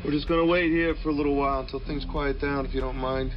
We're just gonna wait here for a little while until things quiet down, if you don't mind.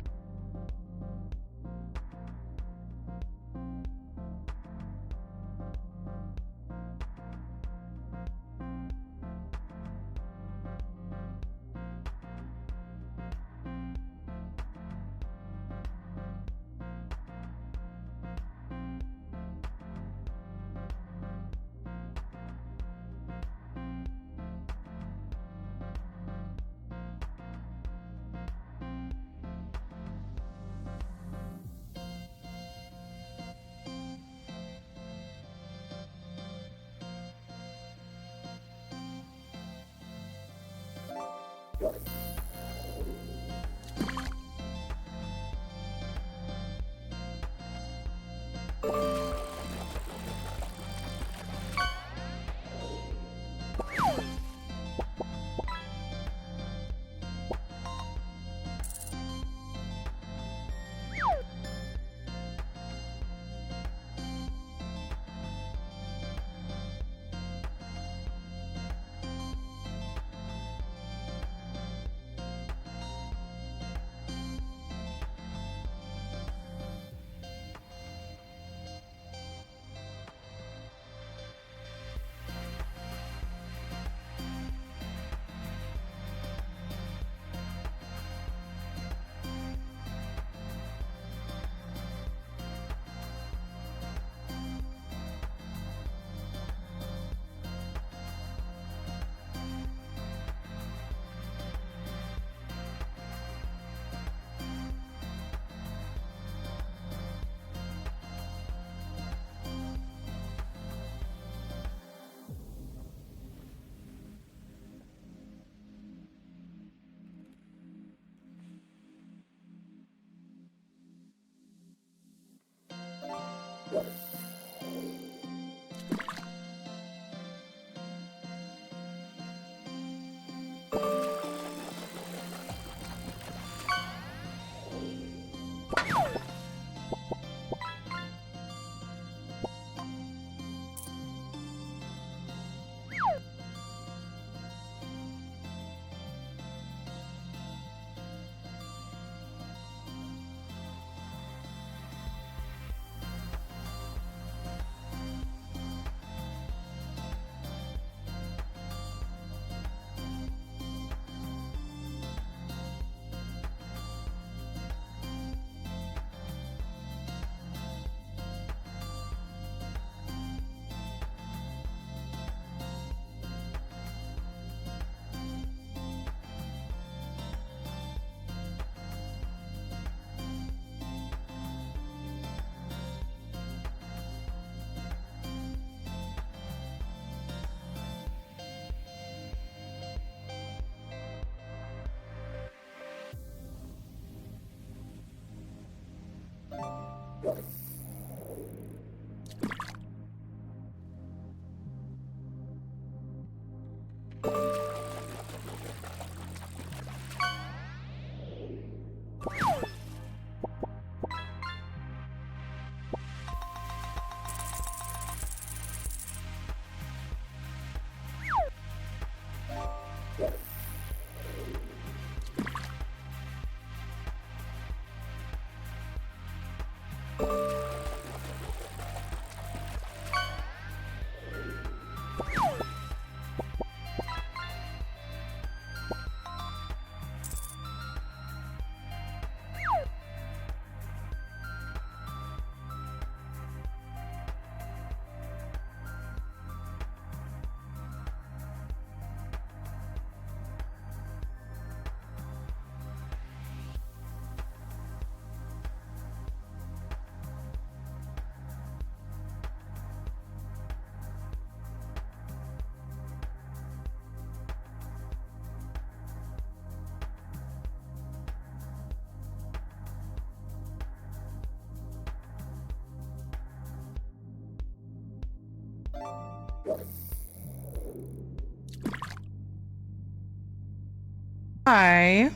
Hi.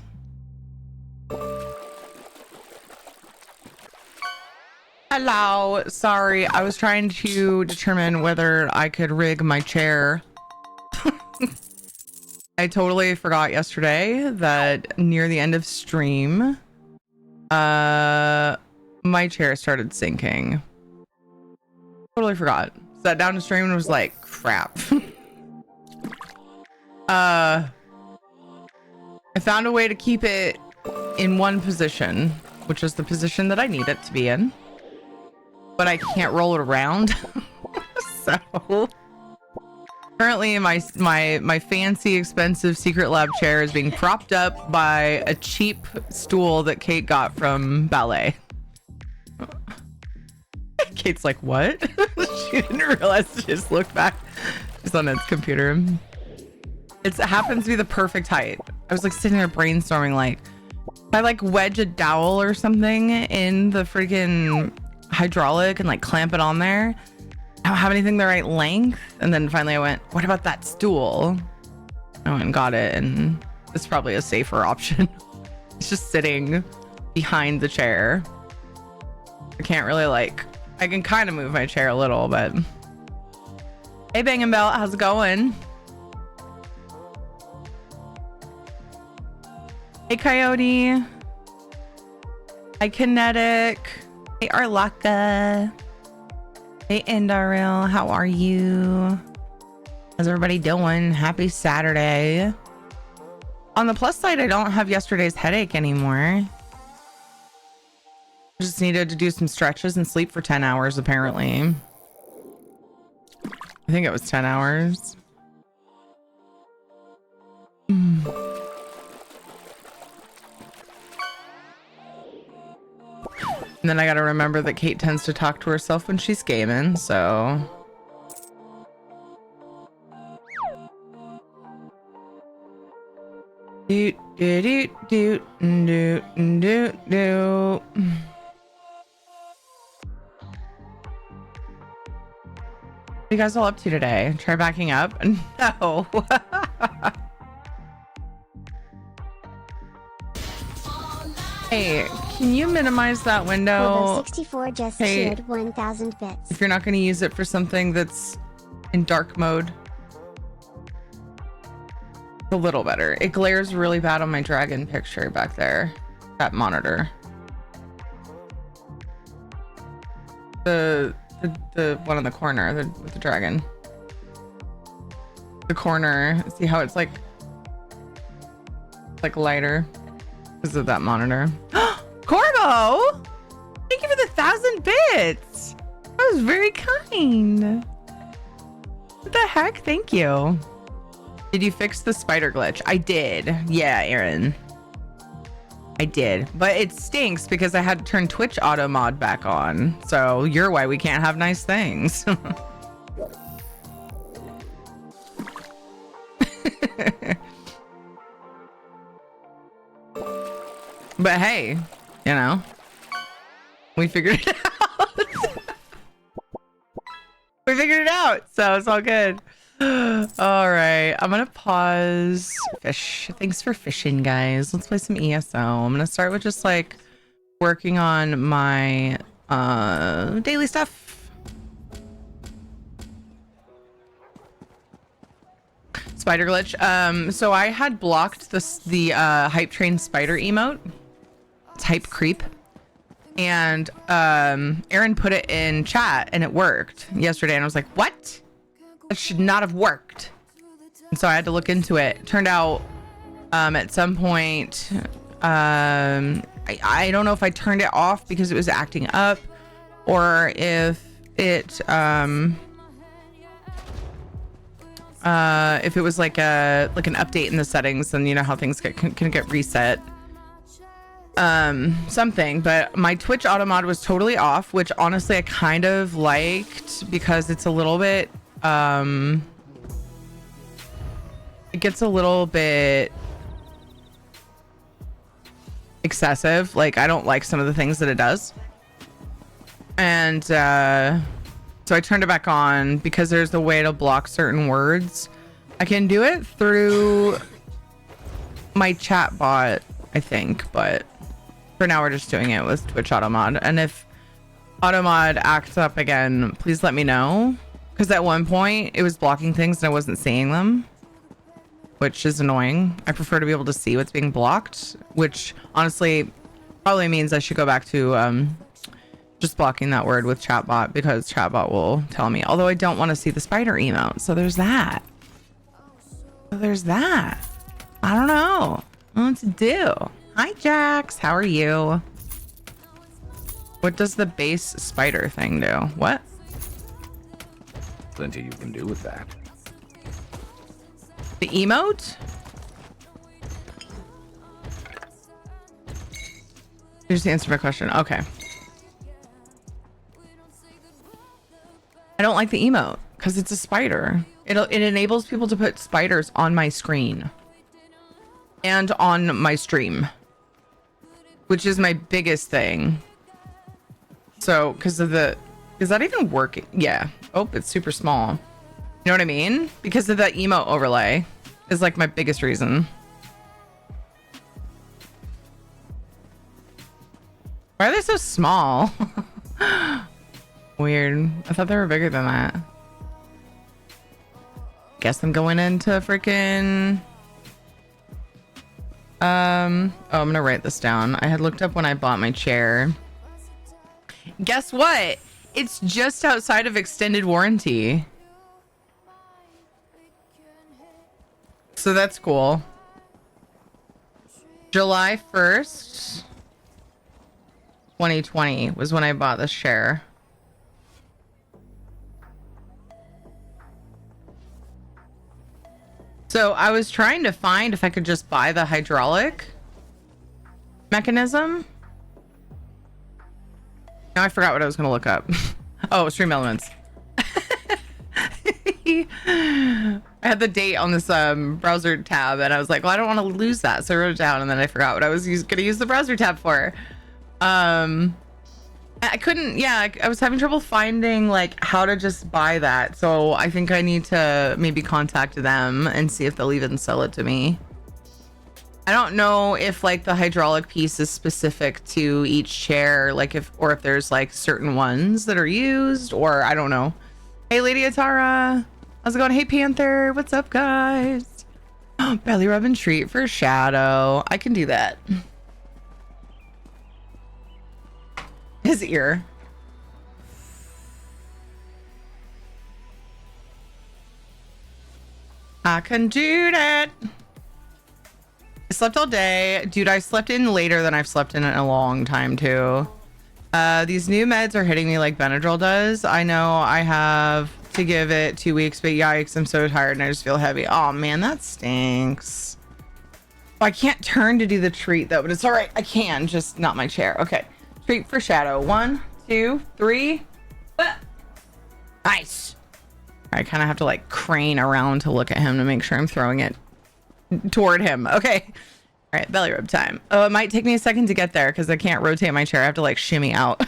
Hello. Sorry, I was trying to determine whether I could rig my chair. I totally forgot yesterday that near the end of stream, my chair started sinking. Totally forgot. Sat down to stream and was like, crap. I found a way to keep it in one position, which is the position that I need it to be in. But I can't roll it around. So currently my fancy expensive secret lab chair is being propped up by a cheap stool that Kate got from ballet. Kate's like, what? She didn't realize. She just looked back. She's on its computer. It happens to be the perfect height. I was like sitting there brainstorming, like, if I like wedge a dowel or something in the freaking hydraulic and like clamp it on there, I don't have anything the right length. And then finally I went, what about that stool? I went and got it, and it's probably a safer option. It's just sitting behind the chair. I can't really like, I can kind of move my chair a little, but hey, Bangin' Belt, how's it going? Hey, Coyote. Hi, Kinetic. Hey, Arlaka. Hey, Indaril. How are you? How's everybody doing? Happy Saturday. On the plus side, I don't have yesterday's headache anymore. I just needed to do some stretches and sleep for 10 hours, apparently. I think it was 10 hours. And then I gotta remember that Kate tends to talk to herself when she's gaming, so... Doot, doot, doot, doot, doot, doot. What are you guys all up to today? Try backing up? No. Hey, can you minimize that window? 64 just Hey, cheered 1,000 bits. if you're not going to use it for something that's in dark mode. A little better. It glares really bad on my dragon picture back there. That monitor. The one in the corner, with the dragon. The corner. See how it's like lighter because of that monitor. Corvo! Thank you for the 1,000 bits. That was very kind. What the heck? Thank you. Did you fix the spider glitch? I did. Yeah, Aaron. I did. But it stinks because I had to turn Twitch auto mod back on. So you're why we can't have nice things. But hey, you know, we figured it out. We figured it out. So it's all good. All right, I'm gonna pause. Fish. Thanks for fishing, guys. Let's play some ESO. I'm gonna start with just like working on my daily stuff. Spider glitch. So I had blocked the hype train spider emote. It's hype creep. And Aaron put it in chat and it worked yesterday, and I was like, what? That should not have worked. And so I had to look into it. Turned out at some point, I don't know if I turned it off because it was acting up, or if it was like an update in the settings, then you know how things can get reset. Something, but my Twitch auto mod was totally off, which honestly I kind of liked because it's a little bit it gets a little bit excessive. Like, I don't like some of the things that it does, and so I turned it back on because there's a way to block certain words. I can do it through my chat bot, I think, but for now we're just doing it with Twitch automod. And if automod acts up again, please let me know, because at one point it was blocking things and I wasn't seeing them. which is annoying. I prefer to be able to see what's being blocked, which honestly probably means I should go back to just blocking that word with chatbot, because chatbot will tell me. Although I don't want to see the spider emote, so there's that. I don't know what to do. Hi Jax, how are you? What does the base spider thing do? What? Plenty you can do with that. The emote? Here's the answer to my question. Okay. I don't like the emote because it's a spider. It enables people to put spiders on my screen and on my stream, which is my biggest thing. So, because of the, is that even working? Yeah. Oh, it's super small. You know what I mean? Because of that emote overlay is like my biggest reason. Why are they so small? Weird. I thought they were bigger than that. Guess I'm going into freaking oh, I'm gonna write this down. I had looked up when I bought my chair. Guess what? It's just outside of extended warranty. So that's cool. July 1st, 2020 was when I bought this chair. So I was trying to find if I could just buy the hydraulic mechanism. Now I forgot what I was going to look up. Oh, Stream Elements. I had the date on this browser tab and I was like, well, I don't want to lose that. So I wrote it down and then I forgot what I was going to use the browser tab for. I couldn't, yeah, I was having trouble finding like how to just buy that. So I think I need to maybe contact them and see if they'll even sell it to me. I don't know if like the hydraulic piece is specific to each chair, like if there's like certain ones that are used, or I don't know. Hey, Lady Atara. How's it going? Hey, Panther. What's up, guys? Oh, belly rub and treat for Shadow. I can do that. His ear. I can do that. I slept all day. Dude, I slept in later than I've slept in a long time, too. These new meds are hitting me like Benadryl does. I know I have to give it 2 weeks, but yikes, I'm so tired and I just feel heavy. Oh, man, that stinks. Oh, I can't turn to do the treat, though, but it's all right. I can, just not my chair. Okay. Treat for Shadow. 1, 2, 3. Nice. I kind of have to like crane around to look at him to make sure I'm throwing it toward him. Okay. All right. Belly rub time. Oh, it might take me a second to get there because I can't rotate my chair. I have to like shimmy out.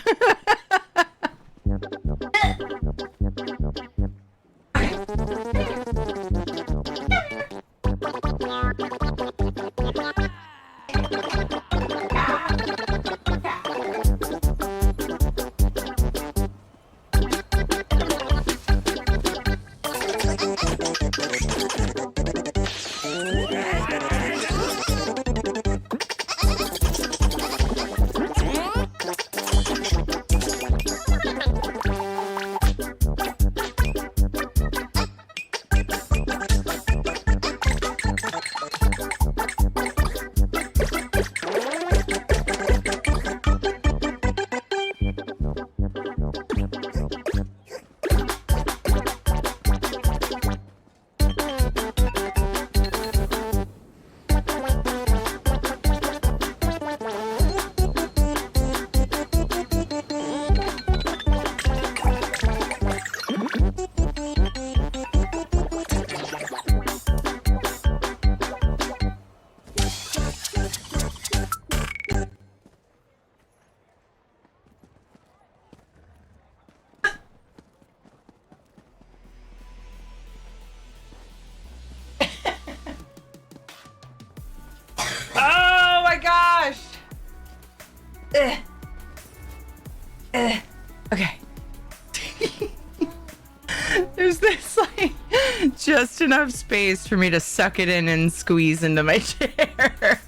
just enough space for me to suck it in and squeeze into my chair.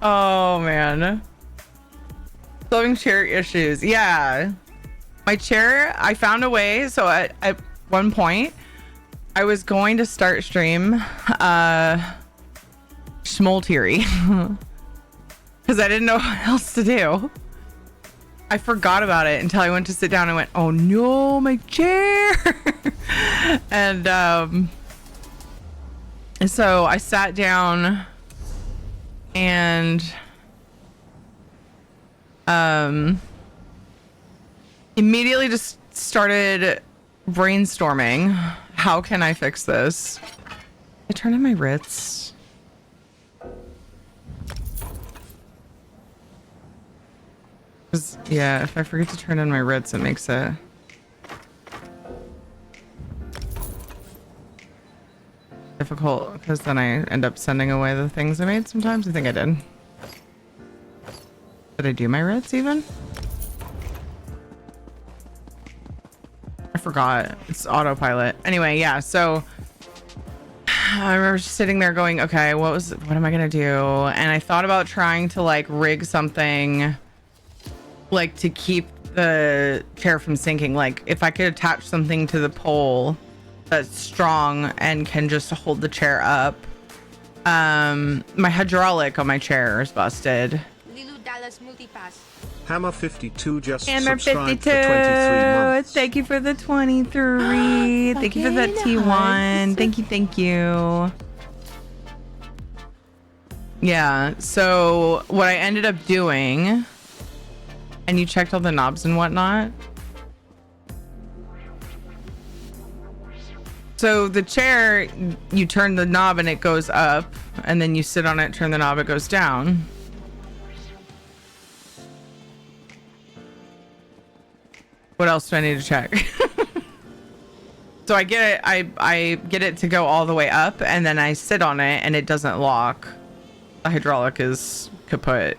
Oh man. Having chair issues. Yeah. My chair, I found a way. So at one point, I was going to start stream Schmoltery because I didn't know what else to do. I forgot about it until I went to sit down and went, oh no, my chair. And so I sat down and immediately just started brainstorming. How can I fix this? I turn in my Ritz. Yeah, if I forget to turn in my Ritz, it makes it difficult because then I end up sending away the things I made sometimes. I think I did. Did I do my Ritz even? I forgot. It's autopilot. Anyway, yeah, so I remember just sitting there going, okay, what am I gonna do? And I thought about trying to like rig something like to keep the chair from sinking. Like if I could attach something to the pole that's strong and can just hold the chair up. My hydraulic on my chair is busted. Lilu Dallas Multipass. Hammer 52 just Hammer subscribed 52. for 23 months. Thank you for the 23. Thank you for that T1. Thank you. Yeah, so what I ended up doing, and you checked all the knobs and whatnot. So the chair, you turn the knob and it goes up, and then you sit on it, turn the knob, it goes down. What else do I need to check? So I get it, I get it to go all the way up, and then I sit on it and it doesn't lock. The hydraulic is kaput,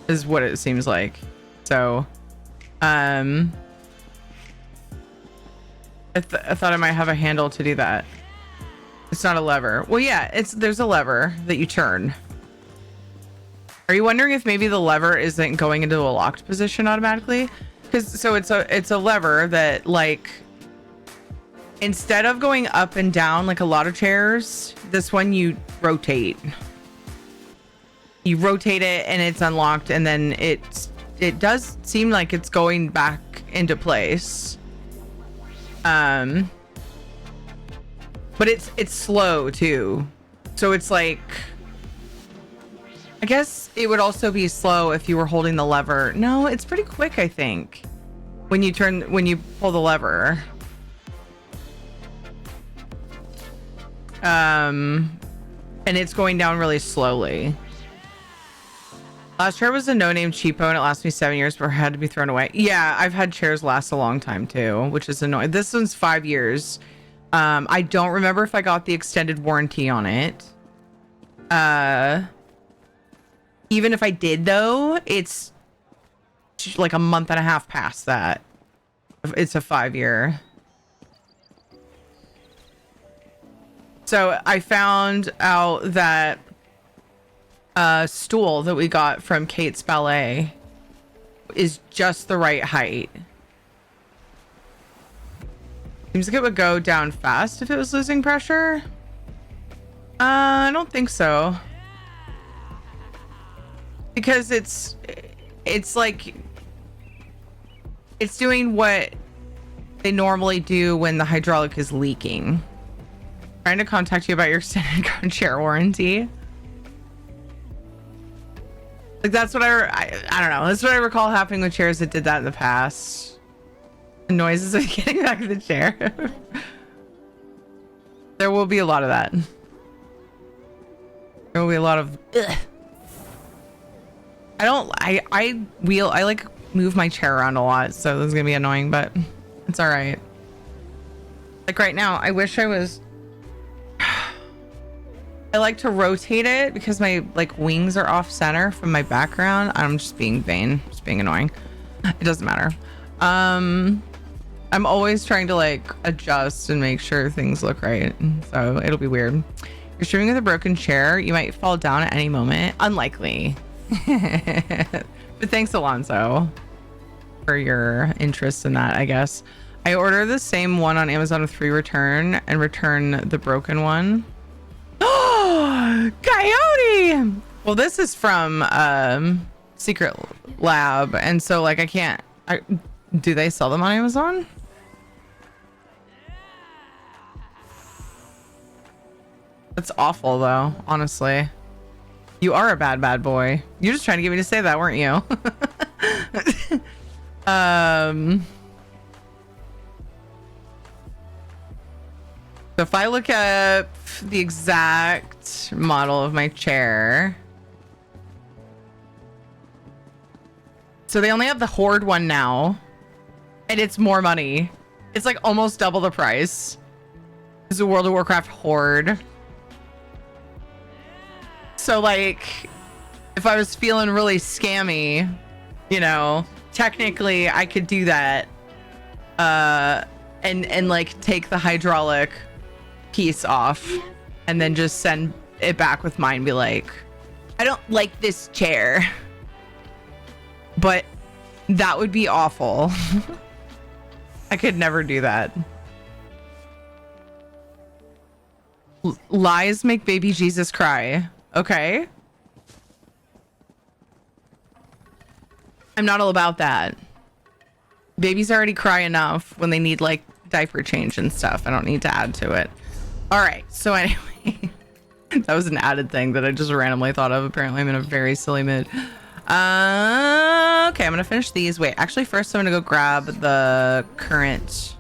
is what it seems like. So I thought I might have a handle to do that. It's not a lever. Well, yeah, there's a lever that you turn. Are you wondering if maybe the lever isn't going into a locked position automatically? Because so it's a lever that, like, instead of going up and down like a lot of chairs, this one you rotate. You rotate it and it's unlocked, and then it does seem like it's going back into place. But it's slow too. So it's like, I guess it would also be slow if you were holding the lever. No, it's pretty quick, I think, when you pull the lever. And it's going down really slowly. Last chair was a no-name cheapo and it lasted me 7 years before it had to be thrown away. Yeah, I've had chairs last a long time too, which is annoying. This one's 5 years. I don't remember if I got the extended warranty on it. Even if I did though, it's like a month and a half past that. It's a 5 year. So I found out that stool that we got from Kate's Ballet is just the right height. Seems like it would go down fast if it was losing pressure. I don't think so. Because it's like, it's doing what they normally do when the hydraulic is leaking. Trying to contact you about your extended chair warranty. Like, that's what I don't know. That's what I recall happening with chairs that did that in the past. The noises of getting back in the chair. There will be a lot of that. There will be a lot of ugh. I like move my chair around a lot, so this is gonna be annoying, but it's all right. Like right now, I wish I was. I like to rotate it because my like wings are off center from my background. I'm just being vain, just being annoying. It doesn't matter. I'm always trying to like adjust and make sure things look right. So it'll be weird. You're streaming with a broken chair. You might fall down at any moment. Unlikely. But thanks, Alonso, for your interest in that, I guess. I ordered the same one on Amazon with free return and return the broken one. Oh, Coyote! Well, this is from Secret Lab. And so like I can't... do they sell them on Amazon? That's awful though, honestly. You are a bad boy. You're just trying to get me to say that, weren't you? So if I look up the exact model of my chair. So they only have the Horde one now. And it's more money. It's like almost double the price. It's a World of Warcraft Horde. So like, if I was feeling really scammy, you know, technically I could do that. And like take the hydraulic piece off and then just send it back with mine. Be like, I don't like this chair. But that would be awful. I could never do that. Lies make baby Jesus cry. Okay. I'm not all about that. Babies already cry enough when they need like diaper change and stuff. I don't need to add to it. All right. So anyway, that was an added thing that I just randomly thought of. Apparently I'm in a very silly mood. Okay, I'm gonna finish these. Wait, actually first I'm gonna go grab the current.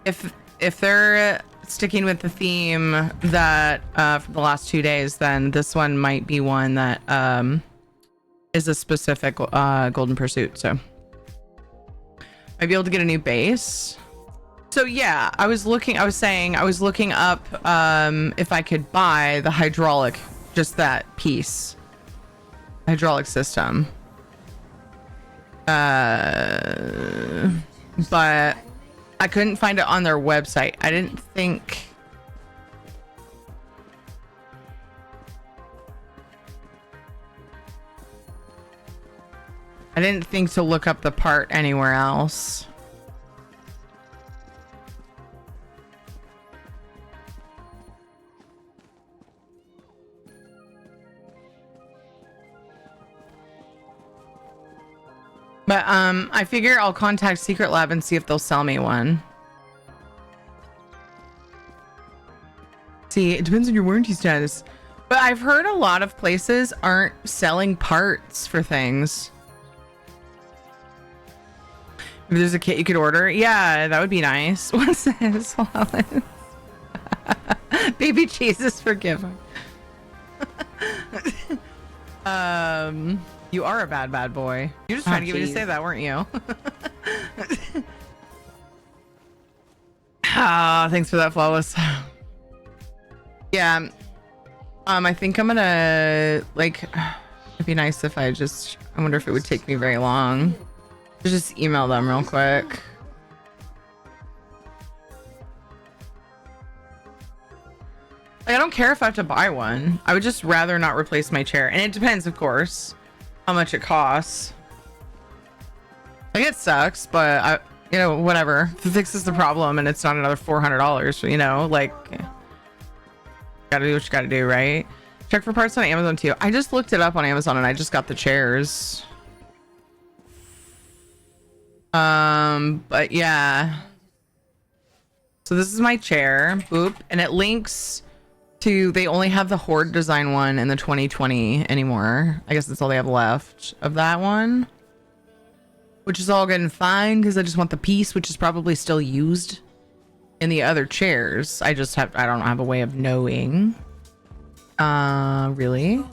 If they're sticking with the theme that for the last 2 days, then this one might be one that is a specific Golden Pursuit. So might be able to get a new base. So yeah, I was looking up if I could buy the hydraulic, just that piece. Hydraulic system. But I couldn't find it on their website. I didn't think to look up the part anywhere else. But I figure I'll contact Secret Lab and see if they'll sell me one. See, it depends on your warranty status. But I've heard a lot of places aren't selling parts for things. If there's a kit you could order, yeah, that would be nice. What's this? Baby Jesus, forgive me. You are a bad boy. You're just trying to get me to say that, weren't you? Ah, thanks for that, Flawless. Yeah. I think I'm gonna like. It'd be nice if I wonder if it would take me very long to just email them real quick. Like, I don't care if I have to buy one. I would just rather not replace my chair, and it depends, of course, how much it costs. Like, it sucks, but you know, whatever. If it fixes the problem and it's not another $400, you know, like, gotta do what you gotta do, right? Check for parts on Amazon too. I just looked it up on Amazon and I just got the chairs. But yeah. So this is my chair, boop, and it links to, they only have the Horde design one in the 2020 anymore. I guess that's all they have left of that one, which is all good and fine because I just want the piece, which is probably still used in the other chairs. I don't have a way of knowing. Really?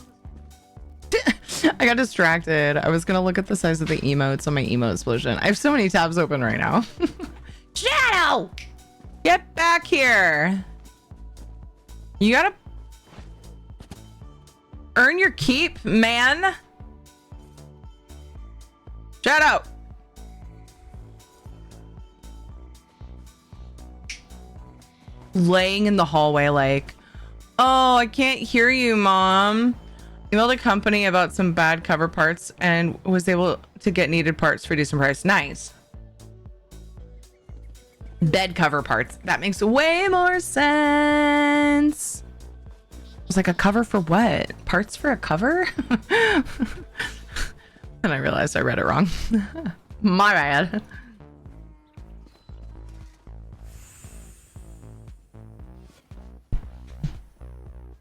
I got distracted. I was gonna look at the size of the emotes on my emo explosion. I have so many tabs open right now. Shadow! Get back here. You gotta earn your keep, man. Shadow. laying in the hallway like, oh, I can't hear you, Mom. Emailed a company about some bad cover parts and was able to get needed parts for a decent price. Nice. Bed cover parts. That makes way more sense. It's like a cover for what? Parts for a cover? And I realized I read it wrong. My bad.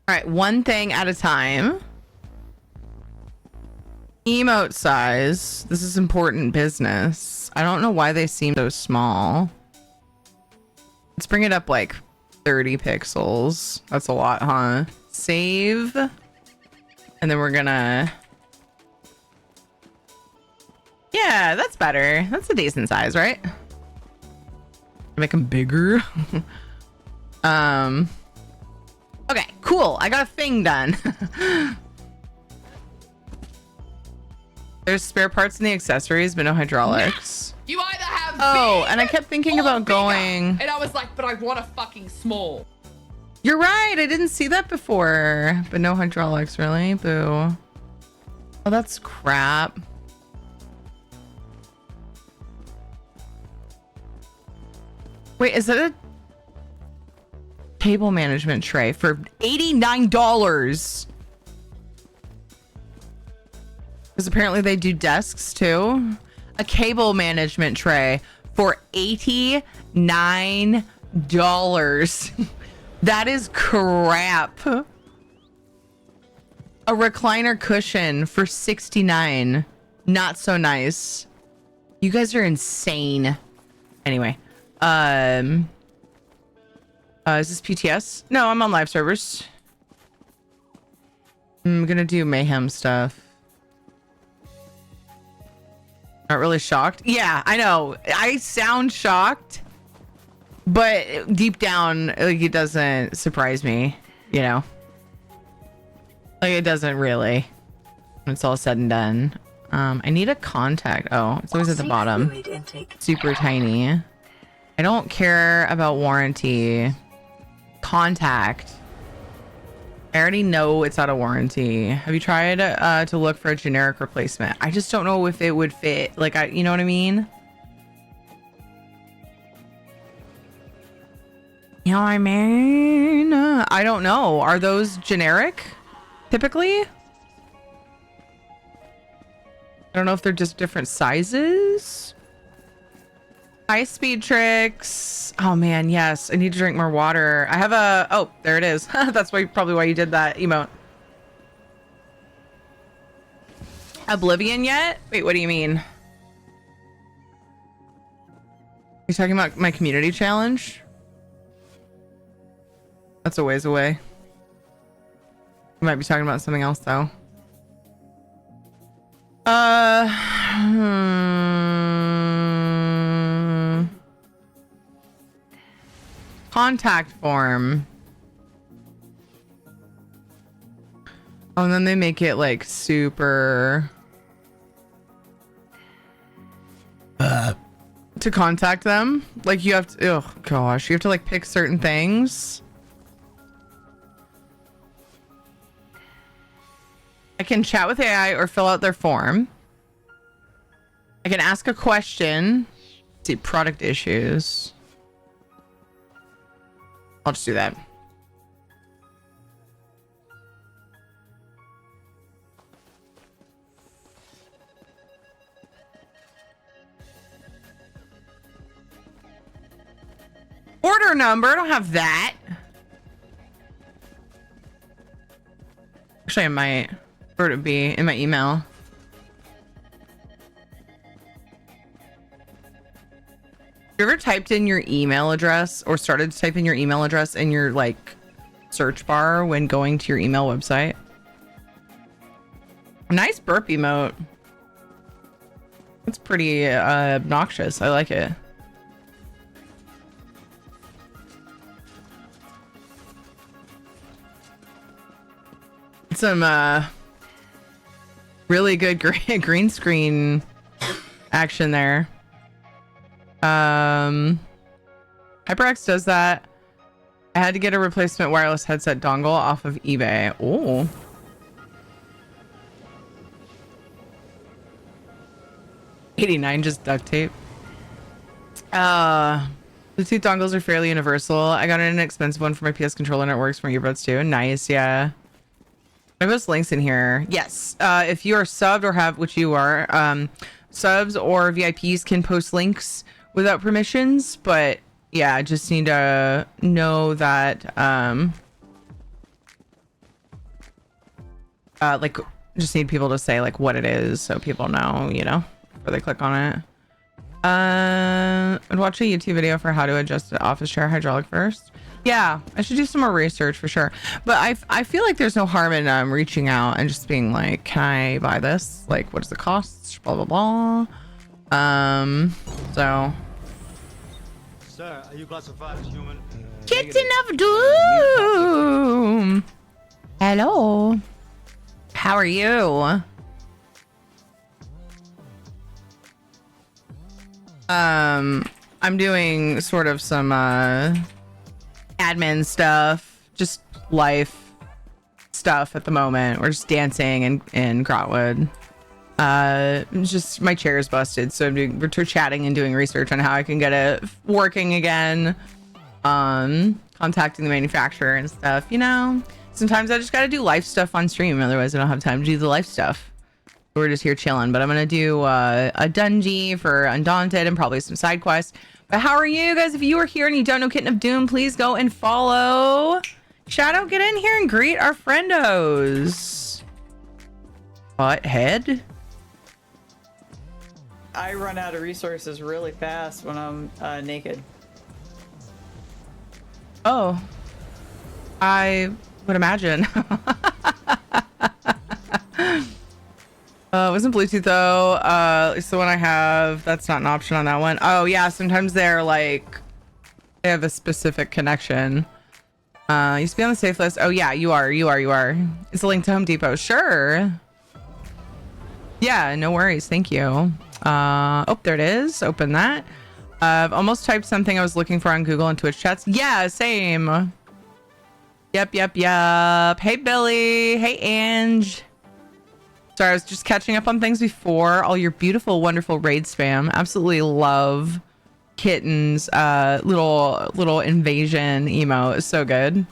All right, one thing at a time. Emote size. This is important business. I don't know why they seem so small. Let's bring it up like 30 pixels. That's a lot, huh? Save. And then we're gonna... Yeah, that's better. That's a decent size, right? Make them bigger. Okay, cool. I got a thing done. There's spare parts in the accessories, but no hydraulics. You either have big and I kept thinking or about bigger. going... And I was like, but I want a fucking small. You're right. I didn't see that before. But no hydraulics, really? Boo. Oh, that's crap. Wait, is it a cable management tray for $89? Because apparently they do desks too. A cable management tray for $89. That is crap. A recliner cushion for $69. Not so nice. You guys are insane. Anyway. Is this PTS? No, I'm on live servers. I'm gonna do mayhem stuff. Not really shocked. Yeah, I know. I sound shocked, but deep down, like, it doesn't surprise me, you know? Like, it doesn't really. When it's all said and done. I need a contact. Oh, it's always at the bottom. Super tiny. I don't care about warranty. Contact. I already know it's out of warranty. Have you tried to look for a generic replacement? I just don't know if it would fit. Like, you know what I mean? You know what I mean? I don't know. Are those generic typically? I don't know if they're just different sizes. High speed tricks. Oh man, yes. I need to drink more water. I have a... Oh, there it is. That's probably why you did that emote. Oblivion yet? Wait, what do you mean? You're talking about my community challenge? That's a ways away. We might be talking about something else though. Contact form. Oh, and then they make it like super to contact them. Like you have to, oh gosh, you have to like pick certain things. I can chat with AI or fill out their form. I can ask a question. Let's see, product issues. I'll just do that. Order number, I don't have that. Actually, I might. Where would it be? In my email. You ever typed in your email address or started to type in your email address in your like search bar when going to your email website? Nice burp emote. It's pretty obnoxious. I like it. Some really good green screen action there. HyperX does that. I had to get a replacement wireless headset dongle off of eBay. Oh. $89 just duct tape. Bluetooth dongles are fairly universal. I got an inexpensive one for my PS controller and it works for my earbuds too. Nice, yeah. I post links in here. Yes. If you are subbed or have, which you are, subs or VIPs can post links without permissions, but yeah, just need to know that, like, just need people to say like what it is so people know, you know, before they click on it. I'd watch a YouTube video for how to adjust the office chair hydraulic first. Yeah, I should do some more research for sure. But I feel like there's no harm in reaching out and just being like, can I buy this? Like, what does it cost? Blah, blah, blah. So. Sir, are you classified as human? Kitten of Doom! Hello. How are you? I'm doing sort of some admin stuff, just life stuff at the moment. We're just dancing in Grotwood. Just my chair is busted, so we're chatting and doing research on how I can get it working again. Contacting the manufacturer and stuff, you know. Sometimes I just gotta do life stuff on stream, otherwise I don't have time to do the life stuff. We're just here chilling, but I'm gonna do a dungeon for Undaunted and probably some side quests. But how are you guys? If you are here and you don't know Kitten of Doom, please go and follow. Shadow, get in here and greet our friendos. Butthead. I run out of resources really fast when I'm naked. Oh, I would imagine. Wasn't Bluetooth though. It's the one I have. That's not an option on that one. Oh yeah, sometimes they're like, they have a specific connection. Used to be on the safe list. Oh yeah, you are. It's a link to Home Depot. Sure. Yeah, no worries. Thank you. Oh, there it is. Open that. I've almost typed something I was looking for on Google and Twitch chats. Yeah, same. Yep. Hey, Billy. Hey, Ange. Sorry, I was just catching up on things before. All your beautiful, wonderful raid spam. Absolutely love Kitten's little invasion emo. It's so good.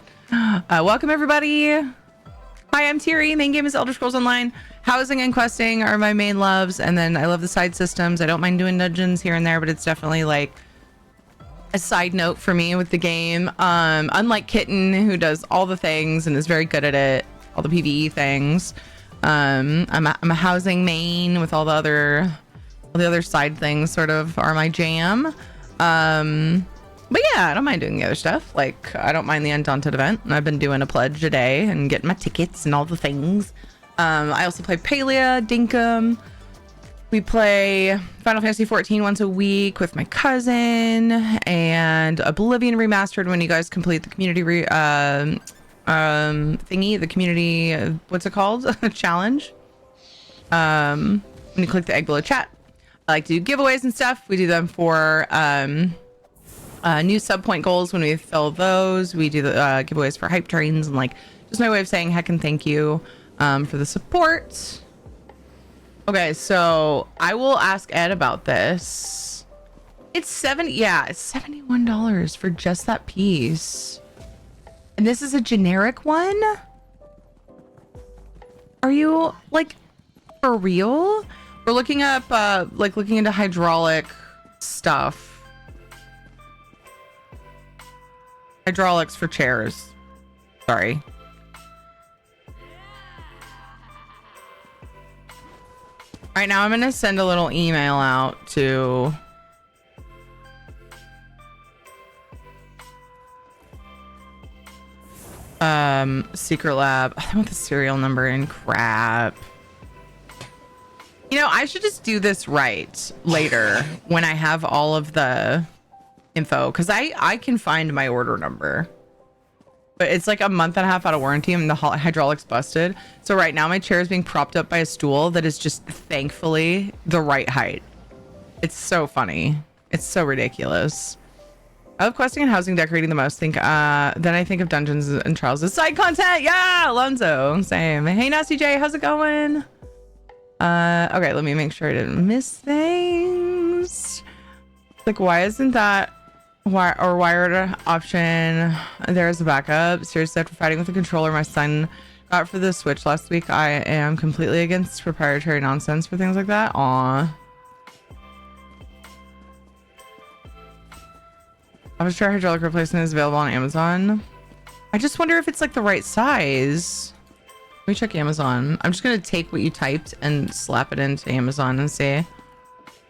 Welcome, everybody. Hi, I'm Thierry. Main game is Elder Scrolls Online. Housing and questing are my main loves, and then I love the side systems. I don't mind doing dungeons here and there, but it's definitely like a side note for me with the game. Unlike Kitten, who does all the things and is very good at it, all the PvE things. I'm a housing main with all the other side things sort of are my jam. But yeah, I don't mind doing the other stuff. Like, I don't mind the Undaunted event. I've been doing a pledge a day and getting my tickets and all the things. I also play Palia, Dinkum. We play Final Fantasy 14 once a week with my cousin, and Oblivion Remastered when you guys complete the community thingy, the community, what's it called? Challenge. When you click the egg below chat. I like to do giveaways and stuff. We do them for new sub point goals. When we fill those, we do the giveaways for hype trains, and like just my way of saying heck and thank you for the support. Okay, so I will ask Ed about this. It's $71 for just that piece. And this is a generic one? Are you like for real? We're looking up like looking into hydraulic stuff. Hydraulics for chairs. Sorry. All right, now I'm gonna send a little email out to Secret Lab. I want the serial number and crap. You know, I should just do this right later when I have all of the info, because I can find my order number. But it's like a month and a half out of warranty and the hydraulics busted. So right now my chair is being propped up by a stool that is just thankfully the right height. It's so funny. It's so ridiculous. I love questing and housing decorating the most. Then I think of Dungeons and Charles' side content. Yeah, Alonzo. Same. Hey, Nasty J, how's it going? Okay, let me make sure I didn't miss things. Like, why isn't that wired option there as a backup? Seriously, after fighting with the controller my son got for the Switch last week, I am completely against proprietary nonsense for things like that. Aw. Office chair hydraulic replacement is available on Amazon. I just wonder if it's like the right size. Let me check Amazon. I'm just gonna take what you typed and slap it into Amazon and see.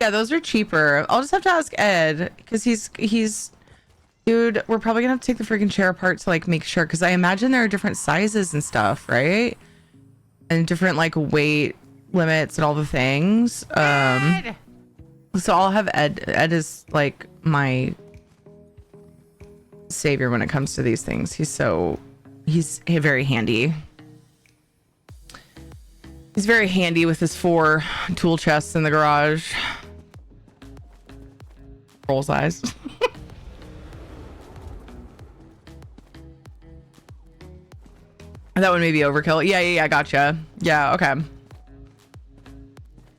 Yeah, those are cheaper. I'll just have to ask Ed because he's dude, we're probably gonna have to take the freaking chair apart to like make sure, because I imagine there are different sizes and stuff, right? And different like weight limits and all the things. So I'll have Ed. Ed is like my savior when it comes to these things. He's very handy. He's very handy with his 4 tool chests in the garage. Roll size. That one may be overkill. Yeah, gotcha. Yeah, okay.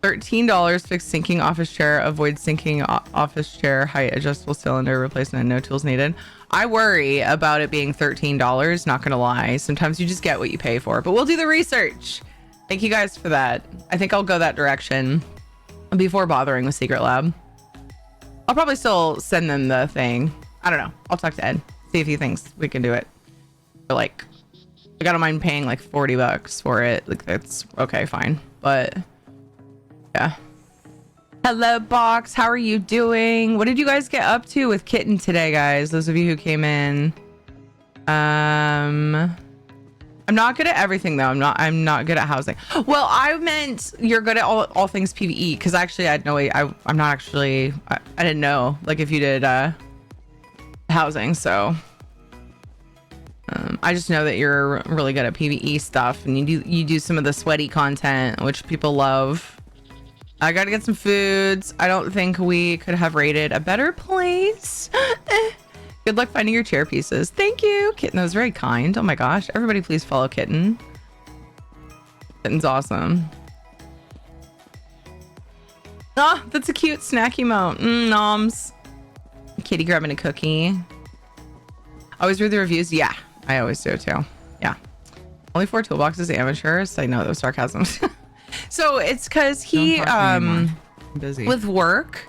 $13 fixed sinking office chair, avoid sinking office chair, height adjustable cylinder replacement, no tools needed. I worry about it being $13, not gonna lie. Sometimes you just get what you pay for, but we'll do the research. Thank you guys for that. I think I'll go that direction before bothering with Secret Lab. I'll probably still send them the thing. I don't know. I'll talk to Ed, see if he thinks we can do it. Or like, I don't mind paying like $40 for it. Like that's okay, fine. But yeah. Hello, Box. How are you doing? What did you guys get up to with Kitten today, guys? Those of you who came in. I'm not good at everything though. I'm not good at housing. Well, I meant you're good at all things PvE, because actually I had no way. I'm not actually. I didn't know like if you did housing. So I just know that you're really good at PvE stuff, and you do some of the sweaty content, which people love. I gotta get some foods. I don't think we could have rated a better place. Good luck finding your chair pieces. Thank you, Kitten. That was very kind. Oh my gosh. Everybody please follow Kitten. Kitten's awesome. Ah, that's a cute snack emote. Noms. Kitty grabbing a cookie. Always read the reviews. Yeah, I always do too. Yeah. Only 4 toolboxes, amateurs. I know that was sarcasm. So it's because he, busy. With work,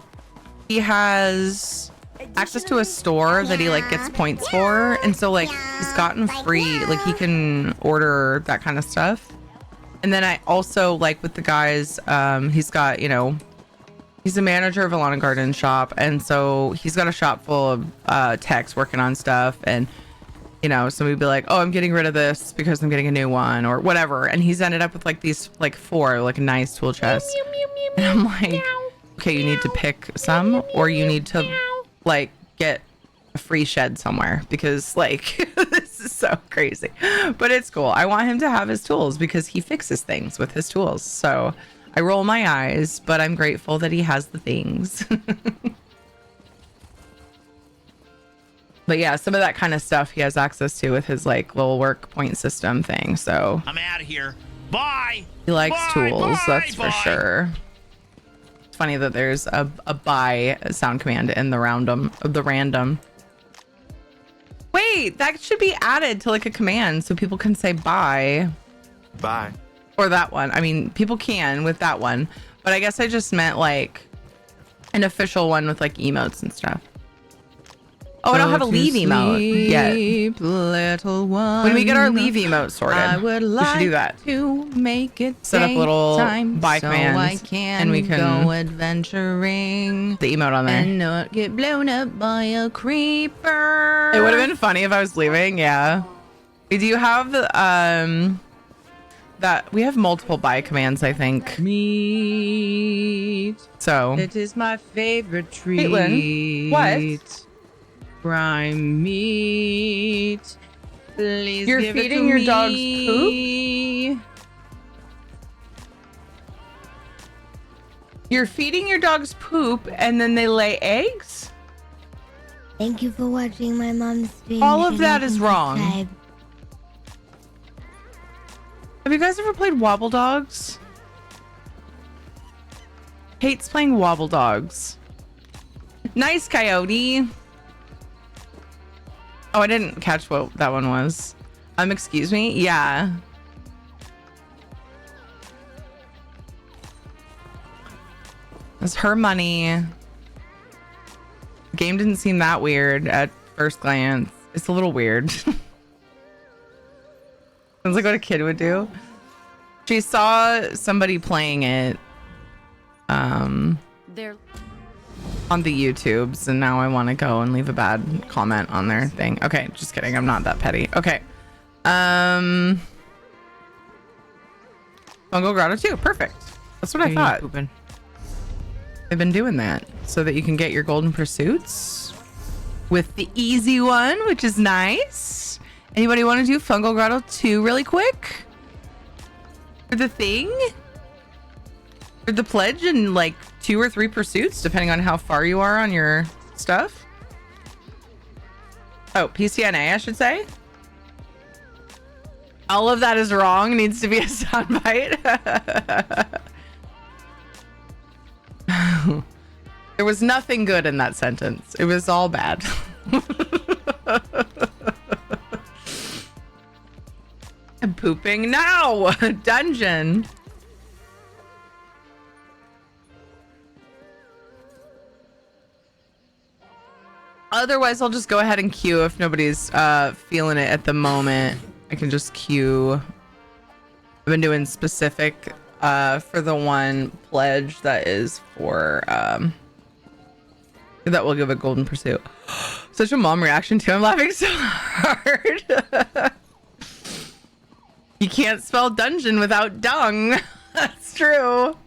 he has access to a store that he like gets points for, and so like he's gotten free, like he can order that kind of stuff. And then I also like with the guys, he's got, you know, he's a manager of a lawn and garden shop, and so he's got a shop full of techs working on stuff, and you know, somebody would be like, oh, I'm getting rid of this because I'm getting a new one or whatever, and he's ended up with like these like 4 like nice tool chests. And I'm like, okay, you need to pick some, or you need to like get a free shed somewhere, because like this is so crazy. But it's cool. I want him to have his tools because he fixes things with his tools. So I roll my eyes, but I'm grateful that he has the things. But yeah, some of that kind of stuff he has access to with his like little work point system thing. So I'm out of here. Bye. He likes tools, that's for sure. It's funny that there's a buy sound command in the random. Wait, that should be added to like a command so people can say bye. Bye. Or that one. I mean, people can with that one, but I guess I just meant like an official one with like emotes and stuff. Oh, I don't have a leave emote yet. Little one. When we get our leave emote sorted, I would like we should do that. to make it Set up little bike so commands, I can and we can go adventuring the emote on there and not get blown up by a creeper. It would have been funny if I was leaving. Yeah, we do have that we have multiple buy commands, I think. Meat. So it is my favorite treat. Caitlin, what? Prime meat. Please You're give it feeding to your me. dog's poop? You're feeding your dog's poop and then they lay eggs? Thank you for watching my mom's stream. All If of you that like is and wrong. subscribe. Have you guys ever played Wobble Dogs? Hates playing Wobble Dogs. Nice, Coyote. Oh, I didn't catch what that one was. Excuse me? Yeah. It's her money. The game didn't seem that weird at first glance. It's a little weird. Sounds like what a kid would do. She saw somebody playing it They're on the YouTubes, and now I want to go and leave a bad comment on their thing. Okay, just kidding. I'm not that petty. Okay. Fungal Grotto 2. Perfect. That's what I thought. I've been doing that so that you can get your golden pursuits with the easy one, which is nice. Anybody want to do Fungal Grotto 2 really quick? For the thing? For the pledge and like 2 or 3 pursuits, depending on how far you are on your stuff. Oh, PCNA, I should say. All of that is wrong. Needs to be a soundbite. There was nothing good in that sentence. It was all bad. I'm pooping now. Dungeon. Otherwise, I'll just go ahead and queue if nobody's feeling it at the moment. I can just queue. I've been doing specific for the one pledge that is for that will give a golden pursuit. Such a mom reaction too. I'm laughing so hard. You can't spell dungeon without dung. That's true.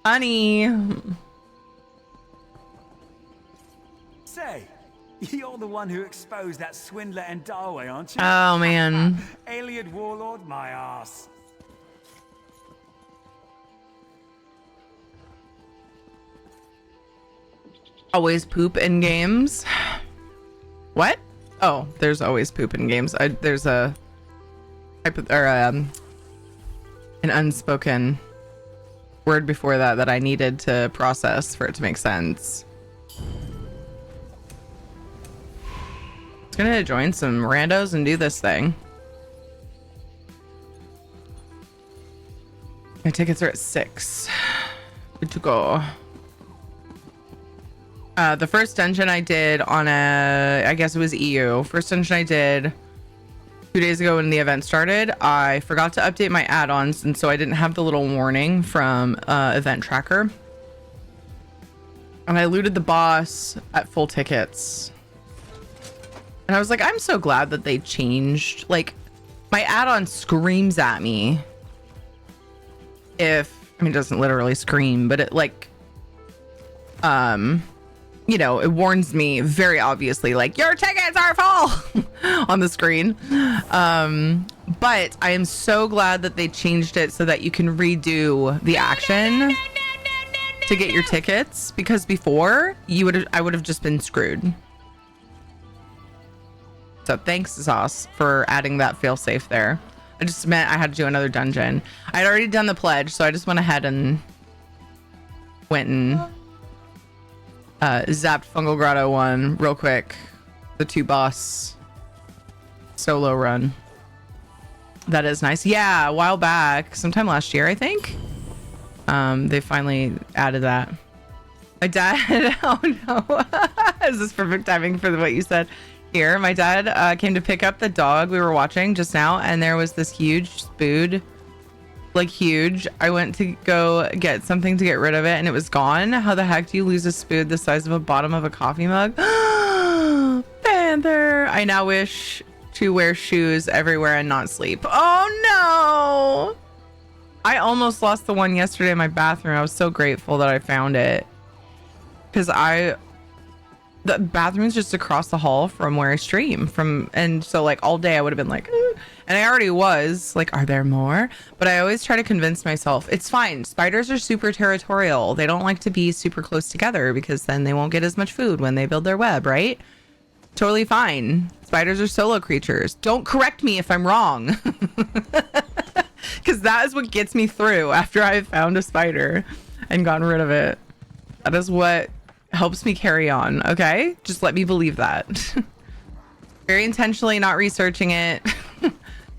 Honey. Say, you're the one who exposed that swindler and Darway, aren't you? Oh man. Alien warlord, my ass. Always poop in games. What? Oh, there's always poop in games. There's an unspoken word before that I needed to process for it to make sense. It's gonna join some randos and do this thing. My tickets are at 6. Good to go. The first dungeon I did on I guess it was EU. First dungeon I did 2 days ago when the event started. I forgot to update my add-ons, and so I didn't have the little warning from event tracker. And I looted the boss at full tickets. And I was like, I'm so glad that they changed. Like, my add-on screams at me. It doesn't literally scream, but it like, you know, it warns me very obviously, like, your tickets are full on the screen. But I am so glad that they changed it so that you can redo the action to get your tickets, because before I would have just been screwed. So thanks, Sauce, for adding that failsafe there. I just meant I had to do another dungeon. I'd already done the pledge, so I just went ahead and went and zapped Fungal Grotto 1 real quick. The 2 boss solo run. That is nice. Yeah, a while back, sometime last year, I think. They finally added that. My dad, oh no, is this perfect timing for what you said? Here, my dad came to pick up the dog we were watching just now, and there was this huge spood, like huge. I went to go get something to get rid of it, and it was gone. How the heck do you lose a spood the size of a bottom of a coffee mug? Panther! I now wish to wear shoes everywhere and not sleep. Oh no! I almost lost the one yesterday in my bathroom. I was so grateful that I found it, because the bathroom's just across the hall from where I stream from, and so like all day I would have been like, And I already was like, are there more? But I always try to convince myself it's fine. Spiders are super territorial. They don't like to be super close together because then they won't get as much food when they build their web, right? Totally fine. Spiders are solo creatures. Don't correct me if I'm wrong. Because that is what gets me through after I've found a spider and gotten rid of it. That is what helps me carry on, okay? Just let me believe that. Very intentionally not researching it.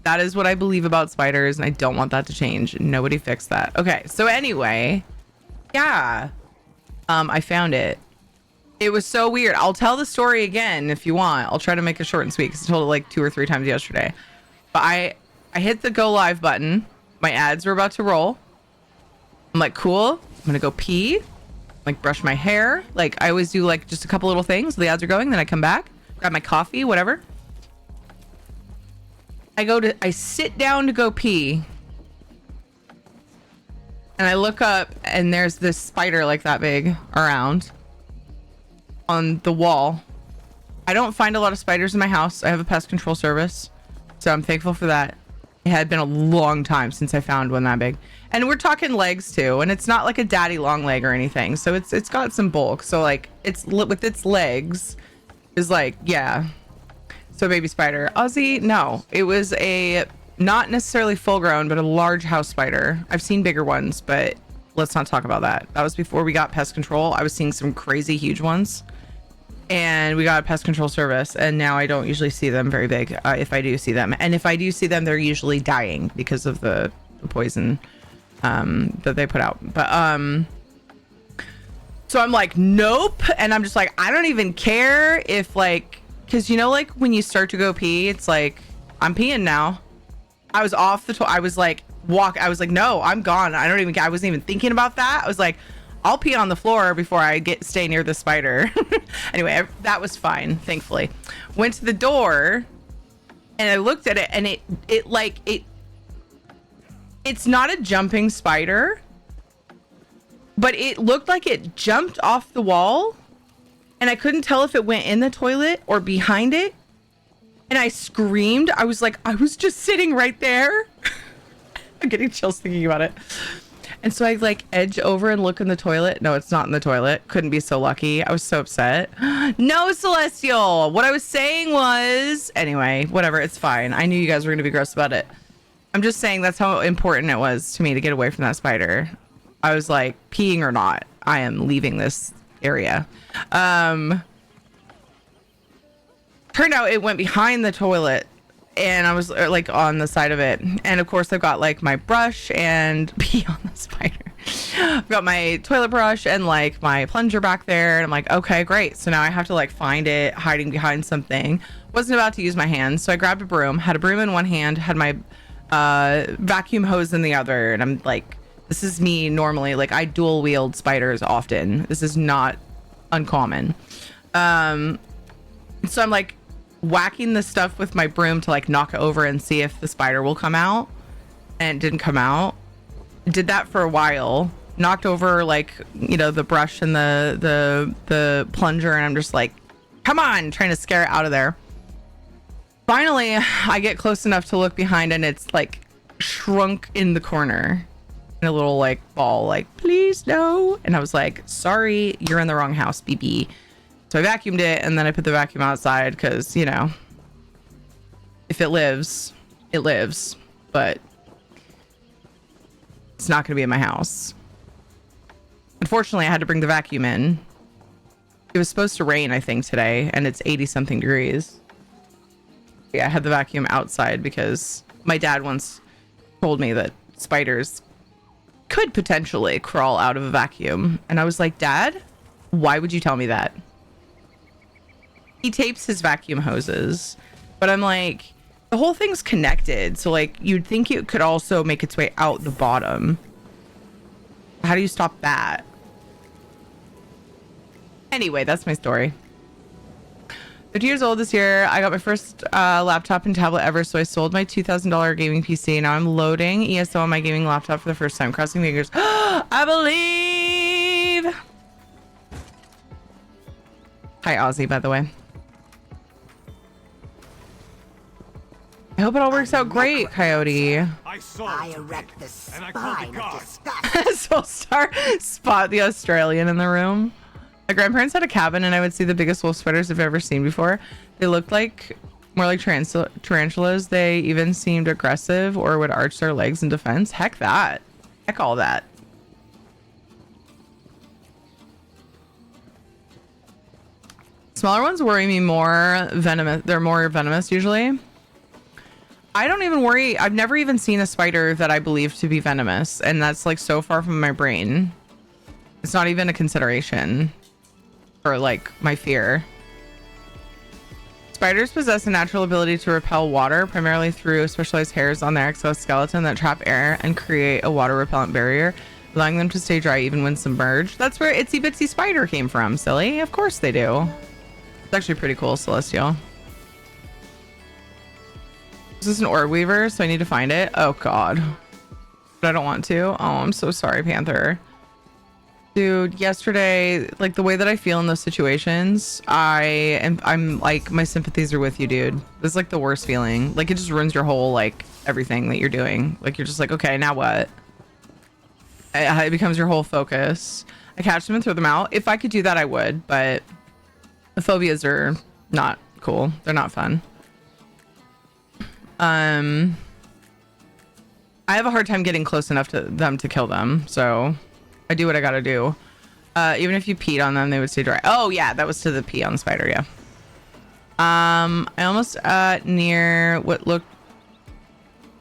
That is what I believe about spiders, and I don't want that to change. Nobody fixed that. Okay, so anyway, yeah. I found it. It was so weird. I'll tell the story again if you want. I'll try to make it short and sweet because I told it like 2 or 3 times yesterday. But I hit the go live button. My ads were about to roll. I'm like, cool. I'm gonna go pee, like brush my hair. Like I always do like just a couple little things. The ads are going, then I come back, grab my coffee, whatever. I sit down to go pee. And I look up and there's this spider like that big around on the wall. I don't find a lot of spiders in my house. I have a pest control service, so I'm thankful for that. It had been a long time since I found one that big. And we're talking legs too, and it's not like a daddy long leg or anything. So it's got some bulk. So like it's with its legs is like, yeah. So baby spider. Ozzy, no. It was a not necessarily full grown, but a large house spider. I've seen bigger ones, but let's not talk about that. That was before we got pest control. I was seeing some crazy huge ones. And we got a pest control service, and now I don't usually see them very big if I do see them. And if I do see them, they're usually dying because of the poison that they put out. But so I'm like, nope. And I'm just like, I don't even care if like, because you know, like when you start to go pee, it's like, I'm peeing now. I was off the I was like, I was like, no, I'm gone. I wasn't even thinking about that. I was like, I'll pee on the floor before I stay near the spider. Anyway, that was fine, thankfully. Went to the door and I looked at it, and it's not a jumping spider, but it looked like it jumped off the wall, and I couldn't tell if it went in the toilet or behind it. And I screamed. I was like, I was just sitting right there. I'm getting chills thinking about it. And so I like edge over and look in the toilet. No, it's not in the toilet. Couldn't be so lucky. I was so upset. No, Celestial. What I was saying was, anyway, whatever. It's fine. I knew you guys were going to be gross about it. I'm just saying that's how important it was to me to get away from that spider. I was like, peeing or not, I am leaving this area. Turned out it went behind the toilet. And I was like on the side of it. And of course I've got like my brush and pee on the spider. I've got my toilet brush and like my plunger back there. And I'm like, okay, great. So now I have to like find it hiding behind something. Wasn't about to use my hands. So I grabbed a broom, had a broom in one hand, had my vacuum hose in the other. And I'm like, this is me normally. Like I dual wield spiders often. This is not uncommon. So I'm like, whacking the stuff with my broom to like knock it over and see if the spider will come out, and it didn't come out. Did that for a while, knocked over like, you know, the brush and the plunger, and I'm just like, come on, trying to scare it out of there. Finally I get close enough to look behind, and it's like shrunk in the corner in a little like ball, like please no. And I was like, sorry, you're in the wrong house, BB. So I vacuumed it, and then I put the vacuum outside because, you know, if it lives, it lives, but it's not going to be in my house. Unfortunately, I had to bring the vacuum in. It was supposed to rain, I think, today, and it's 80 something degrees. Yeah, I had the vacuum outside because my dad once told me that spiders could potentially crawl out of a vacuum. And I was like, Dad, why would you tell me that? He tapes his vacuum hoses, but I'm like, the whole thing's connected. So like, you'd think it could also make its way out the bottom. How do you stop that? Anyway, that's my story. 50 years old this year. I got my first laptop and tablet ever, so I sold my $2,000 gaming PC. Now I'm loading ESO on my gaming laptop for the first time. Crossing fingers. I believe. Hi, Ozzy, by the way. I hope it all works out great, Coyote. I saw I it erect the and I called the spine of guard. disgust. So spot the Australian in the room. My grandparents had a cabin and I would see the biggest wolf spiders I've ever seen before. They looked like more like tarantulas. They even seemed aggressive or would arch their legs in defense. Heck that. Heck all that. Smaller ones worry me more. Venomous. They're more venomous usually. I don't even worry. I've never even seen a spider that I believe to be venomous, and that's like so far from my brain. It's not even a consideration for like my fear. Spiders possess a natural ability to repel water, primarily through specialized hairs on their exoskeleton that trap air and create a water repellent barrier, allowing them to stay dry even when submerged. That's where Itsy Bitsy Spider came from, silly. Of course they do. It's actually pretty cool, Celestial. This is an orb weaver, so I need to find it. Oh god. But I don't want to. Oh, I'm so sorry, Panther. Dude, yesterday, like the way that I feel in those situations, I'm like, my sympathies are with you, dude. This is like the worst feeling. Like it just ruins your whole, like everything that you're doing. Like you're just like, okay, now what? It becomes your whole focus. I catch them and throw them out. If I could do that, I would, but the phobias are not cool. They're not fun. I have a hard time getting close enough to them to kill them, so I do what I gotta do. Even if you peed on them, they would stay dry. Oh yeah, that was to the pee on the spider, yeah. I almost near what looked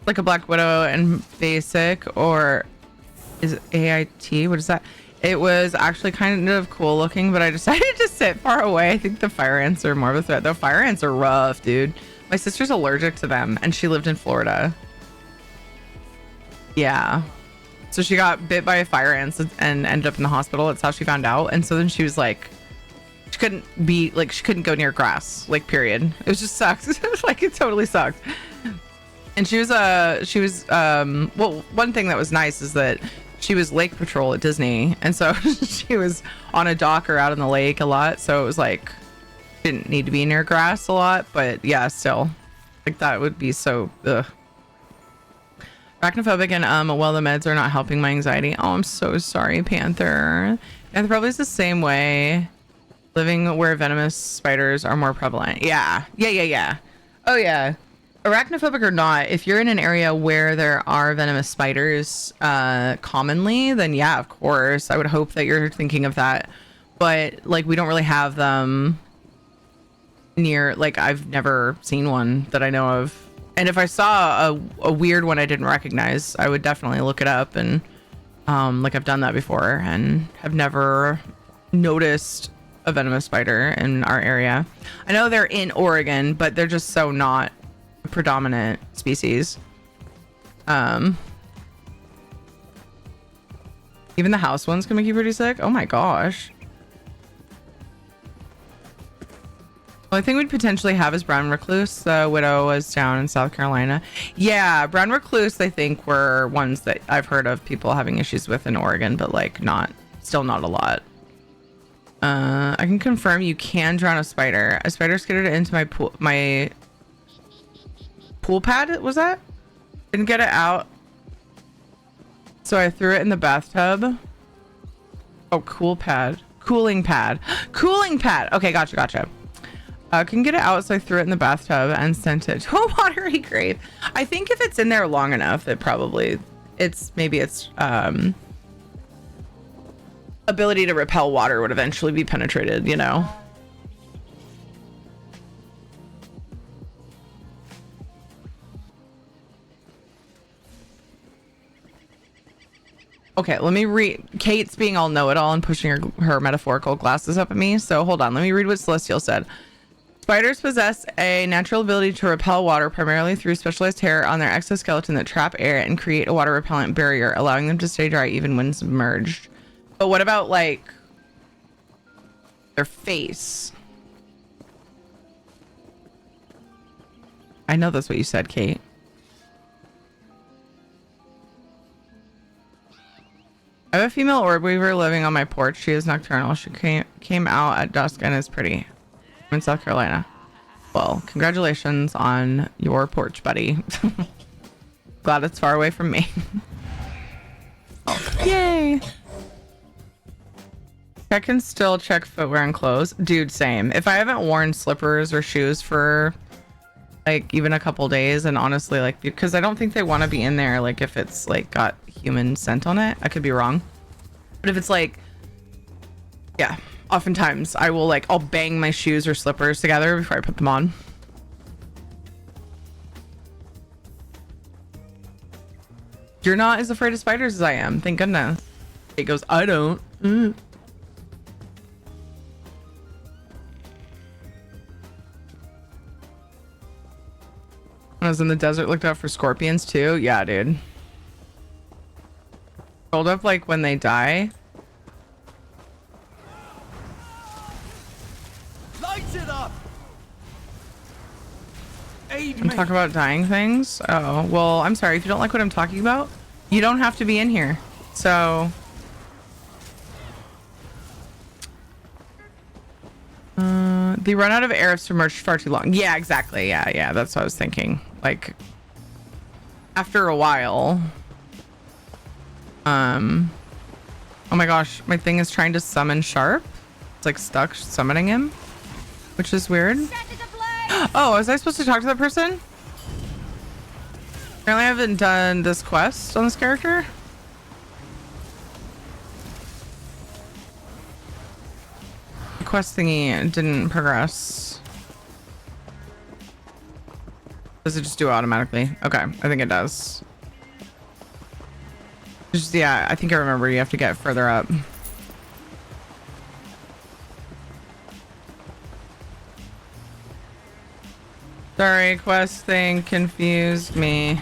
like a black widow and basic, or is it AIT? What is that? It was actually kind of cool looking, but I decided to sit far away. I think the fire ants are more of a threat. The fire ants are rough, dude. My sister's allergic to them, and she lived in Florida. Yeah. So she got bit by a fire ant and ended up in the hospital. That's how she found out. And so then she was like, she couldn't go near grass, like, period. It was just sucked. It was like, it totally sucked. And she was well, one thing that was nice is that she was lake patrol at Disney. And so she was on a dock or out in the lake a lot. So it was like, didn't need to be near grass a lot, but yeah, still, like that would be so, ugh. Arachnophobic and well, the meds are not helping my anxiety. Oh, I'm so sorry, Panther. Panther probably is the same way. Living where venomous spiders are more prevalent. Yeah. Oh yeah. Arachnophobic or not, if you're in an area where there are venomous spiders commonly, then yeah, of course. I would hope that you're thinking of that. But like, we don't really have them near, like, I've never seen one that I know of. And if I saw a weird one I didn't recognize, I would definitely look it up, and like I've done that before and have never noticed a venomous spider in our area. I know they're in Oregon, but they're just so not a predominant species. Even the house ones can make you pretty sick. Oh my gosh. The only thing we'd potentially have is brown recluse. The widow was down in South Carolina. Yeah, brown recluse, I think, were ones that I've heard of people having issues with in Oregon, but like still not a lot. I can confirm you can drown a spider. A spider skidded into my pool pad, was that? Didn't get it out, so I threw it in the bathtub. Oh, cooling pad. Cooling pad. Okay, gotcha. Can get it out, so I threw it in the bathtub and sent it to a watery grave. I think if it's in there long enough, maybe its ability to repel water would eventually be penetrated, you know? Okay, let me read. Kate's being all know-it-all and pushing her metaphorical glasses up at me, so hold on. Let me read what Celestial said. Spiders possess a natural ability to repel water, primarily through specialized hair on their exoskeleton that trap air and create a water repellent barrier, allowing them to stay dry even when submerged. But what about, like, their face? I know that's what you said, Kate. I have a female orb weaver living on my porch. She is nocturnal. She came out at dusk and is pretty. I'm in South Carolina. Well, congratulations on your porch, buddy. Glad it's far away from me. Yay. I can still check footwear and clothes. Dude, same. If I haven't worn slippers or shoes for like even a couple days, and honestly, like, because I don't think they want to be in there, like if it's like got human scent on it. I could be wrong. But if it's like, yeah, oftentimes I will like, I'll bang my shoes or slippers together before I put them on. You're not as afraid of spiders as I am. Thank goodness. It goes, I don't. When I was in the desert, looked out for scorpions too. Yeah, dude. Rolled up like when they die. Light it up. Aid And me. talk about dying things. Oh, well, I'm sorry. If you don't like what I'm talking about, you don't have to be in here. So... they run out of air if submerged far too long. Yeah, exactly. Yeah, that's what I was thinking. Like, after a while... oh my gosh, my thing is trying to summon Sharp. It's like stuck summoning him, which is weird. Oh, was I supposed to talk to that person? Apparently I haven't done this quest on this character. The quest thingy didn't progress. Does it just do it automatically? Okay, I think it does. Just, yeah, I think I remember you have to get further up. Sorry, quest thing confused me.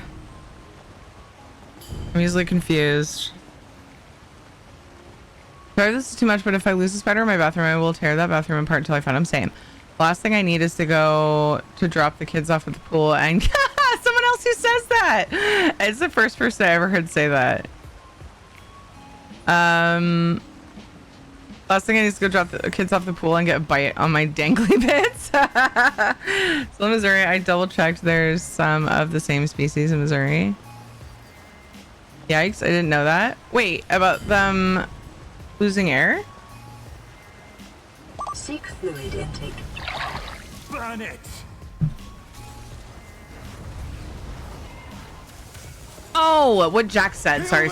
I'm easily confused. Sorry, this is too much, but if I lose a spider in my bathroom, I will tear that bathroom apart until I find him. Same. Last thing I need is to go to drop the kids off at the pool and someone else who says that. It's the first person I ever heard say that. Last thing I need is to go drop the kids off the pool and get a bite on my dangly bits. So in Missouri, I double checked. There's some of the same species in Missouri. Yikes, I didn't know that. Wait, about them losing air? Seek fluid intake. Burn it. Oh, what Jack said. Sorry.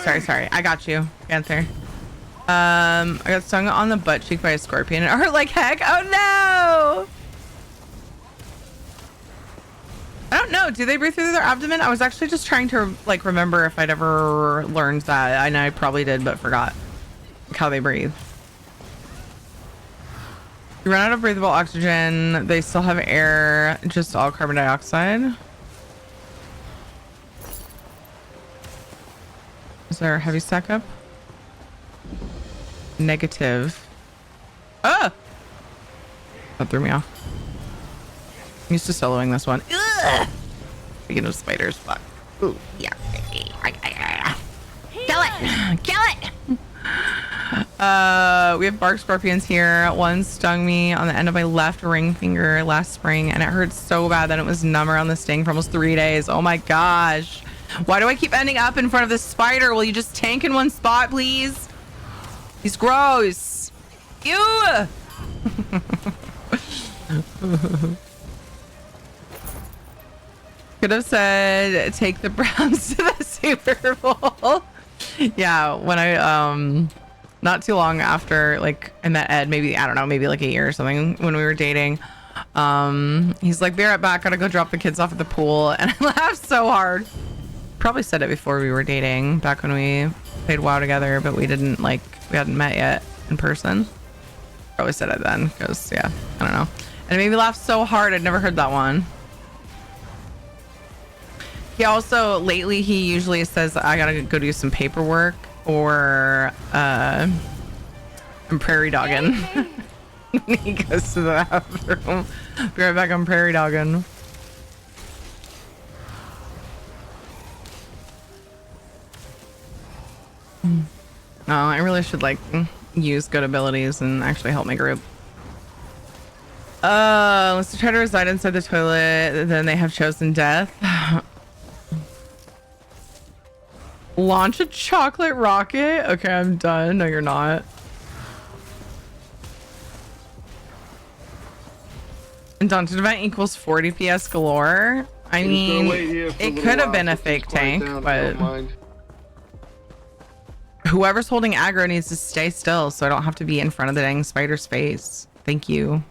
I got you, Panther. I got stung on the butt cheek by a scorpion. It hurt like heck. Oh no! I don't know. Do they breathe through their abdomen? I was actually just trying to like remember if I'd ever learned that. I know I probably did, but forgot like, how they breathe. You run out of breathable oxygen. They still have air, just all carbon dioxide. Is there a heavy stack up? Negative. Ah! That threw me off. I'm used to soloing this one. Ugh! Speaking of spiders, fuck. Ooh, yeah. Kill it! Kill it! We have bark scorpions here. One stung me on the end of my left ring finger last spring, and it hurt so bad that it was numb around the sting for almost 3 days. Oh my gosh. Why do I keep ending up in front of this spider? Will you just tank in one spot, please? He's gross. Ew! Could have said, take the Browns to the Super Bowl. Yeah, when I, not too long after, like, I met Ed, maybe, I don't know, maybe like a year or something, when we were dating. He's like, be right back, gotta go drop the kids off at the pool. And I laughed so hard. Probably said it before we were dating, back when we played WoW together, but we didn't, like, we hadn't met yet in person. Probably said it then, because, yeah, I don't know. And it made me laugh so hard, I'd never heard that one. He also, lately, he usually says, I gotta go do some paperwork, or, I'm prairie dogging. He goes to the bathroom. Be right back, I'm prairie dogging. No, I really should like use good abilities and actually help my group. Unless they try to reside inside the toilet, then they have chosen death. Launch a chocolate rocket? Okay, I'm done. No, you're not. Undaunted event equals 40 PS galore. I mean, it could have been a fake tank, but whoever's holding aggro needs to stay still so I don't have to be in front of the dang spider's face. Thank you.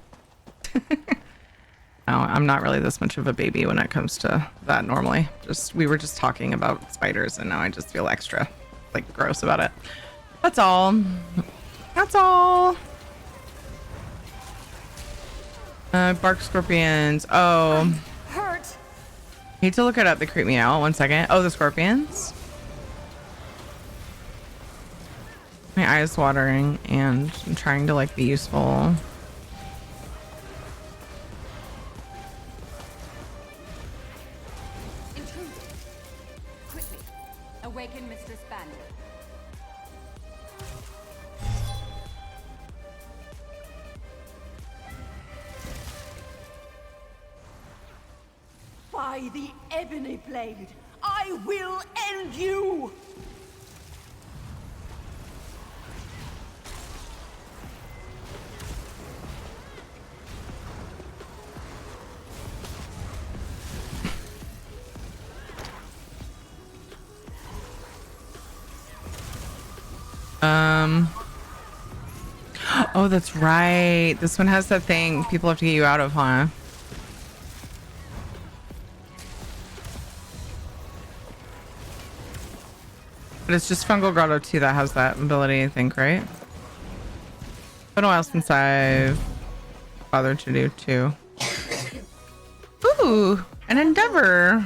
No, I'm not really this much of a baby when it comes to that normally. We were just talking about spiders and now I just feel extra like gross about it. That's all. That's all. Bark scorpions. Oh. Hurt. Hate to look it up. They creep me out. 1 second. Oh, the scorpions. My eyes watering and I'm trying to like be useful. Quickly, awaken Mistress Bandit. By the ebony blade, I will end you! Oh, that's right. This one has that thing people have to get you out of, huh? But it's just Fungal Grotto 2 that has that ability, I think, right? Been a while since I've bothered to do 2. Ooh, an endeavor.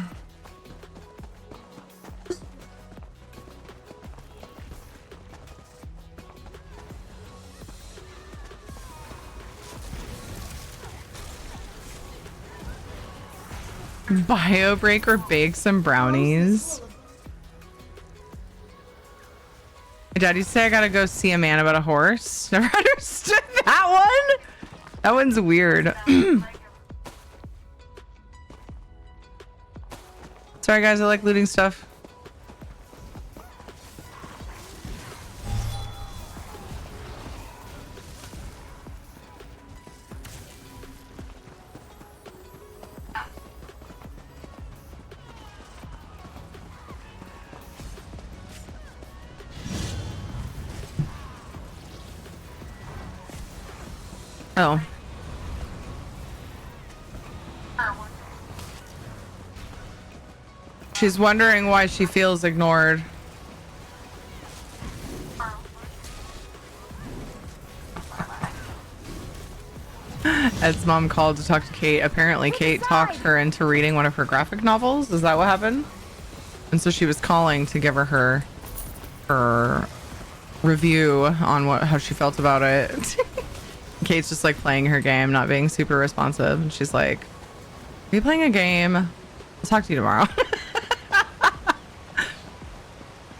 Bio break or bake some brownies. My dad used to say I gotta go see a man about a horse. Never understood that one. That one's weird. Sorry guys, I like looting stuff. Oh. She's wondering why she feels ignored. Ed's mom called to talk to Kate. Apparently Kate talked her into reading one of her graphic novels. Is that what happened? And so she was calling to give her review on how she felt about it. Kate's just like playing her game, not being super responsive. And she's like, are you playing a game? I'll talk to you tomorrow.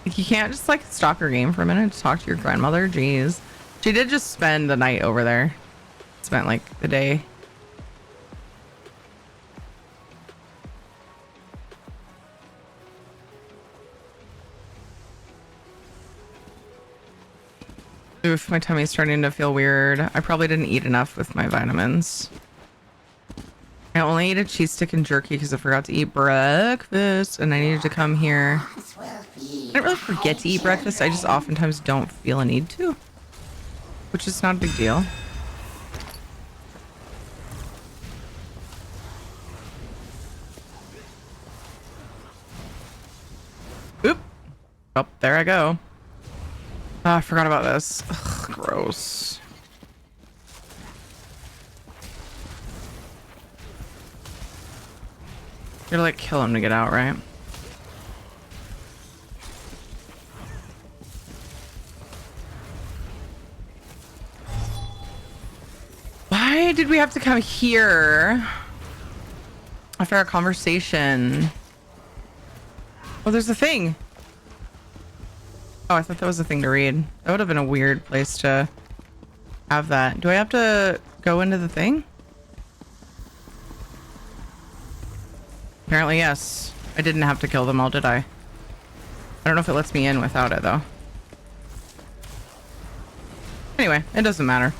You can't just like stop your game for a minute to talk to your grandmother. Jeez. She did just spend the night over there. Spent like the day. Oof, my tummy's starting to feel weird. I probably didn't eat enough with my vitamins. I only ate a cheese stick and jerky because I forgot to eat breakfast and I needed to come here. I didn't really forget to eat breakfast. I just oftentimes don't feel a need to, which is not a big deal. Oop. Oh, there I go. Oh, I forgot about this. Ugh, gross. You gotta like kill him to get out, right? Why did we have to come here after our conversation? Oh, there's a thing. Oh, I thought that was a thing to read. That would have been a weird place to have that. Do I have to go into the thing? Apparently, yes. I didn't have to kill them all, did I? I don't know if it lets me in without it, though. Anyway, it doesn't matter.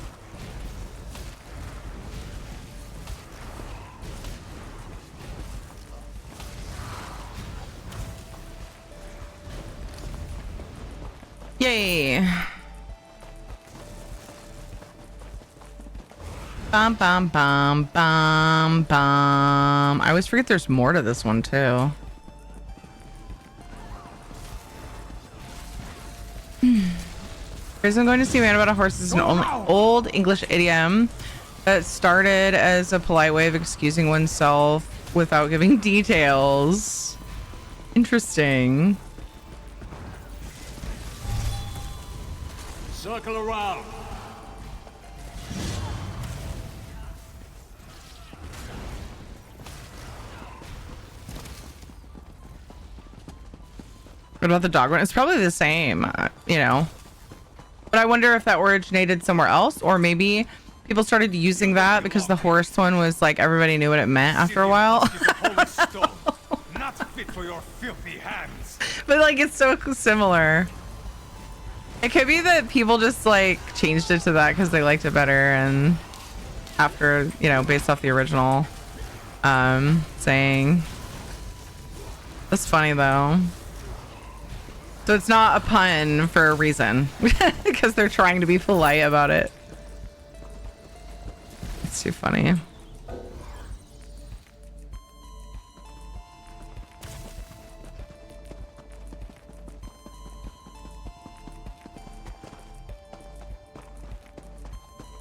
Yay. Bum, bum, bum, bum, bum. I always forget there's more to this one, too. Here's I'm going to see man about a horse is an old English idiom that started as a polite way of excusing oneself without giving details. Interesting. Circle around. What about the dog one? It's probably the same, you know. But I wonder if that originated somewhere else, or maybe people started using that because the horse one was like everybody knew what it meant after a while. Not fit for your filthy hands. But like it's so similar. It could be that people just like changed it to that because they liked it better, and after, you know, based off the original saying. That's funny though. So it's not a pun for a reason because they're trying to be polite about it. It's too funny.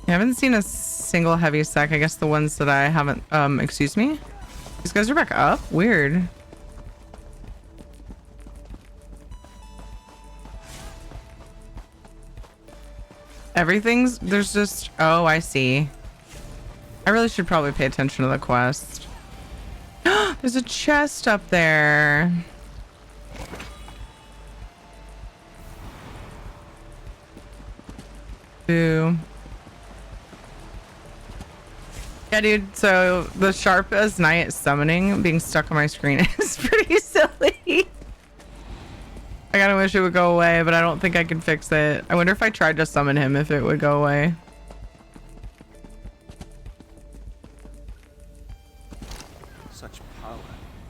I haven't seen a single heavy sec. I guess the ones that I haven't, excuse me? These guys are back up? Weird. Everything's, there's just, oh, I see. I really should probably pay attention to the quest. There's a chest up there. Boo. Yeah, dude, so the sharp as night summoning being stuck on my screen is pretty silly. I kinda wish it would go away, but I don't think I can fix it. I wonder if I tried to summon him if it would go away. Such power,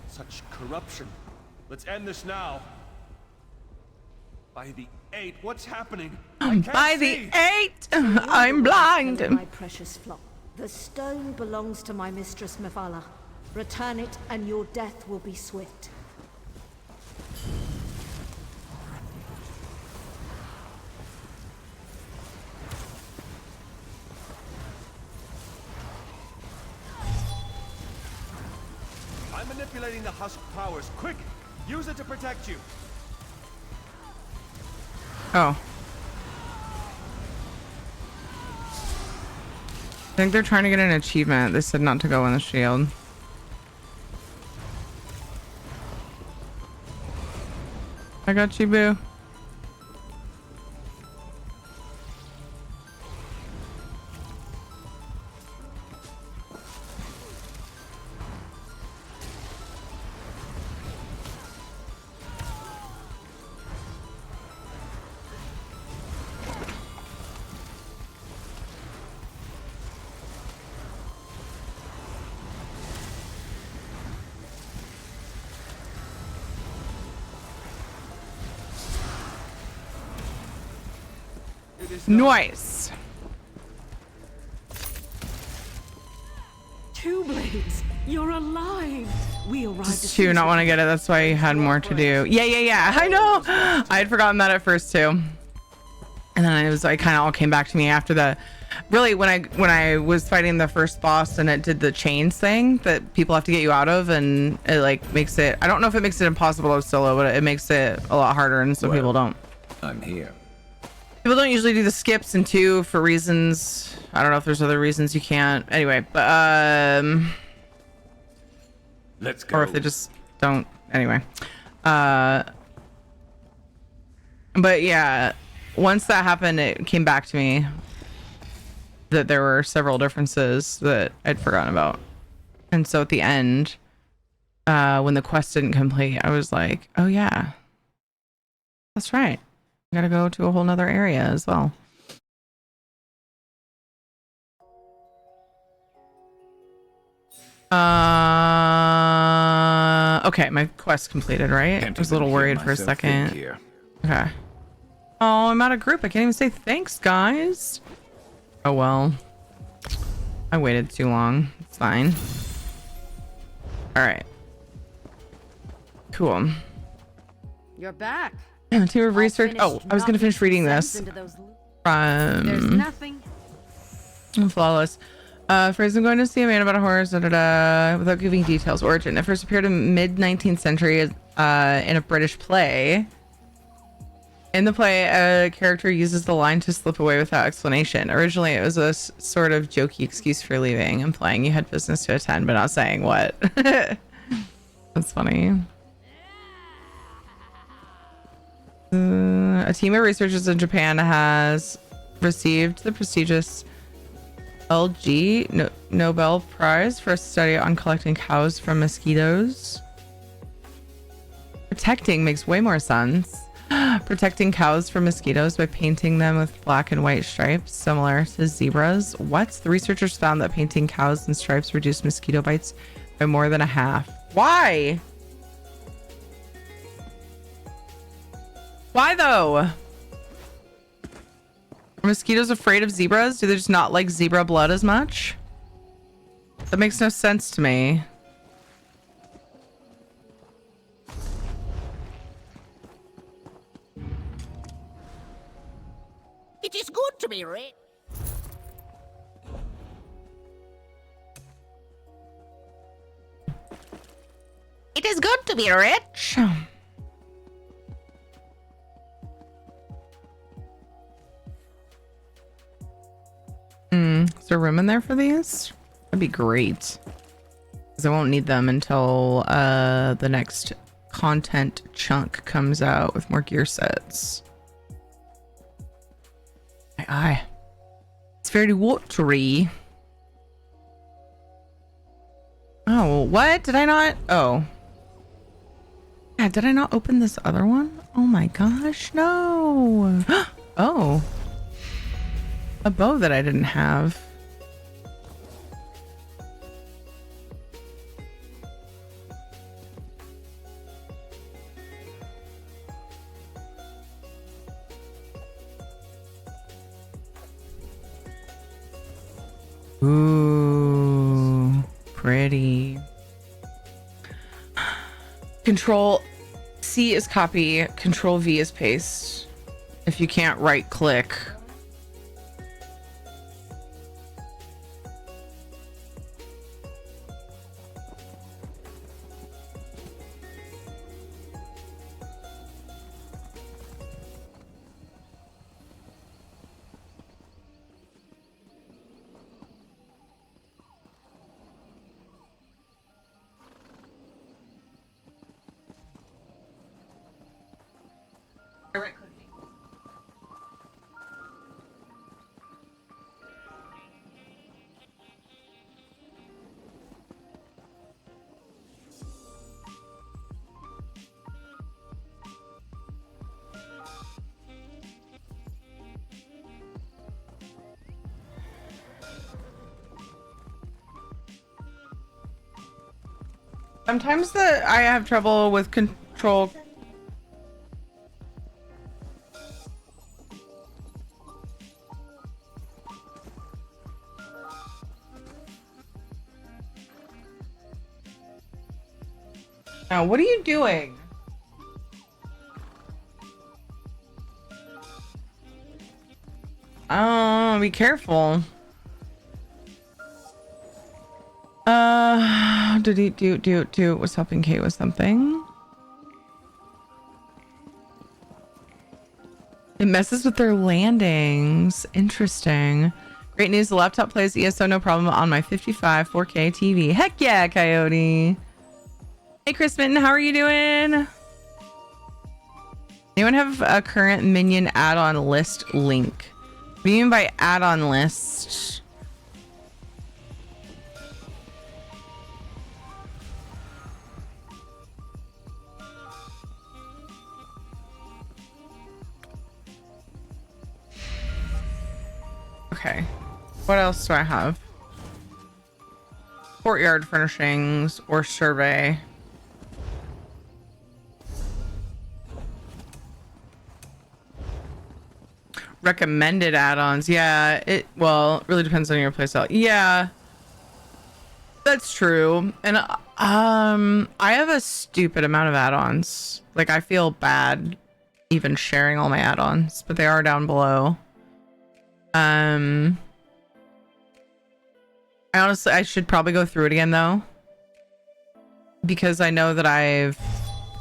such corruption. Let's end this now. By the 8, what's happening? By the 8, I'm blind. My precious flock. The stone belongs to my mistress Mevala. Return it and your death will be swift. I'm manipulating the husk powers. Quick! Use it to protect you. Oh. I think they're trying to get an achievement. They said not to go in the shield. I got you, boo. Nice. Two Blades, you're alive. We arrived. Just to not want to get it. That's why you had more to do. Yeah. I know. I had forgotten that at first too. And then I kind of all came back to me after the. Really, when I was fighting the first boss and it did the chains thing that people have to get you out of, and it like makes it. I don't know if it makes it impossible to solo, but it makes it a lot harder, and so people don't. I'm here. People don't usually do the skips in 2 for reasons. I don't know if there's other reasons you can't. Anyway, but Let's go. or if they just don't. Anyway, but yeah, once that happened, it came back to me that there were several differences that I'd forgotten about, and so at the end, when the quest didn't complete, I was like, oh yeah, that's right. I gotta go to a whole nother area as well. Okay, my quest completed, right? I was a little worried for a second. Okay. Oh, I'm out of group. I can't even say thanks, guys. Oh well. I waited too long. It's fine. Alright. Cool. You're back. Team of research. Oh, I was gonna finish reading this. There's From nothing. Flawless. Phrase, I'm going to see a man about a horse, without giving details. Origin. It first appeared in mid-19th century in a British play. In the play, a character uses the line to slip away without explanation. Originally, it was a sort of jokey excuse for leaving, implying you had business to attend, but not saying what. That's funny. A team of researchers in Japan has received the prestigious Nobel Prize for a study on collecting cows from mosquitoes. Protecting makes way more sense. Protecting cows from mosquitoes by painting them with black and white stripes, similar to zebras. What? The researchers found that painting cows in stripes reduced mosquito bites by more than a half. Why? Why though? Are mosquitoes afraid of zebras? Do they just not like zebra blood as much? That makes no sense to me. It is good to be rich. It is good to be rich. Is there room in there for these? That'd be great. Because I won't need them until the next content chunk comes out with more gear sets. My eye. It's very watery. Oh, what? Did I not? Oh. Yeah, did I not open this other one? Oh my gosh, no. Oh. A bow that I didn't have. Ooh, pretty. Control C is copy, Control V is paste. If you can't right click. Sometimes I have trouble with control. Now, what are you doing? Oh, be careful. Did he do was helping Kate with something? It messes with their landings. Interesting. Great news, the laptop plays ESO no problem on my 55 4K TV. Heck yeah, Coyote. Hey Chris Minton, how are you doing? Anyone have a current minion add-on list link? What do you mean by add-on list? Okay. What else do I have? Courtyard furnishings or survey. Recommended add-ons. Yeah, it really depends on your playstyle. Yeah. That's true. And I have a stupid amount of add-ons. Like, I feel bad even sharing all my add-ons, but they are down below. I should probably go through it again though, because I know that I've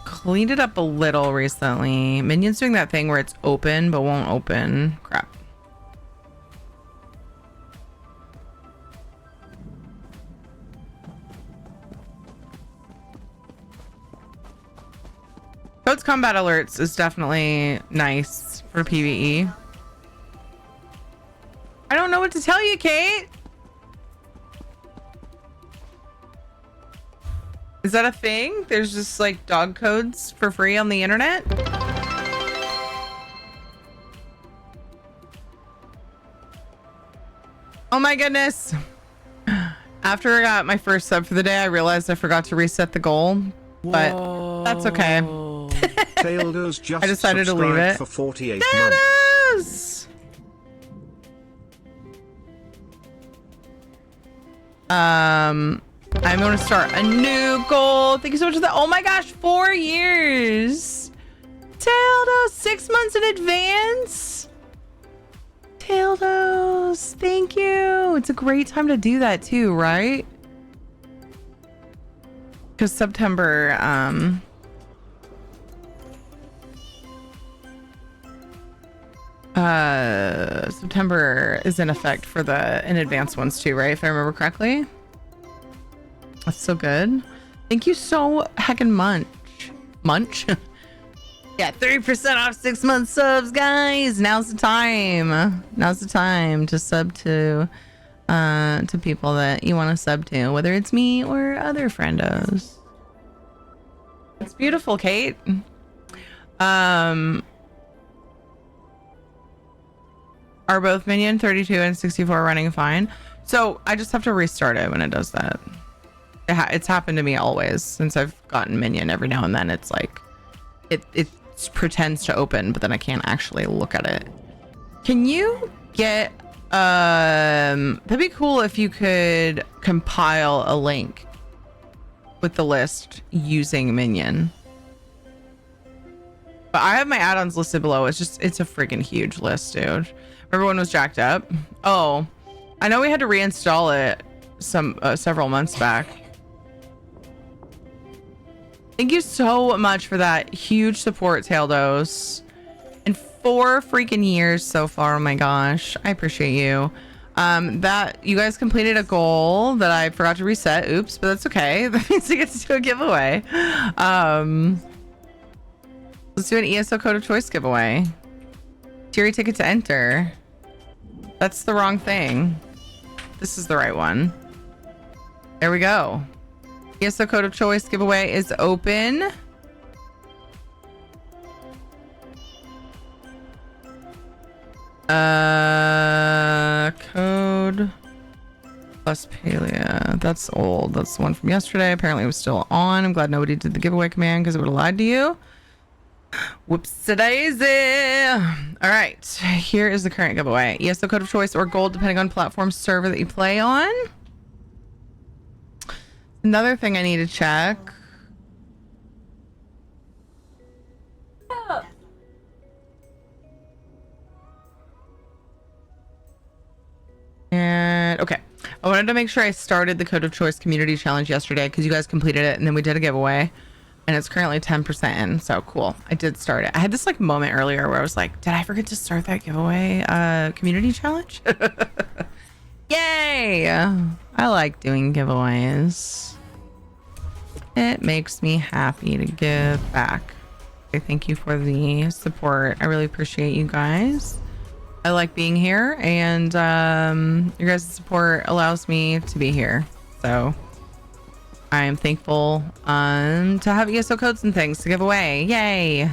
cleaned it up a little recently. Minion's doing that thing where it's open but won't open. Crap. Code's combat alerts is definitely nice for PvE. I don't know what to tell you, Kate. Is that a thing? There's just like dog codes for free on the internet? Oh my goodness. After I got my first sub for the day, I realized I forgot to reset the goal, but that's okay. Taildos just I decided to leave it. For 48 months. I'm going to start a new goal. Thank you so much for that. Oh my gosh, 4 years. Taildos, 6 months in advance. Taildos, thank you. It's a great time to do that too, right? Because September, September is in effect for the in advance ones too, right? If I remember correctly. That's so good. Thank you so heckin' munch. Yeah, 30% off 6 month subs, guys. Now's the time. Now's the time to sub to people that you want to sub to, whether it's me or other friendos. It's beautiful, Kate. Are both Minion 32 and 64 running fine? So I just have to restart it when it does that. It's happened to me always since I've gotten Minion. Every now and then it's like it pretends to open, but then I can't actually look at it. Can you get that'd be cool if you could compile a link with the list using Minion. But I have my add-ons listed below. It's a freaking huge list, dude. Everyone was jacked up. Oh, I know we had to reinstall it several months back. Thank you so much for that huge support, Taildos. And 4 freaking years so far. Oh my gosh, I appreciate you. That you guys completed a goal that I forgot to reset. Oops, but that's okay. That means we get to do a giveaway. Let's do an ESO code of choice giveaway. Tier ticket to enter. That's the wrong thing. This is the right one. There we go. ESO code of choice giveaway is open. Code plus Palea. That's old. That's the one from yesterday. Apparently it was still on. I'm glad nobody did the giveaway command because it would have lied to you. Whoops-a-daisy. All right, here is the current giveaway. ESO code of choice or gold, depending on platform server that you play on. Another thing I need to check. And okay, I wanted to make sure I started the code of choice community challenge yesterday because you guys completed it and then we did a giveaway. And it's currently 10% in, so cool. I did start it. I had this like moment earlier where I was like, did I forget to start that giveaway community challenge? Yay! I like doing giveaways. It makes me happy to give back. Okay, thank you for the support. I really appreciate you guys. I like being here, and your guys' support allows me to be here. So I am thankful to have ESO codes and things to give away. Yay! All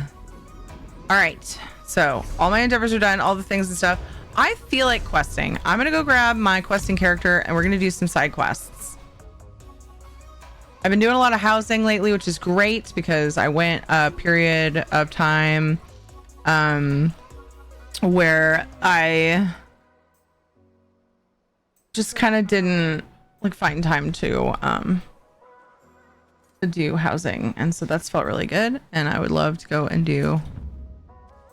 right, so all my endeavors are done, all the things and stuff. I feel like questing. I'm gonna go grab my questing character and we're gonna do some side quests. I've been doing a lot of housing lately, which is great because I went a period of time where I just kind of didn't like find time to do housing, and so that's felt really good, and I would love to go and do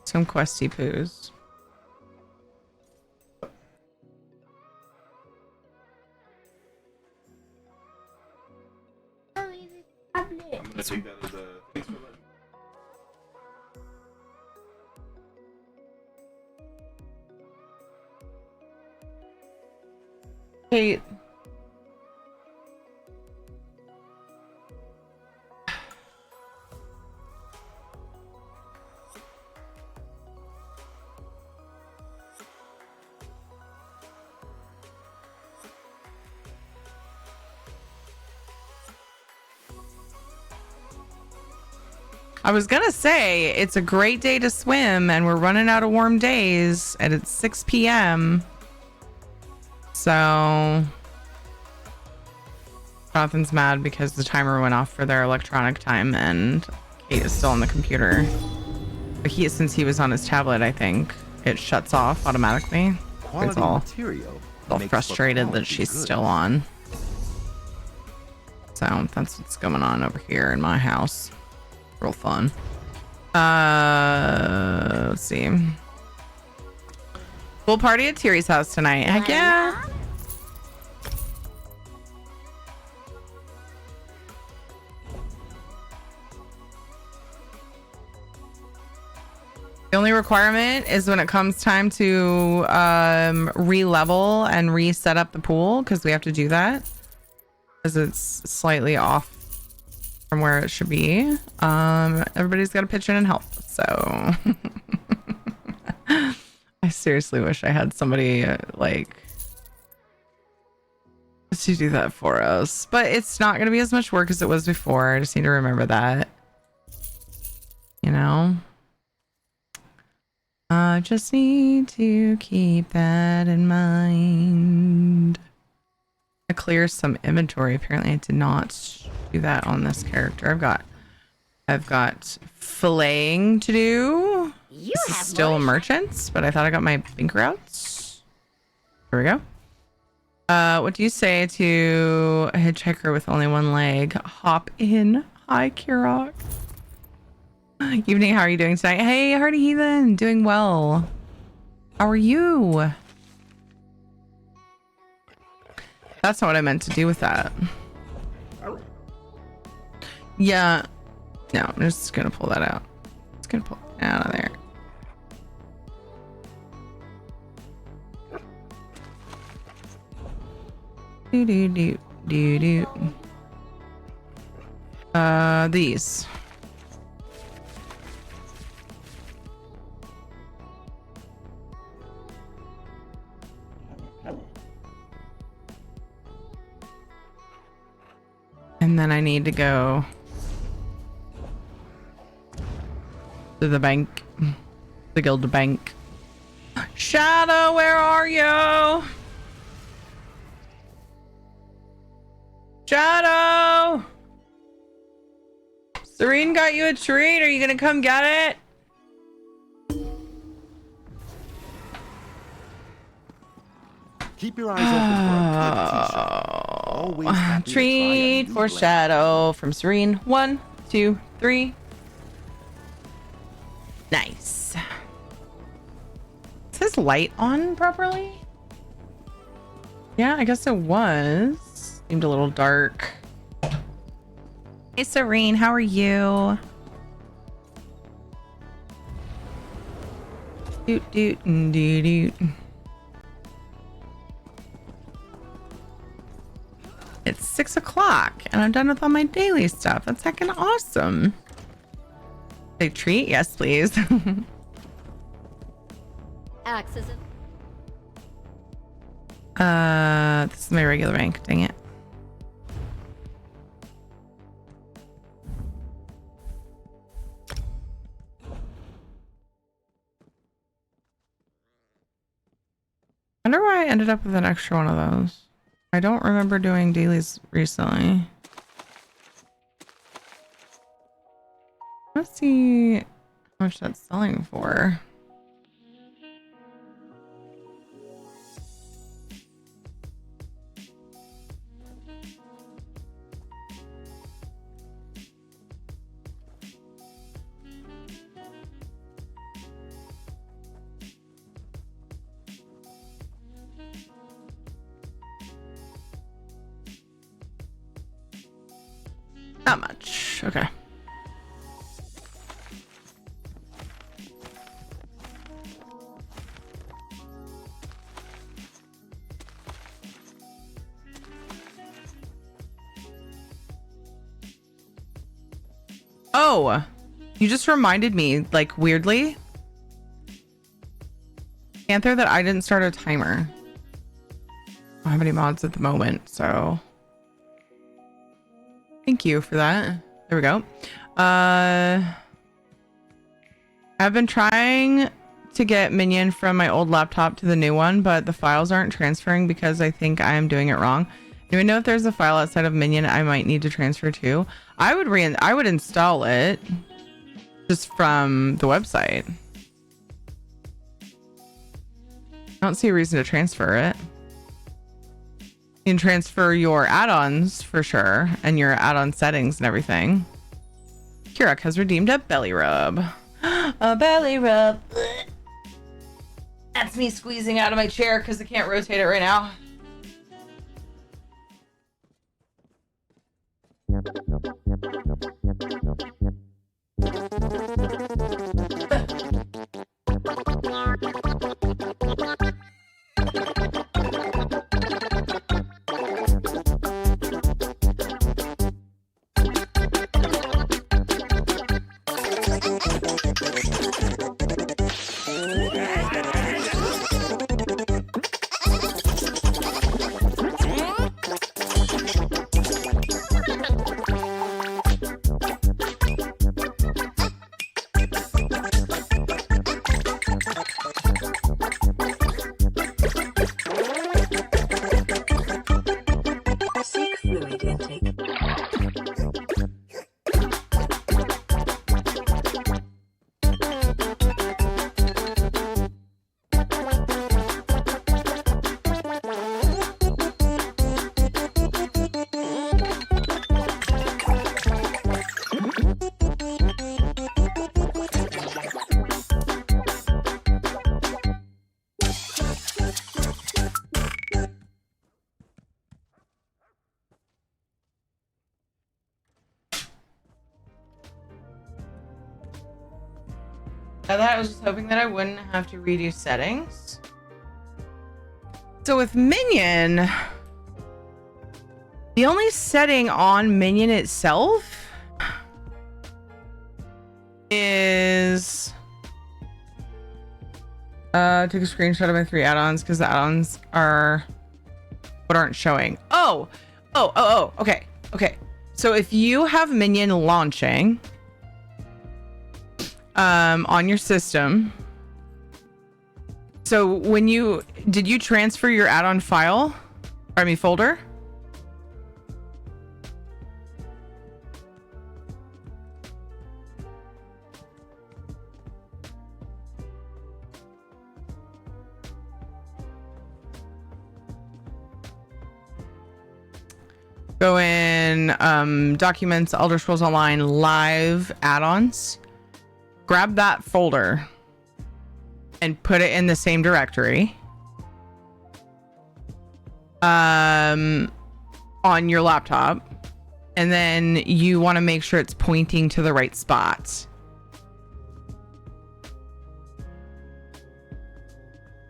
some questy poos. I'm gonna take that as a thanks for letting me. Kate. I was gonna say it's a great day to swim and we're running out of warm days and it's 6 p.m. So Jonathan's mad because the timer went off for their electronic time and Kate is still on the computer. But since he was on his tablet, I think it shuts off automatically. It's all frustrated that she's still on. So that's what's going on over here in my house. Real fun. Let's see. Pool party at Tiri's house tonight. Heck yeah. The only requirement is when it comes time to re-level and reset up the pool, because we have to do that because it's slightly off from where it should be. Everybody's got to pitch in and help. So I seriously wish I had somebody like to do that for us, but it's not going to be as much work as it was before. I just need to remember that, you know. I just need to keep that in mind. I clear some inventory. Apparently I did not do that on this character. I've got filleting to do. This is still merchants, but I thought I got my finger outs. Here we go. What do you say to a hitchhiker with only one leg? Hop in. Hi, Kirok. Evening, how are you doing tonight? Hey, Hardy Heathen, doing well. How are you? That's not what I meant to do with that. Yeah. No, I'm just gonna pull that out. Just gonna pull it out of there. Do do do do do. These. And then I need to go to the bank, the guild bank. Shadow, where are you? Shadow! Serene got you a treat. Are you gonna come get it? Keep your eyes open for a Always happy to try a treat new for blend. Shadow from Serene. 1, 2, 3. Nice. Is his light on properly? Yeah, I guess it was. Seemed a little dark. Hey, Serene, how are you? Doot doot doot doot. It's 6 o'clock and I'm done with all my daily stuff. That's heckin' awesome. A treat? Yes, please. Axes. This is my regular rank. Dang it. I ended up with an extra one of those. I don't remember doing dailies recently. Let's see how much that's selling for. Not much. Okay. Oh, you just reminded me, like, weirdly, Panther, that I didn't start a timer. I don't have any mods at the moment, so thank you for that. There we go. I've been trying to get Minion from my old laptop to the new one, but the files aren't transferring because I think I am doing it wrong. Do we know if there's a file outside of Minion I might need to transfer to? I would install it just from the website. I don't see a reason to transfer it. You can transfer your add-ons for sure, and your add-on settings and everything. Kirok has redeemed a belly rub. A belly rub. That's me squeezing out of my chair because I can't rotate it right now. I was just hoping that I wouldn't have to redo settings. So with Minion, the only setting on Minion itself is took a screenshot of my 3 add-ons because the add-ons are what aren't showing. Oh, okay. So if you have Minion launching on your system, so when did you transfer your add-on file, or I mean folder? Go in Documents, Elder Scrolls Online, Live, Add-ons. Grab that folder and put it in the same directory on your laptop. And then you want to make sure it's pointing to the right spot.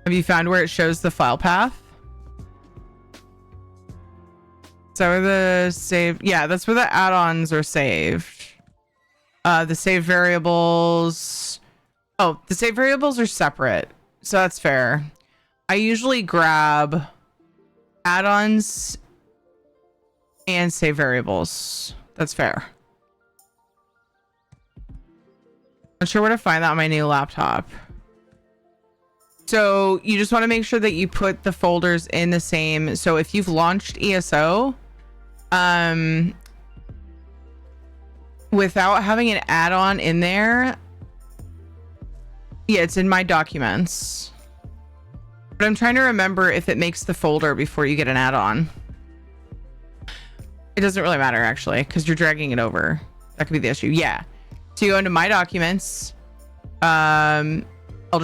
Have you found where it shows the file path? So the save, yeah, that's where the add-ons are saved. The save variables. Oh, the save variables are separate, so that's fair. I usually grab add-ons and save variables. That's fair. Not sure where to find that on my new laptop. So you just want to make sure that you put the folders in the same. So if you've launched ESO, without having an add-on in there, yeah, it's in my documents. But I'm trying to remember if it makes the folder before you get an add-on. It doesn't really matter actually, because you're dragging it over. That could be the issue. Yeah. So you go into my documents, Elder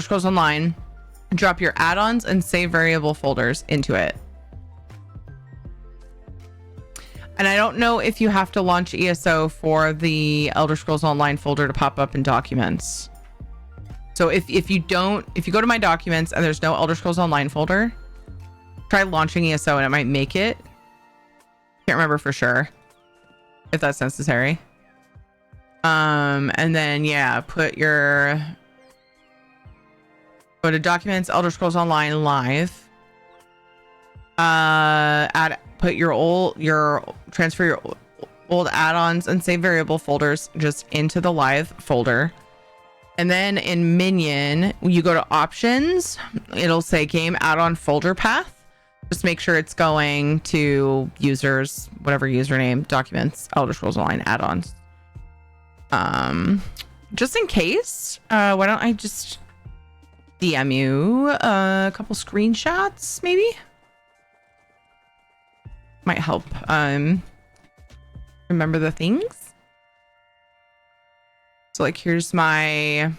Scrolls Online, drop your add-ons and save variable folders into it. And I don't know if you have to launch ESO for the Elder Scrolls Online folder to pop up in documents. So if you go to my documents and there's no Elder Scrolls Online folder, try launching ESO and it might make it. Can't remember for sure if that's necessary. And then yeah, go to documents, Elder Scrolls Online live. Transfer your old add-ons and save variable folders just into the live folder. And then in Minion, you go to options, it'll say game add-on folder path. Just make sure it's going to users, whatever username, documents, Elder Scrolls Online add-ons. Just in case, why don't I just DM you a couple screenshots, maybe? Might help remember the things. So like here's my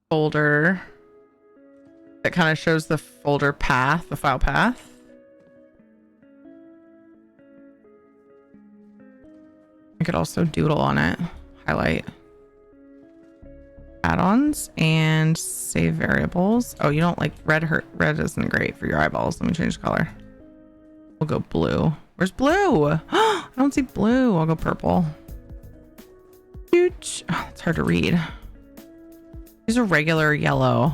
folder that kind of shows the folder path, the file path. I could also doodle on it, highlight add-ons and save variables. Oh, you don't like red? Red isn't great for your eyeballs. Let me change the color. We'll go blue. Where's blue? I don't see blue. I'll go purple. Shoot. Oh, it's hard to read. Use a regular yellow.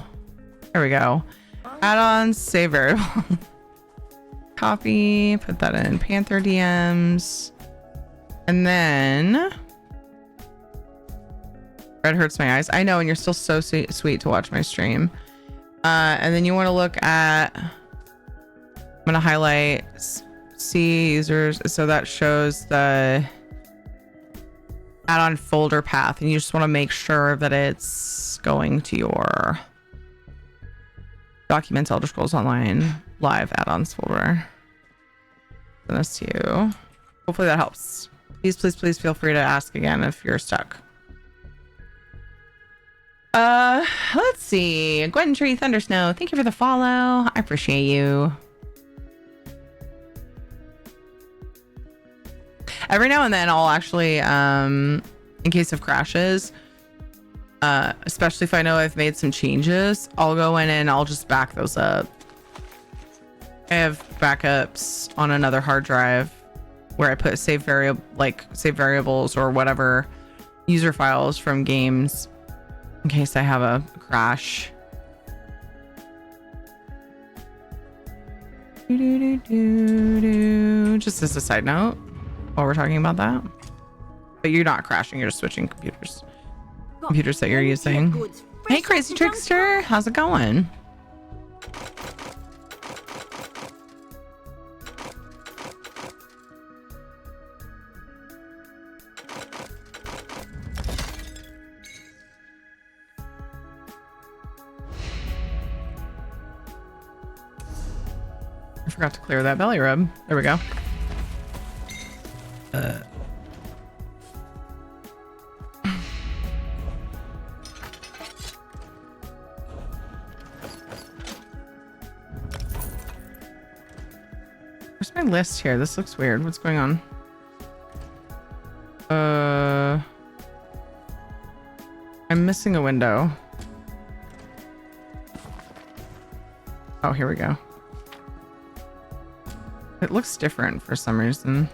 There we go. Add-ons, save variable. Copy, put that in Panther DMs. And then red hurts my eyes. I know, and you're still so sweet to watch my stream. And then you want to look at, I'm going to highlight C users. So that shows the add-on folder path. And you just want to make sure that it's going to your Documents, Elder Scrolls Online, live add-ons folder. Send this to you. Hopefully that helps. Please, please, please feel free to ask again if you're stuck. Let's see. Gwen Tree Thundersnow, thank you for the follow. I appreciate you. Every now and then I'll actually, in case of crashes, especially if I know I've made some changes, I'll go in and I'll just back those up. I have backups on another hard drive where I put save variables or whatever user files from games in case I have a crash. Just as a side note, while we're talking about that. But you're not crashing, you're just switching computers that you're using. Hey, Crazy Trickster, how's it going? I forgot to clear that belly rub. There we go. Where's my list here? This looks weird. What's going on? I'm missing a window. Oh, here we go. It looks different for some reason.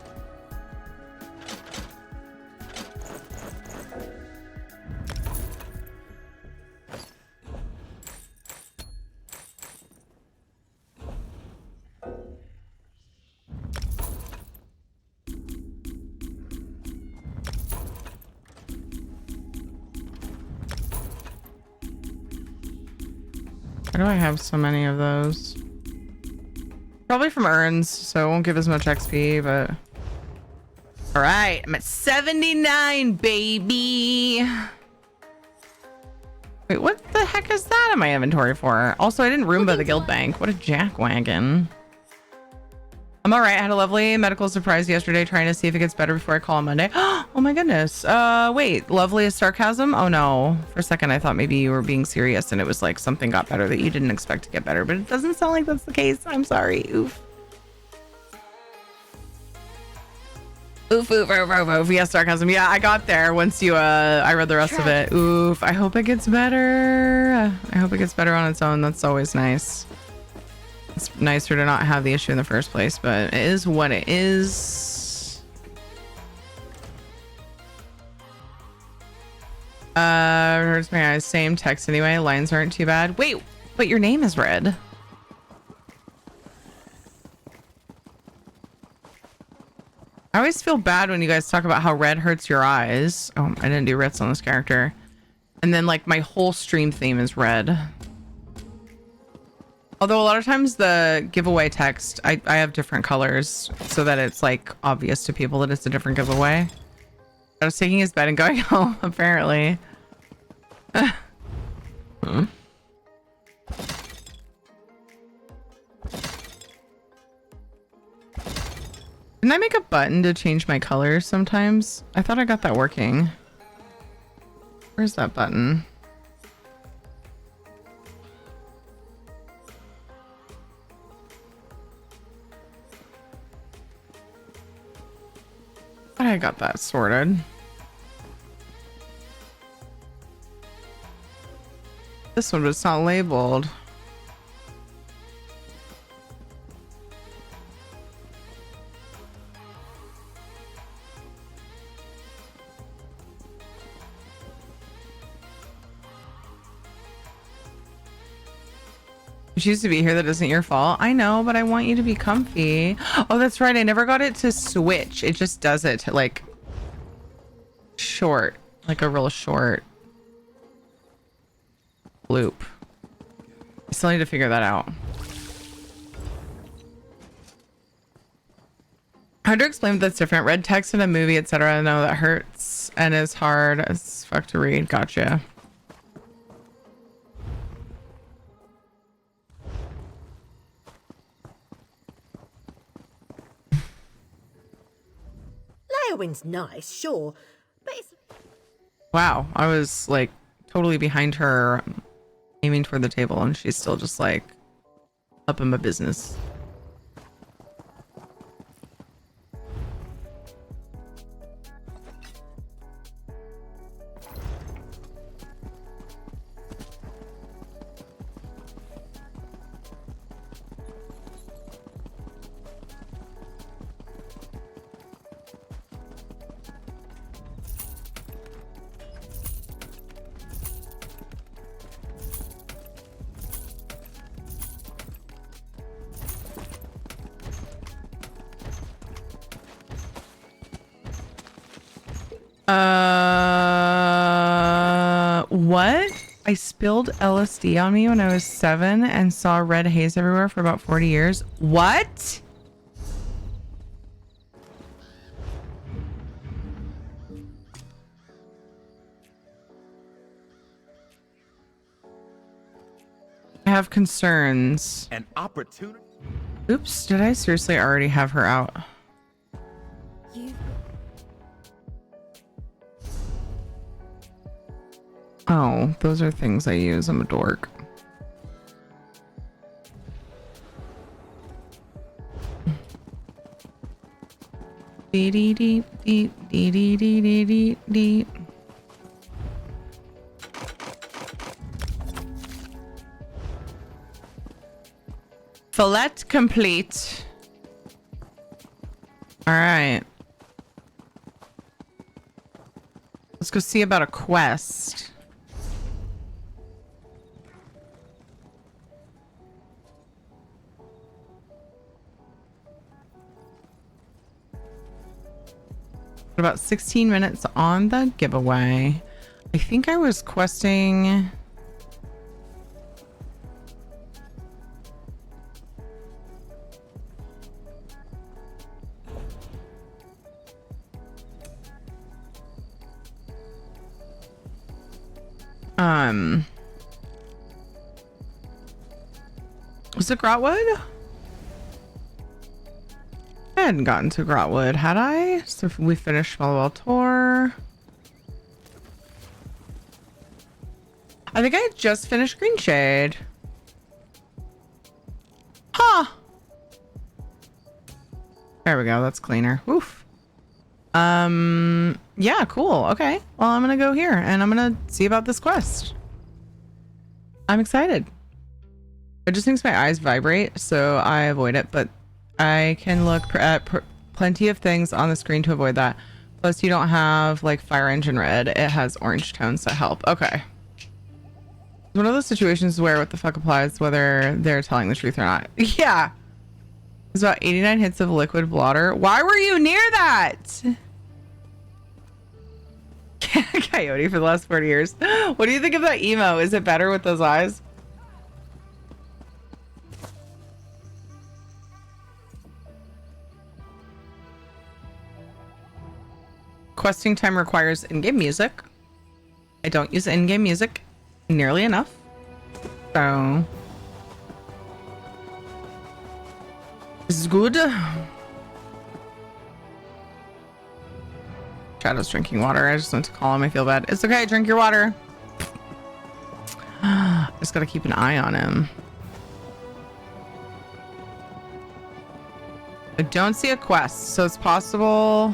Why do I have so many of those? Probably from urns, so it won't give as much XP, but... Alright, I'm at 79, baby! Wait, what the heck is that in my inventory for? Also, I didn't Roomba the guild bank. What a jackwagon. I'm alright. I had a lovely medical surprise yesterday, trying to see if it gets better before I call on Monday. Oh my goodness. Wait, lovely is sarcasm? Oh no. For a second, I thought maybe you were being serious and it was like something got better that you didn't expect to get better, but it doesn't sound like that's the case. I'm sorry. Oof. Oof, oof, oof, oof, oof. Yes, sarcasm. Yeah, I got there once you, I read the rest of it. Oof. I hope it gets better. I hope it gets better on its own. That's always nice. It's nicer to not have the issue in the first place, but it is what it is. Hurts my eyes. Same text anyway. Lines aren't too bad. Wait, but your name is red. I always feel bad when you guys talk about how red hurts your eyes. Oh, I didn't do Ritz on this character. And then like my whole stream theme is red. Although a lot of times the giveaway text, I have different colors so that it's like obvious to people that it's a different giveaway. I was taking his bed and going home, apparently. Huh? Can I make a button to change my color sometimes? I thought I got that working. Where's that button? I got that sorted. This one, but it's not labeled. Choose to be here. That isn't your fault. I know, but I want you to be comfy. Oh, that's right. I never got it to switch. It just does it to like short, like a real short loop. I still need to figure that out. Hard to explain that's different. Red text in a movie, etc. No, that hurts and is hard as fuck to read. Gotcha. Wing's nice, sure, but it's... Wow, I was like totally behind her, aiming toward the table, and she's still just like up in my business. What? I spilled LSD on me when I was 7 and saw red haze everywhere for about 40 years. What? I have concerns. An opportunity. Oops, did I seriously already have her out? Oh, those are things I use. I'm a dork. Dee dee dee dee dee dee dee dee dee dee. Fillet complete. All right. Let's go see about a quest. About 16 minutes on the giveaway. I think I was questing Was it Grotwood? I hadn't gotten to Grotwood, had I? So we finished Smallwell Tor. I think I had just finished Green Shade. Huh. There we go. That's cleaner. Woof. Yeah, cool. Okay. Well, I'm gonna go here and I'm gonna see about this quest. I'm excited. It just makes my eyes vibrate, so I avoid it, but I can look at plenty of things on the screen to avoid that. Plus, you don't have like fire engine red. It has orange tones that help. Okay. One of those situations where what the fuck applies whether they're telling the truth or not. Yeah. It's about 89 hits of liquid blotter. Why were you near that? Coyote for the last 40 years. What do you think of that emo? Is it better with those eyes? Questing time requires in-game music. I don't use in-game music nearly enough. So this is good. Shadow's drinking water. I just went to call him. I feel bad. It's okay. Drink your water. I just gotta keep an eye on him. I don't see a quest, so it's possible.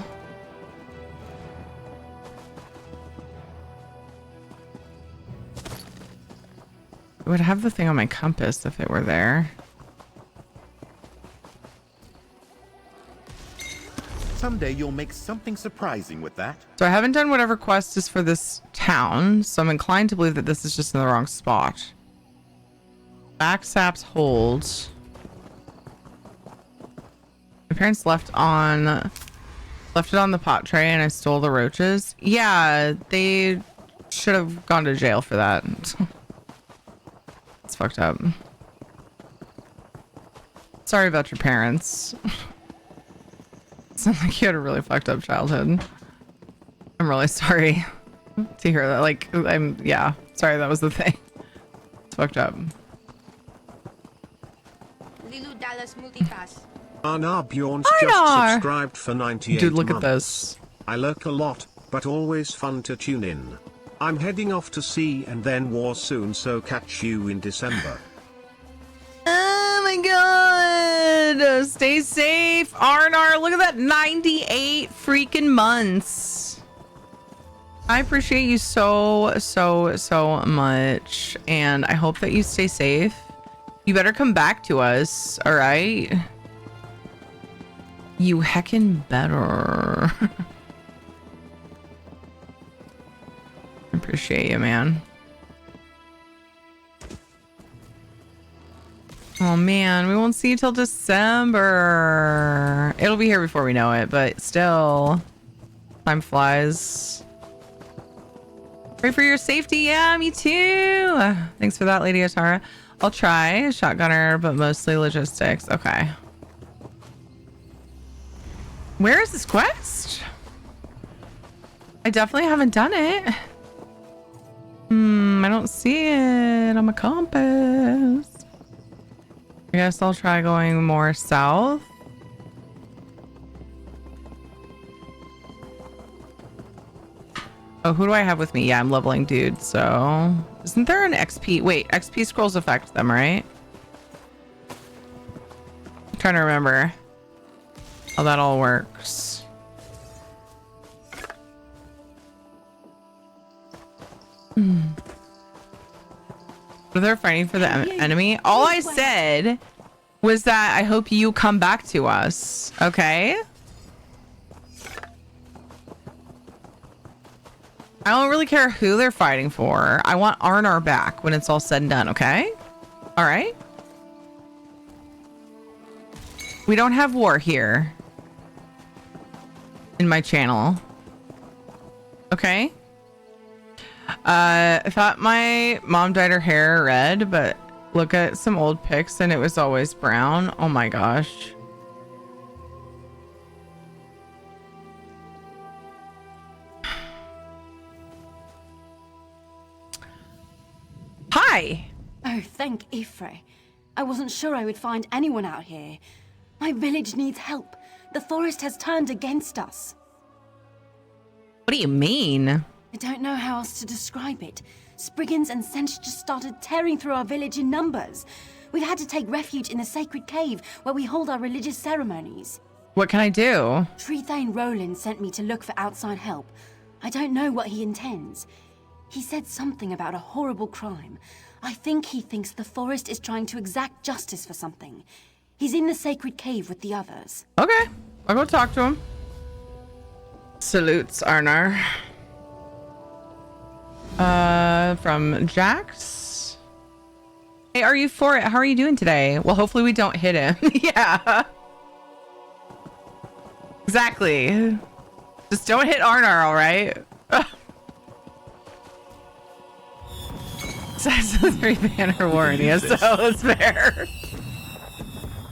I would have the thing on my compass if it were there. Someday you'll make something surprising with that. So I haven't done whatever quest is for this town, so I'm inclined to believe that this is just in the wrong spot. Backsap's hold. My parents left it on the pot tray and I stole the roaches. Yeah, they should have gone to jail for that. It's fucked up. Sorry about your parents. Sounds like you had a really fucked up childhood. I'm really sorry to hear that. Like, yeah, sorry that was the thing. It's fucked up. Lilu Dallas Multipass. Arnar Bjorn's Arnar! just subscribed for 98 Dude, look months. at this. I lurk a lot, but always fun to tune in. I'm heading off to sea and then war soon, so catch you in December. Oh my god! Stay safe, Arnar. Look at that, 98 freaking months. I appreciate you so much, and I hope that you stay safe. You better come back to us, all right? You heckin' better. Appreciate you, man. Oh man, we won't see you till December. It'll be here before we know it, but still, time flies. Pray for your safety. Yeah, me too. Thanks for that, Lady Atara. I'll try shotgunner, but mostly logistics. Okay. Where is this quest? I definitely haven't done it. I don't see it on my compass. I guess I'll try going more south. Oh, who do I have with me? Yeah, I'm leveling dude, so... Isn't there an XP? Wait, XP scrolls affect them, right? I'm trying to remember how that all works. They're fighting for the enemy. All I said was that I hope you come back to us. Okay? I don't really care who they're fighting for. I want Arnar back when it's all said and done, okay? All right? We don't have war here in my channel. Okay? I thought my mom dyed her hair red, but look at some old pics and it was always brown. Oh my gosh. Why? Oh, thank Ifre. I wasn't sure I would find anyone out here. My village needs help. The forest has turned against us. What do you mean? I don't know how else to describe it. Spriggans and Sench just started tearing through our village in numbers. We've had to take refuge in the sacred cave where we hold our religious ceremonies. What can I do? Trethane Roland sent me to look for outside help. I don't know what he intends. He said something about a horrible crime. I think he thinks the forest is trying to exact justice for something. He's in the sacred cave with the others. Okay, I'll go talk to him. Salutes, Arnar. From Jax. Hey, are you for it? How are you doing today? Well, hopefully we don't hit him. Yeah. Exactly. Just don't hit Arnar, all right? Says the 3 banner war in ESO. It's fair.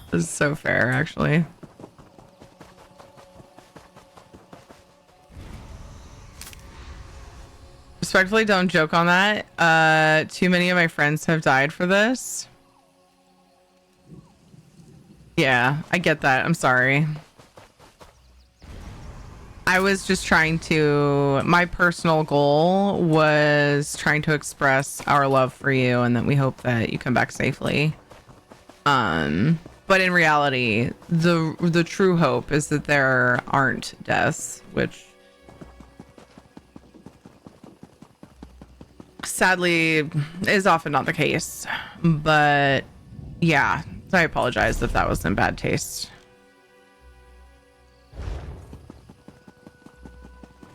This is so fair, actually. Respectfully, don't joke on that. Too many of my friends have died for this. Yeah, I get that. I'm sorry. I was just trying to, my personal goal was trying to express our love for you and that we hope that you come back safely. But in reality, the true hope is that there aren't deaths, which sadly is often not the case. But yeah, I apologize if that was in bad taste.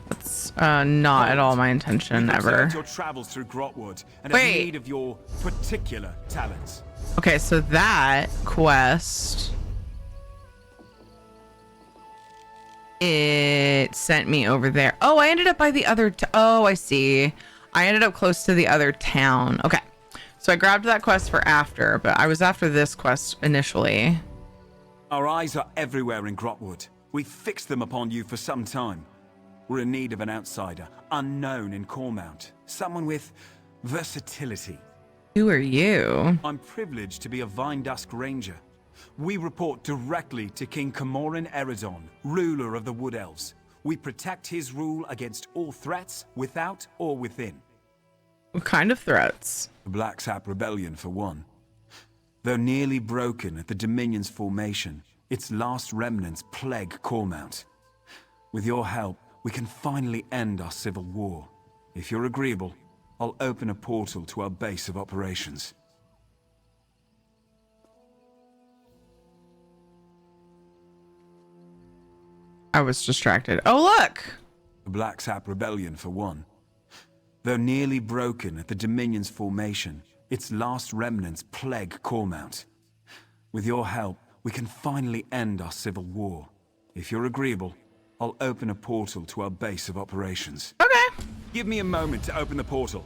That's not at all my intention ever. Your travels through Grotwood and Wait. in need of your particular talents. Okay, so that quest, it sent me over there. Oh, I ended up by the other. Oh, I see. I ended up close to the other town. Okay, so I grabbed that quest for after, but I was after this quest initially. Our eyes are everywhere in Grotwood. We've fixed them upon you for some time. We're in need of an outsider, unknown in Cormount, someone with versatility. Who are you? I'm privileged to be a Vindusk Ranger. We report directly to King Camoran Eredon, ruler of the Wood Elves. We protect his rule against all threats, without or within. What kind of threats? The Black Sap Rebellion, for one. Though nearly broken at the Dominion's formation, its last remnants plague Cormount. With your help, we can finally end our civil war. If you're agreeable, I'll open a portal to our base of operations. I was distracted. Oh, look! The Black Sap Rebellion, for one. Though nearly broken at the Dominion's formation, its last remnants plague Cormount. With your help, we can finally end our civil war. If you're agreeable, I'll open a portal to our base of operations. Okay. Give me a moment to open the portal.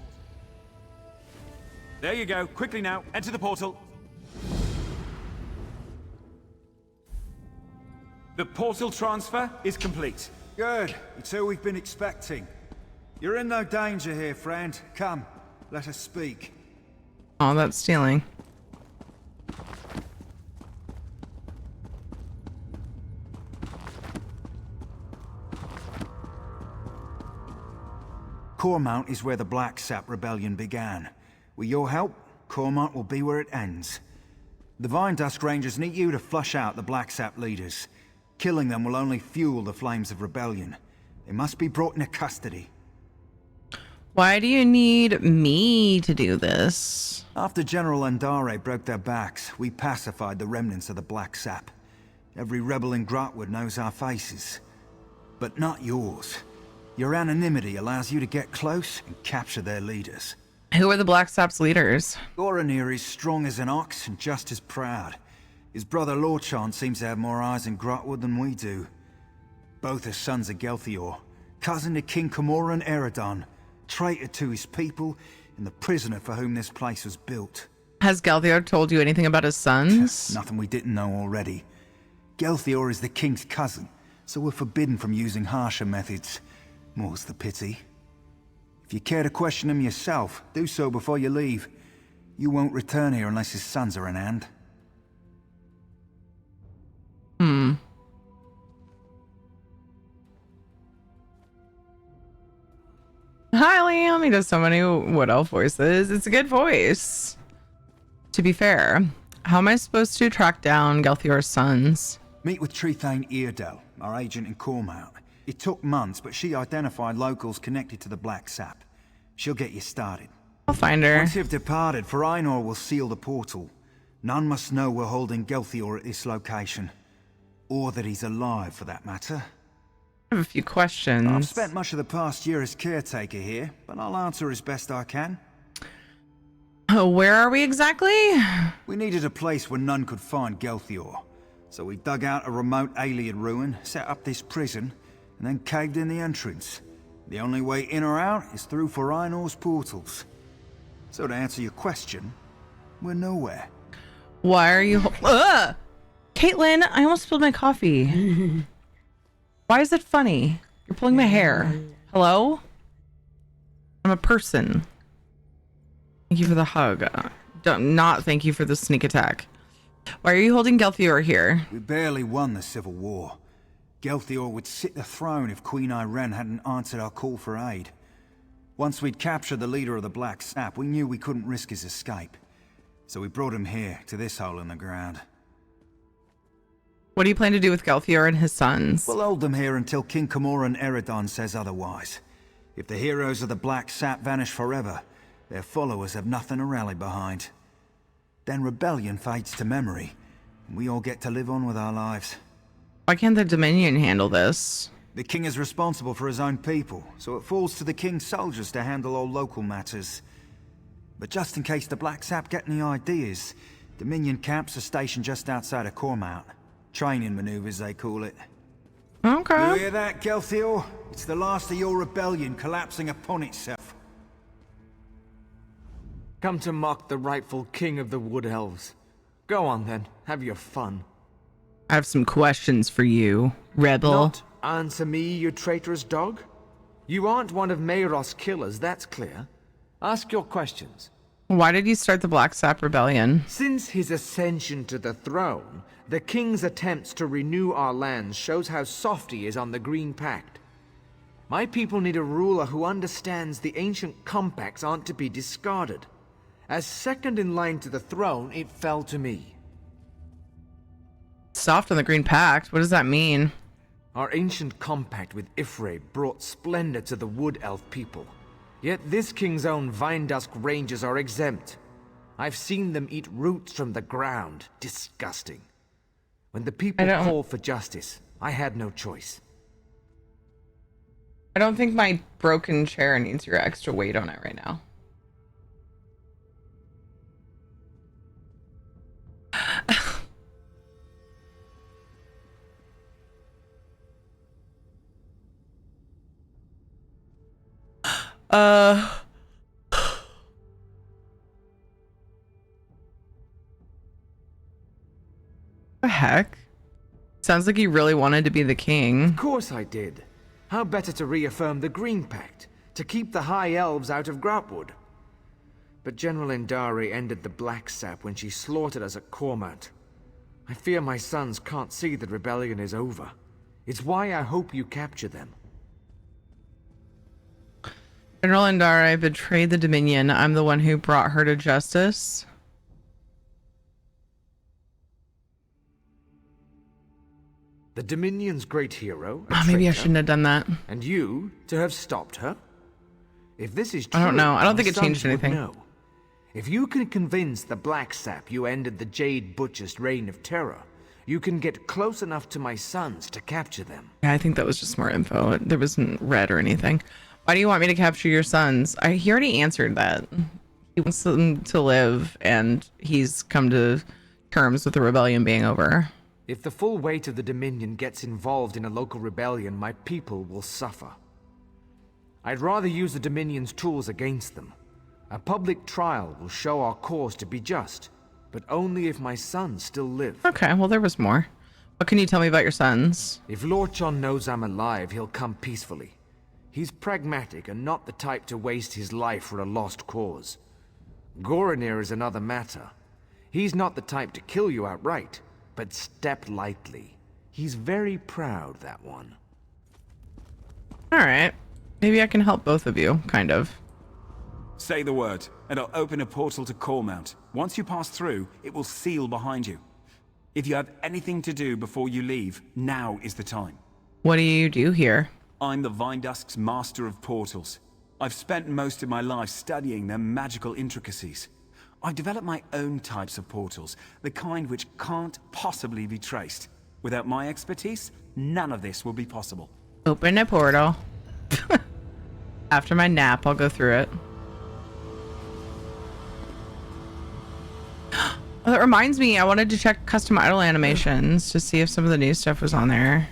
There you go. Quickly now. Enter the portal. The portal transfer is complete. Good. It's who we've been expecting. You're in no danger here, friend. Come, let us speak. Oh, that's stealing. Cormount is where the Black Sap Rebellion began. With your help, Cormount will be where it ends. The Vindusk Rangers need you to flush out the Black Sap leaders. Killing them will only fuel the flames of rebellion. They must be brought into custody. Why do you need me to do this? After General Andare broke their backs, we pacified the remnants of the Black Sap. Every rebel in Grotwood knows our faces. But not yours. Your anonymity allows you to get close and capture their leaders. Who are the Black Sap's leaders? Goranir is strong as an ox and just as proud. His brother Lorchan seems to have more eyes in Grotwood than we do. Both are sons of Gelthior, cousin to King Camoran Eredon, traitor to his people, and the prisoner for whom this place was built. Has Gelthior told you anything about his sons? Nothing we didn't know already. Gelthior is the king's cousin, so we're forbidden from using harsher methods. More's the pity. If you care to question him yourself, do so before you leave. You won't return here unless his sons are in hand. Hi, Liam. He does so many Wood Elf voices. It's a good voice. To be fair, how am I supposed to track down Gelthior's sons? Meet with Trethane Eardell, our agent in Cormount. It took months, but she identified locals connected to the Black Sap. She'll get you started. I'll find her. Once you've departed, Forainor will seal the portal. None must know we're holding Gelthior at this location. Or that he's alive, for that matter. I have a few questions. I've spent much of the past year as caretaker here, but I'll answer as best I can. Where are we exactly? We needed a place where none could find Gelthior. So we dug out a remote alien ruin, set up this prison, and then caved in the entrance. The only way in or out is through Forainor's portals. So to answer your question, we're nowhere. Why are you... Caitlin, I almost spilled my coffee. Why is it funny? You're pulling my hair. Hello? I'm a person. Thank you for the hug. Don't not thank you for the sneak attack. Why are you holding Gelthior here? We barely won the Civil War. Gelthior would sit the throne if Queen Irene hadn't answered our call for aid. Once we'd captured the leader of the Black Sap, we knew we couldn't risk his escape. So we brought him here, to this hole in the ground. What do you plan to do with Gelthior and his sons? We'll hold them here until King Camoran Eredon says otherwise. If the heroes of the Black Sap vanish forever, their followers have nothing to rally behind. Then rebellion fades to memory, and we all get to live on with our lives. Why can't the Dominion handle this? The king is responsible for his own people, so it falls to the king's soldiers to handle all local matters. But just in case the Black Sap get any ideas, Dominion camps are stationed just outside of Cormount. Training maneuvers, they call it. Okay. You hear that, Gelthior? It's the last of your rebellion collapsing upon itself. Come to mock the rightful king of the Wood Elves. Go on then, have your fun. I have some questions for you, rebel. Not answer me, you traitorous dog. You aren't one of Mayros' killers, that's clear. Ask your questions. Why did you start the Black Sap Rebellion? Since his ascension to the throne, the king's attempts to renew our lands shows how soft he is on the Green Pact. My people need a ruler who understands the ancient compacts aren't to be discarded. As second in line to the throne, it fell to me. Soft on the Green Pact? What does that mean? Our ancient compact with Ifre brought splendor to the Wood Elf people. Yet this king's own Vinedusk Rangers are exempt. I've seen them eat roots from the ground. Disgusting. When the people called for justice, I had no choice. I don't think my broken chair needs your extra weight on it right now. The heck? Sounds like you really wanted to be the king. Of course I did. How better to reaffirm the Green Pact, to keep the High Elves out of Graupwood. But General Indari ended the Black Sap when she slaughtered us at Cormount. I fear my sons can't see that rebellion is over. It's why I hope you capture them. General Indari betrayed the Dominion. I'm the one who brought her to justice. The Dominion's great hero, Maybe I shouldn't have done that. And you, to have stopped her? If this is true, I don't know. I don't think it my changed sons would anything. know. If you can convince the Black Sap you ended the Jade Butcher's reign of terror, you can get close enough to my sons to capture them. Yeah, I think that was just more info. There wasn't red or anything. Why do you want me to capture your sons? He already answered that. He wants them to live, and he's come to terms with the rebellion being over. If the full weight of the Dominion gets involved in a local rebellion, my people will suffer. I'd rather use the Dominion's tools against them. A public trial will show our cause to be just, but only if my sons still live. Okay, well, there was more. What can you tell me about your sons? If Lorchon knows I'm alive, he'll come peacefully. He's pragmatic and not the type to waste his life for a lost cause. Goranir is another matter. He's not the type to kill you outright, but step lightly. He's very proud, that one. All right. Maybe I can help both of you, kind of. Say the word, and I'll open a portal to Cormount. Once you pass through, it will seal behind you. If you have anything to do before you leave, now is the time. What do you do here? I'm the Vindusk's master of portals. I've spent most of my life studying their magical intricacies. I've developed my own types of portals, the kind which can't possibly be traced. Without my expertise, none of this will be possible. Open a portal. After my nap, I'll go through it. Oh, that reminds me, I wanted to check custom idle animations to see if some of the new stuff was on there.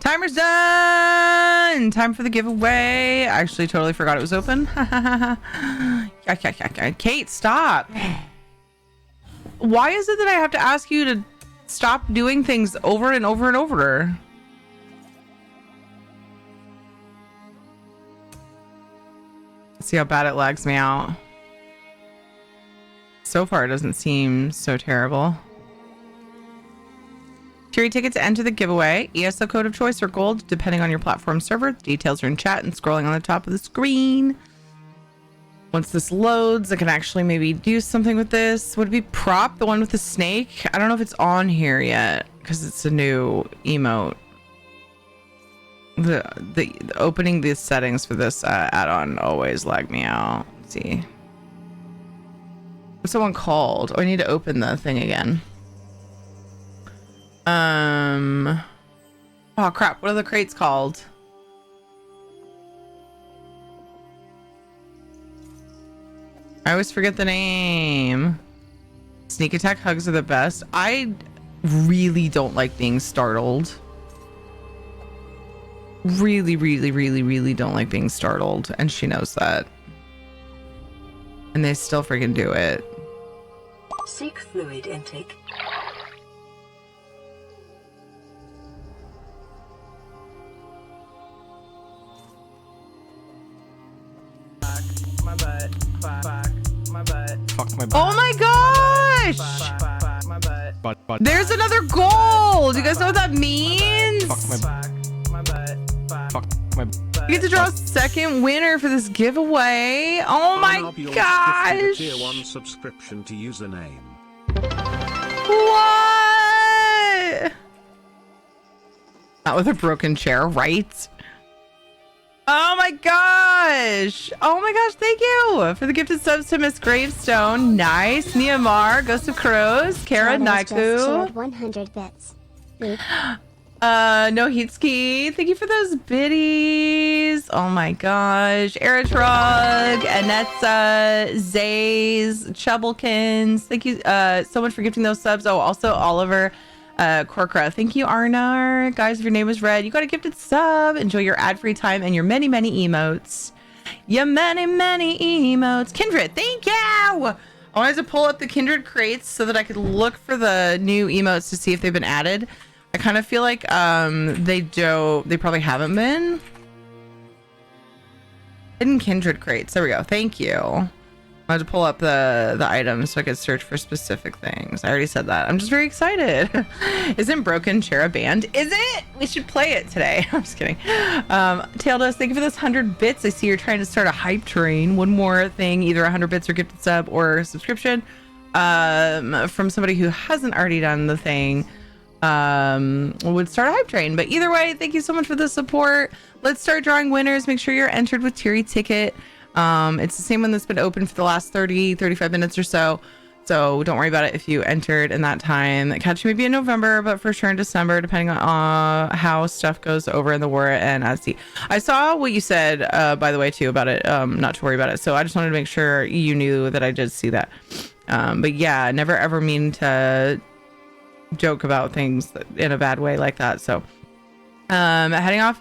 Timer's done! Time for the giveaway. I actually totally forgot it was open. Kate, stop. Why is it that I have to ask you to stop doing things over and over and over? See how bad it lags me out. So far, it doesn't seem so terrible. Tier ticket to enter the giveaway. ESO code of choice or gold, depending on your platform server. Details are in chat and scrolling on the top of the screen. Once this loads, I can actually maybe do something with this. Would it be prop, the one with the snake? I don't know if it's on here yet because it's a new emote. The opening these settings for this add-on always lag me out. Let's see. What's the one called? Oh, I need to open the thing again. Oh crap, what are the crates called? I always forget the name. Sneak attack hugs are the best. I really don't like being startled. Really don't like being startled, and she knows that. And they still freaking do it. Seek fluid intake. My butt. Fuck my butt. Fuck my butt. Oh my gosh! My butt. Butt. There's another gold! You guys know what that means? Fuck my butt. My butt. Fuck my butt. You get to draw a second winner for this giveaway. Oh my gosh! Tier 1 subscription to username. What? Not with a broken chair, right? Oh my gosh! Oh my gosh, thank you for the gifted subs to Miss Gravestone. Nice. Niamar, Ghost of Crows, Kara, Naiku. 100 bits. No Heatski. Thank you for those biddies. Oh my gosh. Eritrog, Anetza, Zays, Chubbлекins. Thank you so much for gifting those subs. Oh, also Oliver Corkra. Thank you, Arnar. Guys, if your name was read, you got a gifted sub. Enjoy your ad-free time and your many emotes. Your many emotes. Kindred, thank you. I wanted to pull up the Kindred crates so that I could look for the new emotes to see if they've been added. I kind of feel like they probably haven't been. Hidden Kindred crates. There we go. Thank you. I had to pull up the items so I could search for specific things. I already said that. I'm just very excited. Isn't Broken Chair a band? Is it? We should play it today. I'm just kidding. Taildos, thank you for those 100 bits. I see you're trying to start a hype train. One more thing, either 100 bits or gifted sub or subscription from somebody who hasn't already done the thing. Would start a hype train. But either way, thank you so much for the support. Let's start drawing winners. Make sure you're entered with Tier ticket. It's the same one that's been open for the last 35 minutes or so. So don't worry about it if you entered in that time. Catch you maybe in November, but for sure in December, depending on how stuff goes over in the war and ASD. I saw what you said, by the way, too, about it. Not to worry about it. So I just wanted to make sure you knew that I did see that. But yeah, never ever mean to joke about things in a bad way like that. So heading off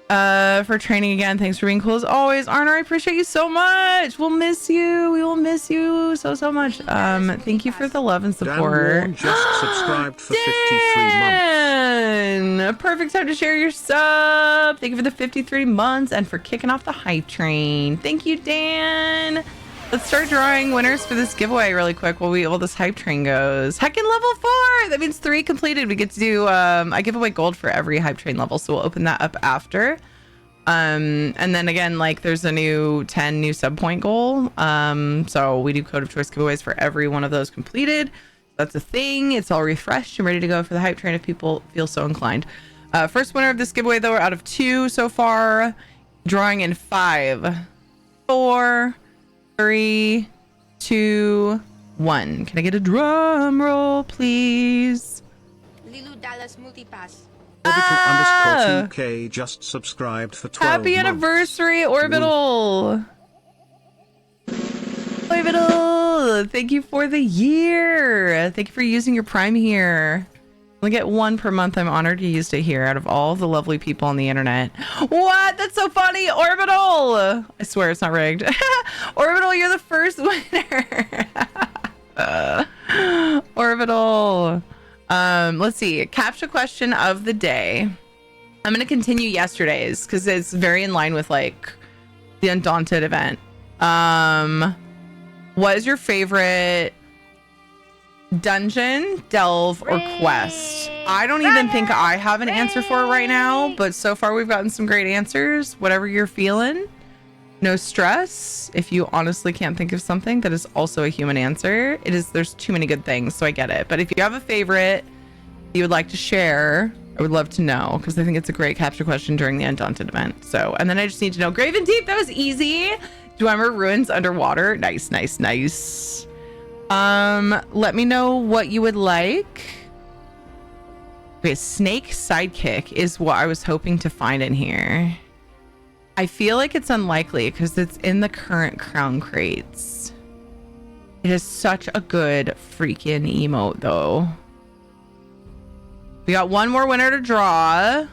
For training again. Thanks for being cool as always. Arner, I appreciate you so much. We'll miss you. We will miss you so much. Thank you for the love and support. Dan Warren just subscribed for 53 months. Perfect time to share your sub. Thank you for the 53 months and for kicking off the hype train. Thank you, Dan. Let's start drawing winners for this giveaway really quick while this hype train goes. Heckin' level 4. That means 3 completed. We get to do I give away gold for every hype train level, so we'll open that up after. And then again, like there's a new 10 new sub point goal. So we do code of choice giveaways for every one of those completed. That's a thing. It's all refreshed and ready to go for the hype train if people feel so inclined. First winner of this giveaway though, out of 2 so far, drawing in 5, 4, 3, 2, 1. Can I get a drum roll, please? Lilu Dallas Multipass. Orbital _2K just subscribed for 12 Happy months. anniversary, Orbital! Orbital! Thank you for the year. Thank you for using your Prime here. I get 1 per month. I'm honored you used it here out of all the lovely people on the internet. What? That's so funny. Orbital. I swear it's not rigged. Orbital, you're the first winner. Orbital. Let's see. Captcha question of the day. I'm going to continue yesterday's because it's very in line with like the Undaunted event. What is your favorite dungeon, delve, or quest? I don't even think I have an answer for it right now, but so far we've gotten some great answers. Whatever you're feeling, no stress. If you honestly can't think of something, that is also a human answer. There's too many good things, so I get it. But if you have a favorite you would like to share, I would love to know, because I think it's a great capture question during the Undaunted event. So, and then I just need to know, Graven Deep, that was easy. Dwemer Ruins underwater. Nice. Let me know what you would like. Okay, Snake Sidekick is what I was hoping to find in here. I feel like it's unlikely because it's in the current crown crates. It is such a good freaking emote though. We got 1 more winner to draw.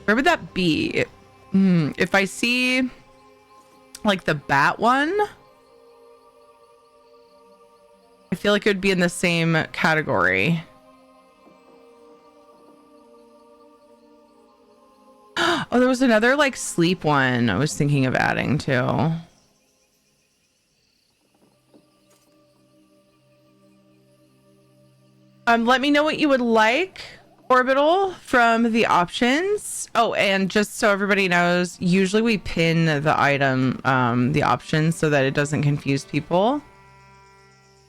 Where would that be? If I see like the bat one, I feel like it would be in the same category. Oh, there was another like sleep one I was thinking of adding too. Let me know what you would like, Orbital, from the options. Oh, and just so everybody knows, usually we pin the item, the options, so that it doesn't confuse people.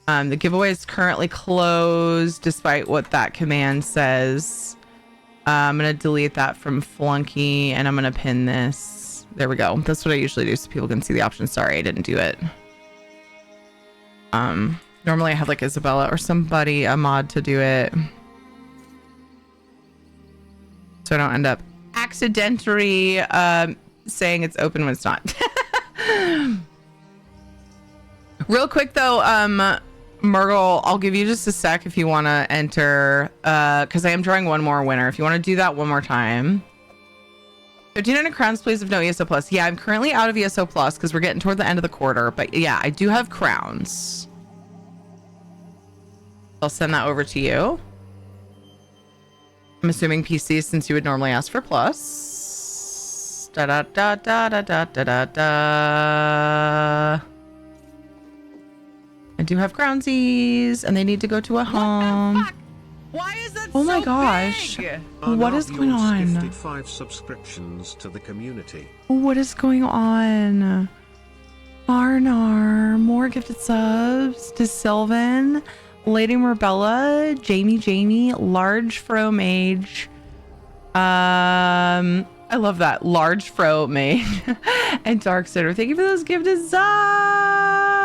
The giveaway is currently closed, despite what that command says. I'm going to delete that from Flunky, and I'm going to pin this. There we go. That's what I usually do, so people can see the options. Sorry, I didn't do it. Normally I have like Isabella or somebody, a mod, to do it, so I don't end up accidentally saying it's open when it's not. Real quick though, Murgle, I'll give you just a sec if you want to enter, because I am drawing 1 more winner. If you want to do that one more time. 1,500 crowns, please, of no ESO plus. Yeah, I'm currently out of ESO plus because we're getting toward the end of the quarter, but yeah, I do have crowns. I'll send that over to you. I'm assuming PC, since you would normally ask for plus. Da da da da da da da da. I do have groundsies, and they need to go to a home. Why is that oh my so gosh. big? What is going on? Gifted 5 subscriptions to the community. What is going on? Arnar, more gifted subs to Sylvan, Lady Marbella, Jamie, Large Fro Mage. I love that. Large Fro Mage and Dark Sitter. Thank you for those gifted subs.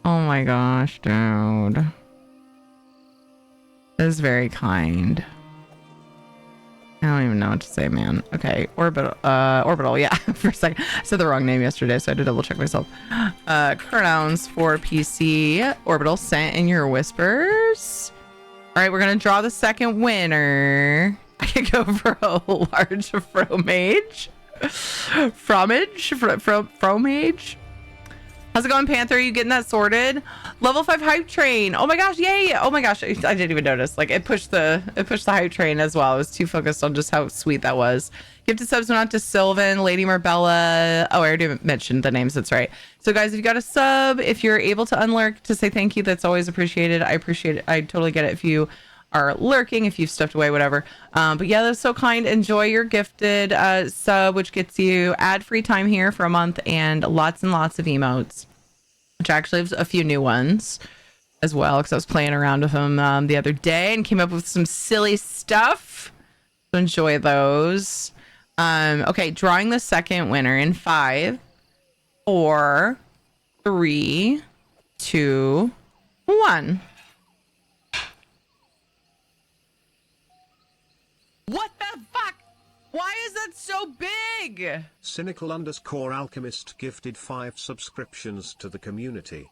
Oh my gosh, dude. That is very kind. I don't even know what to say, man. Okay, Orbital, yeah. For a second, I said the wrong name yesterday, so I had to double check myself. Pronouns for PC. Orbital, sent in your whispers. All right, we're gonna draw the second winner. I to go for a large fromage. Fromage? How's it going, Panther? Are you getting that sorted? Level 5 hype train. Oh my gosh, yay! Oh my gosh, I didn't even notice. Like it pushed the hype train as well. I was too focused on just how sweet that was. Gifted subs went out to Sylvan, Lady Marbella. Oh, I already mentioned the names. That's right. So guys, if you got a sub, if you're able to unlurk to say thank you, that's always appreciated. I appreciate it. I totally get it if you are lurking, if you've stepped away, whatever. But yeah, that's so kind. Enjoy your gifted sub, which gets you ad-free time here for a month and lots of emotes, which actually have a few new ones as well, because I was playing around with them the other day and came up with some silly stuff. So enjoy those. Okay, drawing the second winner in 5, 4, 3, 2, 1. What the fuck? Why is that so big? Cynical_alchemist gifted 5 subscriptions to the community.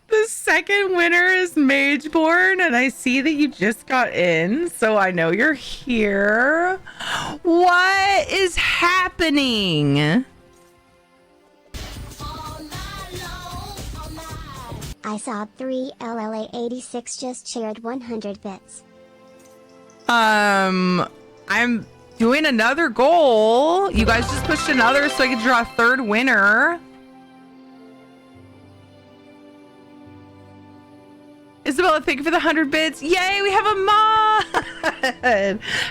The second winner is Mageborn, and I see that you just got in, so I know you're here. What is happening? I saw 3 LLA86 just shared 100 bits. I'm doing another goal. You guys just pushed another so I could draw a third winner. Isabella, thank you for the 100 bits. Yay, we have a mod.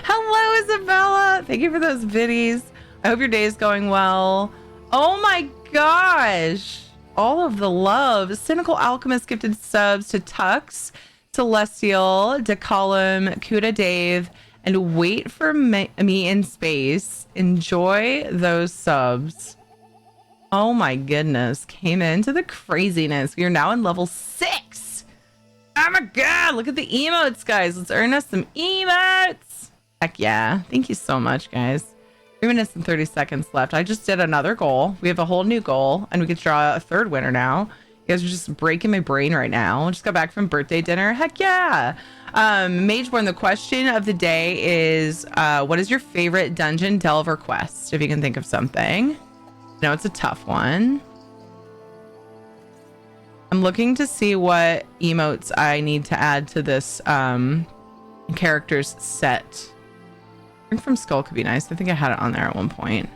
Hello, Isabella. Thank you for those biddies. I hope your day is going well. Oh my gosh. All of the love. Cynical Alchemist gifted subs to Tux, Celestial, Decolum, Kuda Dave, and Wait for Me in Space. Enjoy those subs. Oh my goodness. Came into the craziness. We are now in level 6. Oh my god. Look at the emotes, guys. Let's earn us some emotes. Heck yeah. Thank you so much, guys. 3 minutes and 30 seconds left. I just did another goal. We have a whole new goal, and we could draw a third winner now. You guys are just breaking my brain right now. Just got back from birthday dinner. Heck yeah. Mageborn, the question of the day is, what is your favorite dungeon delver quest? If you can think of something. No, it's a tough one. I'm looking to see what emotes I need to add to this character's set. Drink from Skull could be nice. I think I had it on there at one point.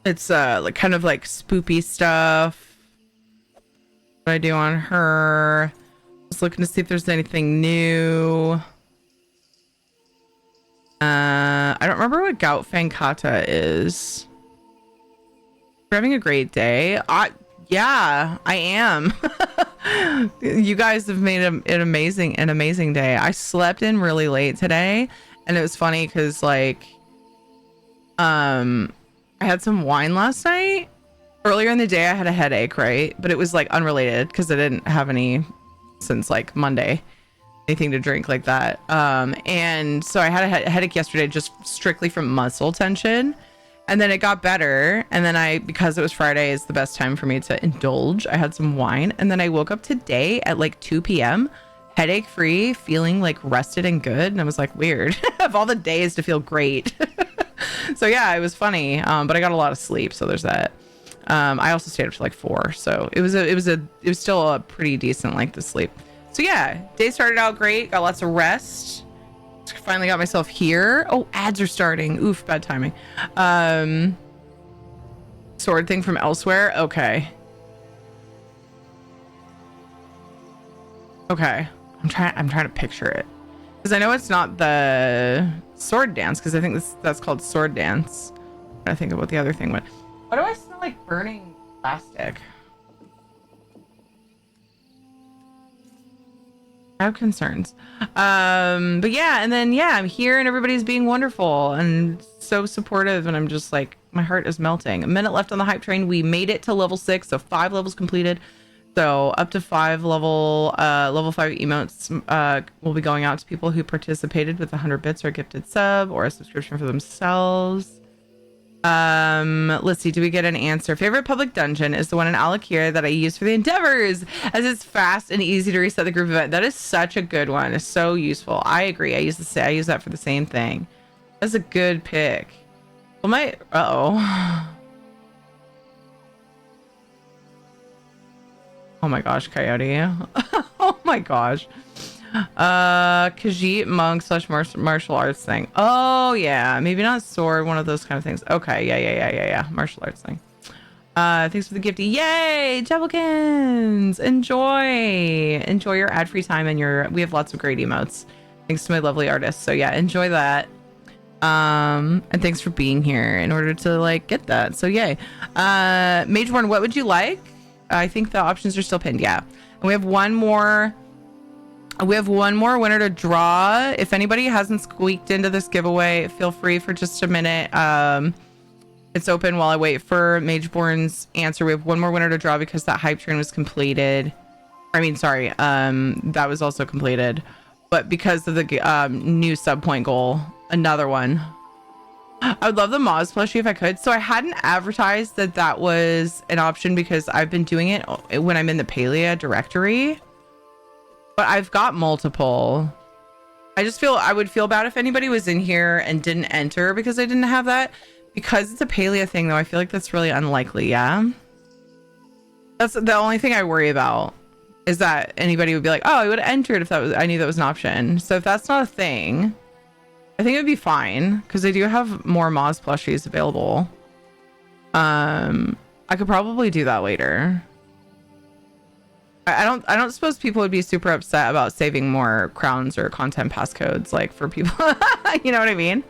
It's like kind of like spoopy stuff. What do I do on her? Just looking to see if there's anything new. I don't remember what Gout Fankata is. You're having a great day. Yeah, I am. You guys have made an amazing day. I slept in really late today, and it was funny because like I had some wine last night. Earlier in the day I had a headache, right? But it was like unrelated because I didn't have any since like Monday, anything to drink like that. And so I had a headache yesterday just strictly from muscle tension. And then it got better. And then because it was Friday, is the best time for me to indulge. I had some wine. And then I woke up today at like 2 p.m. headache free, feeling like rested and good. And I was like, weird. Of all the days to feel great. So yeah, it was funny. But I got a lot of sleep. So there's that. I also stayed up to like 4. So it was still a pretty decent length of sleep. So yeah, day started out great. Got lots of rest. Finally got myself here. Oh, ads are starting. Oof, bad timing. Sword thing from elsewhere. Okay. I'm trying to picture it because I know it's not the sword dance because I think that's called sword dance. I think of what the other thing was. Why do I smell like burning plastic? I have concerns. But yeah, and then yeah, I'm here and everybody's being wonderful and so supportive, and I'm just like, my heart is melting. A minute left on the hype train. We made it to level 6, so 5 levels completed. So up to 5 level 5 emotes will be going out to people who participated with 100 bits or a gifted sub or a subscription for themselves. Let's see, do we get an answer? Favorite public dungeon is the one in Alakir that I use for the endeavors, as it's fast and easy to reset the group event. That is such a good one. It's so useful. I agree. I use that for the same thing. That's a good pick. Well, my oh my gosh, Coyote. Oh my gosh. Khajiit monk / martial arts thing. Oh yeah, maybe not sword, one of those kind of things. Okay, yeah. Martial arts thing. Thanks for the gifty. Yay, Javelkins! Enjoy your ad-free time and we have lots of great emotes. Thanks to my lovely artists. So yeah, enjoy that. And thanks for being here in order to like get that. So yay. Mageborn, what would you like? I think the options are still pinned. Yeah, and we have one more winner to draw. If anybody hasn't squeaked into this giveaway, feel free for just a minute. It's open while I wait for Mageborn's answer. We have one more winner to draw because that hype train was completed. I mean, sorry, that was also completed, but because of the new sub point goal, another one. I would love the Moz plushie if I could. So I hadn't advertised that was an option because I've been doing it when I'm in the Palia directory, but I've got multiple. I would feel bad if anybody was in here and didn't enter because I didn't have that. Because it's a Palia thing though, I feel like that's really unlikely. Yeah, that's the only thing I worry about, is that anybody would be like, oh, I would have entered if I knew that was an option. So if that's not a thing, I think it'd be fine because I do have more Moz plushies available. I could probably do that later. I don't suppose people would be super upset about saving more crowns or content passcodes, like for people. You know what I mean?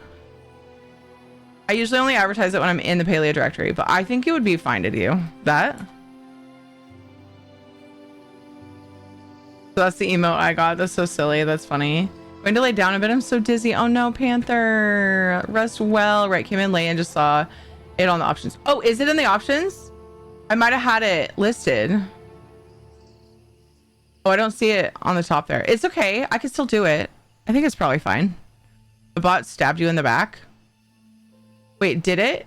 I usually only advertise it when I'm in the Palia directory, but I think it would be fine to do that. So that's the emote I got. That's so silly. That's funny. Going to lay down a bit. I'm so dizzy. Oh no, Panther. Rest well. Right, came in late and just saw it on the options. Oh, is it in the options? I might have had it listed. Oh, I don't see it on the top there. It's okay. I can still do it. I think it's probably fine. The bot stabbed you in the back. Wait, did it?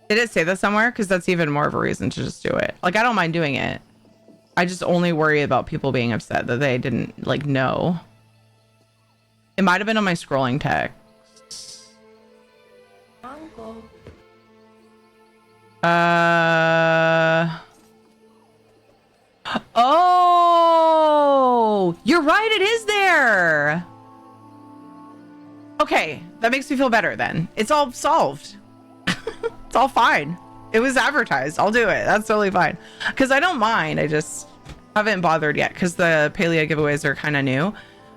Did it say that somewhere? Because that's even more of a reason to just do it. Like, I don't mind doing it. I just only worry about people being upset that they didn't, like, know. It might have been on my scrolling text. Oh, you're right. It is there. Okay, that makes me feel better then. It's all solved. It's all fine. It was advertised. I'll do it. That's totally fine. Because I don't mind. I just haven't bothered yet because the Palia giveaways are kind of new.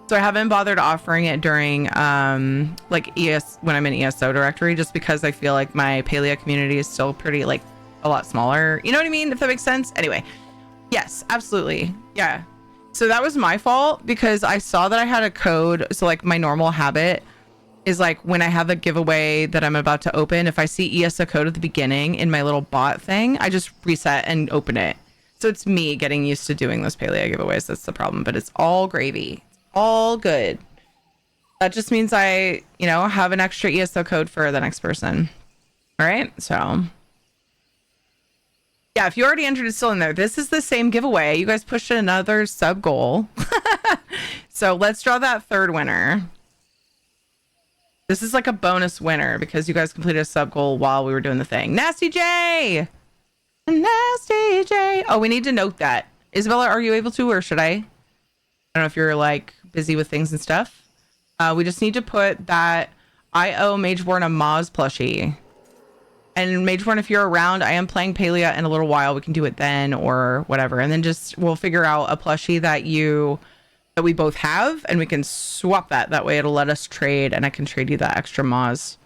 So I haven't bothered offering it during like when I'm in ESO directory, just because I feel like my Palia community is still pretty, like, a lot smaller. You know what I mean? If that makes sense. Anyway, yes, absolutely. Yeah. So that was my fault because I saw that I had a code. So like my normal habit is, like, when I have a giveaway that I'm about to open, if I see ESO code at the beginning in my little bot thing, I just reset and open it. So it's me getting used to doing those Palia giveaways. That's the problem, but it's all gravy. All good. That just means I, have an extra ESO code for the next person. All right. So yeah, if you already entered, it's still in there. This is the same giveaway. You guys pushed another sub goal. So let's draw that third winner. This is like a bonus winner because you guys completed a sub goal while we were doing the thing. Nasty J! Nasty J! Oh, we need to note that. Isabella, are you able to, or should I? I don't know if you're, like, busy with things and stuff. We just need to put that I owe Mageborn a Moz plushie. And Mageborn, if you're around, I am playing Palia in a little while. We can do it then or whatever. And then we'll figure out a plushie that we both have, and we can swap that. That way it'll let us trade, and I can trade you that extra Moz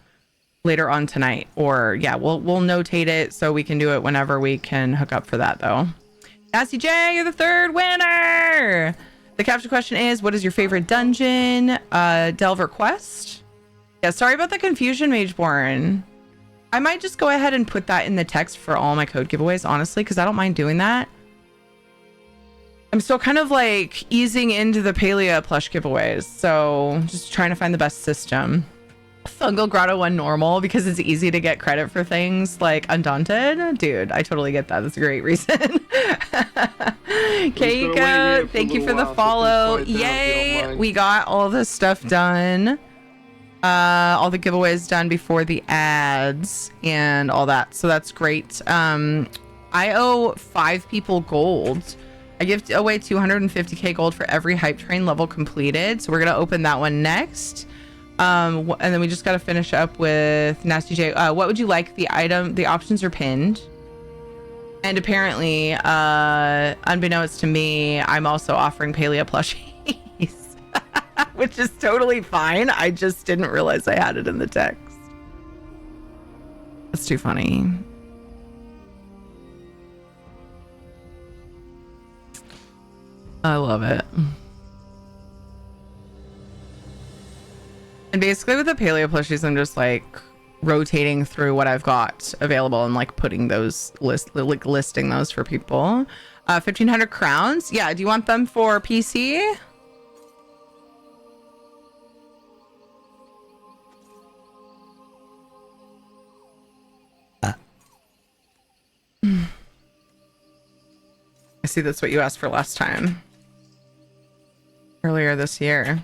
later on tonight. Or yeah, we'll notate it so we can do it whenever we can hook up for that though. Nasty J, you're the third winner. The caption question is, what is your favorite dungeon? Delver Quest? Yeah, sorry about the confusion, Mageborn. I might just go ahead and put that in the text for all my code giveaways, honestly, because I don't mind doing that. I'm still kind of like easing into the Palea plush giveaways. So just trying to find the best system. Fungal Grotto 1 normal because it's easy to get credit for things like Undaunted. Dude, I totally get that. That's a great reason. Keiko, thank you for the follow. Yay! We got all the stuff done. All the giveaways done before the ads and all that. So that's great. I owe 5 people gold. I give away 250k gold for every hype train level completed. So we're going to open that one next. And then we just got to finish up with Nasty J. What would you like? The item, the options are pinned. And apparently, unbeknownst to me, I'm also offering Palea plushies, which is totally fine. I just didn't realize I had it in the text. That's too funny. I love it. And basically with the Palea plushies, I'm just like rotating through what I've got available and like putting those listing those for people. 1,500 crowns. Yeah. Do you want them for PC? I see that's what you asked for last time. Earlier this year.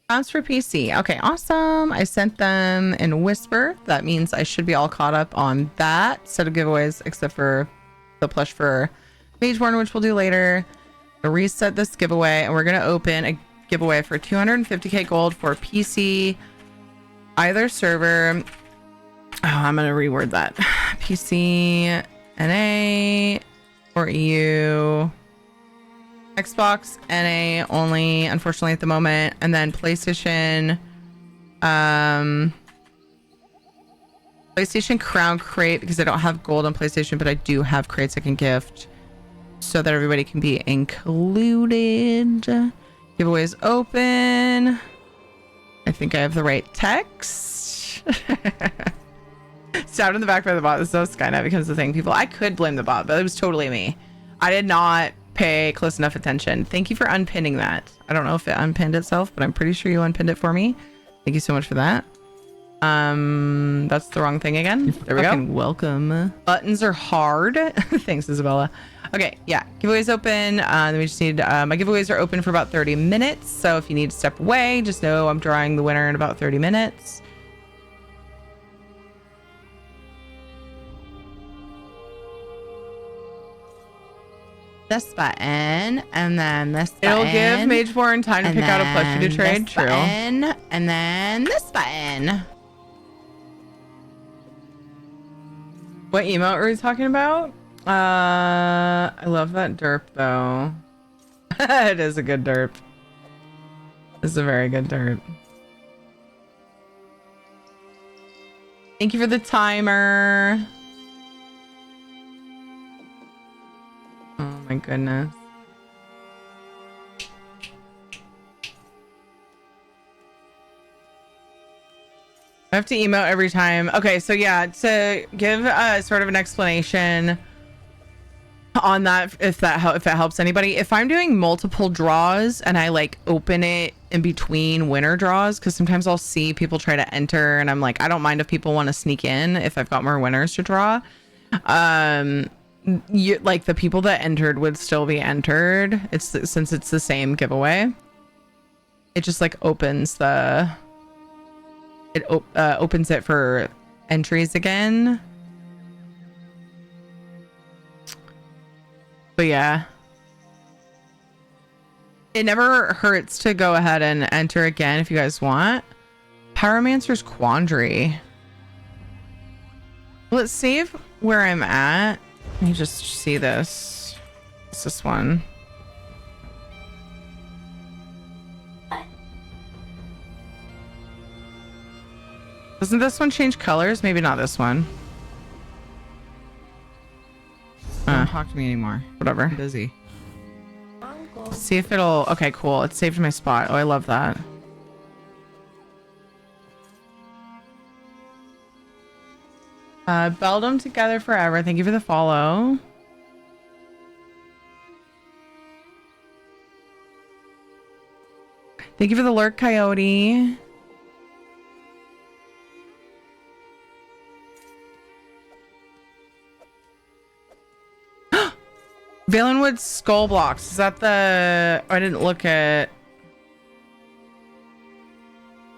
Crowns for PC. Okay, awesome. I sent them in Whisper. That means I should be all caught up on that set of giveaways, except for the plush for Mageborn, which we'll do later. I'll reset this giveaway, and we're going to open a giveaway for 250k gold for PC, either server. Oh, I'm going to reword that. PC, NA, or EU. Xbox NA only, unfortunately, at the moment, and then PlayStation Crown Crate, because I don't have gold on PlayStation, but I do have crates I can gift so that everybody can be included. Giveaways open. I think I have the right text. Stabbed in the back by the bot. This is how Skynet becomes the thing. People, I could blame the bot, but it was totally me. I did not pay close enough attention. Thank you for unpinning that. I don't know if it unpinned itself, but I'm pretty sure you unpinned it for me. Thank you so much for that. That's the wrong thing again. There we go. Welcome. Buttons are hard. Thanks, Isabella. Okay, yeah. Giveaways open. Then we just need, my giveaways are open for about 30 minutes. So if you need to step away, just know I'm drawing the winner in about 30 minutes. This button, and then this button. It'll give Mageborn time to pick out a plushie to trade. True. Button, and then this button. What emote are we talking about? I love that derp though. It is a good derp. It's a very good derp. Thank you for the timer. Oh my goodness. I have to emote every time. Okay, so yeah, to give sort of an explanation on that, if it helps anybody. If I'm doing multiple draws and I like open it in between winner draws, because sometimes I'll see people try to enter and I'm like, I don't mind if people want to sneak in if I've got more winners to draw. You, like the people that entered would still be entered. Since it's the same giveaway. It just like opens the. It opens it for entries again. But yeah. It never hurts to go ahead and enter again if you guys want. Pyromancer's Quandary. Let's save where I'm at. Let me just see this. It's this one. Doesn't this one change colors? Maybe not this one. Don't talk to me anymore. Whatever. I'm busy. Let's see if it'll... Okay, cool. It saved my spot. Oh, I love that. Beld them together forever. Thank you for the follow. Thank you for the lurk, Coyote. Valenwood skull blocks. Is that the... I didn't look at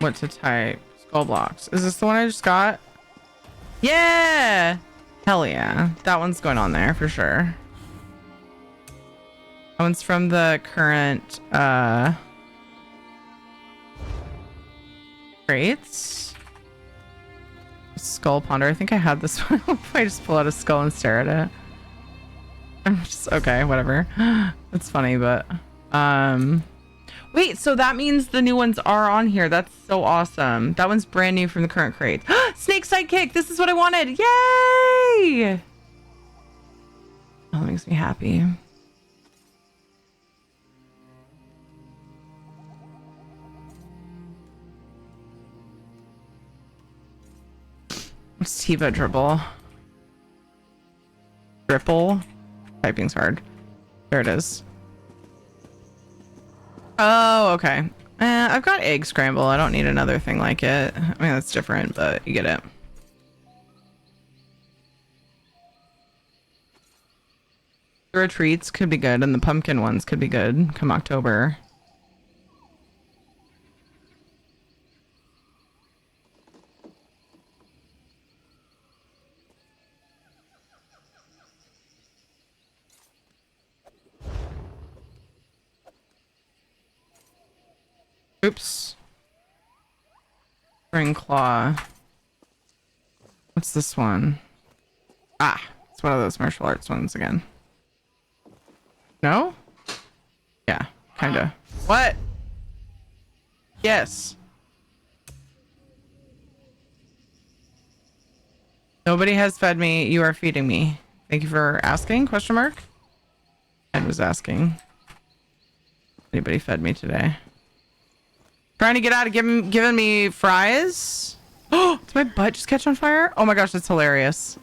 what to type. Skull blocks. Is this the one I just got? Yeah! Hell yeah. That one's going on there for sure. That one's from the current crates. Skull ponder. I think I had this one. If I just pull out a skull and stare at it. I'm just okay, whatever. That's funny, but wait, so that means the new ones are on here. That's so awesome. That one's brand new from the current crate. Snake sidekick. This is what I wanted. Yay! Oh, that makes me happy. What's Tiva dribble? Ripple? Typing's hard. There it is. Oh, okay. I've got egg scramble. I don't need another thing like it. I mean, that's different, but you get it. The retreats could be good, and the pumpkin ones could be good come October. Oops. Spring claw. What's this one? Ah, it's one of those martial arts ones again. No? Yeah, kinda. What? Yes. Nobody has fed me. You are feeding me. Thank you for asking? Question mark? Ed was asking. Anybody fed me today? Trying to get out of giving me fries. Oh, did my butt just catch on fire? Oh my gosh, that's hilarious.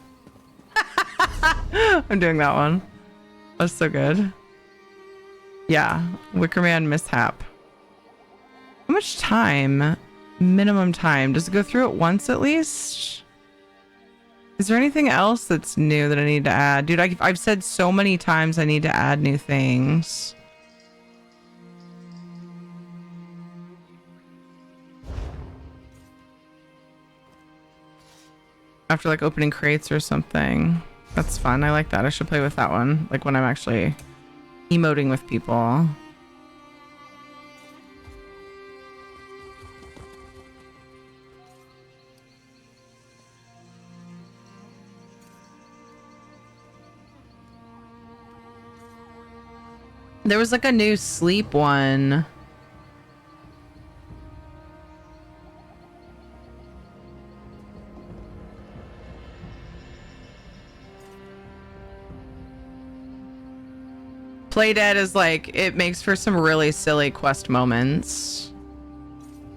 I'm doing that one. That's so good. Yeah, Wickerman mishap. How much time? Minimum time. Does it go through it once at least? Is there anything else that's new that I need to add? Dude, I've said so many times I need to add new things. After like opening crates or something. That's fun. I like that. I should play with that one. Like when I'm actually emoting with people. There was like a new sleep one. Play dead is like, it makes for some really silly quest moments.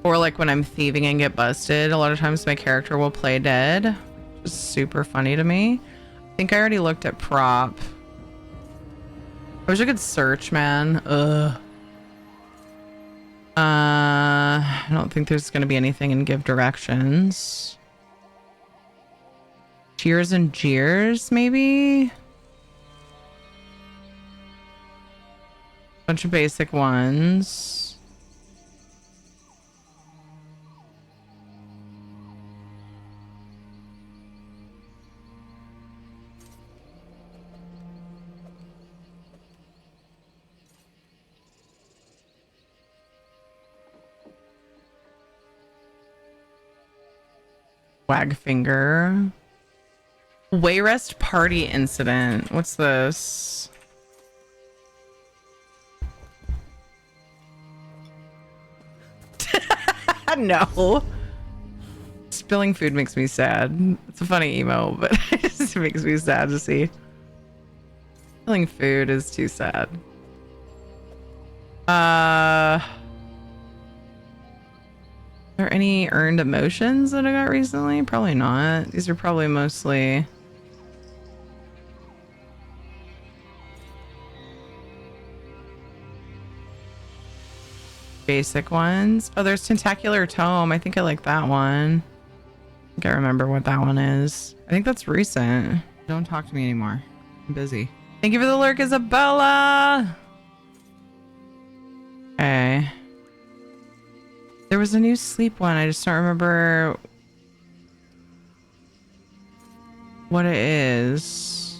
Or like when I'm thieving and get busted, a lot of times my character will play dead. Just super funny to me. I think I already looked at prop. I wish I could search, man. Ugh. I don't think there's gonna be anything in give directions. Cheers and jeers, maybe? Bunch of basic ones. Wagfinger. Wayrest party incident. What's this? No. Spilling food makes me sad. It's a funny emo, but it just makes me sad to see. Spilling food is too sad. Are there any earned emotions that I got recently? Probably not. These are probably mostly... basic ones. Oh, there's Tentacular Tome. I think I like that one. I think I remember what that one is. I think that's recent. Don't talk to me anymore. I'm busy. Thank you for the lurk, Isabella. Okay. There was a new sleep one. I just don't remember what it is.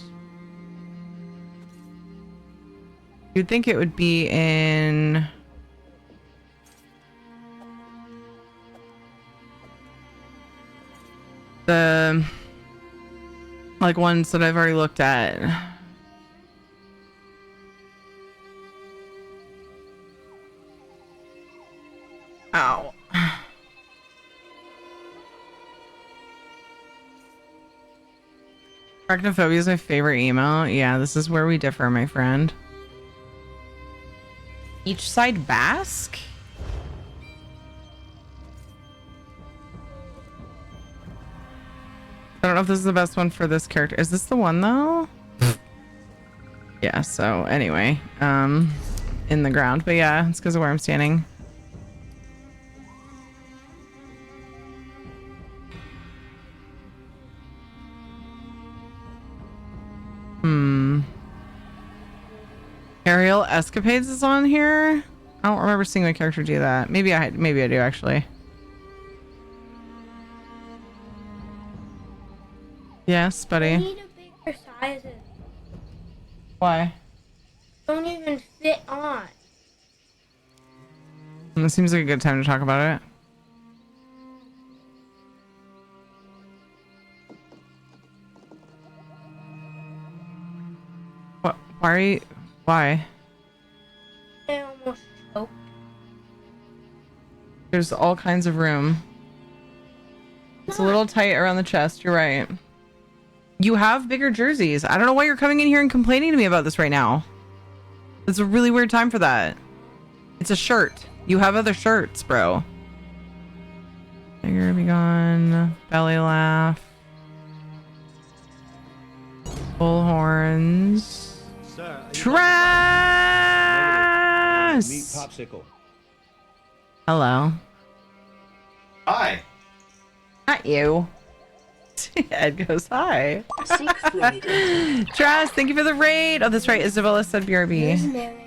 You'd think it would be in... the... like ones that I've already looked at. Ow. Arachnophobia is my favorite emo. Yeah, this is where we differ, my friend. Each side Basque? I don't know if this is the best one for this character. Is this the one though? Yeah, so anyway, in the ground, but yeah, it's because of where I'm standing. Aerial Escapades is on here. I don't remember seeing my character do that. Maybe I do actually. Yes, buddy. I need a bigger sizes. Why? Don't even fit on. It seems like a good time to talk about it. What? Why are you? Why? I almost choked. There's all kinds of room. It's a little tight around the chest. You're right. You have bigger jerseys. I don't know why you're coming in here and complaining to me about this right now. It's a really weird time for that. It's a shirt. You have other shirts, bro. Figure be gone. Belly laugh. Bull horns. Sir, Trash! meet popsicle. Hello. Hi. Not you. Ed goes, hi. Trash, thank you for the raid. Oh, that's right. Isabella said BRB.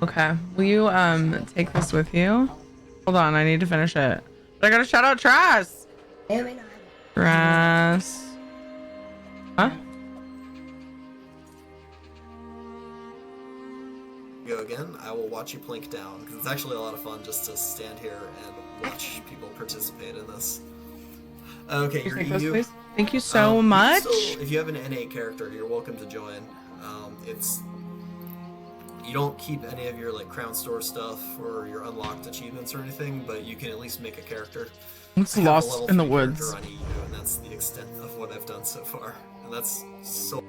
Okay. Will you take this with you? Hold on, I need to finish it. But I gotta shout out Trash. Trash. Huh? Go again, I will watch you plink down, because it's actually a lot of fun just to stand here and watch people participate in this. Okay, you're EU. Please. Thank you so much. If you have an NA character, you're welcome to join. You don't keep any of your like crown store stuff or your unlocked achievements or anything, but you can at least make a character. It's lost in the woods. On EU, and that's the extent of what I've done so far, and that's so.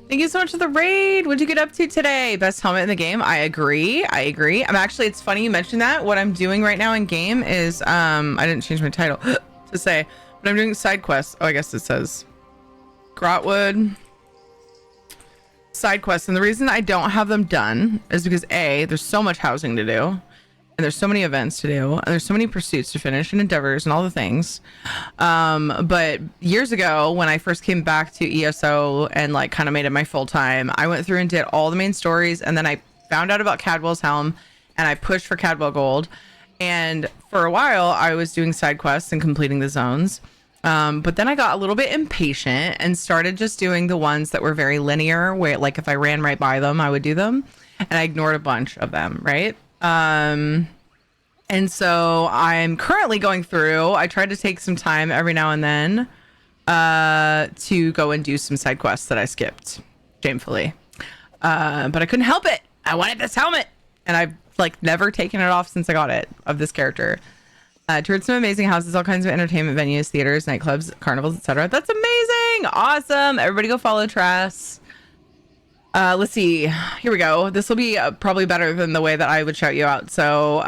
Thank you so much for the raid. What'd you get up to today? Best helmet in the game. I agree. I'm actually, it's funny you mentioned that. What I'm doing right now in game is, I didn't change my title to say, but I'm doing side quests. Oh, I guess it says Grotwood side quests. And the reason I don't have them done is because A, there's so much housing to do. And there's so many events to do, and there's so many pursuits to finish and endeavors and all the things. But years ago, when I first came back to ESO and like kind of made it my full time, I went through and did all the main stories, and then I found out about Cadwell's Helm, and I pushed for Cadwell Gold. And for a while, I was doing side quests and completing the zones. But then I got a little bit impatient and started just doing the ones that were very linear, where like if I ran right by them, I would do them, and I ignored a bunch of them, right? And so I'm currently going through, I tried to take some time every now and then, to go and do some side quests that I skipped, shamefully. But I couldn't help it. I wanted this helmet, and I've like never taken it off since I got it, of this character. Toured some amazing houses, all kinds of entertainment venues, theaters, nightclubs, carnivals, etc. That's amazing. Awesome. Everybody go follow Tress. Let's see. Here we go. This will be probably better than the way that I would shout you out. So,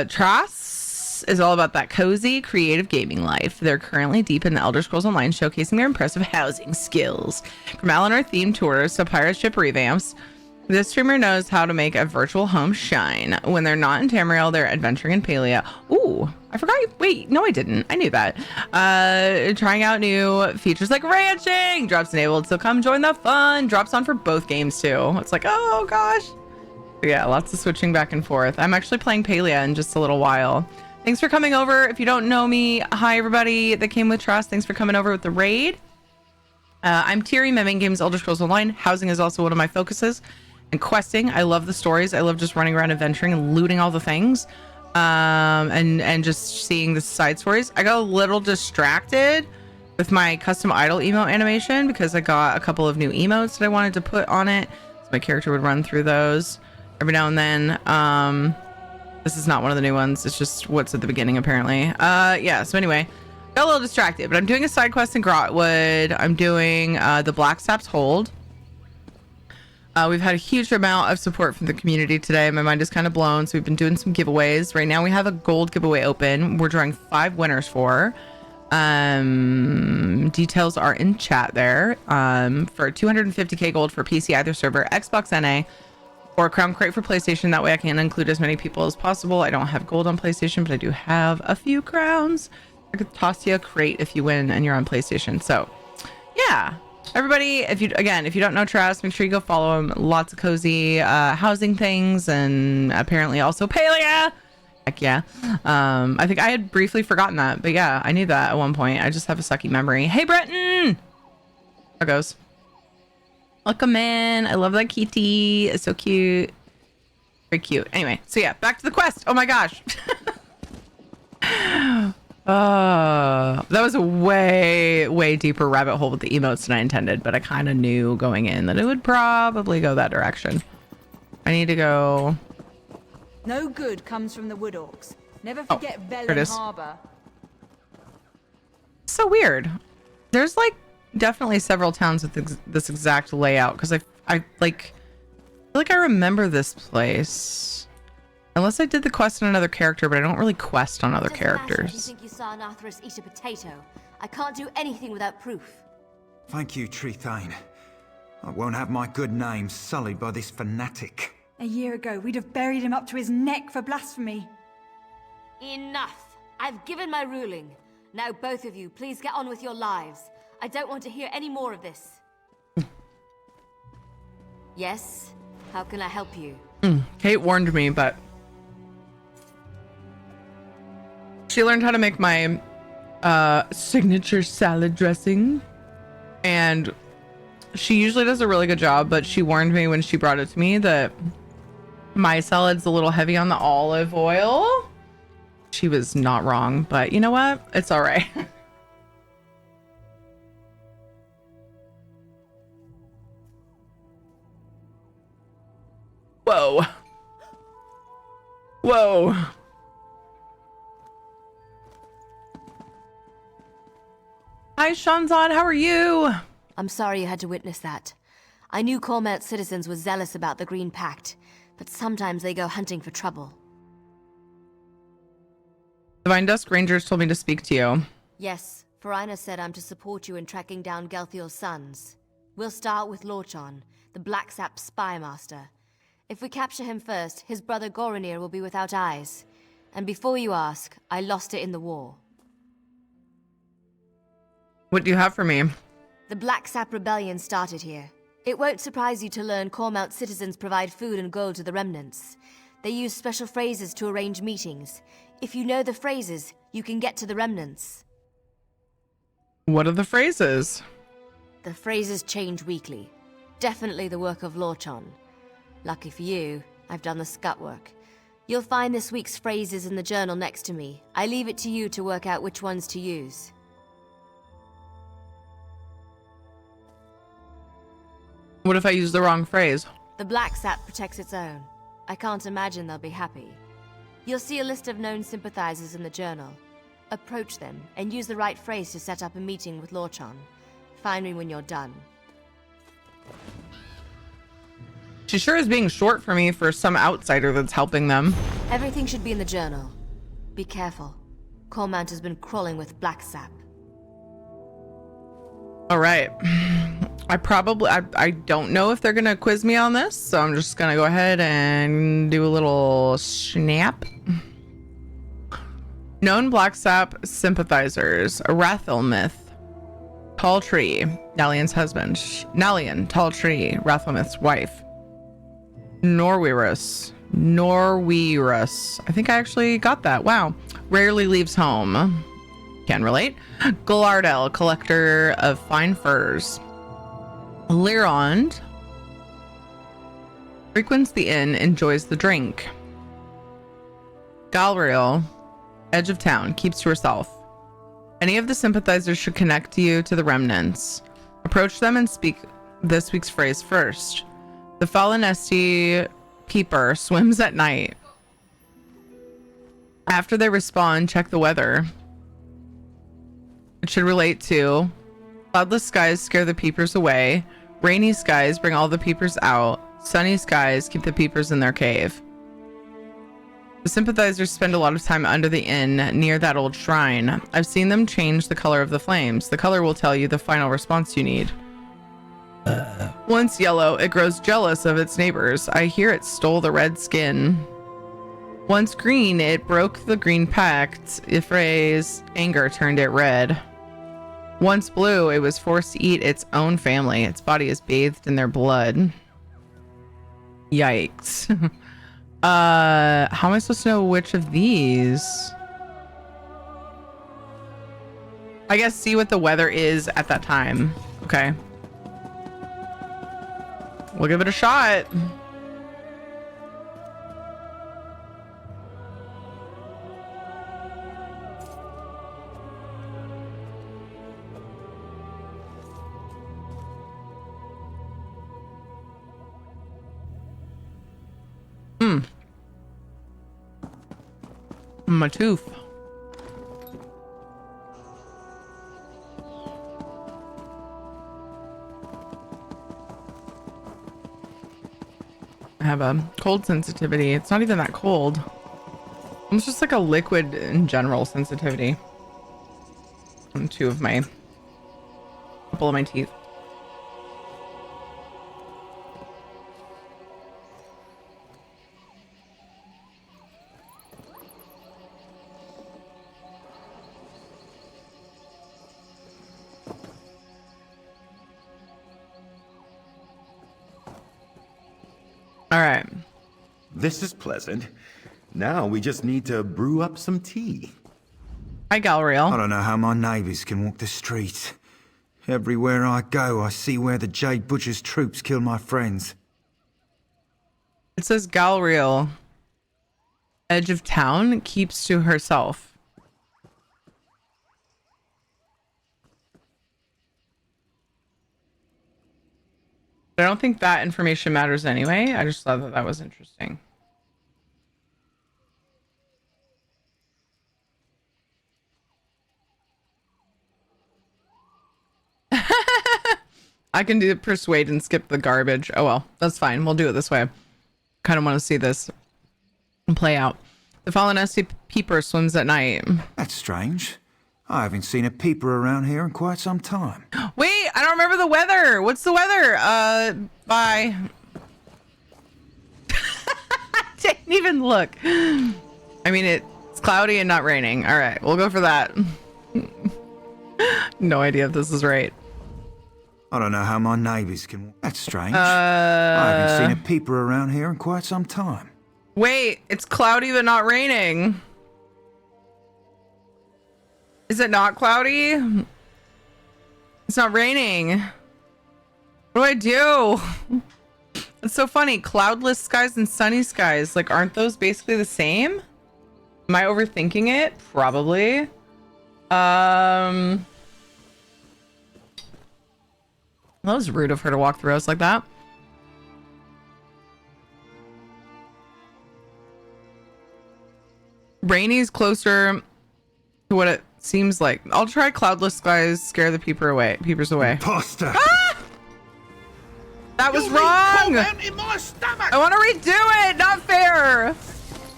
Trass, This is all about that cozy, creative gaming life. They're currently deep in the Elder Scrolls Online, showcasing their impressive housing skills. From Eleanor-themed tours to pirate ship revamps, this streamer knows how to make a virtual home shine. When they're not in Tamriel, they're adventuring in Palia. Ooh, I forgot. Wait, no, I didn't. I knew that. Trying out new features like ranching. Drops enabled, so come join the fun. Drops on for both games too. It's like, oh gosh. Yeah, lots of switching back and forth. I'm actually playing Palia in just a little while. Thanks for coming over. If you don't know me, hi everybody that came with Trust. Thanks for coming over with the raid. I'm Tiri. My main game is Elder Scrolls Online. Housing is also one of my focuses. And questing. I love the stories. I love just running around adventuring and looting all the things. And just seeing the side stories. I got a little distracted with my custom idol emote animation because I got a couple of new emotes that I wanted to put on it. So my character would run through those every now and then. This is not one of the new ones. It's just what's at the beginning, apparently. Yeah, so anyway, got a little distracted, but I'm doing a side quest in Grotwood. I'm doing the Black Sap's Hold. We've had a huge amount of support from the community today. My mind is kind of blown. So we've been doing some giveaways. Right now we have a gold giveaway open. We're drawing 5 winners for. Details are in chat there. For 250k gold for PC either server, Xbox NA, or Crown Crate for PlayStation. That way I can include as many people as possible. I don't have gold on PlayStation, but I do have a few crowns. I could toss you a crate if you win and you're on PlayStation. So yeah. Everybody, if you don't know Trask, make sure you go follow him. Lots of cozy housing things, and apparently also Palia. Heck yeah. I think I had briefly forgotten that, but yeah, I knew that at one point. I just have a sucky memory. Hey, Breton! There goes. Welcome in. I love that kitty. It's so cute. Very cute. Anyway, so yeah, back to the quest. Oh my gosh. That was a way deeper rabbit hole with the emotes than I intended, but I kind of knew going in that it would probably go that direction. I need to go. No good comes from the Wood Orcs. Never forget Velen Harbor. So weird. There's like definitely several towns with this exact layout because I feel like I remember this place. Unless I did the quest on another character, but I don't really quest on other characters. You think you saw Narthras eat a potato? I can't do anything without proof. Thank you, Trethane. I won't have my good name sullied by this fanatic. A year ago, we'd have buried him up to his neck for blasphemy. Enough! I've given my ruling. Now both of you, please get on with your lives. I don't want to hear any more of this. Yes? How can I help you? Kate warned me, but she learned how to make my signature salad dressing, and she usually does a really good job, but she warned me when she brought it to me that my salad's a little heavy on the olive oil. She was not wrong, but you know what? It's all right. Whoa. Whoa. Hi, Shanzad. How are you? I'm sorry you had to witness that. I knew Cormelt's citizens were zealous about the Green Pact, but sometimes they go hunting for trouble. Divine Dusk Rangers told me to speak to you. Yes, Farina said I'm to support you in tracking down Gelthior's sons. We'll start with Lorchon, the Black Sap spy master. If we capture him first, his brother Goronir will be without eyes. And before you ask, I lost it in the war. What do you have for me? The Black Sap Rebellion started here. It won't surprise you to learn Cormount citizens provide food and gold to the remnants. They use special phrases to arrange meetings. If you know the phrases, you can get to the remnants. What are the phrases? The phrases change weekly. Definitely the work of Lorchon. Lucky for you, I've done the scut work. You'll find this week's phrases in the journal next to me. I leave it to you to work out which ones to use. What if I use the wrong phrase? The Black Sap protects its own. I can't imagine they'll be happy. You'll see a list of known sympathizers in the journal. Approach them, and use the right phrase to set up a meeting with Lorchon. Find me when you're done. She sure is being short for me for some outsider that's helping them. Everything should be in the journal. Be careful. Cormount has been crawling with black sap. All right. I don't know if they're going to quiz me on this, so I'm just going to go ahead and do a little snap. Known black sap sympathizers. Arathil myth. Tall tree. Nalian's husband. Nalian. Tall tree. Rathilmith's wife. Norwirus. I think I actually got that. Wow. Rarely leaves home. Can relate. Glardel, collector of fine furs. Lirond frequents the inn, enjoys the drink. Galriel, edge of town, keeps to herself. Any of the sympathizers should connect you to the remnants. Approach them and speak this week's phrase first. The Falinesti peeper swims at night. After they respond, check the weather. It should relate to cloudless skies scare the peepers away. Rainy skies bring all the peepers out. Sunny skies keep the peepers in their cave. The sympathizers spend a lot of time under the inn near that old shrine. I've seen them change the color of the flames. The color will tell you the final response you need. Once yellow, it grows jealous of its neighbors. I hear it stole the red skin. Once green, it broke the green pact. Ifray's anger turned it red. Once blue, it was forced to eat its own family. Its body is bathed in their blood. Yikes. How am I supposed to know which of these? I guess see what the weather is at that time. Okay. We'll give it a shot. My tooth. I have a cold sensitivity. It's not even that cold. It's just like a liquid in general sensitivity. On couple of my teeth. All right. This is pleasant. Now we just need to brew up some tea. Hi, Galriel. I don't know how my neighbours can walk the streets. Everywhere I go, I see where the Jade Butcher's troops killed my friends. It says Galriel, edge of town, keeps to herself. I don't think that information matters anyway. I just thought that that was interesting. I can do persuade and skip the garbage. Oh well, that's fine. We'll do it this way. Kind of want to see this play out. The Falinesti peeper swims at night. That's strange. I haven't seen a peeper around here in quite some time. Wait, I don't remember the weather. What's the weather? Bye. Didn't even look. I mean, it's cloudy and not raining. All right, we'll go for that. No idea if this is right. I don't know how my neighbours can... That's strange. I haven't seen a peeper around here in quite some time. Wait, it's cloudy but not raining. Is it not cloudy? It's not raining. What do I do? It's so funny. Cloudless skies and sunny skies. Like, aren't those basically the same? Am I overthinking it? Probably. That was rude of her to walk through us like that. Rainy's closer to what it seems like. I'll try cloudless skies, scare the peepers away. Imposter. Ah! That was wrong. I want to redo it. Not fair.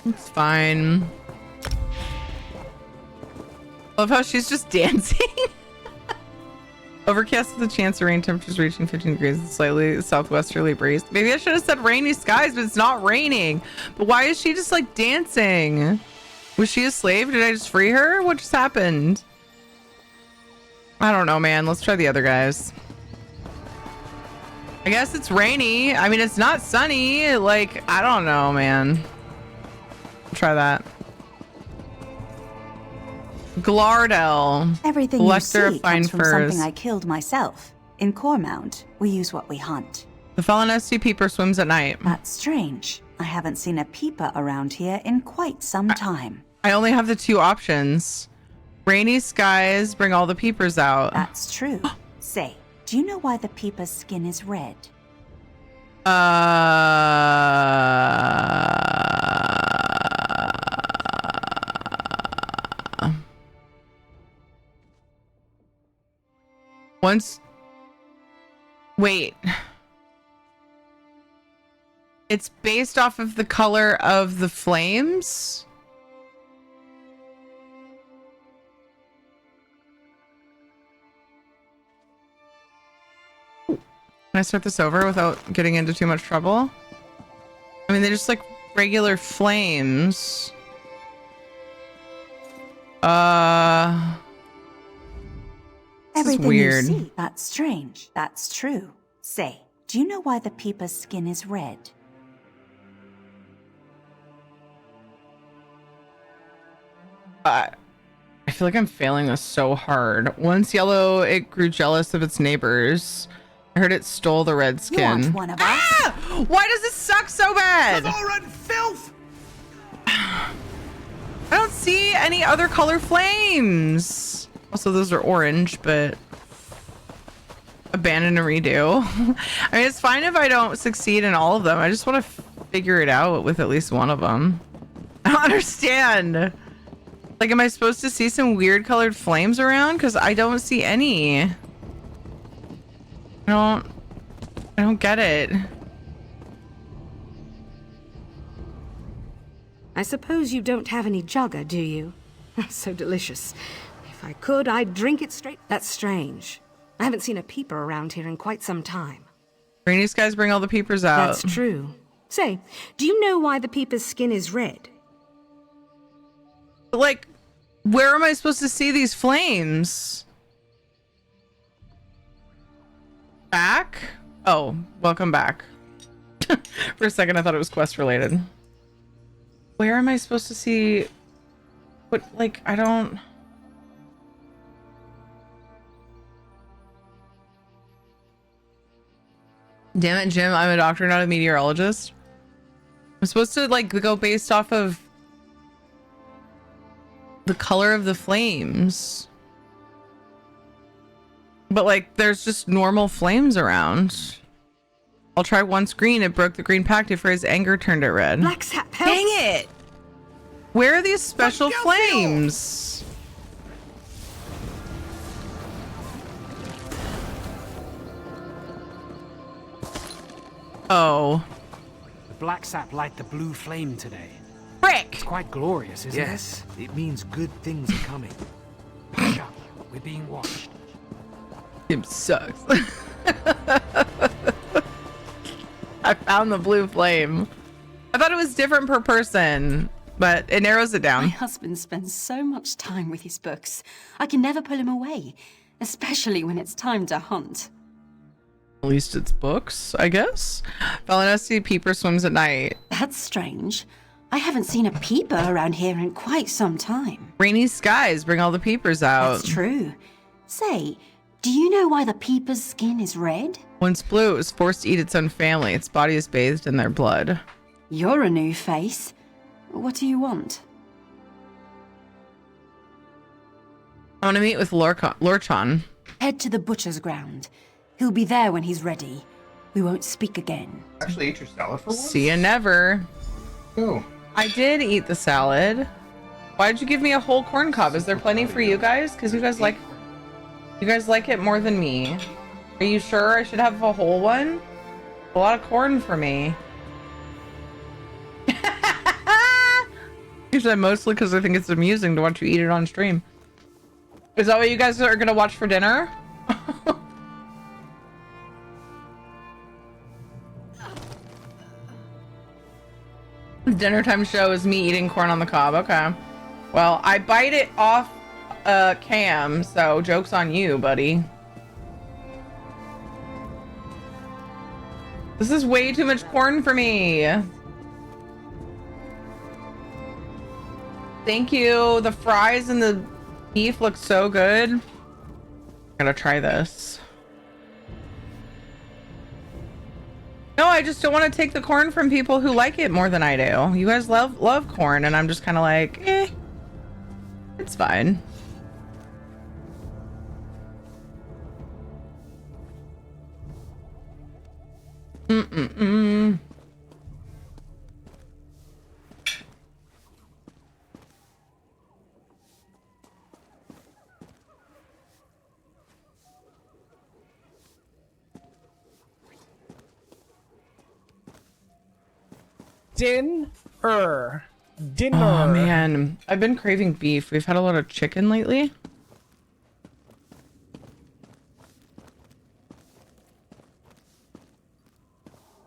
It's fine. I love how she's just dancing. Overcast with a chance of rain, temperatures reaching 15 degrees, and slightly southwesterly breeze. Maybe I should have said rainy skies, but it's not raining. But why is she just like dancing? Was she a slave? Did I just free her? What just happened? I don't know, man. Let's try the other guys. I guess it's rainy. I mean, it's not sunny. Like, I don't know, man. Try that. Glardel. Everything Collector you of see fine comes from furs. something I killed myself. In Cormount, we use what we hunt. The Felonesti peeper swims at night. That's strange. I haven't seen a peeper around here in quite some time. I only have the two options. Rainy skies bring all the peepers out. That's true. Say, do you know why the peeper's skin is red? Wait. It's based off of the color of the flames? Can I start this over without getting into too much trouble? I mean, they're just like regular flames. This is Everything weird. you see, that's strange. That's true. Say, do you know why the peeper's skin is red? I feel like I'm failing this so hard. Once yellow, it grew jealous of its neighbors. I heard it stole the red skin. You aren't one of us. Why does it suck so bad? Filth! I don't see any other color flames. Also, those are orange, but abandon and redo. I mean, it's fine if I don't succeed in all of them. I just want to figure it out with at least one of them. I don't understand. Like, am I supposed to see some weird colored flames around? Because I don't see any. I don't get it. I suppose you don't have any jugger, do you? So delicious. If I could, I'd drink it straight. That's strange. I haven't seen a peeper around here in quite some time. Rainy skies bring all the peepers out. That's true. Say, do you know why the peeper's skin is red? Like, where am I supposed to see these flames? Back? Oh, welcome back. For a second, I thought it was quest related. Where am I supposed to see? What, like, I don't. Damn it, Jim. I'm a doctor, not a meteorologist. I'm supposed to, like, go based off of the color of the flames. But, like, there's just normal flames around. I'll try once green. It broke the green pact. For his anger turned it red. Black sap, help! Dang it! Where are these special flames? Oh. The black sap light the blue flame today. Frick! It's quite glorious, isn't it? Yes, it means good things are coming. Hush up. We're being watched. It sucks. I found the blue flame. I thought it was different per person, but it narrows it down. My husband spends so much time with his books. I can never pull him away, especially when it's time to hunt. At least it's books, I guess. Felonesti peeper swims at night. That's strange. I haven't seen a peeper around here in quite some time. Rainy skies bring all the peepers out. That's true. Say, do you know why the peeper's skin is red? Once blue, it was forced to eat its own family. Its body is bathed in their blood. You're a new face. What do you want? I want to meet with Lorchon. Head to the butcher's ground. He'll be there when he's ready. We won't speak again. Actually ate your salad for once? See you never. Oh. I did eat the salad. Why did you give me a whole corn cob? Is there plenty for you guys? Because you guys like it more than me. Are you sure I should have a whole one? A lot of corn for me. Usually mostly because I think it's amusing to watch you eat it on stream. Is that what you guys are gonna watch for dinner? Dinner time show is me eating corn on the cob. Okay. Well, I bite it off cam, so joke's on you, buddy. This is way too much corn for me. Thank you. The fries and the beef look so good. Gotta try this. No, I just don't want to take the corn from people who like it more than I do. You guys love corn, and I'm just kind of like, it's fine. Dinner. Oh man, I've been craving beef. We've had a lot of chicken lately.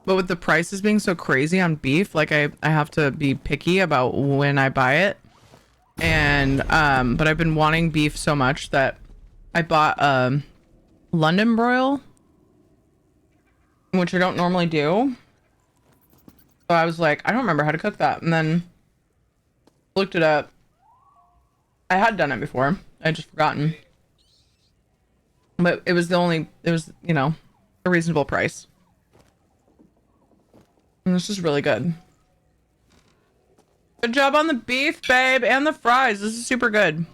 But with the prices being so crazy on beef, like I have to be picky about when I buy it. And but I've been wanting beef so much that I bought London broil, which I don't normally do. So I was like, I don't remember how to cook that, and then looked it up. I had done it before. I'd just forgotten. But it was, you know, a reasonable price. And this is really good. Good job on the beef, babe, and the fries. This is super good.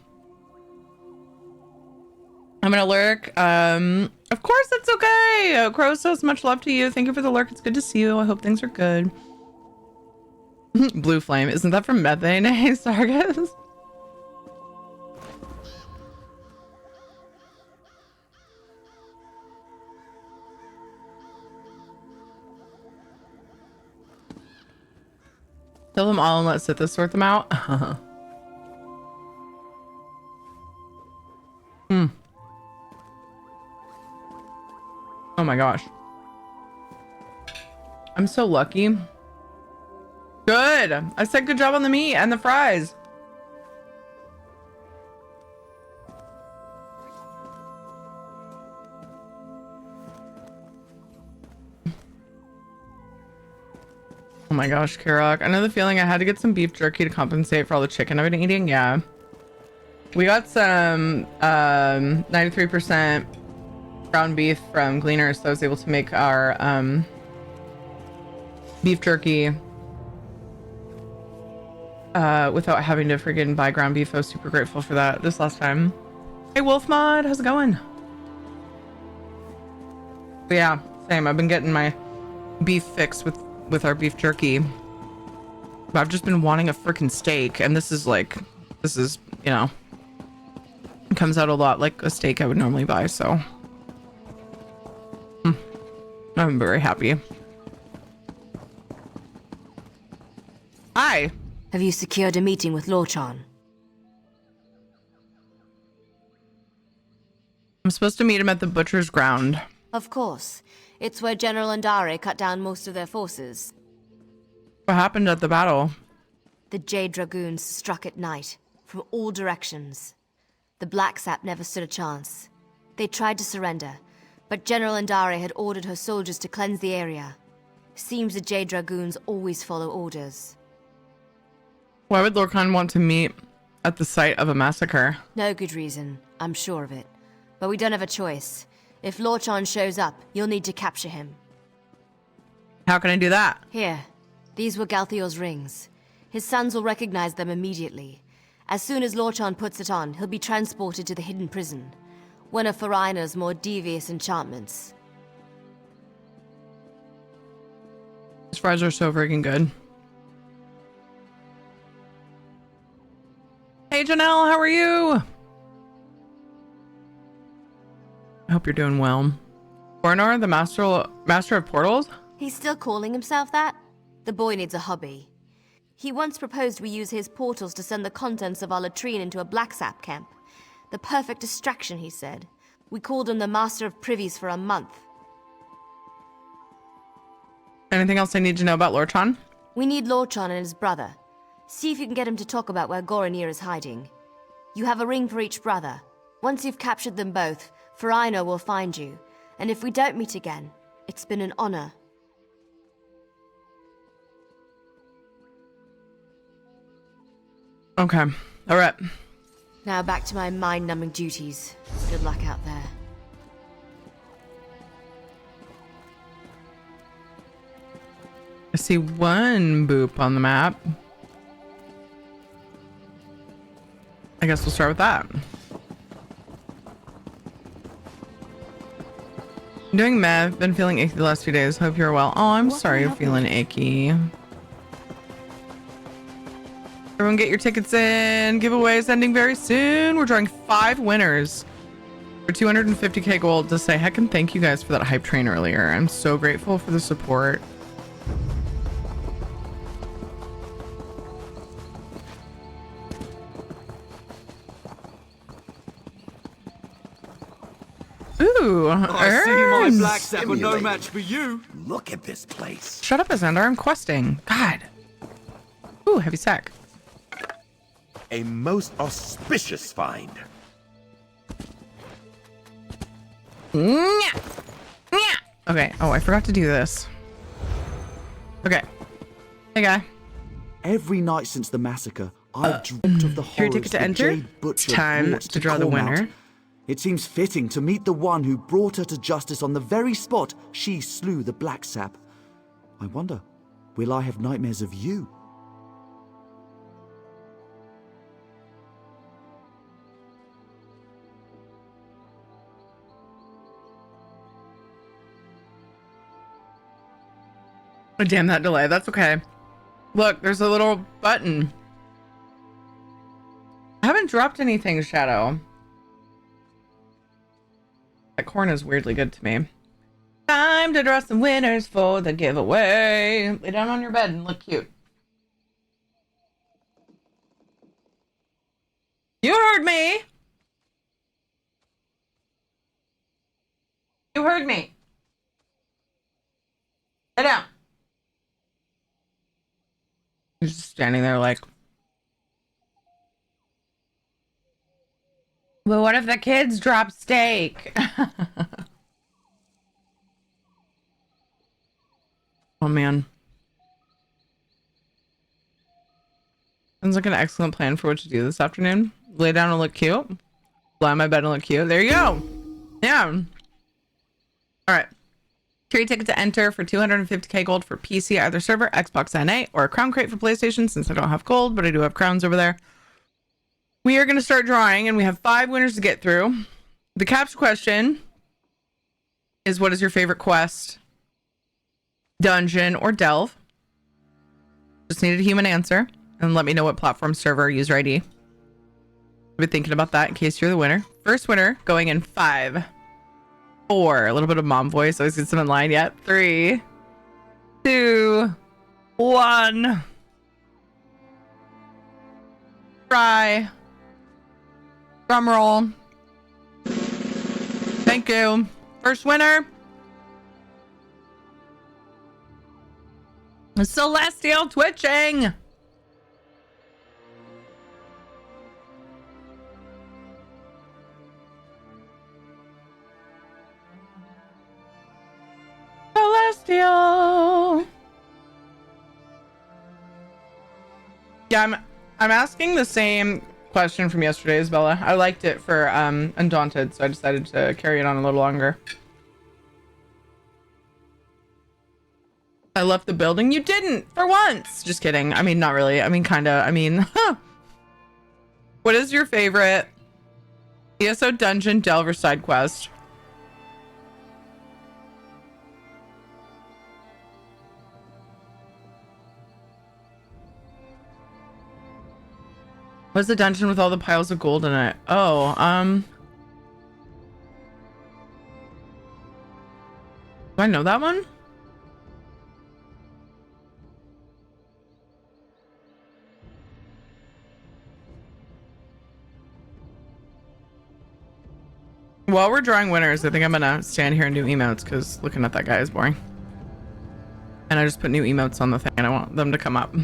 I'm gonna lurk. Of course it's okay. Crow says much love to you. Thank you for the lurk. It's good to see you. I hope things are good. Blue flame. Isn't that from Methane? Hey, Sargas. Kill them all and let Sithis sort them out. Oh my gosh. I'm so lucky. Good. I said good job on the meat and the fries. Oh my gosh, Kirok. I know the feeling. I had to get some beef jerky to compensate for all the chicken I've been eating. Yeah. We got some 93% ground beef from Gleaners, so I was able to make our beef jerky without having to friggin' buy ground beef. I was super grateful for that this last time. Hey Wolfmod, how's it going? But yeah, same. I've been getting my beef fix with our beef jerky. But I've just been wanting a freaking steak, and this is, you know, it comes out a lot like a steak I would normally buy, so I'm very happy. Hi. Have you secured a meeting with Lorchan? I'm supposed to meet him at the Butcher's Ground. Of course. It's where General Andare cut down most of their forces. What happened at the battle? The Jade Dragoons struck at night, from all directions. The Black Sap never stood a chance. They tried to surrender, but General Andare had ordered her soldiers to cleanse the area. Seems the Jade Dragoons always follow orders. Why would Lorcan want to meet at the site of a massacre? No good reason, I'm sure of it. But we don't have a choice. If Lorchan shows up, you'll need to capture him. How can I do that? Here. These were Galthior's rings. His sons will recognize them immediately. As soon as Lorchan puts it on, he'll be transported to the hidden prison. One of Farina's more devious enchantments. These fries are so freaking good. Hey Janelle, how are you? I hope you're doing well. Bornor, the master of portals? He's still calling himself that? The boy needs a hobby. He once proposed we use his portals to send the contents of our latrine into a black sap camp. The perfect distraction, he said. We called him the Master of Privies for a month. Anything else I need to know about Lorchan? We need Lorchan and his brother. See if you can get him to talk about where Goronir is hiding. You have a ring for each brother. Once you've captured them both, Ferrino will find you. And if we don't meet again, it's been an honor. Okay. All right. Now back to my mind-numbing duties. Good luck out there. I see one boop on the map. I guess we'll start with that. I'm doing meth. Been feeling achy the last few days. Hope you're well. Oh, I'm sorry you're feeling achy. Everyone get your tickets in. Giveaways ending very soon. We're drawing 5 winners for 250k gold to say heck and thank you guys for that hype train earlier. I'm so grateful for the support. Ooh, I see my Ernst. black sap are no match for you. Look at this place. Shut up, Azandar. I'm questing. God. Ooh, heavy sack. A most auspicious find. Nya. Nya. Okay. Oh, I forgot to do this. Okay. Hey, guy. Every night since the massacre, I've dreamt of the Here, horrors ticket to the enter. Jade Butcher It's time brought to draw the Cornwall. winner. It seems fitting to meet the one who brought her to justice on the very spot she slew the Black Sap. I wonder, will I have nightmares of you? Oh, damn that delay. That's okay. Look, there's a little button. I haven't dropped anything, Shadow. That corn is weirdly good to me. Time to draw some winners for the giveaway. Lay down on your bed and look cute. You heard me. You heard me. Lay down. He's just standing there like, but what if the kids drop steak? Oh man. Sounds like an excellent plan for what to do this afternoon. Lay down and look cute. Lie on my bed and look cute. There you go. Yeah. All right. Carry ticket to enter for 250k gold for PC, either server, Xbox NA, or a crown crate for PlayStation, since I don't have gold, but I do have crowns over there. We are going to start drawing, and we have 5 winners to get through. The capture question is, what is your favorite quest, dungeon, or delve? Just needed a human answer, and let me know what platform, server, user ID. I've been thinking about that in case you're the winner. First winner going in 5, 4, a little bit of mom voice, always gets them in line. Yep. 3, 2, 1. Try. Drum roll. Thank you. First winner. Celestial twitching. Celestial. Yeah, I'm asking the same question from yesterday, Isabella. I liked it for Undaunted, so I decided to carry it on a little longer. I left the building. You didn't, for once. Just kidding. I mean, not really. I mean, kind of. I mean, What is your favorite ESO dungeon, delve, or side quest? What's the dungeon with all the piles of gold in it? Oh, do I know that one? While we're drawing winners, I think I'm gonna stand here and do emotes because looking at that guy is boring. And I just put new emotes on the thing and I want them to come up.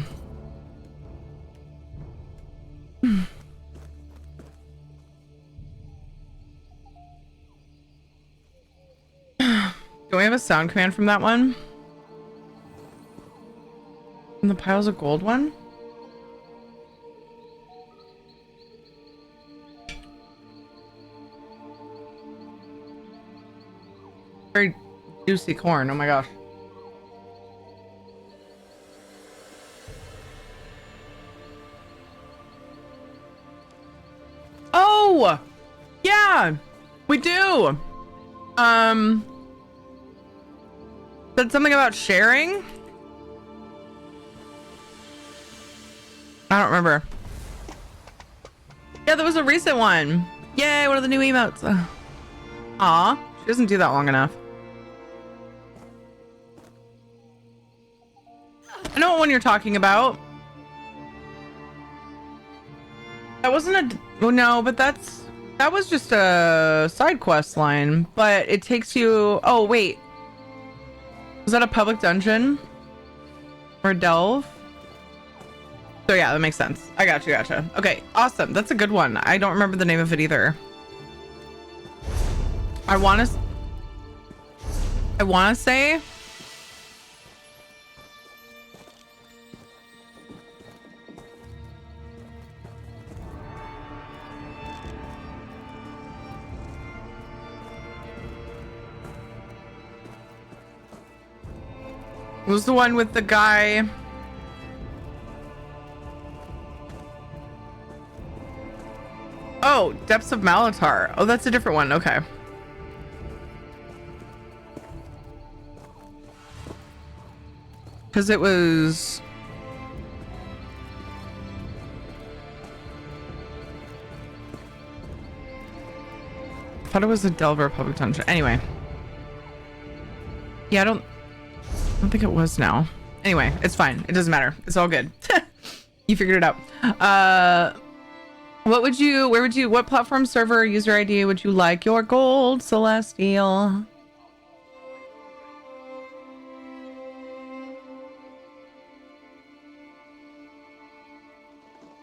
Do we have a sound command from that one? From the piles of gold one? Very juicy corn. Oh my gosh. Oh, yeah, we do. Said something about sharing. I don't remember. Yeah, there was a recent one. Yay, one of the new emotes. Aw, she doesn't do that long enough. I know what one you're talking about. That wasn't a... Oh, no, but that was just a side quest line. But it takes you... Oh, wait. Was that a public dungeon? Or a delve? So yeah, that makes sense. I gotcha. Okay, awesome. That's a good one. I don't remember the name of it either. I want to say... It was the one with the guy... Oh, Depths of Malatar. Oh, that's a different one. Okay. Because it was... I thought it was a Delver Public Dungeon. Anyway. Yeah, I don't think it was now. Anyway, it's fine. It doesn't matter. It's all good. You figured it out. What platform, server, user ID would you like your gold, Celestial?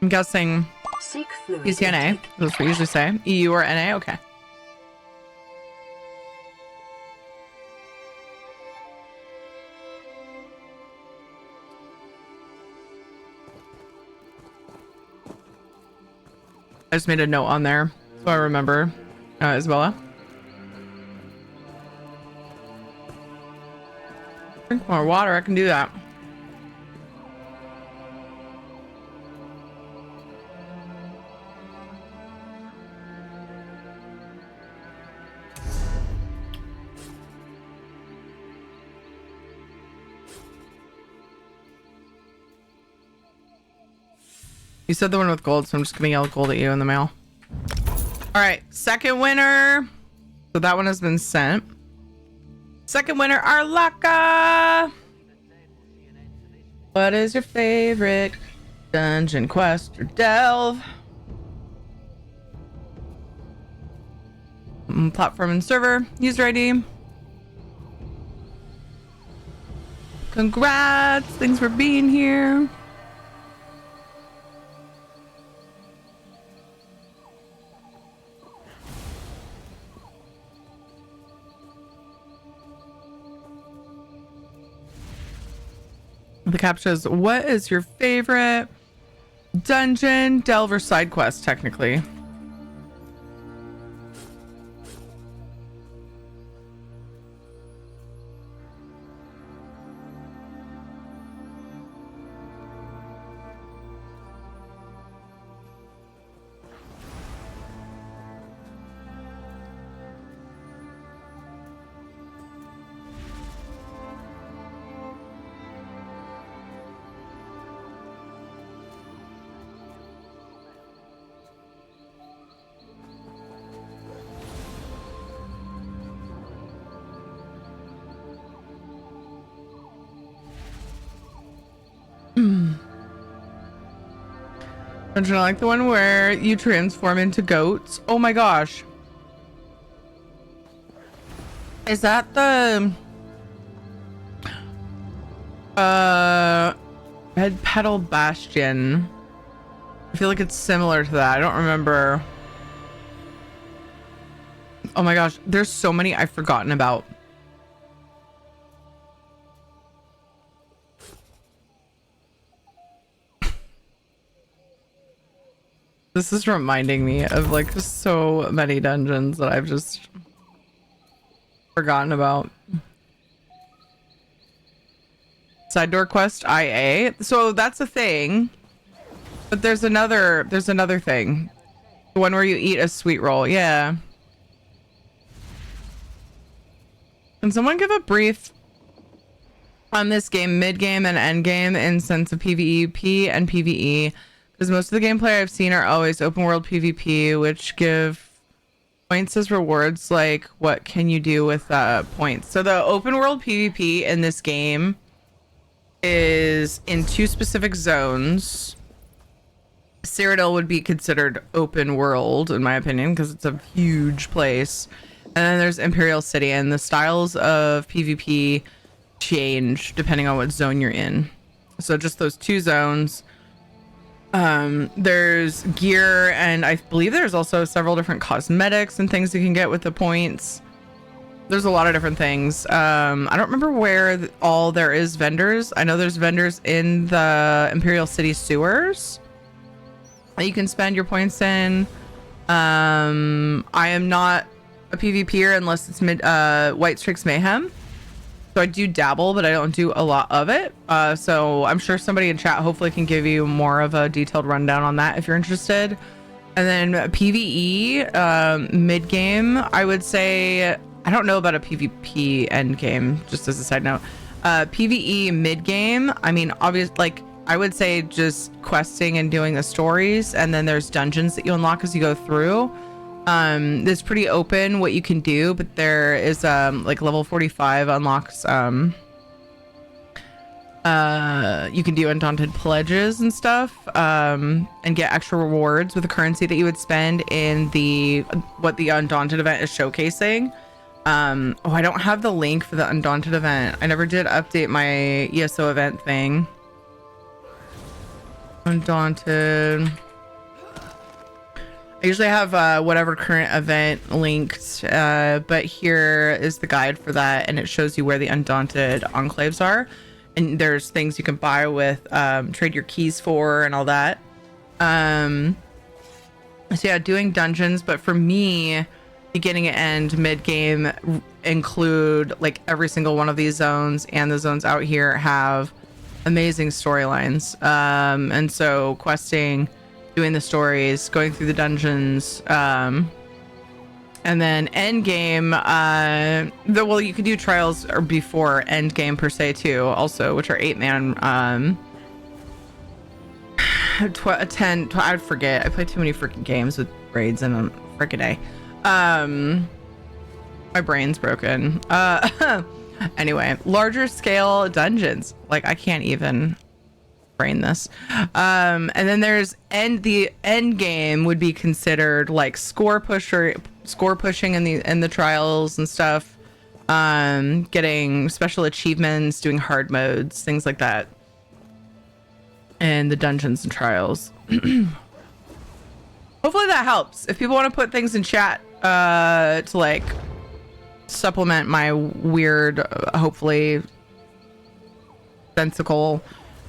I'm guessing ECNA. That's what we usually say. EU or NA? Okay. I just made a note on there so I remember, Isabella. Drink more water, I can do that. You said the one with gold, so I'm just gonna yell gold at you in the mail. All right, second winner. So that one has been sent. Second winner, Arlaka. What is your favorite dungeon, quest, or delve? Platform and server, user ID. Congrats, thanks for being here. The captcha is, what is your favorite dungeon, delve, or side quest, technically? Don't you like the one where you transform into goats? Oh my gosh. Is that the Red Petal Bastion? I feel like it's similar to that. I don't remember. Oh my gosh, there's so many I've forgotten about. This is reminding me of like so many dungeons that I've just forgotten about. Side door quest IA. So that's a thing. But there's another thing. The one where you eat a sweet roll. Yeah. Can someone give a brief on this game, mid-game and end-game, in sense of PvE and PvE? Because most of the gameplay I've seen are always open world PvP, which give points as rewards. Like, what can you do with points? So the open world PvP in this game is in 2 specific zones. Cyrodiil would be considered open world, in my opinion, because it's a huge place. And then there's Imperial City, and the styles of PvP change depending on what zone you're in. So just those 2 zones. There's gear, and I believe there's also several different cosmetics and things you can get with the points. There's a lot of different things. I don't remember where all there is vendors. I know there's vendors in the Imperial City sewers that you can spend your points in. I am not a PvPer unless it's White Strix Mayhem. So I do dabble, but I don't do a lot of it. So I'm sure somebody in chat hopefully can give you more of a detailed rundown on that if you're interested. And then PvE, mid-game, I would say, I don't know about a PvP end game, just as a side note. PvE mid-game, I mean, obviously, like, I would say just questing and doing the stories, and then there's dungeons that you unlock as you go through. It's pretty open what you can do, but there is like level 45 unlocks you can do undaunted pledges and stuff, and get extra rewards with the currency that you would spend in what the Undaunted event is showcasing. Oh, I don't have the link for the Undaunted event. I never did update my ESO event thing. Undaunted. I usually have whatever current event linked, but here is the guide for that, and it shows you where the Undaunted enclaves are, and there's things you can buy with, trade your keys for, and all that. So yeah, doing dungeons, but for me, beginning and mid-game include like every single one of these zones, and the zones out here have amazing storylines. And so questing, doing the stories, going through the dungeons, and then end game, well, you could do trials or before end game per se too, also, which are 8-man, 10, I forget, I play too many freaking games with raids in a freaking day. My brain's broken. Anyway, larger scale dungeons, like I can't even brain this. And then there's the end game would be considered like score pushing in the trials and stuff, getting special achievements, doing hard modes, things like that, and the dungeons and trials. Hopefully that helps. If people want to put things in chat to like supplement my weird, hopefully sensical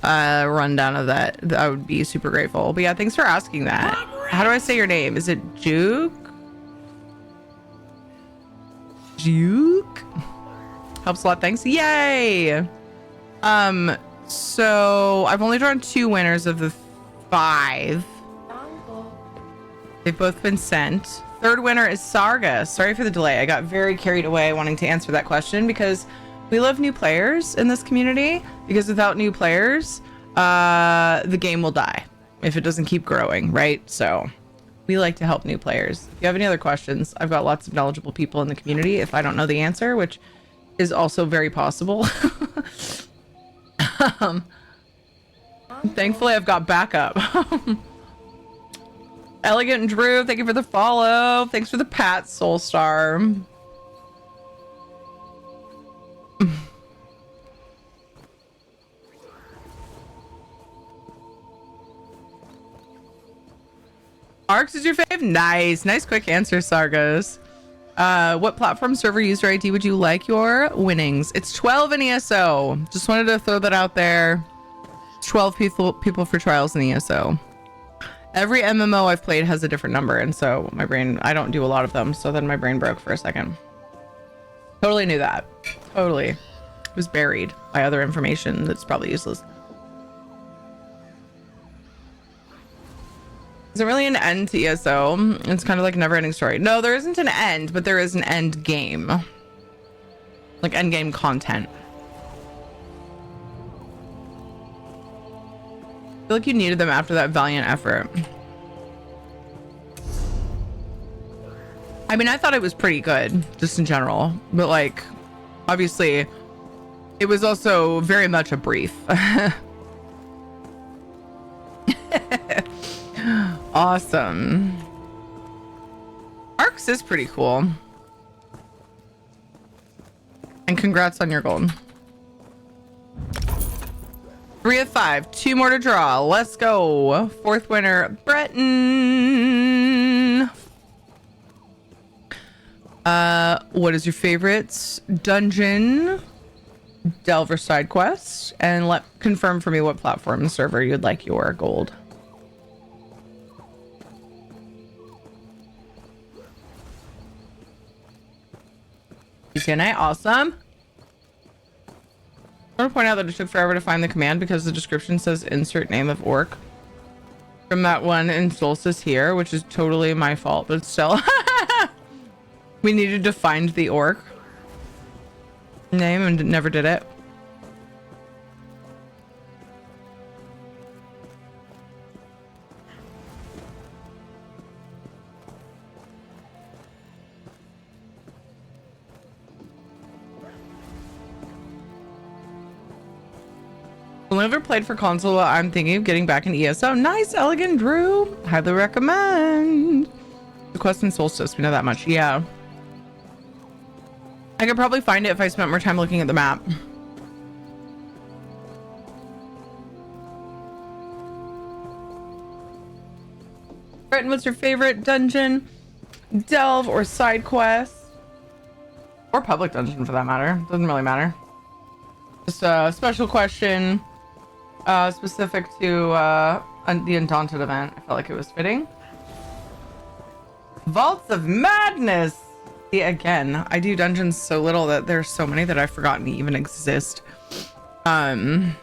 rundown of that, I would be super grateful. But yeah, thanks for asking that. How do I say your name? Is it Juke? Juke? Helps a lot, thanks. Yay! So I've only drawn 2 winners of the 5. They've both been sent. Third winner is Sarga. Sorry for the delay. I got very carried away wanting to answer that question because we love new players in this community, because without new players, the game will die if it doesn't keep growing, right? So we like to help new players. If you have any other questions, I've got lots of knowledgeable people in the community if I don't know the answer, which is also very possible. Thankfully, I've got backup. Elegant Drew, thank you for the follow. Thanks for the Pat Soul Star. Arcs is your fave? Nice quick answer, Sargos. What platform server user ID would you like your winnings? It's 12 in ESO. Just wanted to throw that out there. 12 people for trials in ESO. Every MMO I've played has a different number, and so my brain, I don't do a lot of them, so then my brain broke for a second. Totally knew that. Totally. It was buried by other information that's probably useless. Isn't really an end to ESO. It's kind of like a never-ending story. No, there isn't an end, but there is an end game. Like end game content. I feel like you needed them after that valiant effort. I mean, I thought it was pretty good, just in general. But like, obviously, it was also very much a brief. Awesome. Arcs is pretty cool. And congrats on your gold. 3 of 5. 2 more to draw. Let's go. 4th winner, Breton. What is your favorite dungeon, delve, or side quest? And confirm for me what platform and server you'd like your gold. TNA, awesome. I want to point out that it took forever to find the command because the description says insert name of orc from that one in Solstice here, which is totally my fault, but still. We needed to find the orc name and never did it. I've never played for console. I'm thinking of getting back in ESO. Nice, Elegant Drew. Highly recommend. The quest in Solstice, we know that much. Yeah. I could probably find it if I spent more time looking at the map. Bretton, what's your favorite dungeon, delve, or side quest? Or public dungeon for that matter. Doesn't really matter. Just a special question. Specific to the Undaunted event. I felt like it was fitting. Vaults of Madness! See, again, I do dungeons so little that there's so many that I've forgotten to even exist. Okay.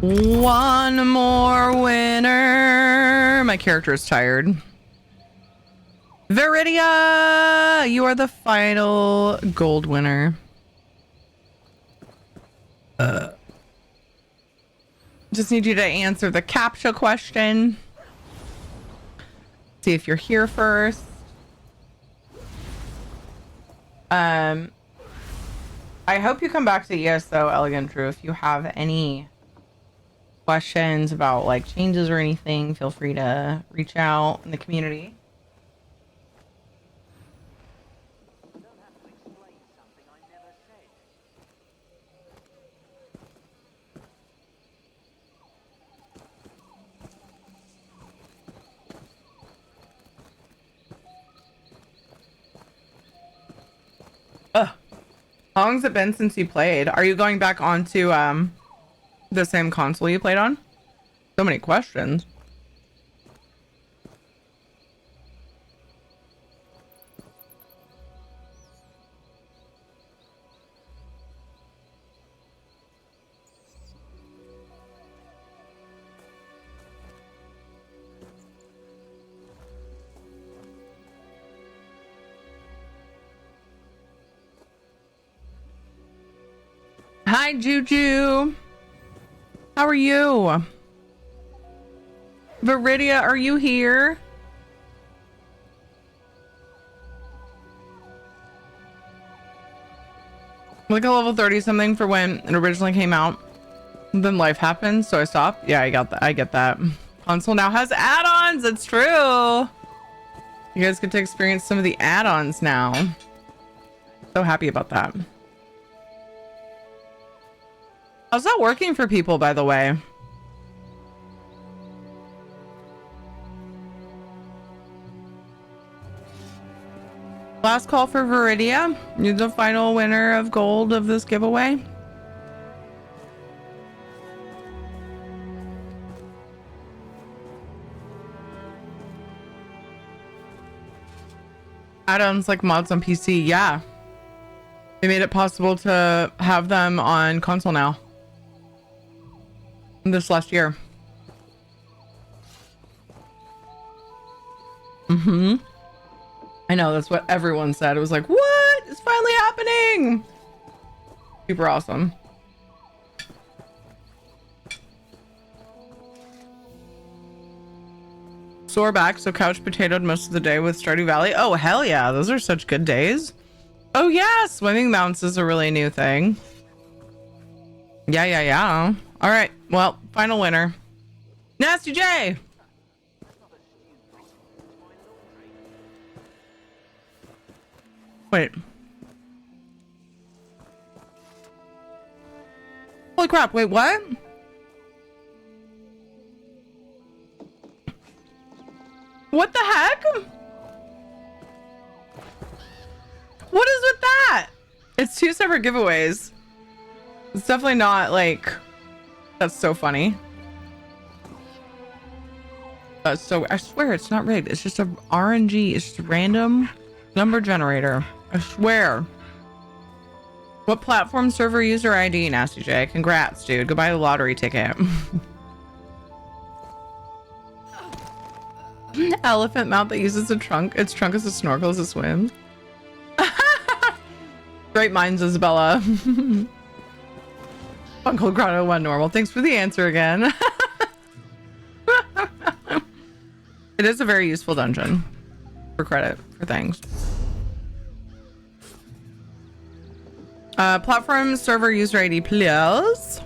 One more winner. My character is tired. Viridia, you are the final gold winner. Just need you to answer the CAPTCHA question. See if you're here first. I hope you come back to ESO, Elegant Drew. If you have any questions about like changes or anything, feel free to reach out in the community. How long's it been since you played? Are you going back onto the same console you played on? So many questions. Hi, Juju. How are you? Viridia, are you here? Like a level 30 something for when it originally came out. Then life happened, so I stopped. Yeah, I got that. I get that. Console now has add-ons. It's true. You guys get to experience some of the add-ons now. So happy about that. How's that working for people, by the way? Last call for Viridia. You're the final winner of gold of this giveaway. Add-ons like mods on PC, yeah. They made it possible to have them on console now. This last year. Mm-hmm. I know, that's what everyone said. It was like, what? It's finally happening! Super awesome. Sore back, so couch potatoed most of the day with Stardew Valley. Oh, hell yeah. Those are such good days. Oh, yeah. Swimming mounts is a really new thing. Yeah. All right. Well, final winner. Nasty J! Wait. Holy crap. Wait, what? What the heck? What is with that? It's 2 separate giveaways. It's definitely not like... That's so funny. So I swear it's not rigged. It's just a RNG. It's just a random number generator. I swear. What platform server user ID, Nasty J? Congrats, dude. Go buy the lottery ticket. Elephant mount that uses a trunk. Its trunk as a snorkel as it swims. Great minds, Isabella. Uncle Grotto 1 normal. Thanks for the answer again. It is a very useful dungeon. For credit for things. Platform server user ID, please.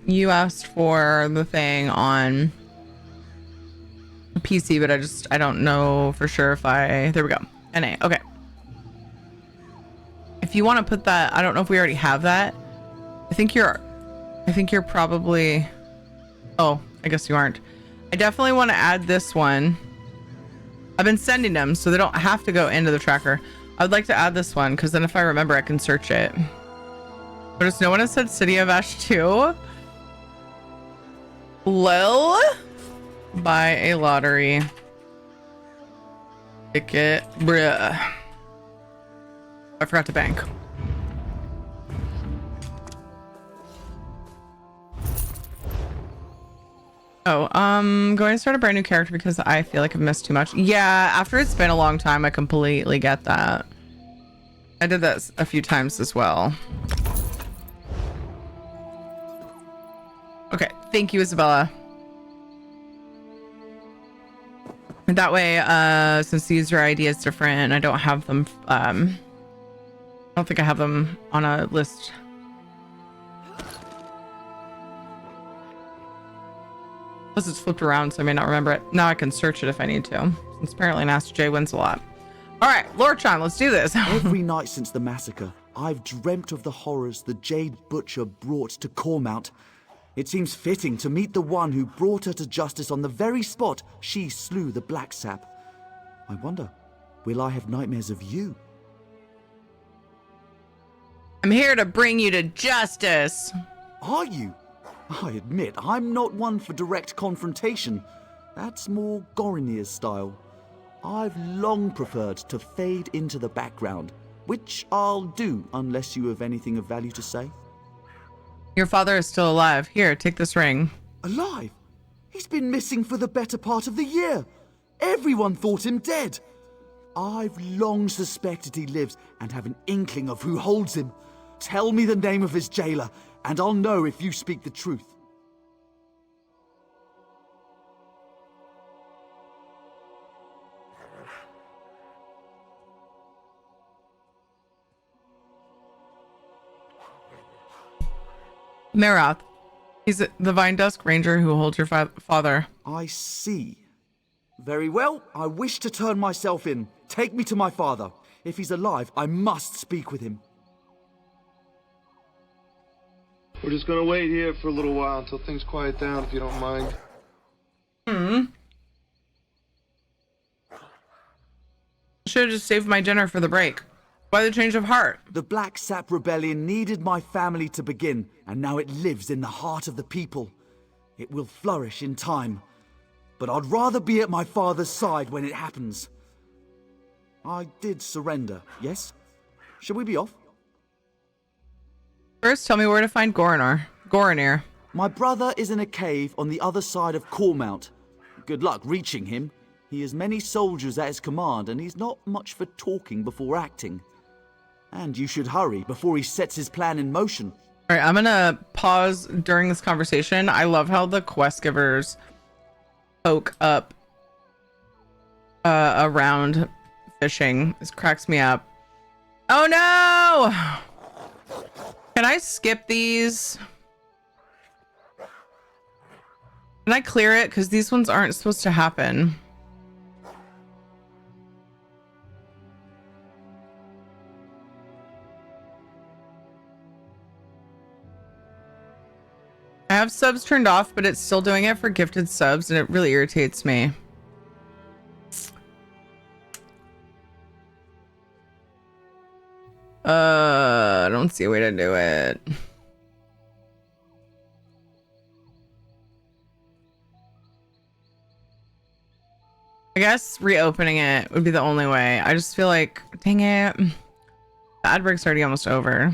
You asked for the thing on PC, but I don't know for sure if there we go. NA. Okay. If you want to put that, I don't know if we already have that. I think you're probably, oh, I guess you aren't. I definitely want to add this one. I've been sending them so they don't have to go into the tracker. I'd like to add this one because then if I remember, I can search it. Notice no one has said City of Ash 2. Lil. Buy a lottery ticket. Bruh. I forgot to bank. Oh, going to start a brand new character because I feel like I've missed too much. Yeah, after it's been a long time, I completely get that. I did that a few times as well. Okay, thank you, Isabella. And that way, since the user ID is different, I don't have them, I don't think I have them on a list. Plus it's flipped around, so I may not remember it. Now I can search it if I need to, since apparently Nasty J wins a lot. All right, Lorchan, let's do this. Every night since the massacre, I've dreamt of the horrors the Jade Butcher brought to Cormount. It seems fitting to meet the one who brought her to justice on the very spot she slew the Black Sap. I wonder, will I have nightmares of you? I'm here to bring you to justice. Are you? I admit, I'm not one for direct confrontation. That's more Gorinir's style. I've long preferred to fade into the background, which I'll do unless you have anything of value to say. Your father is still alive. Here, take this ring. Alive? He's been missing for the better part of the year. Everyone thought him dead. I've long suspected he lives and have an inkling of who holds him. Tell me the name of his jailer, and I'll know if you speak the truth. Marath. He's the Vine Dusk Ranger who holds your father. I see. Very well, I wish to turn myself in. Take me to my father. If he's alive, I must speak with him. We're just gonna wait here for a little while until things quiet down, if you don't mind. Should have just saved my dinner for the break. Why the change of heart? The Black Sap Rebellion needed my family to begin, and now it lives in the heart of the people. It will flourish in time. But I'd rather be at my father's side when it happens. I did surrender, yes? Shall we be off? First, tell me where to find Goranir. My brother is in a cave on the other side of Cormount. Good luck reaching him. He has many soldiers at his command, and he's not much for talking before acting. And you should hurry before he sets his plan in motion. All right, I'm gonna pause during this conversation. I love how the quest givers poke up around fishing. This cracks me up. Oh no! Can I skip these? Can I clear it? Because these ones aren't supposed to happen. I have subs turned off, but it's still doing it for gifted subs, and it really irritates me. I don't see a way to do it. I guess reopening it would be the only way. I just feel like, dang it. The ad break's already almost over.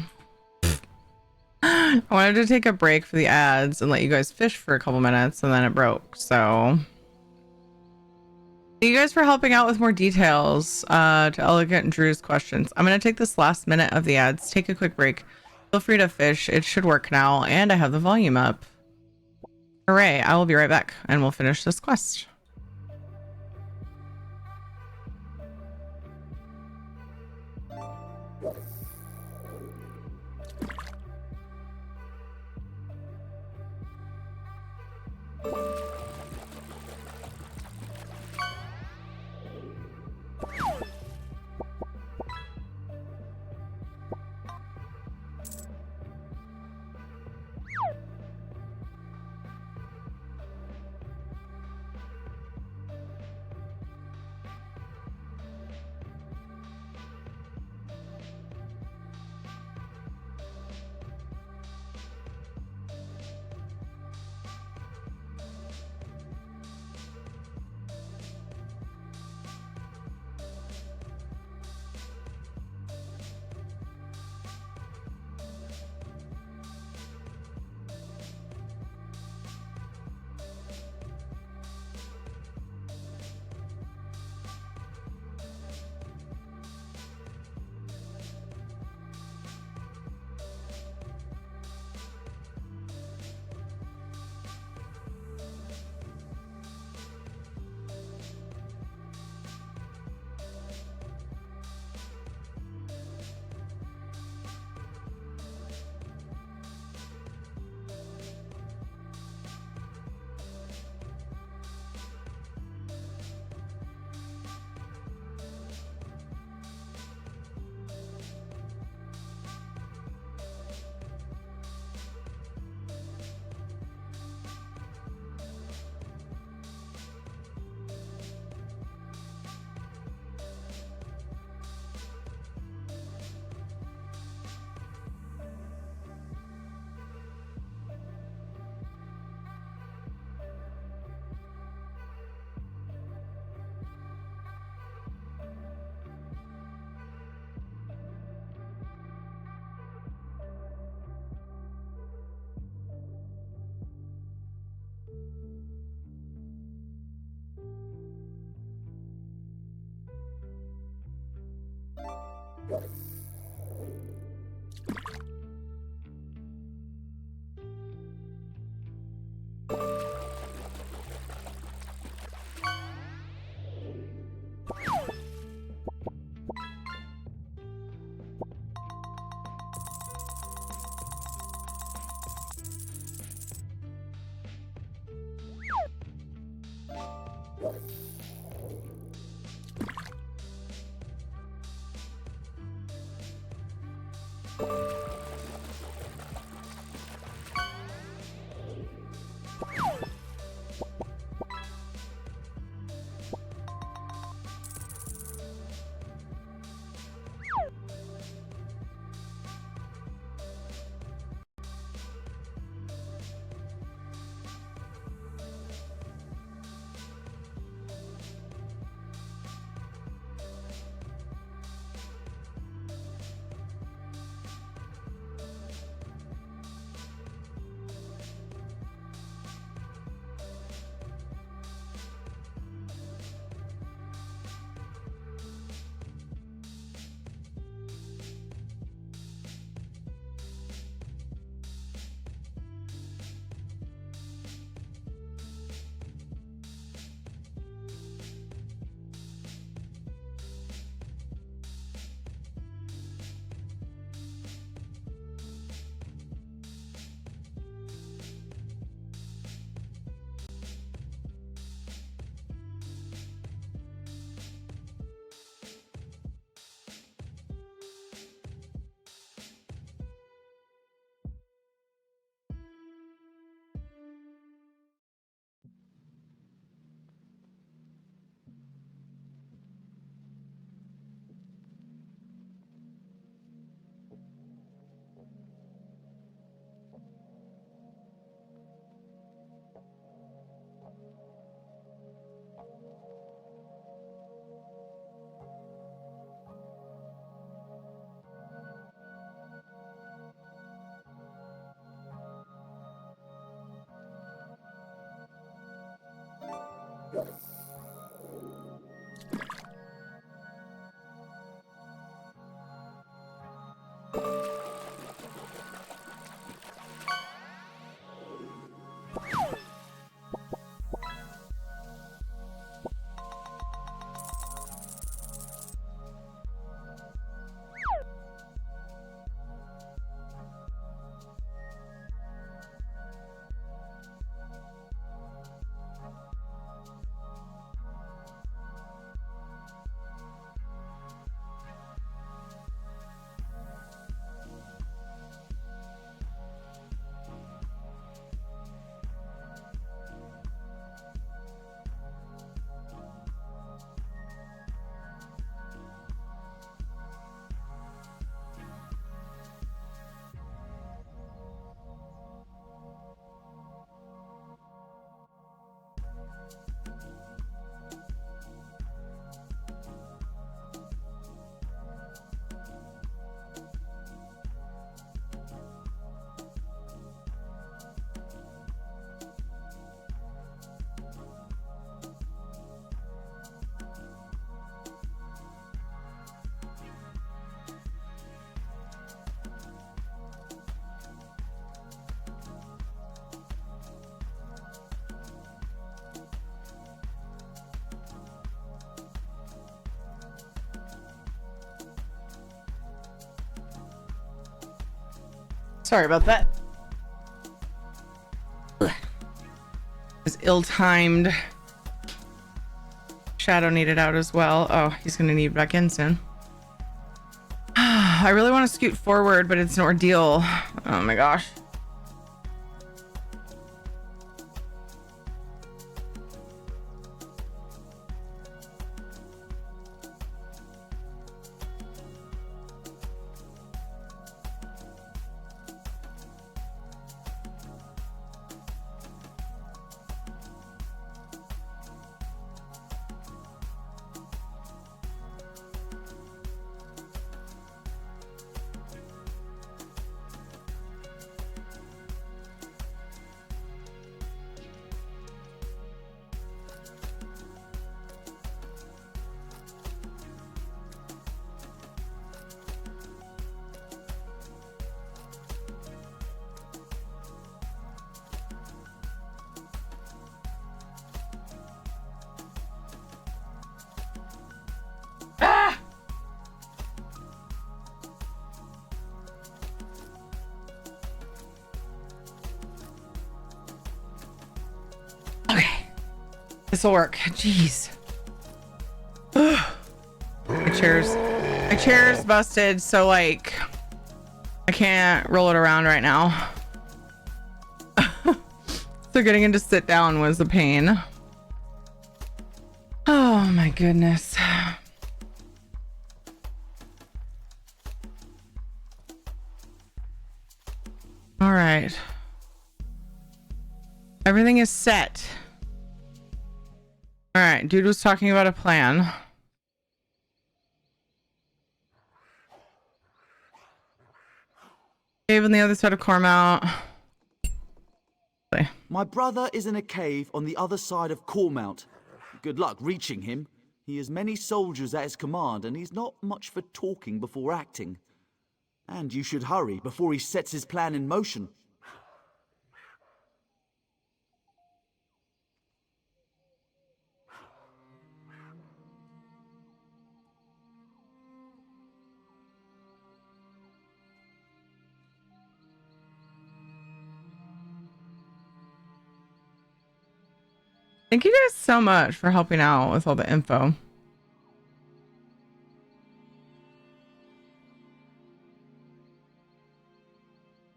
I wanted to take a break for the ads and let you guys fish for a couple minutes, and then it broke. So thank you guys for helping out with more details to Elegant and Drew's questions. I'm going to take this last minute of the ads, take a quick break. Feel free to fish. It should work now, and I have the volume up. Hooray. I will be right back, and we'll finish this quest. Sorry about that. It was ill-timed. Shadow needed out as well. Oh, he's gonna need back in soon. I really want to scoot forward, but it's an ordeal. Oh my gosh. This'll work. Jeez. My chair's busted, so like I can't roll it around right now. So getting into sit down was a pain. Oh my goodness. All right. Everything is set. All right, dude was talking about a plan. Cave on the other side of Cormount. My brother is in a cave on the other side of Cormount. Good luck reaching him. He has many soldiers at his command, and he's not much for talking before acting. And you should hurry before he sets his plan in motion. Thank you guys so much for helping out with all the info.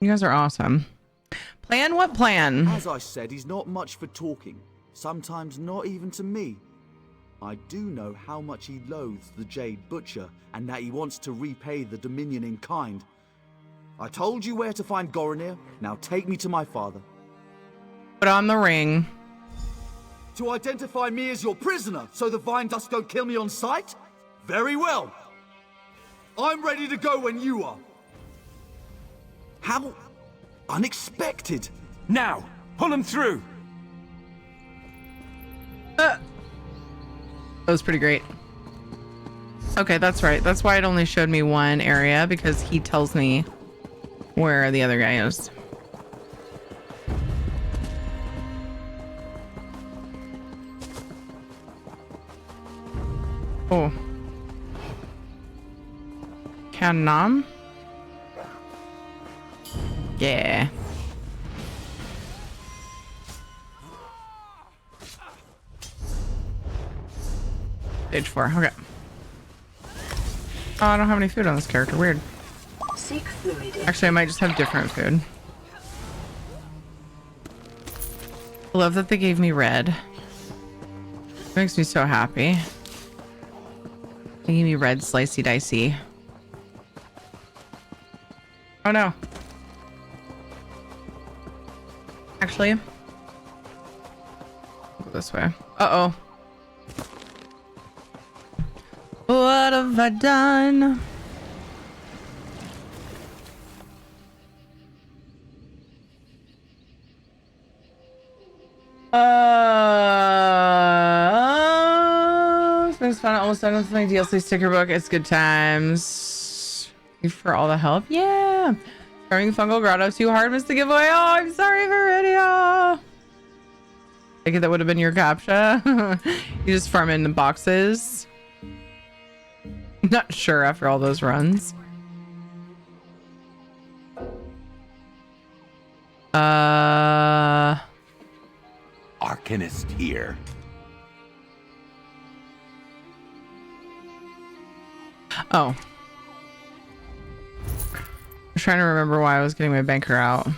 You guys are awesome. Plan? What plan? As I said, he's not much for talking. Sometimes not even to me. I do know how much he loathes the Jade Butcher, and that he wants to repay the Dominion in kind. I told you where to find Goronir. Now take me to my father. Put on the ring. To identify me as your prisoner, so the Vine Dust don't kill me on sight? Very well. I'm ready to go when you are. How unexpected. Now, pull him through. That was pretty great. Okay, that's right. That's why it only showed me one area, because he tells me where the other guy is. Oh. Canam? Yeah. Stage 4. Okay. Oh, I don't have any food on this character. Weird. Seek fluid. Actually, I might just have different food. I love that they gave me red. It makes me so happy. They gave me red slicey dicey. Oh no. Actually, I'll go this way. Uh-oh. What have I done? It's fun. Almost done with my DLC sticker book. It's good times. Thank you for all the help. Yeah. Farming Fungal Grotto too hard. Missed the giveaway. Oh, I'm sorry, Viridia. I think that would have been your captcha. You just farm in the boxes. Not sure after all those runs. Arcanist here. Oh. I'm trying to remember why I was getting my banker out.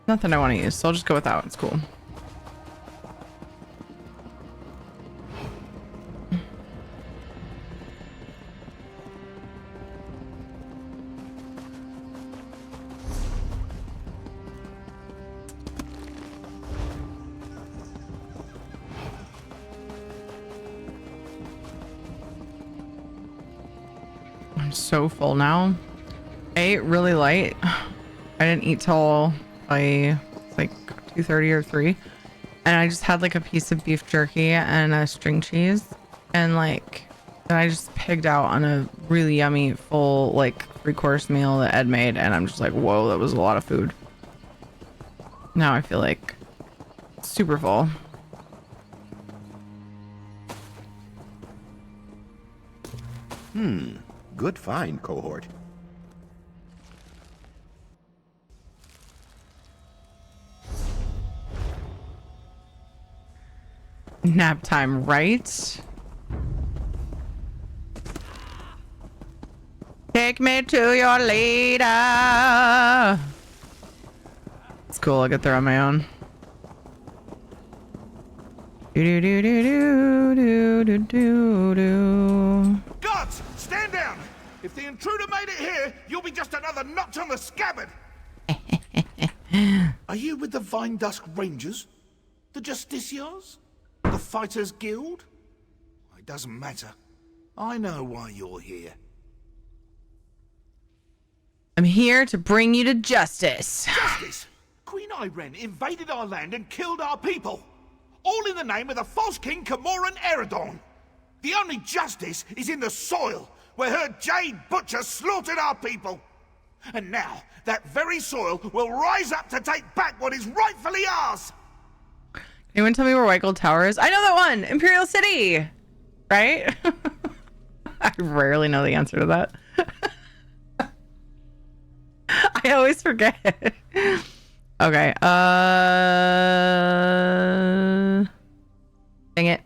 Nothing I want to use, so I'll just go without. It's cool. I'm so full now. I ate really light. I didn't eat till like 2:30 or 3, and I just had like a piece of beef jerky and a string cheese, and like then I just pigged out on a really yummy full like 3-course meal that Ed made, and I'm just like, whoa, that was a lot of food. Now I feel like super full. Good find, cohort. Nap time, right? Take me to your leader. It's cool. I'll get there on my own. Do do do do do do do do. Guards, stand down! If the intruder made it here, you'll be just another notch on the scabbard! Are you with the Vine Dusk Rangers? The Justiciars? The Fighters Guild? It doesn't matter. I know why you're here. I'm here to bring you to justice. Justice! Queen Iren invaded our land and killed our people! All in the name of the false king Camoran Eredon! The only justice is in the soil, where her Jade Butcher slaughtered our people! And now, that very soil will rise up to take back what is rightfully ours! Anyone tell me where White Gold Tower is? I know that one! Imperial City! Right? I rarely know the answer to that. I always forget. Okay, dang it.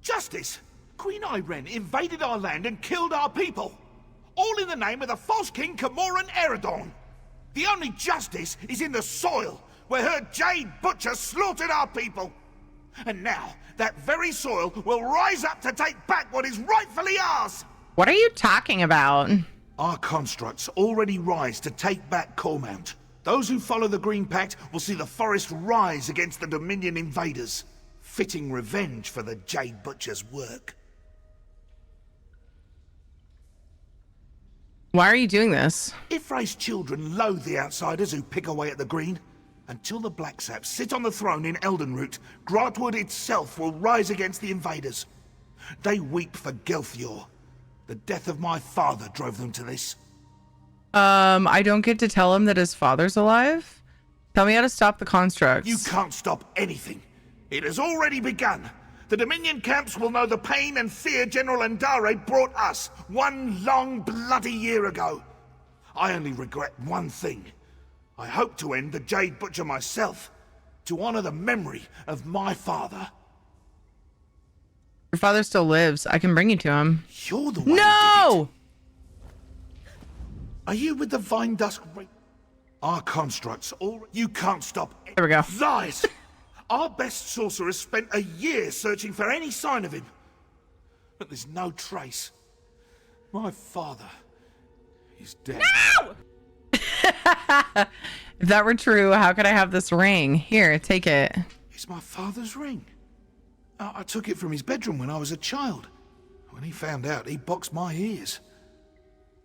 Justice! Queen Iren invaded our land and killed our people! All in the name of the false king Camoran Eredon! The only justice is in the soil, where her Jade Butcher slaughtered our people! And now, that very soil will rise up to take back what is rightfully ours! What are you talking about? Our constructs already rise to take back Cormount. Those who follow the Green Pact will see the forest rise against the Dominion invaders. Fitting revenge for the Jade Butcher's work. Why are you doing this? Ifray's children loathe the outsiders who pick away at the Green. Until the Black Saps sit on the throne in Eldenroot, Grotwood itself will rise against the invaders. They weep for Gelthior. The death of my father drove them to this. I don't get to tell him that his father's alive? Tell me how to stop the constructs. You can't stop anything. It has already begun. The Dominion camps will know the pain and fear General Andare brought us one long bloody year ago. I only regret one thing. I hope to end the Jade Butcher myself, to honor the memory of my father. Your father still lives. I can bring you to him. You're the one No! who did it. Are you with the Vine Dusk? Our constructs all... You can't stop... There we go. Lies! Our best sorcerers spent a year searching for any sign of him. But there's no trace. My father is dead. No! If that were true, how could I have this ring? Here, take it. It's my father's ring. I took it from his bedroom when I was a child. When he found out, he boxed my ears.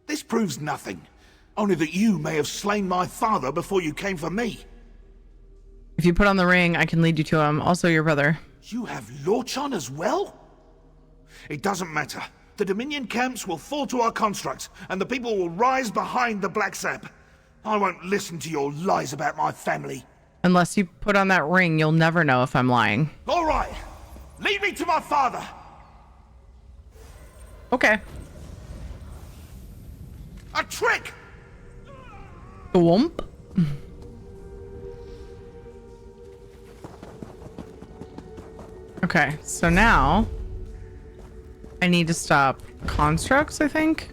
This proves nothing. Only that you may have slain my father before you came for me. If you put on the ring, I can lead you to him. Also your brother. You have Lorchon as well? It doesn't matter. The Dominion camps will fall to our constructs, and the people will rise behind the Black Sap. I won't listen to your lies about my family. Unless you put on that ring, you'll never know if I'm lying. All right. Lead me to my father. Okay. A trick! Whoomp. Okay, so now I need to stop constructs, I think.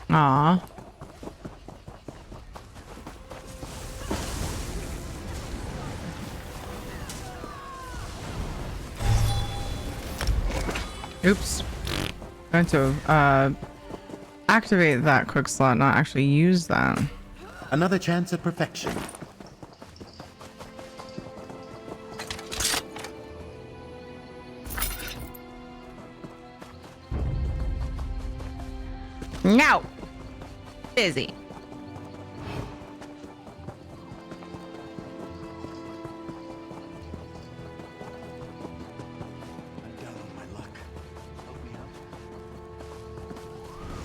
Aw. Oops. Going to activate that quick slot, not actually use that. Another chance at perfection. No. Busy.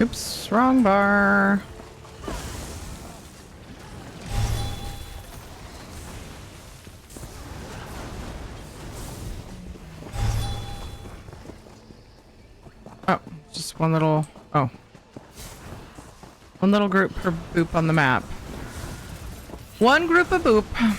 Oops, wrong bar. Oh, just one little, oh. One little group per boop on the map. One group of boop.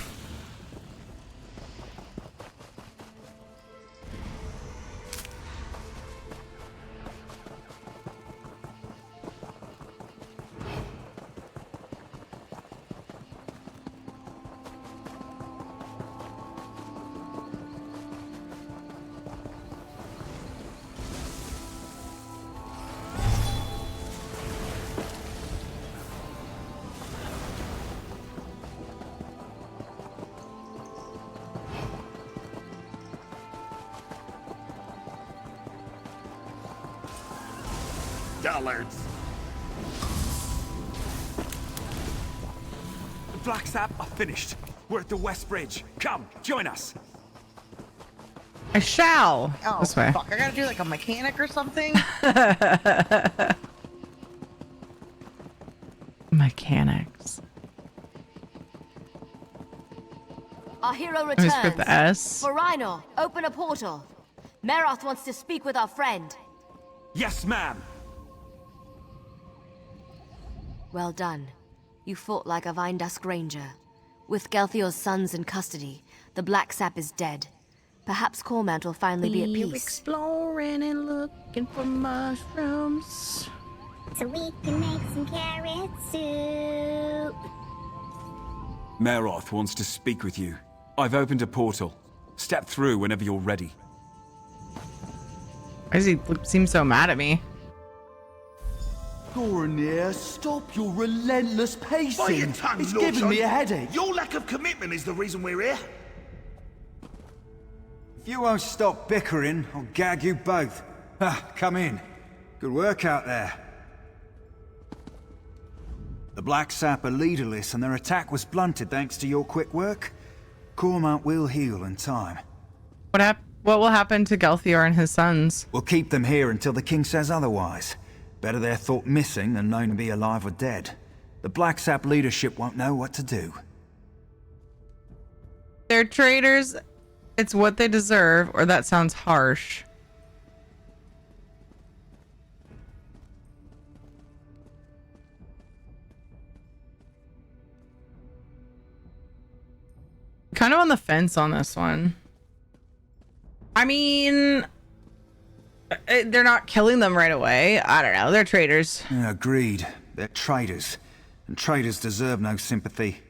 Dullards. The Black Sap are finished. We're at the West Bridge. Come, join us. I shall. Oh, This way. fuck. I gotta do like a mechanic or something? Mechanics. Our hero Let me returns. script the S. For Rhino, open a portal. Meroth wants to speak with our friend. Yes, ma'am. Well done. You fought like a Vindusk Ranger. With Gelthior's sons in custody, the Black Sap is dead. Perhaps Cormount will finally be at We're peace. exploring and looking for mushrooms. So we can make some carrot soup. Meroth wants to speak with you. I've opened a portal. Step through whenever you're ready. Why does he seem so mad at me? Goranir, stop your relentless pacing. By your tongue, it's Lord giving John. me a headache. Your lack of commitment is the reason we're here. If you won't stop bickering, I'll gag you both. Ah, come in. Good work out there. The Black Sap are leaderless and their attack was blunted thanks to your quick work. Cormount will heal in time. What will happen to Gelthior and his sons? We'll keep them here until the king says otherwise. Better they're thought missing than known to be alive or dead. The Black Sap leadership won't know what to do. They're traitors. It's what they deserve, or that sounds harsh. Kind of on the fence on this one. I mean, they're not killing them right away. I don't know. They're traitors. Agreed. They're traitors. And traitors deserve no sympathy.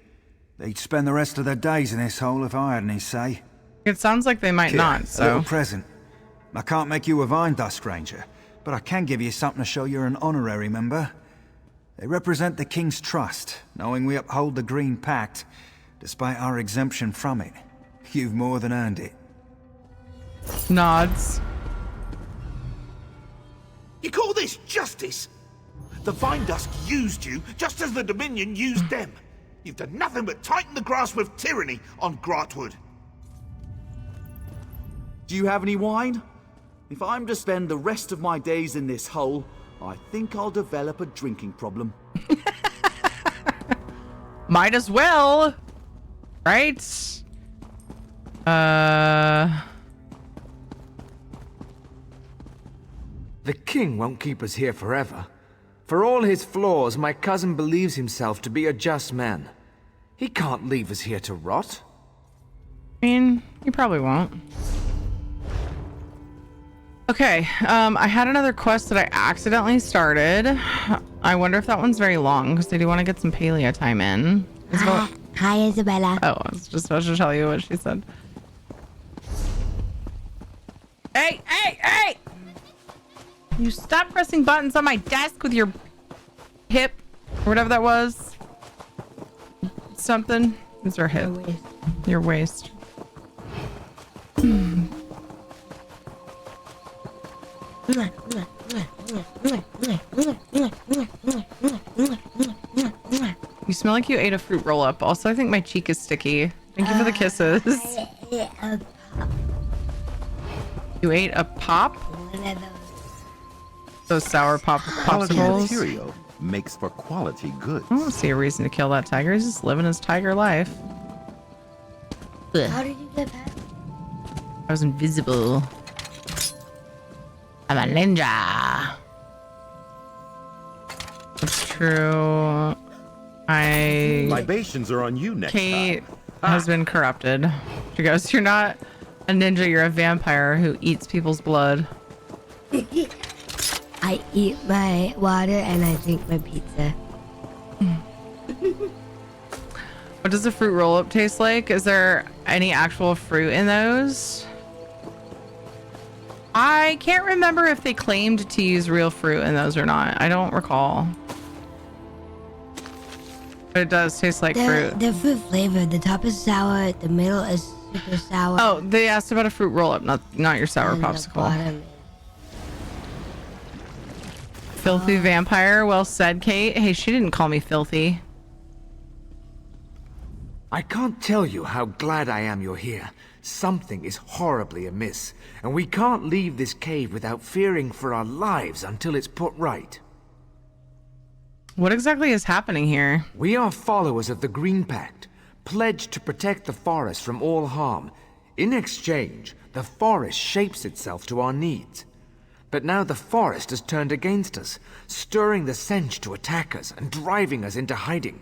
They'd spend the rest of their days in this hole if I had any say. It sounds like they might not, A so. little present. I can't make you a Vindusk Ranger, but I can give you something to show you're an honorary member. They represent the King's trust, knowing we uphold the Green Pact, despite our exemption from it. You've more than earned it. Nods. You call this justice? The Vindusk used you just as the Dominion used them. You've done nothing but tighten the grasp of tyranny on Grotwood. Do you have any wine? If I'm to spend the rest of my days in this hole, I think I'll develop a drinking problem. Might as well. Right? The king won't keep us here forever. For all his flaws, my cousin believes himself to be a just man. He can't leave us here to rot. I mean, he probably won't. Okay, I had another quest that I accidentally started. I wonder if that one's very long, because they do want to get some paleo time in. Hi, Isabella. Oh, I was just about to tell you what she said. Hey, hey, hey! You stop pressing buttons on my desk with your hip, or whatever that was. Something. It's her hip. Your waist. You smell like you ate a fruit roll up. Also, I think my cheek is sticky. Thank you for the kisses. You ate a pop? Those sour Quality popsicles. material makes for quality goods. I don't see a reason to kill that tiger. He's just living his tiger life. Ugh. How did you get back? I was invisible. I'm a ninja. That's true. Libations are on you next Kate time. has been corrupted. She goes, "You're not a ninja, you're a vampire who eats people's blood." I eat my water and I drink my pizza. What does a fruit roll-up taste like? Is there any actual fruit in those? I can't remember if they claimed to use real fruit in those or not. I don't recall. But it does taste like fruit. They're fruit flavored. The top is sour, the middle is super sour. Oh, they asked about a fruit roll-up, not your sour and the popsicle. bottom Filthy vampire. Well said, Kate. Hey, she didn't call me filthy. I can't tell you how glad I am you're here. Something is horribly amiss, and we can't leave this cave without fearing for our lives until it's put right. What exactly is happening here? We are followers of the Green Pact, pledged to protect the forest from all harm. In exchange, the forest shapes itself to our needs. But now the forest has turned against us, stirring the Sench to attack us and driving us into hiding.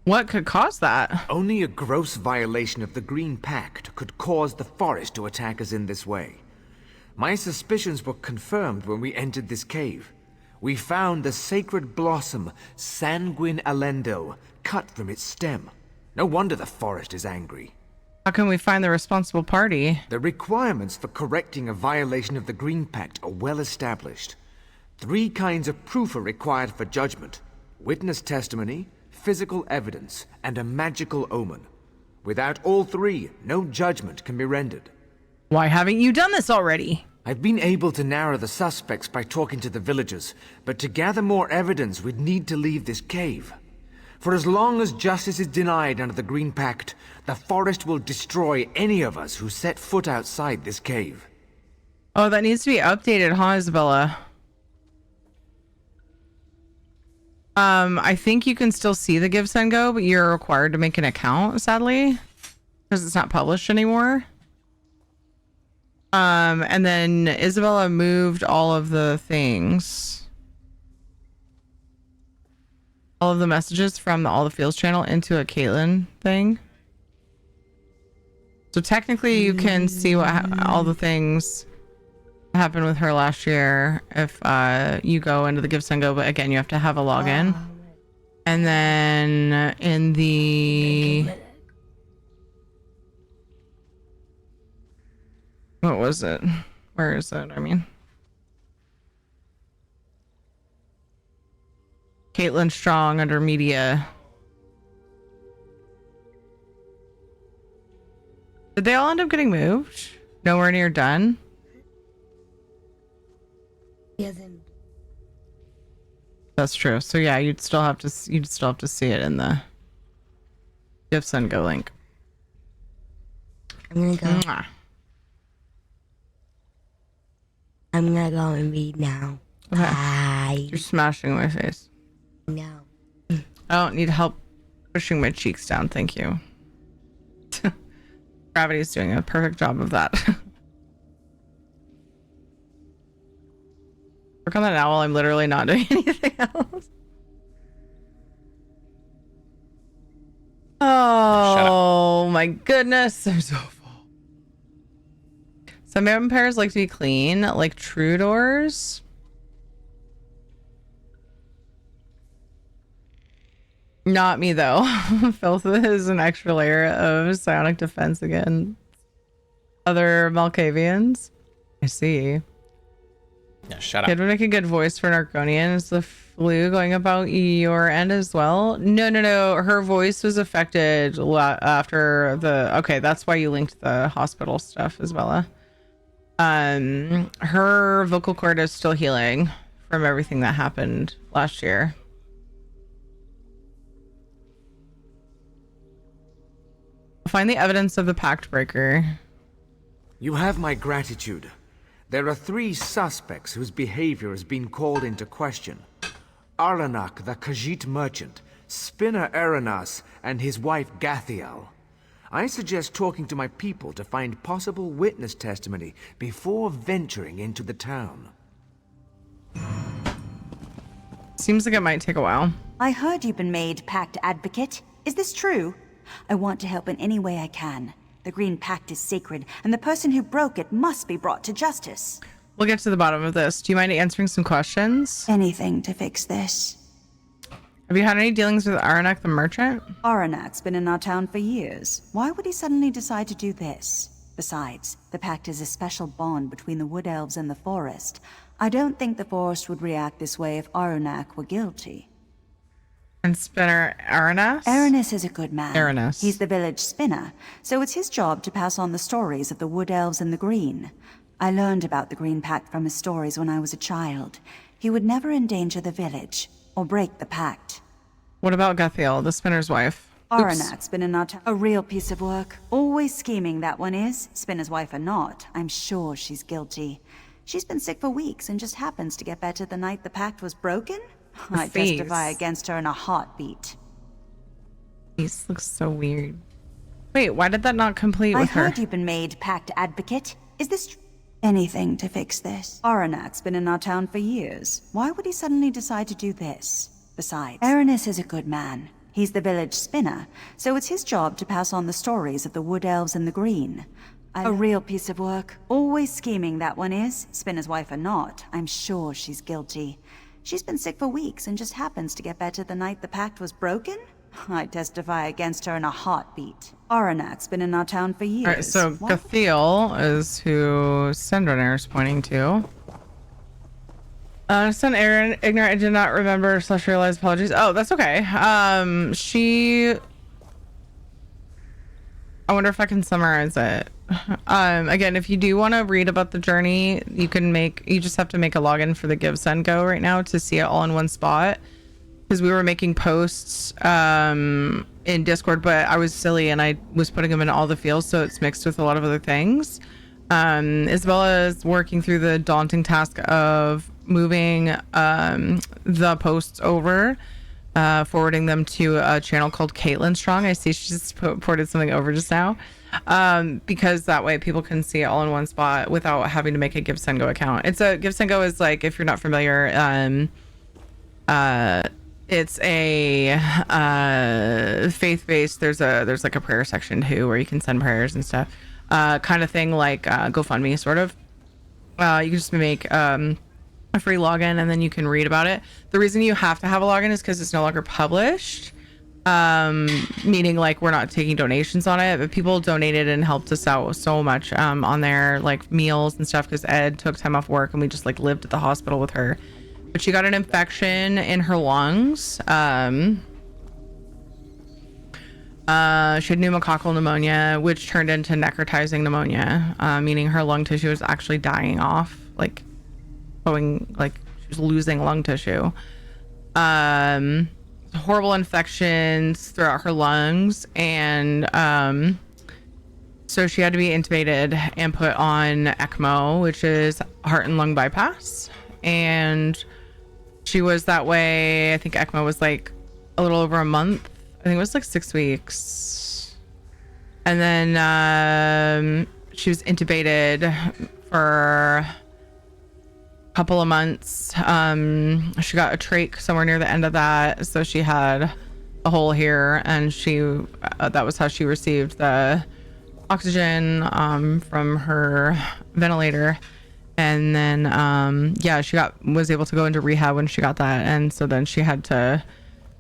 What could cause that? Only a gross violation of the Green Pact could cause the forest to attack us in this way. My suspicions were confirmed when we entered this cave. We found the sacred blossom, Sanguine Alendo, cut from its stem. No wonder the forest is angry. How can we find the responsible party? The requirements for correcting a violation of the Green Pact are well established. 3 kinds of proof are required for judgment: witness testimony, physical evidence, and a magical omen. Without all 3, no judgment can be rendered. Why haven't you done this already? I've been able to narrow the suspects by talking to the villagers, but to gather more evidence we'd need to leave this cave. For as long as justice is denied under the Green Pact, the forest will destroy any of us who set foot outside this cave. Oh, that needs to be updated, huh, Isabella? I think you can still see the Give, Send, Go, but you're required to make an account, sadly, because it's not published anymore. And then Isabella moved all of the things. All of the messages from the All the Fields channel into a Caitlyn thing. So technically you can see what all the things happened with her last year if you go into the Give, Send, Go, but again you have to have a login. And then in the... What was it? Where is it? I mean... Caitlyn Strong under media. Did they all end up getting moved? Nowhere near done? That's true. So yeah, you'd still have to see it in the Give, Send, Go link. I'm gonna go. Mwah. I'm gonna go and read now. Okay. Bye. You're smashing my face. No. I don't need help pushing my cheeks down, thank you. Gravity's doing a perfect job of that. Work on that now while I'm literally not doing anything else. Oh my goodness, they're so full. Some vampires like to be clean, like true doors. Not me though. Filth is an extra layer of psionic defense against other Malkavians. I see. Yeah, shut up. Kid would make a good voice for Narconian. Is the flu going about your end as well? No. Her voice was affected after the... Okay, that's why you linked the hospital stuff, Isabella. Her vocal cord is still healing from everything that happened last year. Find the evidence of the pact breaker. You have my gratitude. There are 3 suspects whose behavior has been called into question. Aranak, the Khajiit merchant, Spinner Aranas, and his wife Gathiel. I suggest talking to my people to find possible witness testimony before venturing into the town. Seems like it might take a while. I heard you've been made Pact Advocate. Is this true? I want to help in any way I can. The Green Pact is sacred, and the person who broke it must be brought to justice. We'll get to the bottom of this. Do you mind answering some questions? Anything to fix this. Have you had any dealings with Aranak the merchant? Aranak's been in our town for years. Why would he suddenly decide to do this? Besides, the Pact is a special bond between the Wood Elves and the Forest. I don't think the Forest would react this way if Aranak were guilty. And Spinner Aranas? Aranas is a good man. Aranas. He's the village spinner, so it's his job to pass on the stories of the Wood Elves and the Green. I learned about the Green Pact from his stories when I was a child. He would never endanger the village, or break the pact. What about Gathiel, the spinner's wife? Aranak's been in our town. A real piece of work. Always scheming, that one is. Spinner's wife or not, I'm sure she's guilty. She's been sick for weeks and just happens to get better the night the pact was broken? I testify against her in a heartbeat. This looks so weird. Wait, why did that not complete I with her? heard you've been made Pact Advocate. Is this anything to fix this? Aranak's been in our town for years. Why would he suddenly decide to do this? Besides, Aranis is a good man. He's the village spinner, so it's his job to pass on the stories of the Wood Elves and the Green. A real piece of work. Always scheming, that one is. Spinner's wife or not, I'm sure she's guilty. She's been sick for weeks and just happens to get better the night the pact was broken? I testify against her in a heartbeat. Aranak's been in our town for years. Alright, so Gathiel is who Sendrunner is pointing to. Son Aaron, ignorant, I did not remember / realize, apologies. Oh, that's okay. I wonder if I can summarize it. Again, if you do want to read about the journey, you just have to make a login for the Give Send Go right now to see it all in one spot. Because we were making posts in Discord, but I was silly and I was putting them in all the fields, so it's mixed with a lot of other things. As well as working through the daunting task of moving the posts over, forwarding them to a channel called Caitlin Strong. I see she just ported something over just now, because that way people can see it all in one spot without having to make a Give Send Go account. Give Send Go is like, if you're not familiar, it's a faith-based. There's like a prayer section too where you can send prayers and stuff, kind of thing, like GoFundMe sort of. You can just make a free login and then you can read about it. The reason you have to have a login is because it's no longer published, meaning like we're not taking donations on it, but people donated and helped us out so much on there, like meals and stuff, because Ed took time off work and we just like lived at the hospital with her. But she got an infection in her lungs. She had pneumococcal pneumonia, which turned into necrotizing pneumonia, meaning her lung tissue was actually dying off, like going, like she was losing lung tissue. Horrible infections throughout her lungs, and so she had to be intubated and put on ECMO, which is heart and lung bypass. And she was that way, I think ECMO was like a little over a month. I think it was like 6 weeks. And then she was intubated for a couple of months. She got a trach somewhere near the end of that. So she had a hole here, and that was how she received the oxygen from her ventilator. And then she was able to go into rehab when she got that, and so then she had to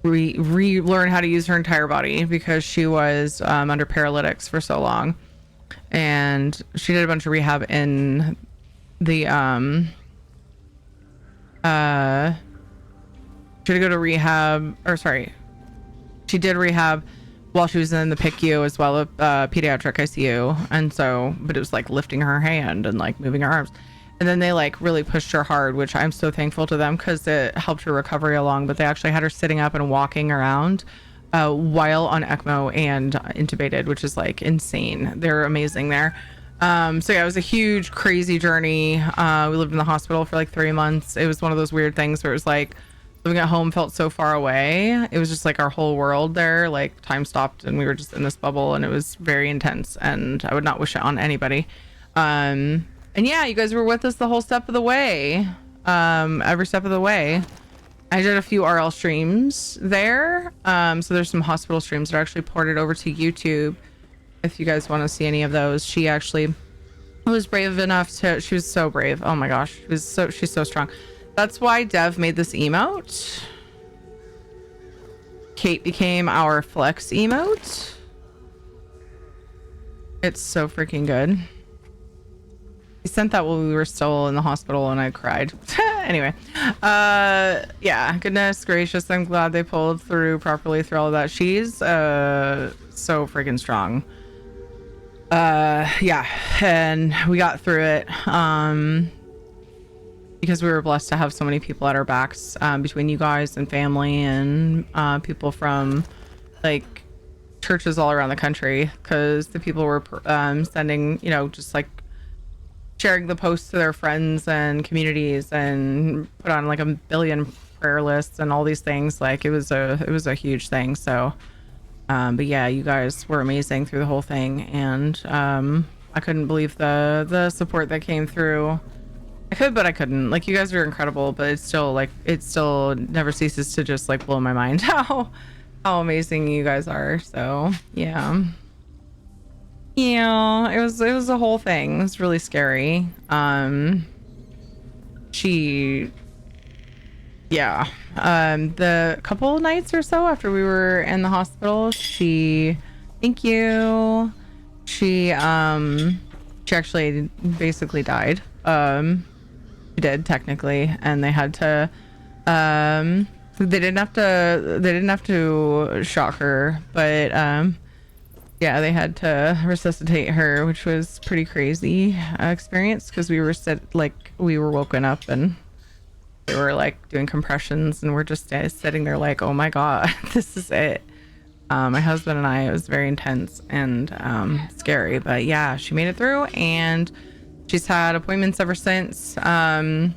relearn how to use her entire body because she was under paralytics for so long. And she did a bunch of rehab in the she had to go to rehab, or sorry, she did rehab while she was in the PICU as well as pediatric ICU. And so, but it was like lifting her hand and like moving her arms. And then they like really pushed her hard, which I'm so thankful to them because it helped her recovery along. But they actually had her sitting up and walking around while on ECMO and intubated, which is like insane. They're amazing there. So yeah, it was a huge, crazy journey. We lived in the hospital for like 3 months. It was one of those weird things where it was like living at home felt so far away. It was just like our whole world there, like time stopped and we were just in this bubble, and it was very intense, and I would not wish it on anybody. And yeah, you guys were with us the whole step of the way. Every step of the way. I did a few RL streams there. So there's some hospital streams that are actually ported over to YouTube. If you guys want to see any of those, she actually was brave enough to, she was so brave. Oh my gosh. She's so strong. That's why Dev made this emote. Kate became our flex emote. It's so freaking good. He sent that while we were still in the hospital and I cried. Anyway, yeah, goodness gracious, I'm glad they pulled through properly through all of that. She's so freaking strong. Yeah, and we got through it because we were blessed to have so many people at our backs, between you guys and family and people from like churches all around the country, because the people were sending, you know, just like sharing the posts to their friends and communities and put on like a billion prayer lists and all these things. Like it was a huge thing. So but yeah, you guys were amazing through the whole thing, and I couldn't believe the support that came through. I could, but I couldn't. Like, you guys are incredible, but it's still like, it still never ceases to just like blow my mind how amazing you guys are. So yeah, it was a whole thing. It was really scary. The couple nights or so after we were in the hospital, she actually basically died. She did technically, and they had to they didn't have to shock her, but yeah, they had to resuscitate her, which was pretty crazy experience, because we were woken up and they were like doing compressions, and we're just sitting there like, oh my god, this is it. My husband and I, it was very intense and scary, but yeah, she made it through, and she's had appointments ever since. Pretty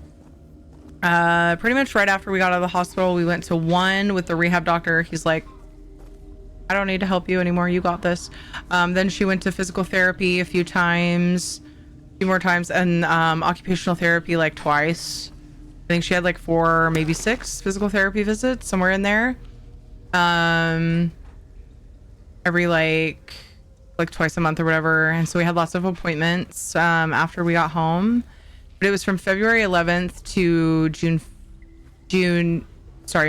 much right after we got out of the hospital, we went to one with the rehab doctor. He's like, I don't need to help you anymore, you got this. Then she went to physical therapy a few more times, and occupational therapy like twice. I think she had like 4, maybe 6 physical therapy visits, somewhere in there. Every like twice a month or whatever. And so we had lots of appointments after we got home. But it was from February 11th to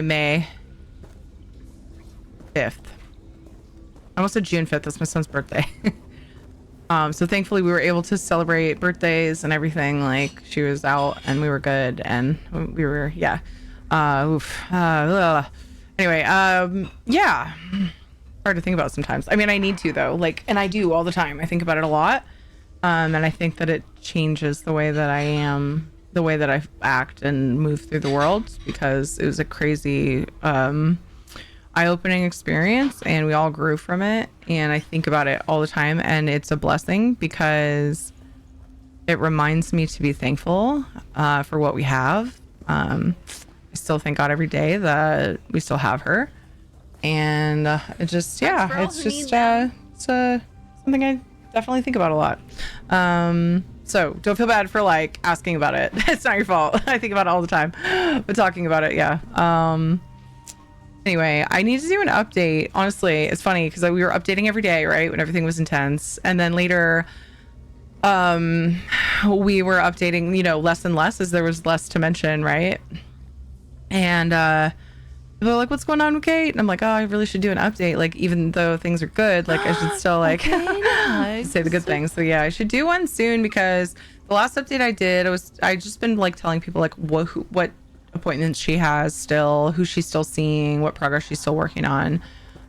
May 5th. I almost said June 5th. That's my son's birthday. So thankfully we were able to celebrate birthdays and everything. Like, she was out and we were good, and we were, yeah. Anyway, yeah. Hard to think about sometimes. I mean, I need to though, like, and I do all the time. I think about it a lot. And I think that it changes the way that I am, the way that I act and move through the world, because it was a crazy, eye-opening experience, and we all grew from it, and I think about it all the time, and it's a blessing because it reminds me to be thankful for what we have. I still thank God every day that we still have her, and it just, yeah, it's just something I definitely think about a lot. So don't feel bad for like asking about it. It's not your fault. I think about it all the time, but talking about it, yeah. Anyway, I need to do an update. Honestly, it's funny because we were updating every day, right, when everything was intense, and then later we were updating, you know, less and less as there was less to mention, right? And they're like, what's going on with Kate? And I'm like, oh, I really should do an update, like, even though things are good, like I should still like say the good things. So yeah, I should do one soon, because the last update I did, I just been like telling people like what appointments she has still, who she's still seeing, what progress she's still working on.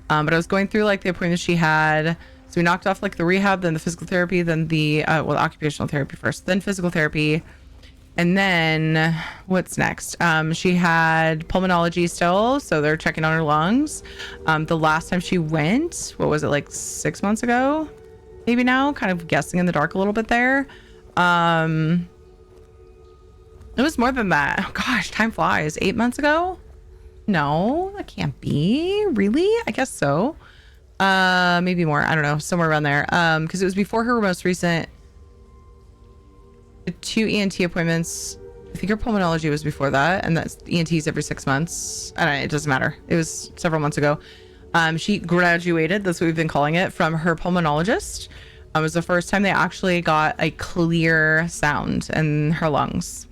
But I was going through like the appointments she had. So we knocked off like the rehab, then the physical therapy, then the occupational therapy first, then physical therapy, and then what's next? She had pulmonology still, so they're checking on her lungs. The last time she went, what was it, like 6 months ago? maybe now, kind of guessing in the dark a little bit there. It was more than that. Oh gosh, time flies. 8 months ago? No, that can't be. Really? I guess so. Maybe more. I don't know. Somewhere around there. Because it was before her most recent 2 ENT appointments. I think her pulmonology was before that, and that's ENTs every 6 months. I don't know, it doesn't matter. It was several months ago. She graduated, that's what we've been calling it, from her pulmonologist. It was the first time they actually got a clear sound in her lungs.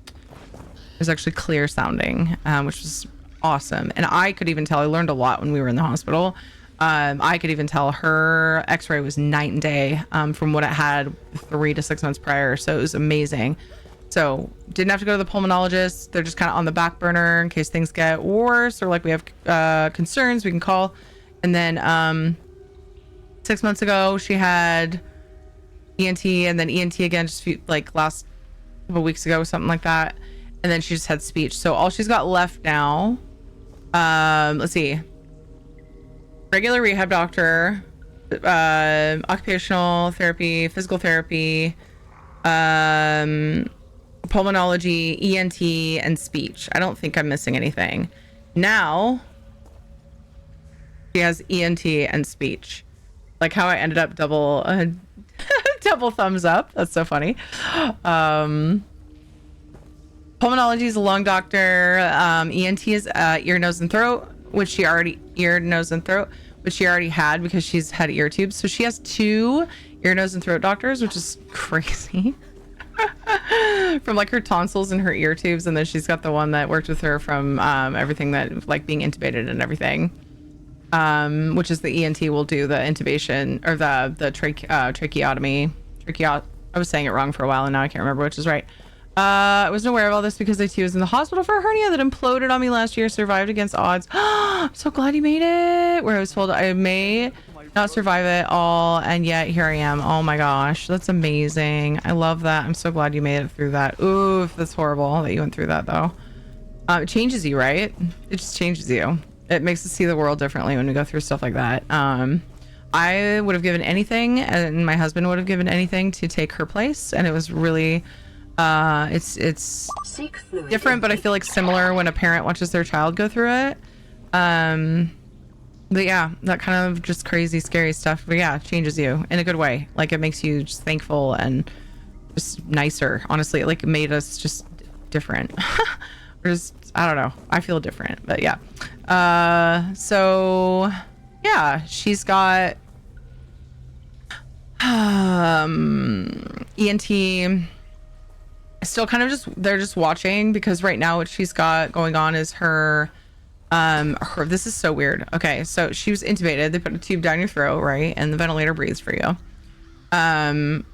It was actually clear sounding, which was awesome. And I could even tell, I learned a lot when we were in the hospital. I could even tell her x-ray was night and day from what it had 3 to 6 months prior. So it was amazing. So didn't have to go to the pulmonologist. They're just kind of on the back burner in case things get worse or like we have concerns, we can call. And then 6 months ago, she had ENT and then ENT again, just like last couple weeks ago, something like that. And then she just had speech. So all she's got left now, let's see, regular rehab doctor, occupational therapy, physical therapy, pulmonology, ENT, and speech. I don't think I'm missing anything. Now she has ENT and speech. Like how I ended up double thumbs up. That's so funny. Pulmonology is a lung doctor. ENT is ear, nose, and throat, which she already had because she's had ear tubes. So she has 2 ear, nose, and throat doctors, which is crazy. From like her tonsils and her ear tubes, and then she's got the one that worked with her from everything that like being intubated and everything, which is the ENT will do the intubation or the tracheotomy. I was saying it wrong for a while and now I can't remember which is right. I wasn't aware of all this because IT was in the hospital for a hernia that imploded on me last year, survived against odds. I'm so glad you made it. Where I was told I may not survive it all, and yet here I am. Oh my gosh, that's amazing. I love that. I'm so glad you made it through that. Oof, that's horrible that you went through that though. It changes you, right? It just changes you. It makes us see the world differently when we go through stuff like that. I would have given anything, and my husband would have given anything to take her place, and it was really it's different, but I feel like similar when a parent watches their child go through it. But yeah, that kind of just crazy, scary stuff. But yeah, it changes you in a good way. Like it makes you just thankful and just nicer. Honestly, it like made us just different. Or just, I don't know. I feel different, but yeah. So yeah, she's got ENT. Still kind of they're just watching because right now what she's got going on is her this is so weird. Okay, so she was intubated. They put a tube down your throat, right? And the ventilator breathes for you. And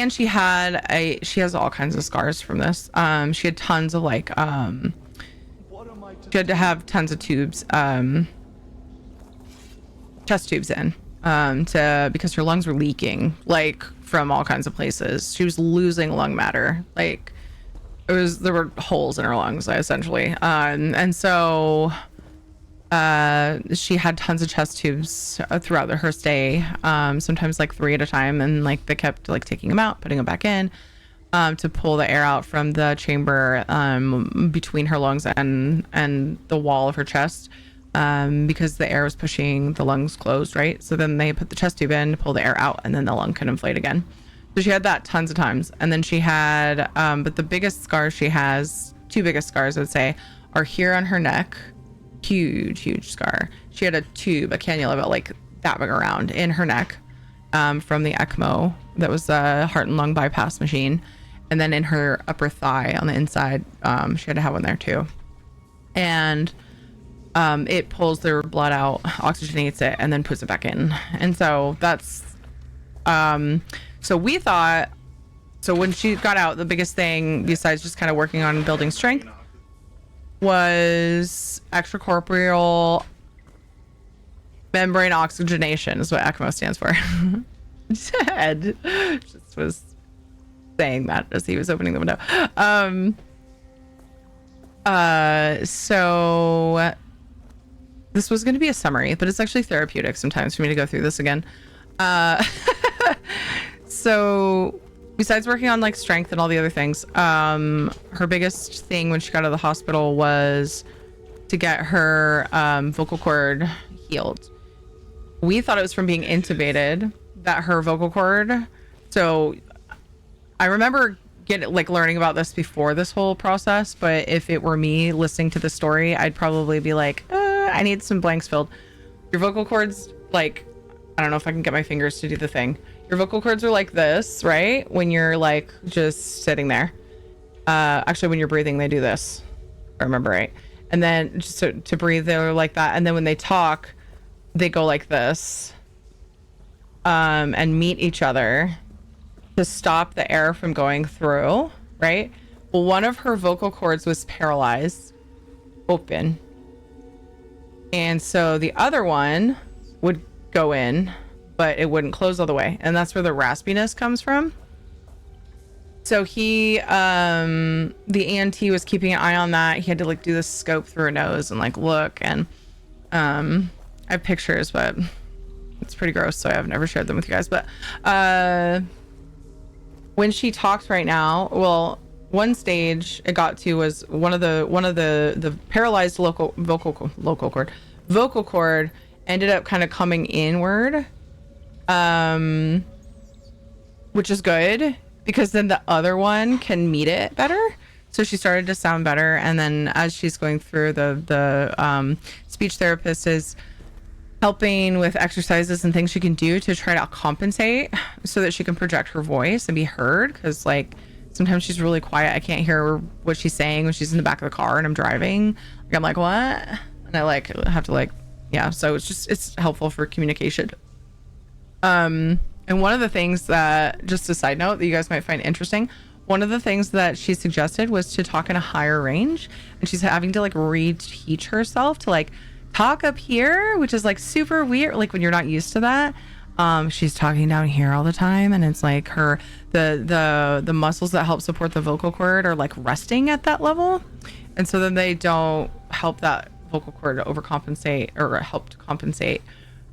she has all kinds of scars from this. She had tons of like she had to have tons of tubes, chest tubes in because her lungs were leaking like from all kinds of places. She was losing lung matter. Like there were holes in her lungs essentially. And so she had tons of chest tubes throughout her stay, sometimes like 3 at a time, and like they kept like taking them out, putting them back in to pull the air out from the chamber between her lungs and the wall of her chest, because the air was pushing the lungs closed, right? So then they put the chest tube in to pull the air out, and then the lung could inflate again. So she had that tons of times. And then she had but the biggest scars she has, 2 biggest scars I would say, are here on her neck. Huge scar. She had a tube, a cannula about like that big around in her neck from the ECMO. That was a heart and lung bypass machine. And then in her upper thigh on the inside, she had to have one there too. And it pulls their blood out, oxygenates it, and then puts it back in. And so that's so we thought, so when she got out, the biggest thing besides just kind of working on building strength was extracorporeal membrane oxygenation is what ECMO stands for. Ed just was saying that as he was opening the window. So this was going to be a summary, but it's actually therapeutic sometimes for me to go through this again. So besides working on like strength and all the other things, her biggest thing when she got out of the hospital was to get her vocal cord healed. We thought it was from being intubated that her vocal cord. So I remember learning about this before this whole process, but if it were me listening to the story, I'd probably be like, I need some blanks filled. Your vocal cords, like, I don't know if I can get my fingers to do the thing. Your vocal cords are like this, right? When you're like just sitting there. Actually, when you're breathing, they do this, if I remember right. And then just to breathe, they're like that. And then when they talk, they go like this, and meet each other to stop the air from going through, right? Well, one of her vocal cords was paralyzed, open. And so the other one would go in, but it wouldn't close all the way. And that's where the raspiness comes from. So he, the ENT was keeping an eye on that. He had to like do this scope through her nose and like look. And I have pictures, but it's pretty gross, so I've never shared them with you guys. But when she talks right now, well, one stage it got to was one of the paralyzed vocal cord ended up kind of coming inward, which is good because then the other one can meet it better. So she started to sound better, and then as she's going through, the speech therapist is helping with exercises and things she can do to try to compensate so that she can project her voice and be heard, because like sometimes she's really quiet. I can't hear what she's saying when she's in the back of the car and I'm driving. Like I'm like, what? And I like have to like, yeah. So it's helpful for communication. And one of the things that, just a side note that you guys might find interesting, one of the things that she suggested was to talk in a higher range, and she's having to like reteach herself to like talk up here, which is like super weird, like when you're not used to that. She's talking down here all the time, and it's like her the muscles that help support the vocal cord are like resting at that level, and so then they don't help that vocal cord to overcompensate or help to compensate.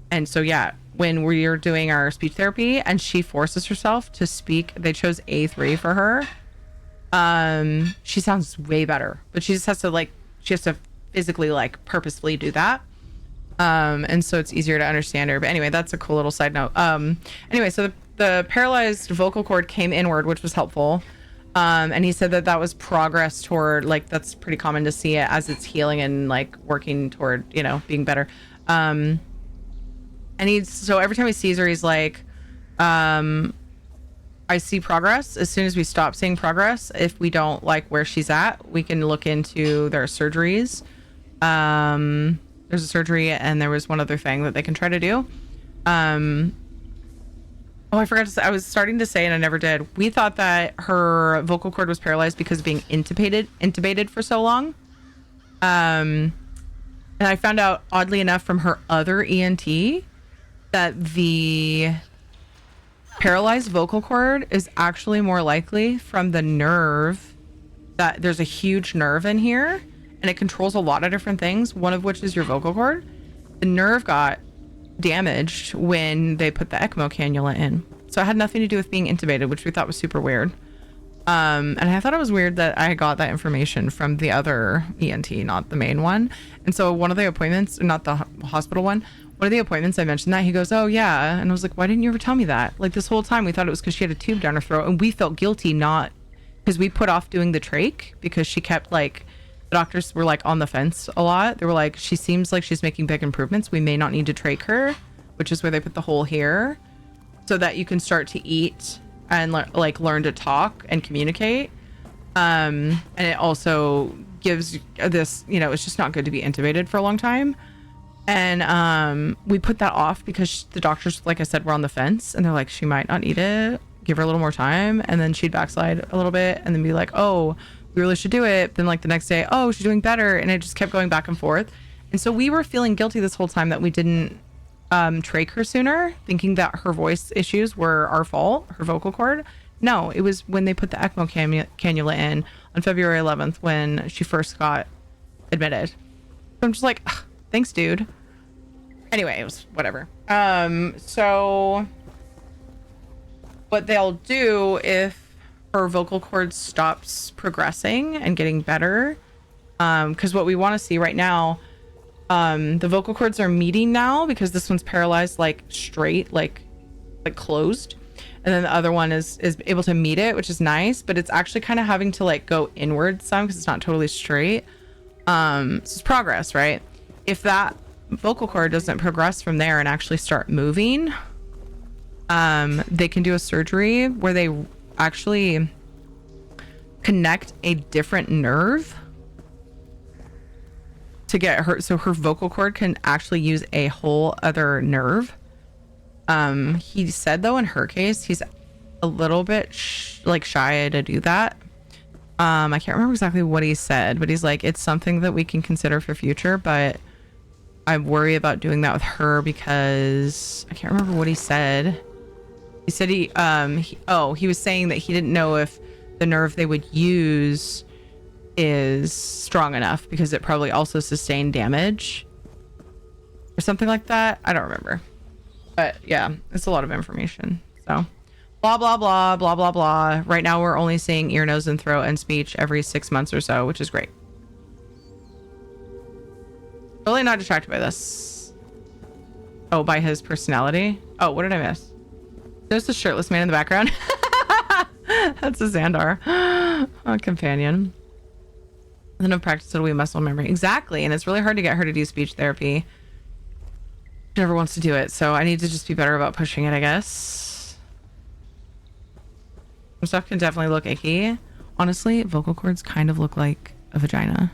And so yeah, when we're doing our speech therapy and she forces herself to speak, they chose A3 for her, she sounds way better, but she just has to physically like purposefully do that, and so it's easier to understand her. But anyway, that's a cool little side note. Anyway, so the paralyzed vocal cord came inward, which was helpful, and he said that was progress toward, like, that's pretty common to see it as it's healing and like working toward, you know, being better. And so every time he sees her, he's like, I see progress. As soon as we stop seeing progress, if we don't like where she's at, we can look into their surgeries. There's a surgery, and there was one other thing that they can try to do. Oh, I forgot to say, I was starting to say, and I never did. We thought that her vocal cord was paralyzed because of being intubated for so long. And I found out, oddly enough, from her other ENT that the paralyzed vocal cord is actually more likely from the nerve, that there's a huge nerve in here and it controls a lot of different things, one of which is your vocal cord. The nerve got damaged when they put the ECMO cannula in. So it had nothing to do with being intubated, which we thought was super weird. And I thought it was weird that I got that information from the other ENT, not the main one. And so one of the appointments, not the hospital one of the appointments, I mentioned that. He goes, oh yeah. And I was like, why didn't you ever tell me that? Like this whole time we thought it was because she had a tube down her throat, and we felt guilty, not because we put off doing the trach, because she kept like, the doctors were like on the fence a lot. They were like, she seems like she's making big improvements. We may not need to trach her, which is where they put the hole here so that you can start to eat and like learn to talk and communicate. And it also gives this, you know, it's just not good to be intubated for a long time. And we put that off because the doctors, like I said, were on the fence, and they're like, she might not need it, give her a little more time. And then she'd backslide a little bit and then be like, oh, we really should do it. Then like the next day, oh, she's doing better. And it just kept going back and forth. And so we were feeling guilty this whole time that we didn't trach her sooner, thinking that her voice issues were our fault, her vocal cord. No, it was when they put the ECMO cannula in on February 11th when she first got admitted. So I'm just like, thanks, dude. Anyway, it was whatever. So what they'll do if her vocal cord stops progressing and getting better, because what we want to see right now, the vocal cords are meeting now because this one's paralyzed, like straight, like closed, and then the other one is able to meet it, which is nice, but it's actually kind of having to like go inward some because it's not totally straight. So it's progress, right? If that vocal cord doesn't progress from there and actually start moving, they can do a surgery where they actually connect a different nerve to get her, so her vocal cord can actually use a whole other nerve. He said though in her case he's a little bit shy to do that. I can't remember exactly what he said, but he's like, it's something that we can consider for future, but I worry about doing that with her because I can't remember what he said. He said he was saying that he didn't know if the nerve they would use is strong enough because it probably also sustained damage or something like that. I don't remember, but yeah, it's a lot of information. So blah blah blah blah blah blah. Right now we're only seeing ear, nose, and throat and speech every 6 months or so, which is great. Really not distracted by this. Oh, by his personality. Oh, what did I miss? There's the shirtless man in the background. That's a Xandar, a companion. Then of practice it'll be muscle memory. Exactly. And it's really hard to get her to do speech therapy. She never wants to do it, so I need to just be better about pushing it, I guess. Some stuff can definitely look icky. Honestly, vocal cords kind of look like a vagina.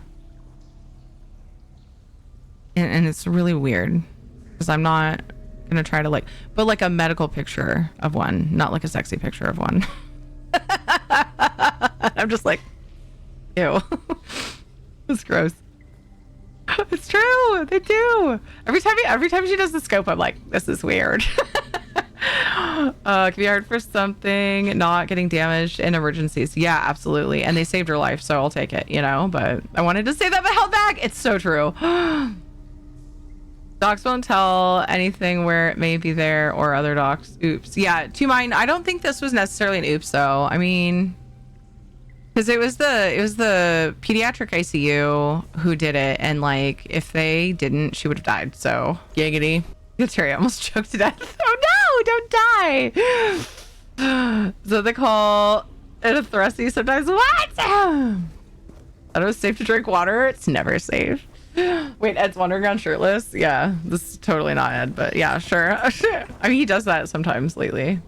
And it's really weird because I'm not gonna try to but like a medical picture of one, not like a sexy picture of one. I'm just like, ew. It's gross. It's true. They do. Every time she does the scope, I'm like, this is weird. Can be hard for something not getting damaged in emergencies. Yeah, absolutely. And they saved her life, so I'll take it, but I wanted to say that but held back. It's so true. Docs won't tell anything where it may be there or other docs. Oops. Yeah, to mine, I don't think this was necessarily an oops though. I mean, because it was the pediatric ICU who did it, and if they didn't, she would have died. So giggity. Terry almost choked to death. Oh no, don't die. So they call it a thrusty sometimes. What? I thought it was safe to drink water. It's never safe. Wait, Ed's wandering around shirtless? Yeah, this is totally not Ed, but yeah, sure. I mean, he does that sometimes lately.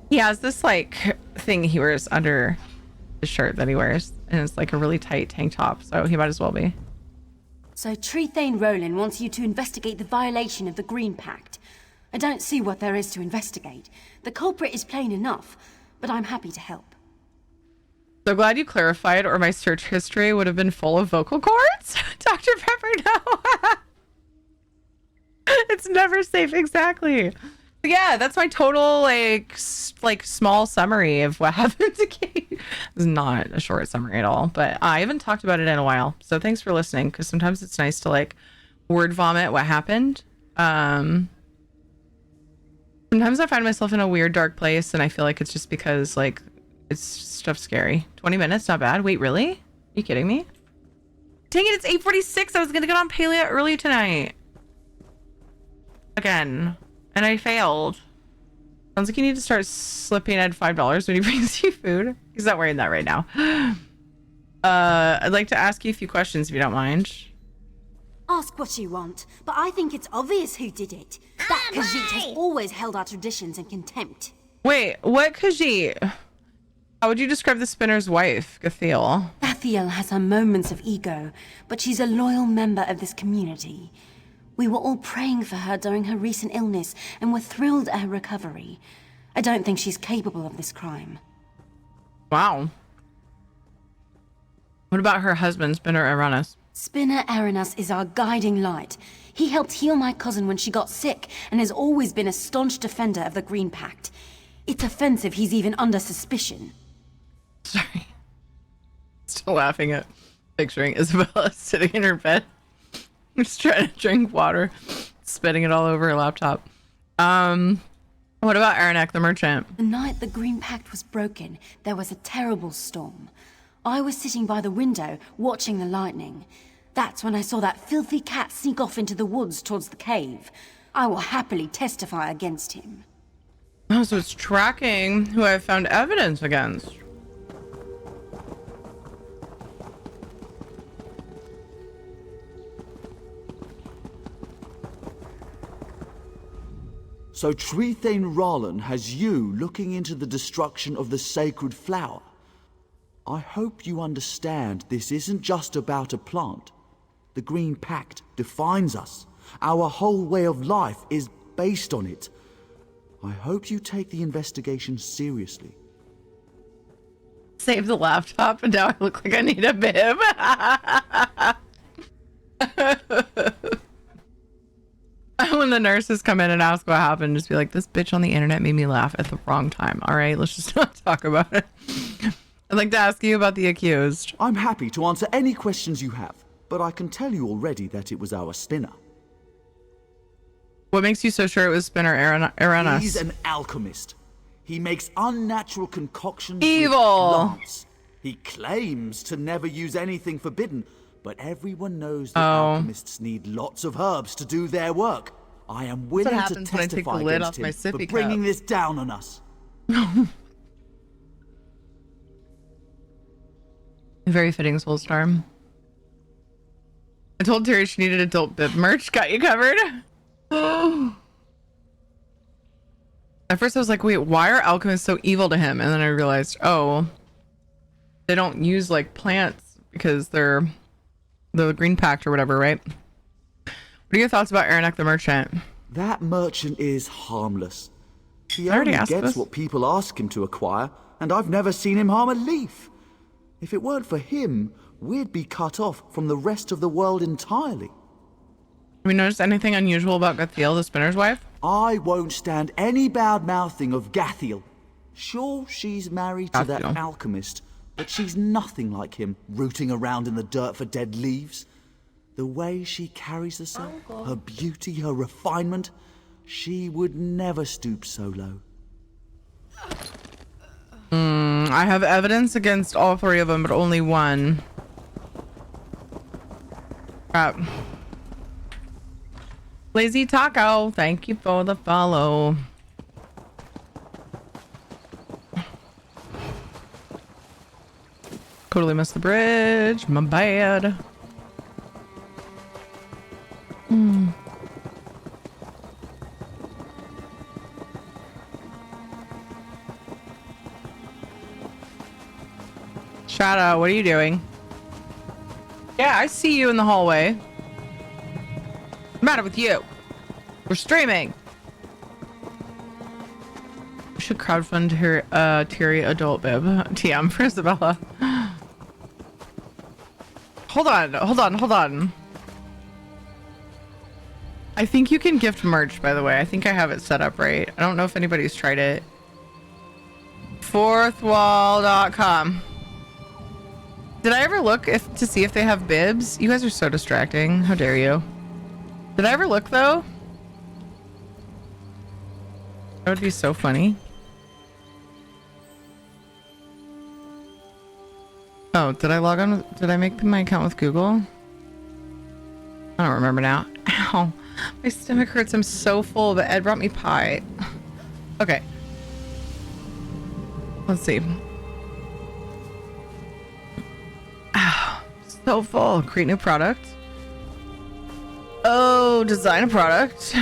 He has this thing he wears under his shirt that he wears, and it's a really tight tank top, so he might as well be. So Trethane Roland wants you to investigate the violation of the Green Pact. I don't see what there is to investigate. The culprit is plain enough, but I'm happy to help. So glad you clarified, or my search history would have been full of vocal cords. Dr. Pepper, no. It's never safe. Exactly. Yeah, that's my total small summary of what happened to Kate. It's not a short summary at all, but I haven't talked about it in a while. So thanks for listening, because sometimes it's nice to word vomit what happened. Sometimes I find myself in a weird dark place, and I feel like it's just because it's stuff scary. 20 minutes, not bad. Wait, really? Are you kidding me? Dang it, it's 8:46. I was gonna get on Palea early tonight. Again. And I failed. Sounds like you need to start slipping Ed $5 when he brings you food. He's not wearing that right now. I'd like to ask you a few questions if you don't mind. Ask what you want, but I think it's obvious who did it. That Khajiit has always held our traditions in contempt. Wait, what Khajiit? How would you describe the spinner's wife, Gathiel? Gathiel has her moments of ego, but she's a loyal member of this community. We were all praying for her during her recent illness and were thrilled at her recovery. I don't think she's capable of this crime. Wow. What about her husband, Spinner Aranas? Spinner Aranas is our guiding light. He helped heal my cousin when she got sick and has always been a staunch defender of the Green Pact. It's offensive he's even under suspicion. Sorry. Still laughing at picturing Isabella sitting in her bed. Just trying to drink water. spitting it all over her laptop. What about Aranek the merchant? The night the Green Pact was broken, there was a terrible storm. I was sitting by the window, watching the lightning. That's when I saw that filthy cat sneak off into the woods towards the cave. I will happily testify against him. Oh, so it's tracking who I've found evidence against. So Trethane Rallan has you looking into the destruction of the sacred flower. I hope you understand this isn't just about a plant. The Green Pact defines us. Our whole way of life is based on it. I hope you take the investigation seriously. Save the laptop and now I look like I need a bib. When the nurses come in and ask what happened, just be like, this bitch on the internet made me laugh at the wrong time. All right, let's just not talk about it. I'd like to ask you about the accused. I'm happy to answer any questions you have, but I can tell you already that it was our spinner. What makes you so sure it was Spinner Aranas? He's an alchemist. He makes unnatural concoctions Evil. with plants. He claims to never use anything forbidden, but everyone knows that alchemists need lots of herbs to do their work. I am willing to testify against him for bringing this down on us. Very fitting, Soulstorm. I told Terry she needed adult bib merch. Got you covered. At first I was like, wait, why are alchemists so evil to him? And then I realized, oh, they don't use like plants because they're the Green Pact or whatever, right? What are your thoughts about Aranek the merchant? That merchant is harmless. He I already only asked gets this. what people ask him to acquire, and I've never seen him harm a leaf. If it weren't for him, we'd be cut off from the rest of the world entirely. Have you noticed anything unusual about Gathiel, the spinner's wife? I won't stand any bad-mouthing of Gathiel. Sure, she's married to that alchemist, but she's nothing like him, rooting around in the dirt for dead leaves. The way she carries herself, her beauty, her refinement, she would never stoop so low. I have evidence against all three of them, but only one. Crap. Lazy Taco, thank you for the follow. Totally missed the bridge. My bad. Shadow, what are you doing? Yeah, I see you in the hallway. What's the matter with you? We're streaming. We should crowdfund her Terry adult bib. TM for Isabella. Hold on. I think you can gift merch, by the way. I think I have it set up right. I don't know if anybody's tried it. Fourthwall.com. Did I ever look to see if they have bibs? You guys are so distracting. How dare you? Did I ever look though? That would be so funny. Oh, did I log on? Did I make my account with Google? I don't remember now. Ow. My stomach hurts. I'm so full, but Ed brought me pie. Okay. Let's see. So full. Create new product. Oh, design a product.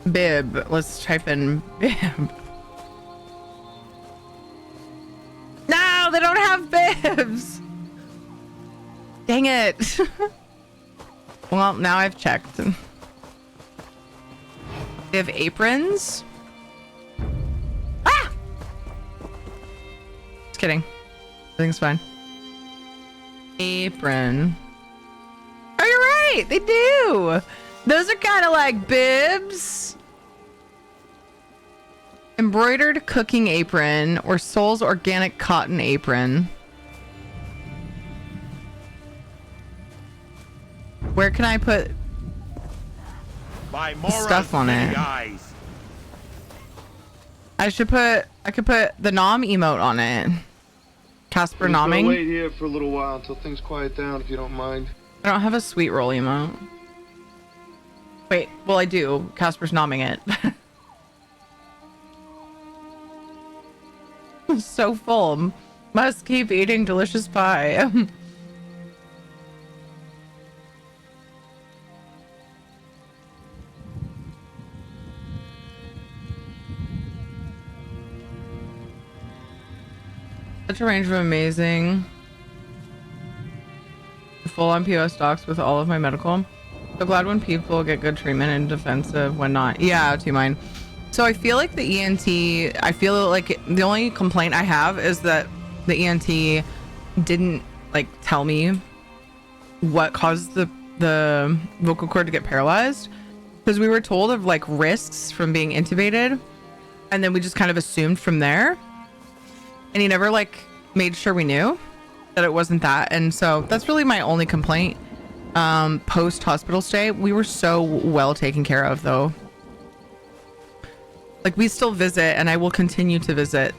Bib. Let's type in bib. No, they don't have bibs. Dang it. Well, now I've checked. They have aprons. Ah! Just kidding. Everything's fine. Apron. Oh, you're right. They do. Those are kind of like bibs. Embroidered cooking apron or Soul's organic cotton apron. Where can I put My stuff on it? I could put the nom emote on it. Casper We're just gonna nomming. wait here for a little while until things quiet down, if you don't mind. I don't have a sweet roll emote. Wait, well I do. Casper's nomming it. I'm so full. Must keep eating delicious pie. Such a range of amazing. Full on POS docs with all of my medical. So glad when people get good treatment and defensive when not. Yeah, to mine. So I feel like the ENT, I feel like the only complaint I have is that the ENT didn't like tell me what caused the vocal cord to get paralyzed, because we were told of like risks from being intubated, and then we just kind of assumed from there, and he never like made sure we knew that it wasn't that. And so that's really my only complaint. Post hospital stay, we were so well taken care of though. Like we still visit, and I will continue to visit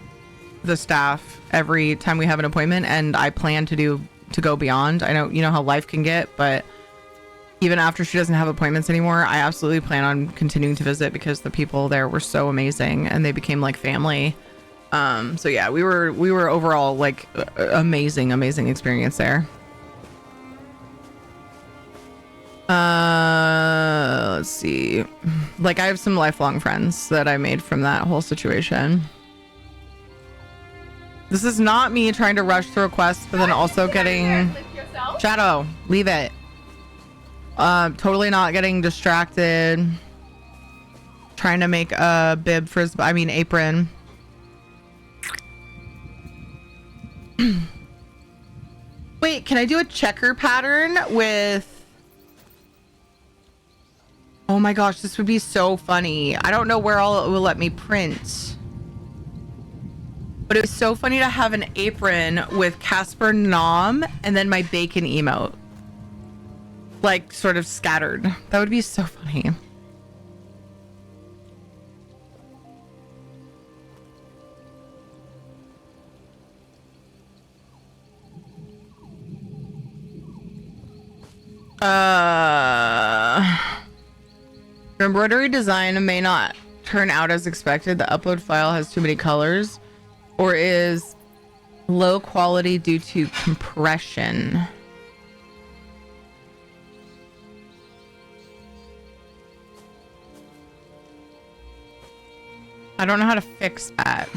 the staff every time we have an appointment, and I plan to go beyond. I know, you know how life can get, but even after she doesn't have appointments anymore, I absolutely plan on continuing to visit because the people there were so amazing and they became like family. So yeah, we were overall like amazing experience there. Let's see. Like I have some lifelong friends that I made from that whole situation. This is not me trying to rush through a quest, but then also getting Shadow, leave it. Totally not getting distracted. Trying to make a bib apron. Wait, can I do a checker pattern with... Oh my gosh, this would be so funny. I don't know where all it will let me print. But it was so funny to have an apron with Casper Nom and then my bacon emote. Like, sort of scattered. That would be so funny. Your embroidery design may not turn out as expected. The upload file has too many colors or is low quality due to compression. I don't know how to fix that.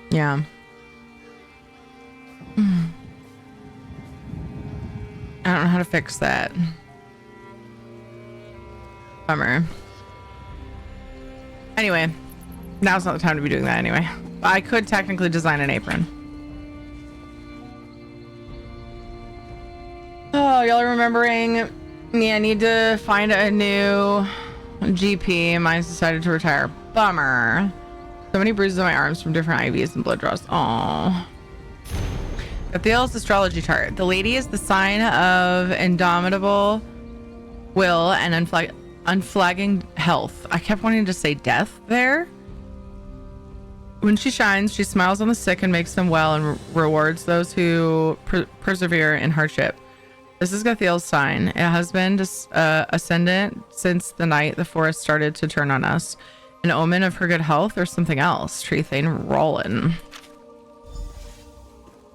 Yeah. I don't know how to fix that. Bummer. Anyway, now's not the time to be doing that anyway. I could technically design an apron. Oh, y'all are remembering me. I need to find a new GP. Mine's decided to retire. Bummer. So many bruises on my arms from different IVs and blood draws. Aww. Gathiel's astrology chart. The lady is the sign of indomitable will and unflagging health. I kept wanting to say death there. When she shines, she smiles on the sick and makes them well and rewards those who persevere in hardship. This is Gathiel's sign. It has been ascendant since the night the forest started to turn on us. An omen of her good health or something else. Treethane Rollin.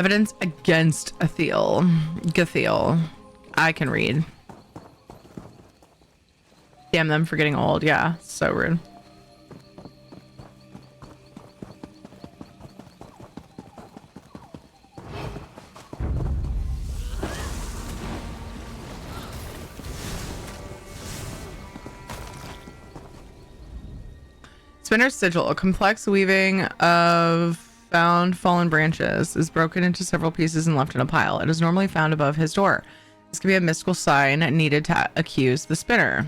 Evidence against Gathiel. I can read. Damn them for getting old. Yeah, so rude. Spinner's Sigil, a complex weaving of found fallen branches, is broken into several pieces and left in a pile. It is normally found above his door. This could be a mystical sign needed to accuse the spinner.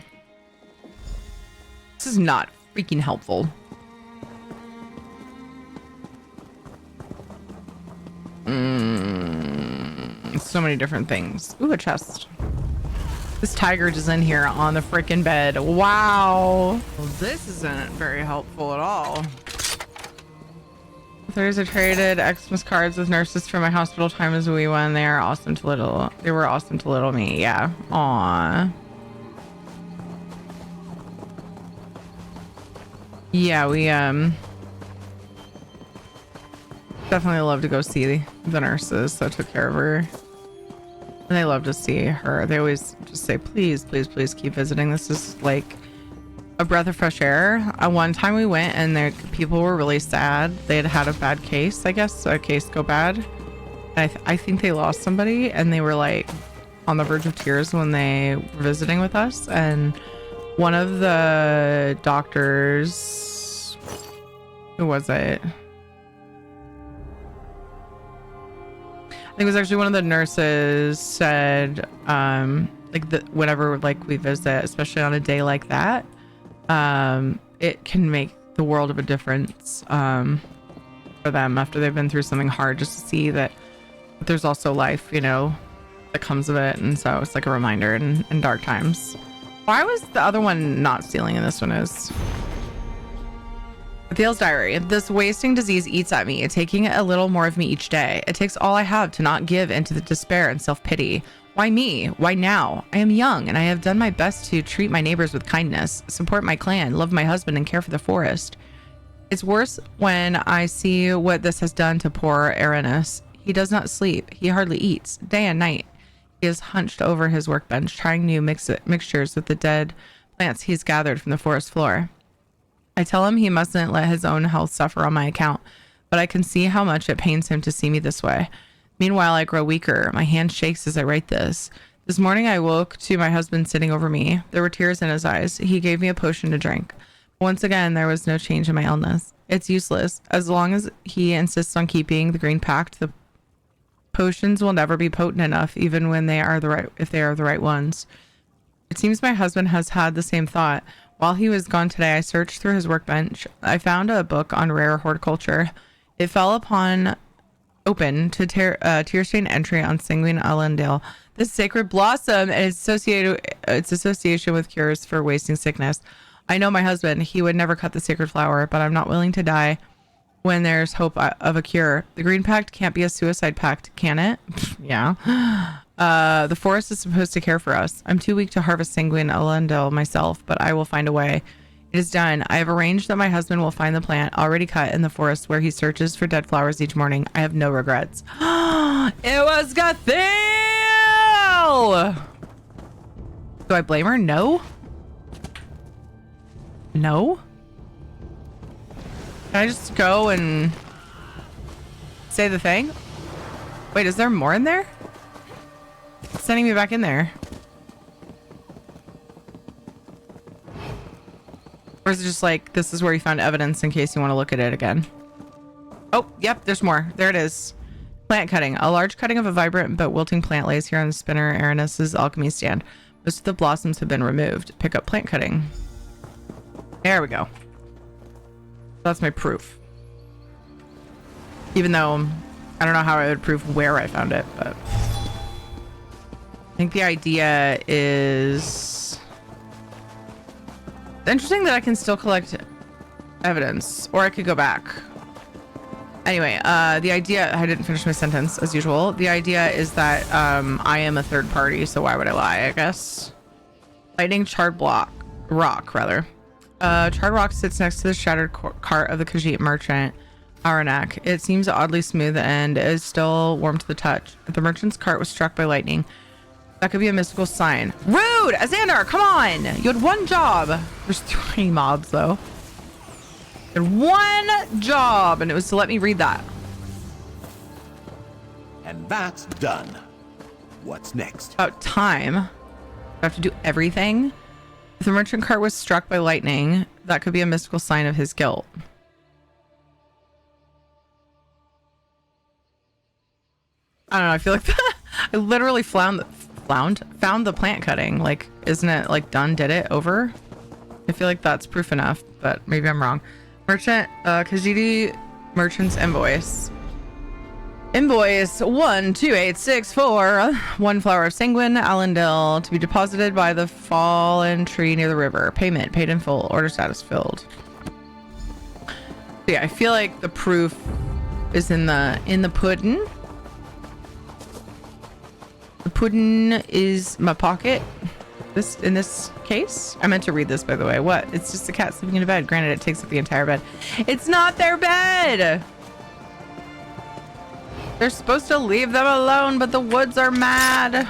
This is not freaking helpful. So many different things. Ooh, a chest. This tiger just in here on the freaking bed. Wow. Well, this isn't very helpful at all. Thursday traded Xmas cards with nurses for my hospital time as a wee one. They were awesome to little me. Yeah. Aw. Yeah, we definitely love to go see the nurses that took care of her. And they love to see her. They always just say, please, please, please keep visiting. This is like a breath of fresh air. One time we went and people were really sad. They had had a bad case, I guess, a case go bad. I think they lost somebody and they were like on the verge of tears when they were visiting with us. And one of the doctors, who was it? I think it was actually one of the nurses said, whenever like we visit, especially on a day like that, it can make the world of a difference for them after they've been through something hard, just to see that there's also life, you know, that comes of it. And so it's like a reminder in dark times. Why was the other one not stealing and this one is? Theal's diary. This wasting disease eats at me, taking a little more of me each day. It takes all I have to not give into the despair and self-pity. Why me? Why now? I am young and I have done my best to treat my neighbors with kindness, support my clan, love my husband, and care for the forest. It's worse when I see what this has done to poor Aranus. He does not sleep. He hardly eats. Day and night, he is hunched over his workbench, trying new mixtures with the dead plants he's gathered from the forest floor. I tell him he mustn't let his own health suffer on my account, but I can see how much it pains him to see me this way. Meanwhile, I grow weaker. My hand shakes as I write this. This morning, I woke to my husband sitting over me. There were tears in his eyes. He gave me a potion to drink. Once again, there was no change in my illness. It's useless. As long as he insists on keeping the Green Pact, the potions will never be potent enough, even when they are if they are the right ones. It seems my husband has had the same thought. While he was gone today, I searched through his workbench. I found a book on rare horticulture. It fell open to tear-stained entry on Sanguine Allendale. This sacred blossom and its association with cures for wasting sickness. I know my husband. He would never cut the sacred flower, but I'm not willing to die when there's hope of a cure. The Green Pact can't be a suicide pact, can it? Yeah. The forest is supposed to care for us. I'm too weak to harvest Sanguine Allendale myself, but I will find a way. It is done. I have arranged that my husband will find the plant already cut in the forest where he searches for dead flowers each morning. I have no regrets. It was Gathiel! Do I blame her? No? No? Can I just go and say the thing? Wait, is there more in there? It's sending me back in there. Or is it just like, this is where you found evidence in case you want to look at it again? Oh, yep, there's more. There it is. Plant cutting. A large cutting of a vibrant but wilting plant lays here on the spinner Aranus's alchemy stand. Most of the blossoms have been removed. Pick up plant cutting. There we go. That's my proof. Even though I don't know how I would prove where I found it, but I think the idea is it's interesting that I can still collect evidence, or I could go back. Anyway, the idea, I didn't finish my sentence as usual. The idea is that I am a third party, so why would I lie, I guess? Lightning charred rock, rather. Charred rock sits next to the shattered cart of the Khajiit merchant, Aranak. It seems oddly smooth and is still warm to the touch. If the merchant's cart was struck by lightning, that could be a mystical sign. Rude! Azandar, come on! You had one job. There's 3 mobs, though. You had one job, and it was to let me read that. And that's done. What's next? About time. I have to do everything. If the merchant cart was struck by lightning, that could be a mystical sign of his guilt. I don't know. I feel like I literally found the plant cutting. Like, isn't it like done? Did it over? I feel like that's proof enough, but maybe I'm wrong. Merchant, Khajiit merchant's invoice. Invoice 12864. 1 flower of sanguine, Allendale, to be deposited by the fallen tree near the river. Payment paid in full. Order status filled. Yeah, I feel like the proof is in the pudding. The pudding is my pocket. In this case, I meant to read this, by the way. What? It's just a cat sleeping in a bed. Granted, it takes up the entire bed. It's not their bed. They're supposed to leave them alone, but the woods are mad.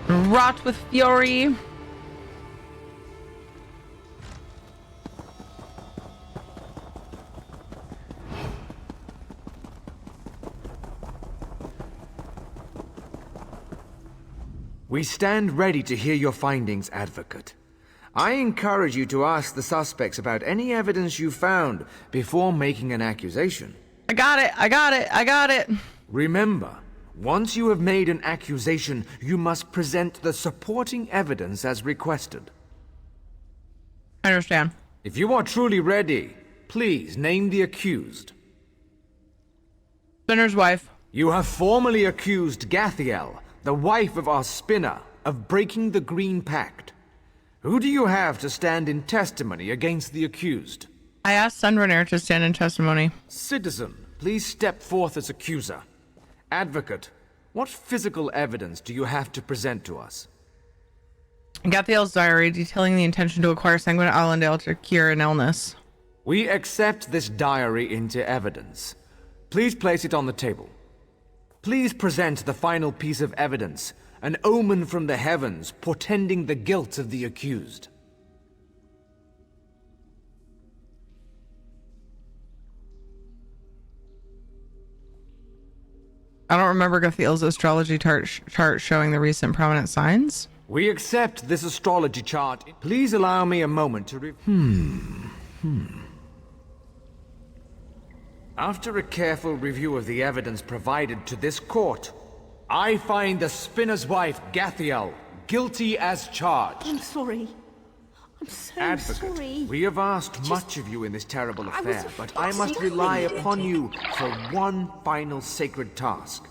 Wrought with fury. We stand ready to hear your findings, Advocate. I encourage you to ask the suspects about any evidence you found before making an accusation. I got it. Remember, once you have made an accusation, you must present the supporting evidence as requested. I understand. If you are truly ready, please name the accused. Spinner's wife. You have formally accused Gathiel, the wife of our spinner, of breaking the Green Pact. Who do you have to stand in testimony against the accused? I asked Sunrunner to stand in testimony. Citizen, please step forth as accuser. Advocate, what physical evidence do you have to present to us? Gathiel's diary detailing the intention to acquire sanguine Allendale to cure an illness. We accept this diary into evidence. Please place it on the table. Please present the final piece of evidence, an omen from the heavens portending the guilt of the accused. I don't remember Gathiel's astrology chart showing the recent prominent signs. We accept this astrology chart. Please allow me a moment to After a careful review of the evidence provided to this court, I find the spinner's wife, Gathiel, guilty as charged. I'm sorry. I'm so Advocate, sorry. we have asked much of you in this terrible affair, but I must rely upon you for one final sacred task.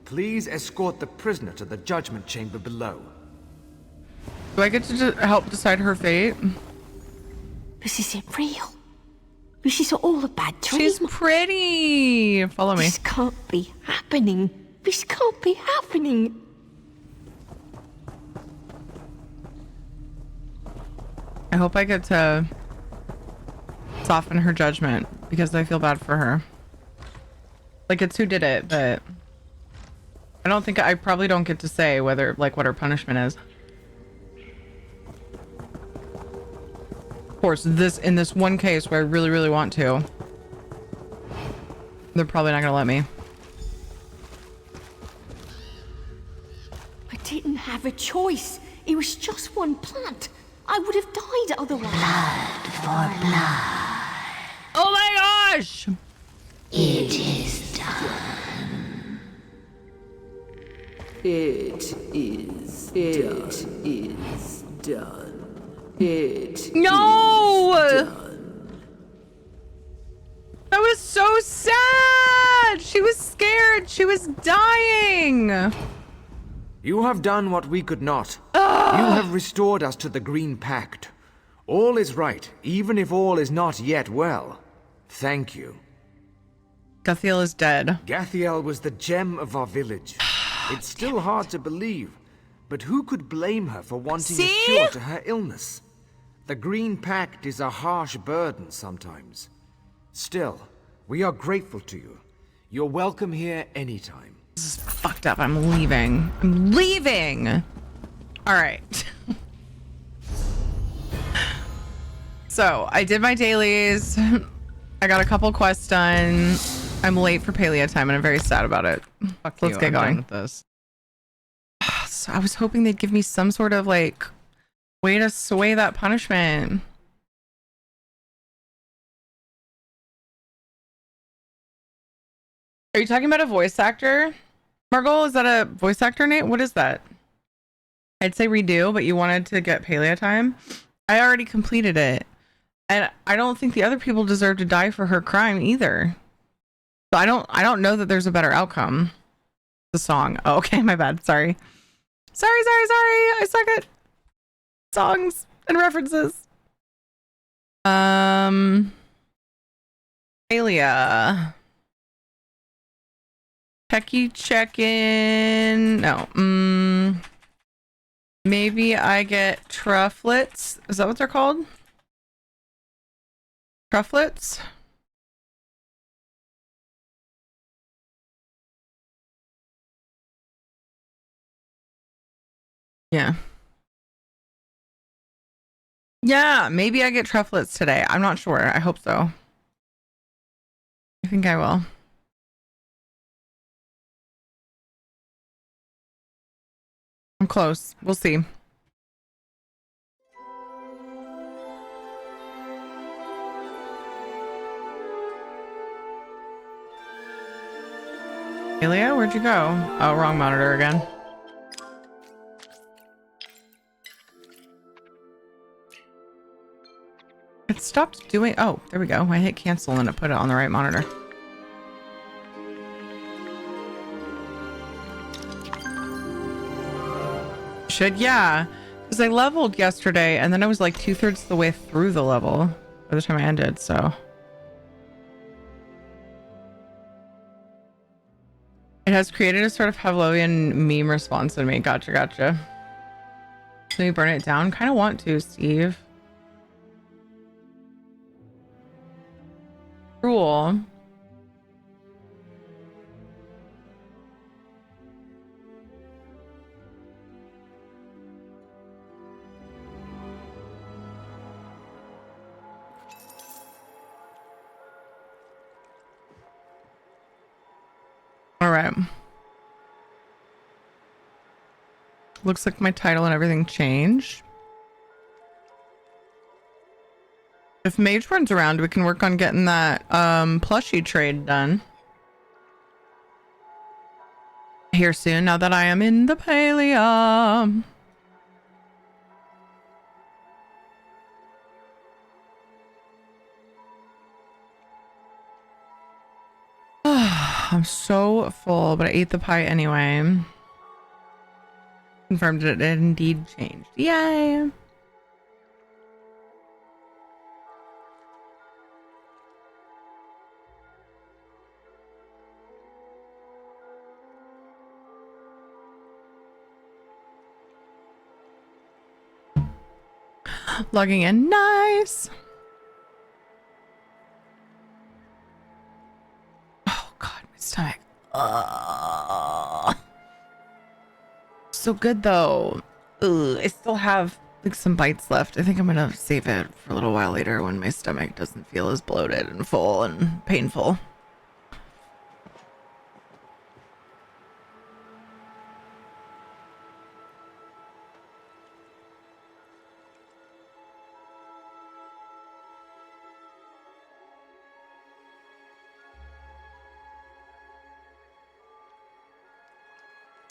Please escort the prisoner to the judgment chamber below. Do I get to help decide her fate? This isn't real. This is all a bad dream. She's pretty. Follow me. This can't be happening. This can't be happening. I hope I get to soften her judgment because I feel bad for her. Like, it's who did it, but I probably don't get to say whether, like, what her punishment is. Of course, in this one case where I really, really want to, they're probably not gonna let me. I didn't have a choice. It was just one plant. I would have died otherwise. Blood for blood. Oh my gosh! It is done. It is done. That was so sad! She was scared! She was dying! You have done what we could not. You have restored us to the Green Pact. All is right, even if all is not yet well. Thank you. Gathiel is dead. Gathiel was the gem of our village. It's still hard to believe, but who could blame her for wanting a cure to her illness? The Green Pact is a harsh burden sometimes. Still, we are grateful to you. You're welcome here anytime. This is fucked up. I'm leaving. I'm leaving! Alright. So, I did my dailies. I got a couple quests done. I'm late for paleo time and I'm very sad about it. Let's get going with this. So I was hoping they'd give me some sort of, like, way to sway that punishment. Are you talking about a voice actor? Margot, is that a voice actor name? What is that? I'd say redo, but you wanted to get paleo time. I already completed it. And I don't think the other people deserve to die for her crime either. So I don't know that there's a better outcome. The song. Oh, okay, my bad. Sorry. Sorry. I suck at songs and references. Alia. Check-in. No. Maybe I get trufflets. Is that what they're called? Trufflets? Yeah. Yeah, maybe I get trufflets today. I'm not sure. I hope so. I think I will. I'm close. We'll see. Alia, where'd you go? Oh, wrong monitor again. It stopped doing... Oh, there we go. I hit cancel and it put it on the right monitor. Should, yeah. Because I leveled yesterday and then I was like 2/3 of the way through the level by the time I ended, so... It has created a sort of Pavlovian meme response in me. Gotcha. Can we burn it down? Kind of want to, Steve. Cool. All right. Looks like my title and everything changed. If Mage runs around, we can work on getting that plushie trade done. Here soon, now that I am in the Palea. I'm so full, but I ate the pie anyway. Confirmed it indeed changed. Yay! Logging in. Nice. Oh god, my stomach. So good though. Ugh, I still have like some bites left. I think I'm gonna save it for a little while later when my stomach doesn't feel as bloated and full and painful.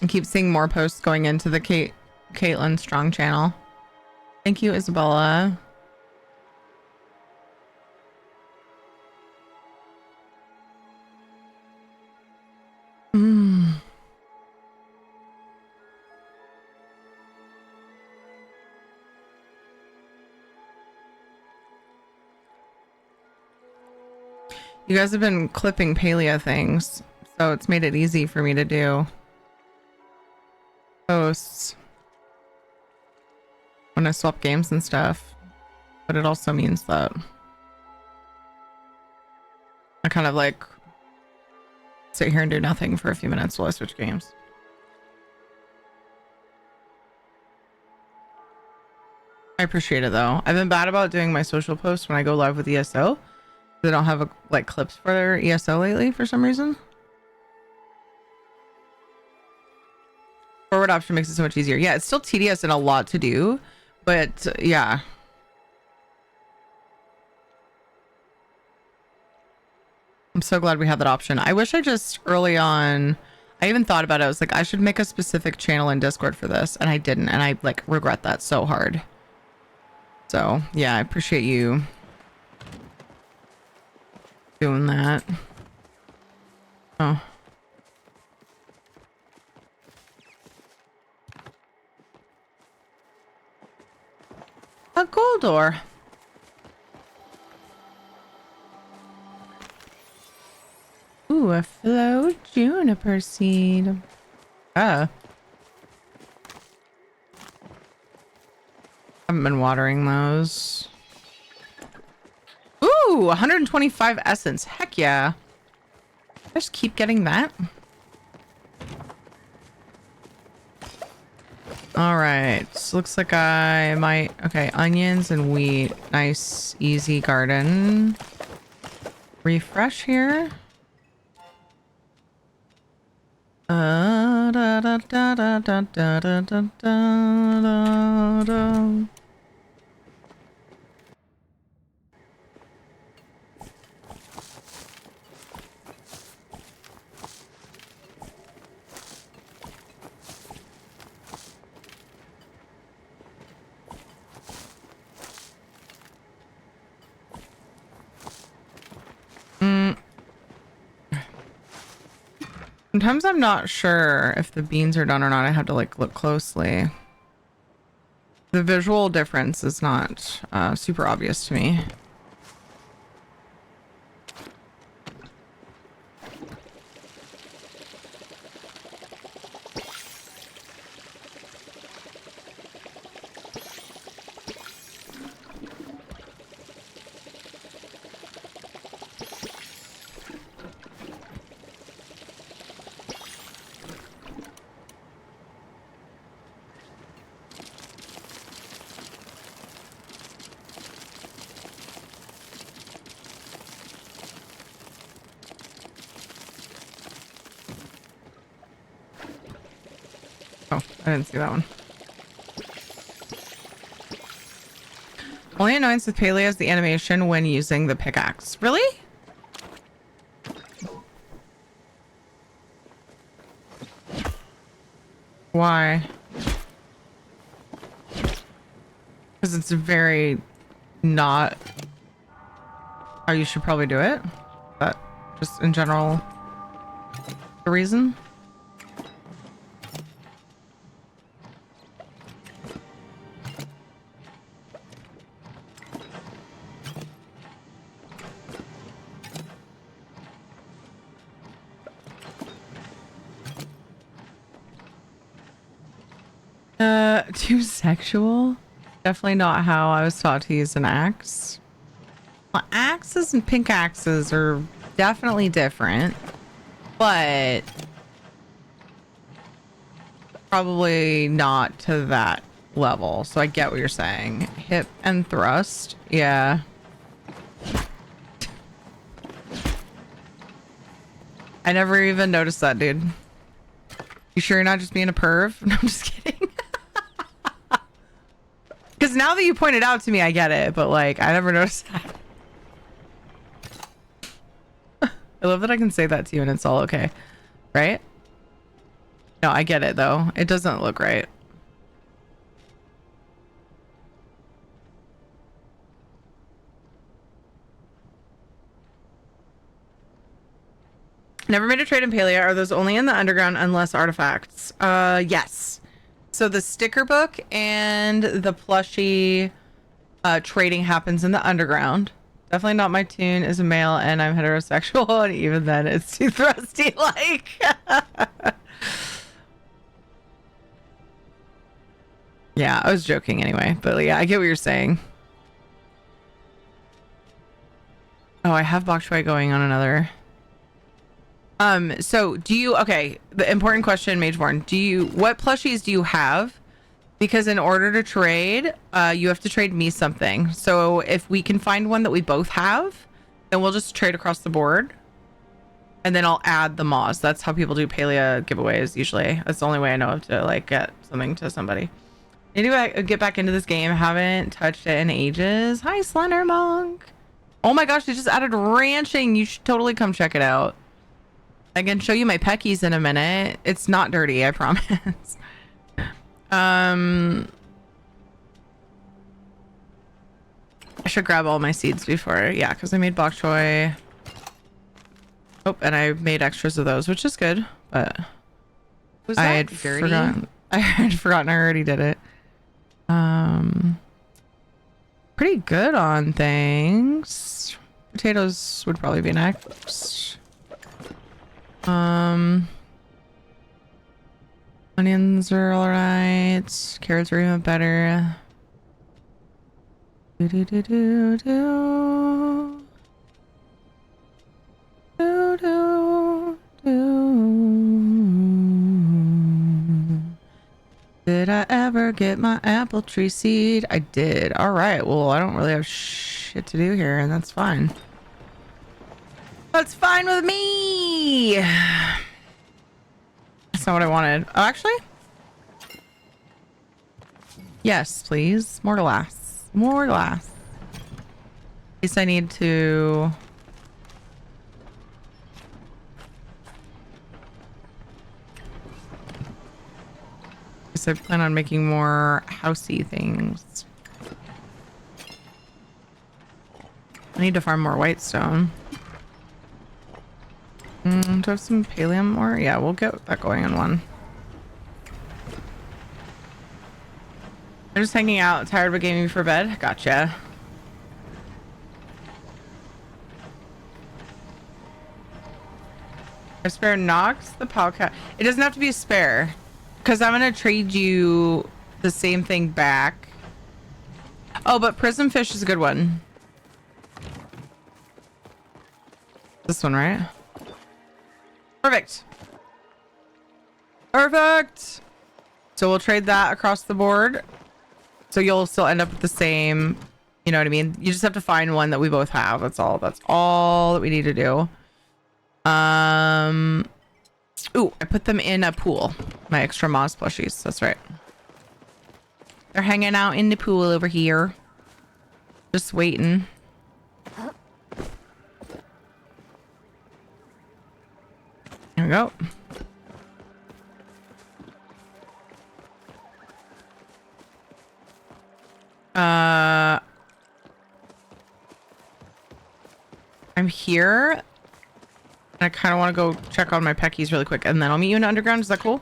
I keep seeing more posts going into the Caitlin Strong channel. Thank you, Isabella. You guys have been clipping paleo things, so it's made it easy for me to do posts when I swap games and stuff. But it also means that I kind of like sit here and do nothing for a few minutes while I switch games. I appreciate it though. I've been bad about doing my social posts when I go live with ESO. They don't have like clips for their ESO lately for some reason. Forward option makes it so much easier. Yeah, it's still tedious and a lot to do, but yeah. I'm so glad we have that option. I wish I just early on, I even thought about it. I was like, I should make a specific channel in Discord for this, and I didn't, and I like regret that so hard. So yeah, I appreciate you doing that. Oh. A gold ore. Ooh, a flow juniper seed. Ah. Haven't been watering those. Ooh, 125 essence. Heck yeah. Just keep getting that. All right. So looks like I might. Okay, onions and wheat. Nice, easy garden. Refresh here. Da, da, da, da, da, da, da, da, da, da. Sometimes I'm not sure if the beans are done or not. I have to like look closely. The visual difference is not super obvious to me. Oh, I didn't see that one. Only annoyance with Paleo is the animation when using the pickaxe. Really? Why? Because it's very not how you should probably do it. But just in general, the reason? Too sexual? Definitely not how I was taught to use an axe. Well, axes and pink axes are definitely different, but probably not to that level. So I get what you're saying. Hip and thrust. Yeah. I never even noticed that, dude. You sure you're not just being a perv? No, I'm just kidding. Because now that you pointed out to me, I get it. But like, I never noticed that. I love that I can say that to you and it's all okay. Right? No, I get it though. It doesn't look right. Never made a trade in Paleo. Are those only in the underground unless artifacts? Yes. So the sticker book and the plushie trading happens in the underground. Definitely not my tune is a male and I'm heterosexual, and even then it's too thrusty like. Yeah, I was joking anyway, but yeah, I get what you're saying. Oh, I have bok choy going on another. So do you, okay, the important question, Mageborn, what plushies do you have? Because in order to trade, you have to trade me something. So if we can find one that we both have, then we'll just trade across the board. And then I'll add the moss. That's how people do Paleo giveaways usually. That's the only way I know of to like get something to somebody. Need to get back into this game. Haven't touched it in ages. Hi, Slender Monk. Oh my gosh, they just added ranching. You should totally come check it out. I can show you my peckies in a minute. It's not dirty, I promise. I should grab all my seeds before, yeah, because I made bok choy. Oh, and I made extras of those, which is good, but Was I that had dirty? forgotten. I had forgotten I already did it. Pretty good on things. Potatoes would probably be next. Onions are alright. Carrots are even better. Do do do do do. Do do do. Did I ever get my apple tree seed? I did. All right. Well, I don't really have shit to do here, and that's fine. That's fine with me. That's not what I wanted. Oh, actually? Yes, please. More glass. More glass. At least I need to... I plan on making more housey things. I need to farm more whitestone. Do I have some pallium ore? Yeah, we'll get that going in one. I'm just hanging out, tired but gaming for bed. Gotcha. A spare Nox, the podcast. It doesn't have to be a spare. Because I'm going to trade you the same thing back. Oh, but prism fish is a good one. This one, right? Perfect. Perfect. So we'll trade that across the board. So you'll still end up with the same, you know what I mean? You just have to find one that we both have. That's all. That's all that we need to do. Ooh, I put them in a pool. My extra Moz plushies. That's right. They're hanging out in the pool over here. Just waiting. Here we go. I'm here. I kind of want to go check on my peckies really quick, and then I'll meet you in the underground. Is that cool?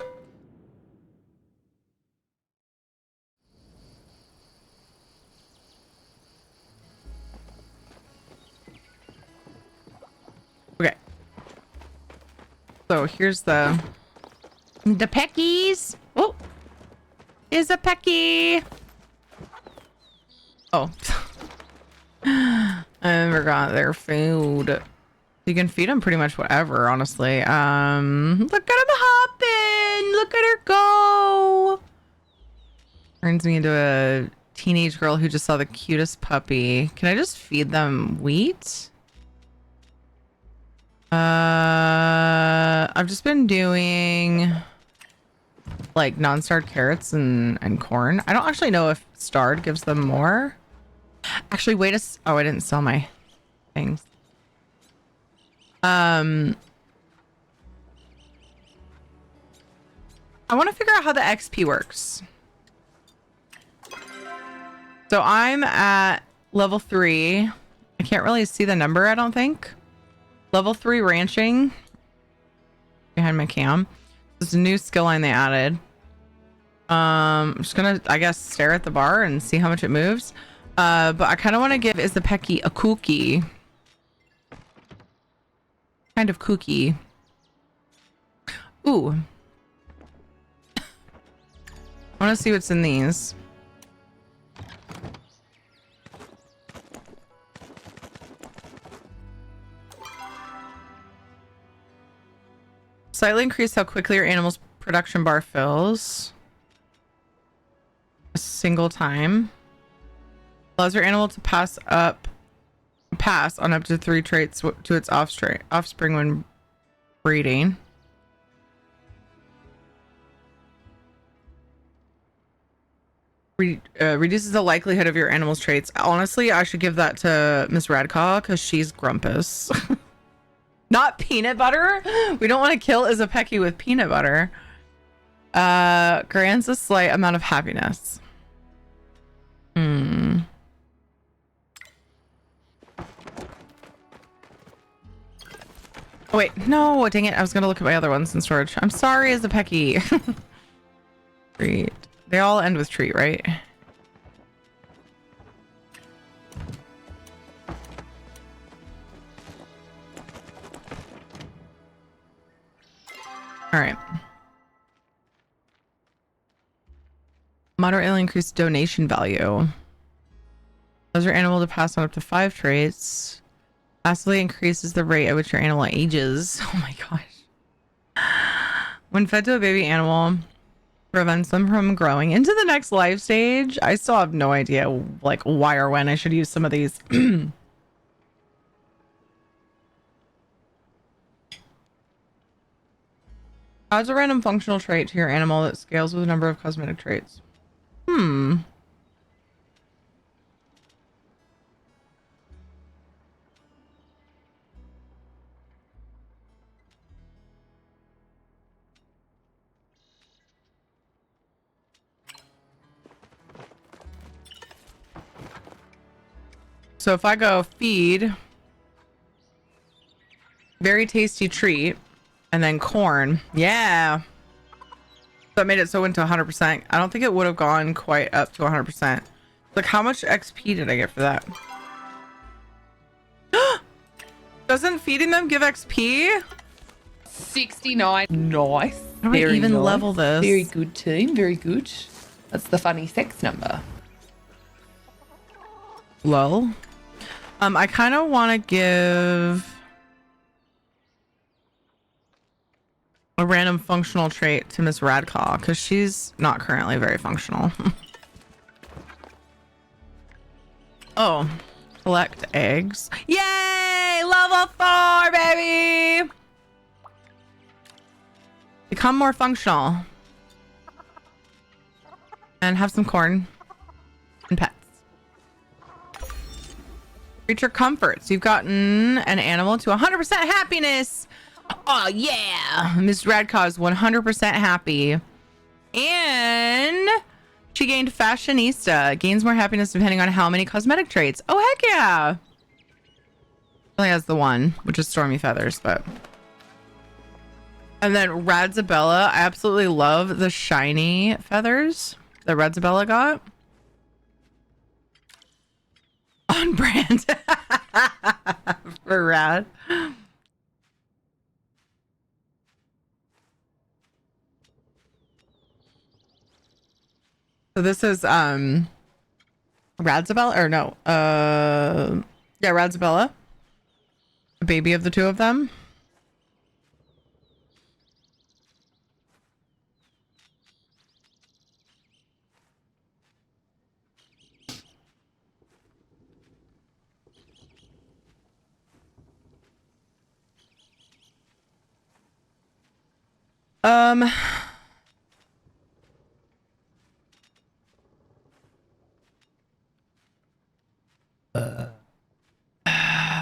Okay. So here's the peckies. Oh, is a pecky. Oh, I forgot their food. You can feed them pretty much whatever, honestly. Look at him hopping. Look at her go. Turns me into a teenage girl who just saw the cutest puppy. Can I just feed them wheat? I've just been doing like non-starred carrots and corn. I don't actually know if starred gives them more. Actually, wait oh, I didn't sell my things. I want to figure out how the XP works. So I'm at level 3. I can't really see the number, I don't think. Level 3 ranching. Behind my cam. There's a new skill line they added. I'm just gonna, I guess, stare at the bar and see how much it moves. But I kind of want to give Izapeki a cookie. Kind of cookie. Ooh. I want to see what's in these. Slightly increase how quickly your animal's production bar fills. A single time. Allows your animal to pass on up to 3 traits to its offspring when breeding. Reduces the likelihood of your animal's traits. Honestly, I should give that to Miss Radcaw because she's grumpus. Not peanut butter. We don't want to kill Izapeki with peanut butter. Grants a slight amount of happiness. Oh, wait, no, dang it. I was gonna look at my other ones in storage. I'm sorry, Izapeki. Treat. They all end with treat, right? All right. Moderately increased donation value. Allows your animal to pass on up to 5 traits. Vastly increases the rate at which your animal ages. Oh my gosh. When fed to a baby animal, prevents them from growing into the next life stage. I still have no idea like why or when I should use some of these. Adds a random functional trait to your animal that scales with a number of cosmetic traits. So if I go feed, very tasty treat, and then corn. Yeah. That made it so into 100%. I don't think it would have gone quite up to 100%. Like, how much XP did I get for that? Doesn't feeding them give XP? 69. Nice. How do we even level this? Very good, team. Very good. That's the funny sex number. Lol. I kind of want to give a random functional trait to Miss Radcaw because she's not currently very functional. Oh, collect eggs. Yay! Level 4, baby! Become more functional. And have some corn and pets. Creature comforts. You've gotten an animal to 100% happiness. Oh, yeah. Miss Radcaw is 100% happy. And she gained fashionista. Gains more happiness depending on how many cosmetic traits. Oh, heck yeah. Only has the one, which is Stormy Feathers, but... And then Radzabella. I absolutely love the shiny feathers that Radzabella got. On brand. For Rad. So this is Radzabella, or no, yeah, Radzabella, the baby of the two of them.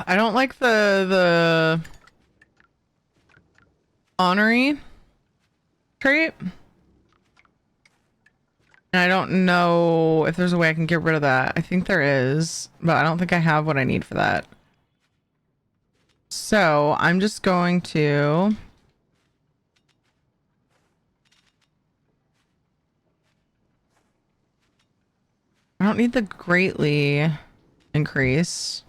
I don't like the honorary trait. And I don't know if there's a way I can get rid of that. I think there is, but I don't think I have what I need for that. So I'm just going to... I don't need the greatly increase.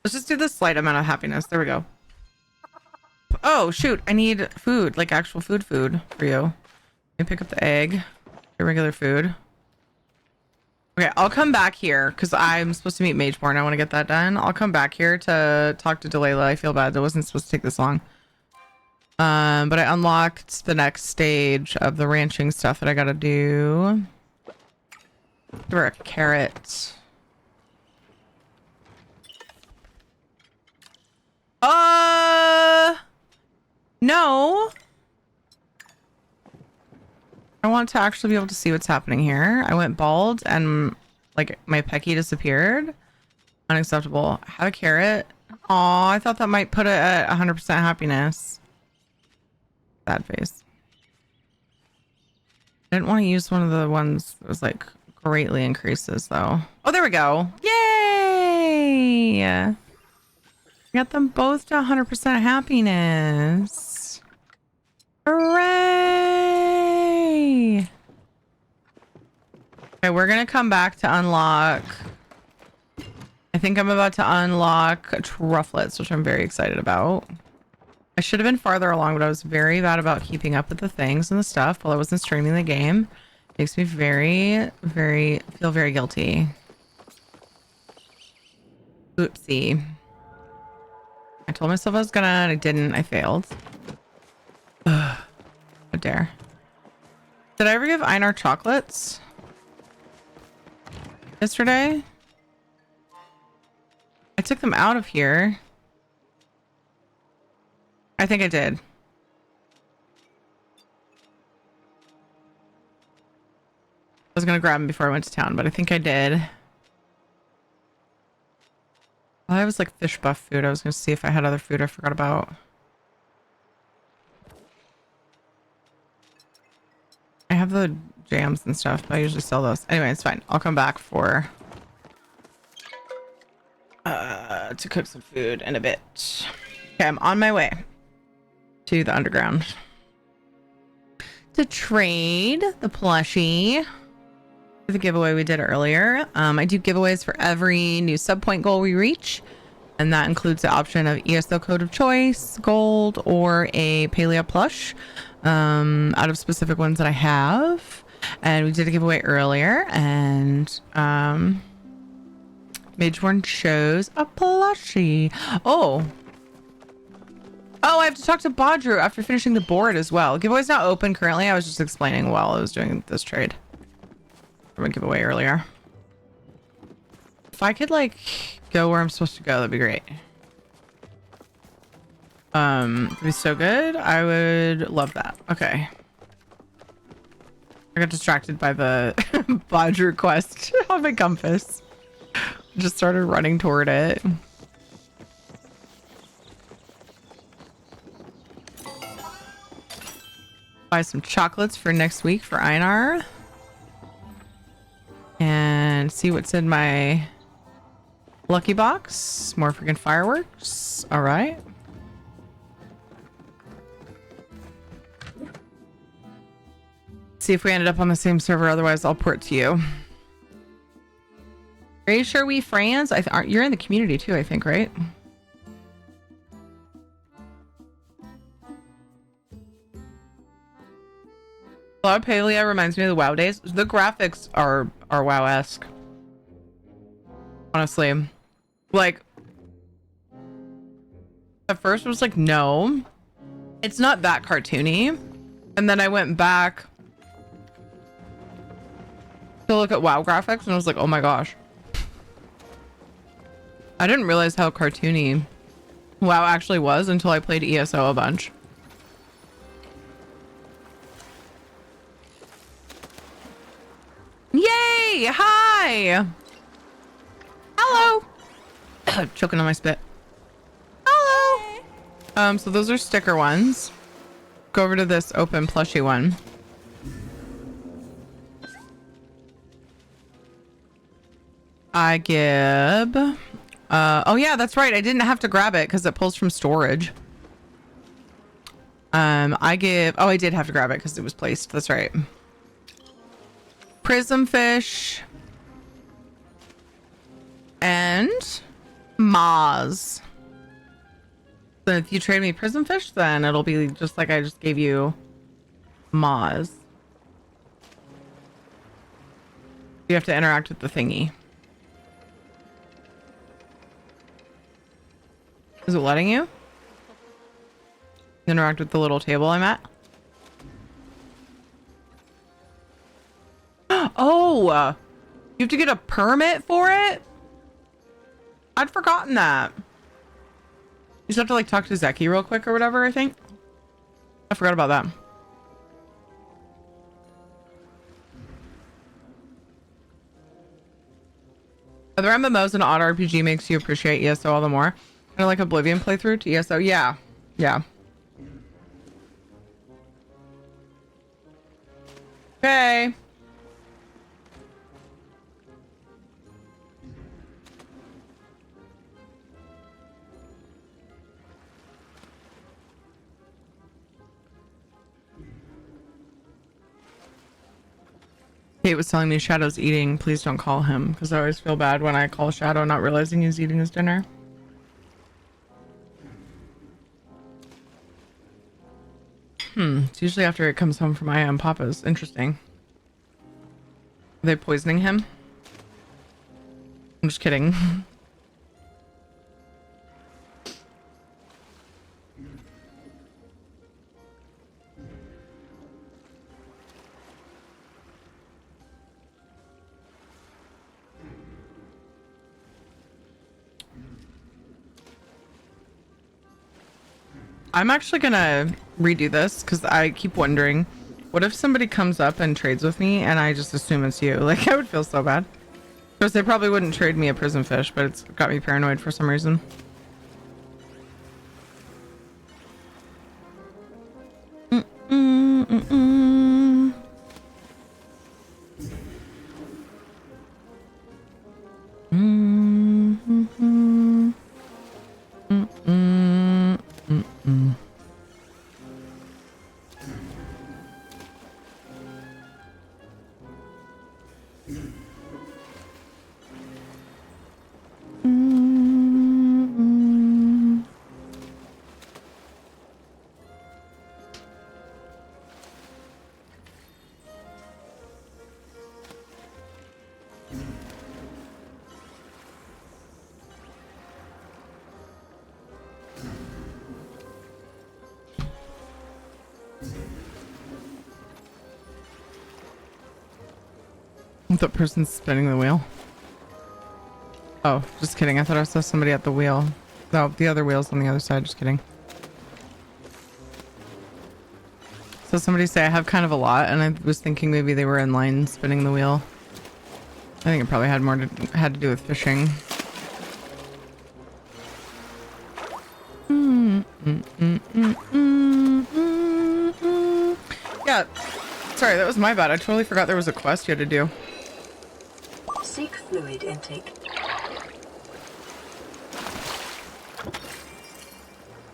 Let's just do the slight amount of happiness. There we go. Oh, shoot. I need food, like actual food for you. Let me pick up the egg. Your regular food. Okay, I'll come back here because I'm supposed to meet Mageborn. I want to get that done. I'll come back here to talk to Delayla. I feel bad. That wasn't supposed to take this long. But I unlocked the next stage of the ranching stuff that I gotta do. Give her a carrot. No. I I want to actually be able to see what's happening here. I went bald and like my pecky disappeared. Unacceptable. Have a carrot. Aw, I thought that might put it at 100% happiness. Sad face. I didn't want to use one of the ones that was like greatly increases though. Oh, there we go. Yay! Got them both to 100% happiness. Hooray! Okay, we're gonna come back to unlock. I think I'm about to unlock trufflets, which I'm very excited about. I should have been farther along, but I was very bad about keeping up with the things and the stuff while I wasn't streaming the game. Makes me feel very guilty. Oopsie. I told myself I was gonna, and I didn't. I failed. Ugh. How dare. Did I ever give Einar chocolates? Yesterday? I took them out of here. I think I did. I was gonna grab them before I went to town, but I think I did. Well, I was like fish buff food. I was gonna see if I had other food I forgot about. I have the jams and stuff, but I usually sell those. Anyway, it's fine. I'll come back for to cook some food in a bit. Okay, I'm on my way to the underground to trade the plushie for the giveaway we did earlier. I do giveaways for every new sub point goal we reach, and that includes the option of ESO code of choice, gold, or a paleo plush out of specific ones that I have. And we did a giveaway earlier, and Midgeborn chose a plushie. Oh, I have to talk to Bodru after finishing the board as well. Giveaway's not open currently. I was just explaining while I was doing this trade from a giveaway earlier. If I could like go where I'm supposed to go, that'd be great. It'd be so good. I would love that. Okay. I got distracted by the Bodru quest on my compass. Just started running toward it. Buy some chocolates for next week for Einar. And see what's in my lucky box. More freaking fireworks. All right. See if we ended up on the same server. Otherwise, I'll port to you. Are you sure we friends? You're in the community too, I think, right? A lot of Paleo reminds me of the WoW days. The graphics are WoW-esque. Honestly. Like, at first I was like, no, it's not that cartoony. And then I went back to look at WoW graphics and I was like, oh my gosh. I didn't realize how cartoony WoW actually was until I played ESO a bunch. Yay! Hi! Hello! Choking on my spit. Hello! So those are sticker ones. Go over to this open plushie one. I give... oh yeah, that's right. I didn't have to grab it because it pulls from storage. I give... Oh, I did have to grab it because it was placed. That's right. Prism fish. And Maz. So if you trade me prism fish, then it'll be just like I just gave you Maz. You have to interact with the thingy. Is it letting you interact with the little table I'm at? Oh, you have to get a permit for it? I'd forgotten that. You just have to like talk to Zeki real quick or whatever, I think. I forgot about that. Other MMOs and auto RPG makes you appreciate ESO all the more. Kind of like Oblivion playthrough to ESO. Yeah. Yeah. Okay. Kate was telling me Shadow's eating. Please don't call him, because I always feel bad when I call Shadow not realizing he's eating his dinner. It's usually after it comes home from I Am Papa's. Interesting. Are they poisoning him? I'm just kidding. I'm actually gonna redo this because I keep wondering, what if somebody comes up and trades with me and I just assume it's you? Like, I would feel so bad. Of course, they probably wouldn't trade me a prison fish, but it's got me paranoid for some reason. That person's spinning the wheel. Oh, just kidding. I thought I saw somebody at the wheel. No, the other wheel's on the other side. Just kidding. So somebody say I have kind of a lot, and I was thinking maybe they were in line spinning the wheel. I think it probably had to do with fishing. Yeah. Sorry, that was my bad. I totally forgot there was a quest you had to do. Seek fluid intake.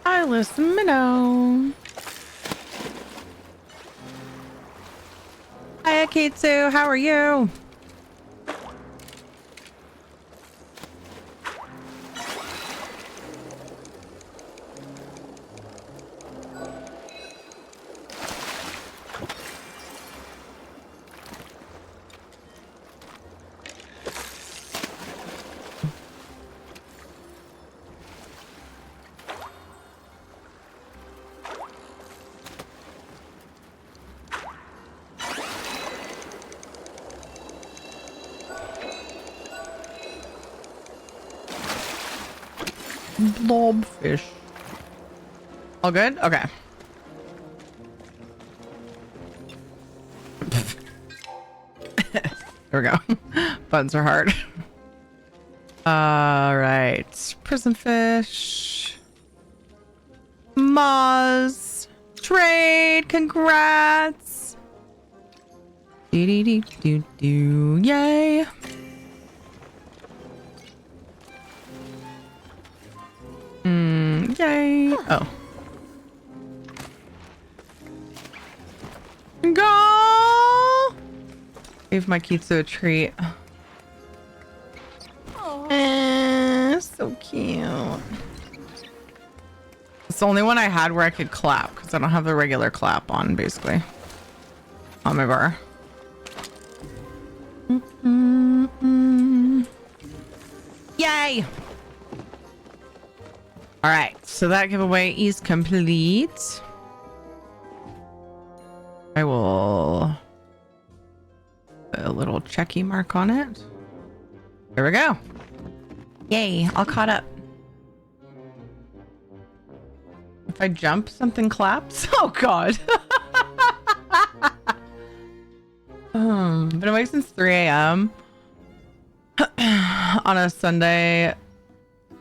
Eyeless minnow. Hi, Akitsu. How are you? Blobfish. All good? Okay. There we go. Buttons are hard. All right. Prison fish. Moz. Trade. Congrats. Do. Yay. Yay. Oh. Go! Gave my Kitsu a treat. So cute. It's the only one I had where I could clap because I don't have the regular clap on, basically. On my bar. Yay! All right, so that giveaway is complete. I will put a little checky mark on it. There we go. Yay, all caught up. If I jump, something claps. Oh God. Been awake since 3 a.m. on a Sunday.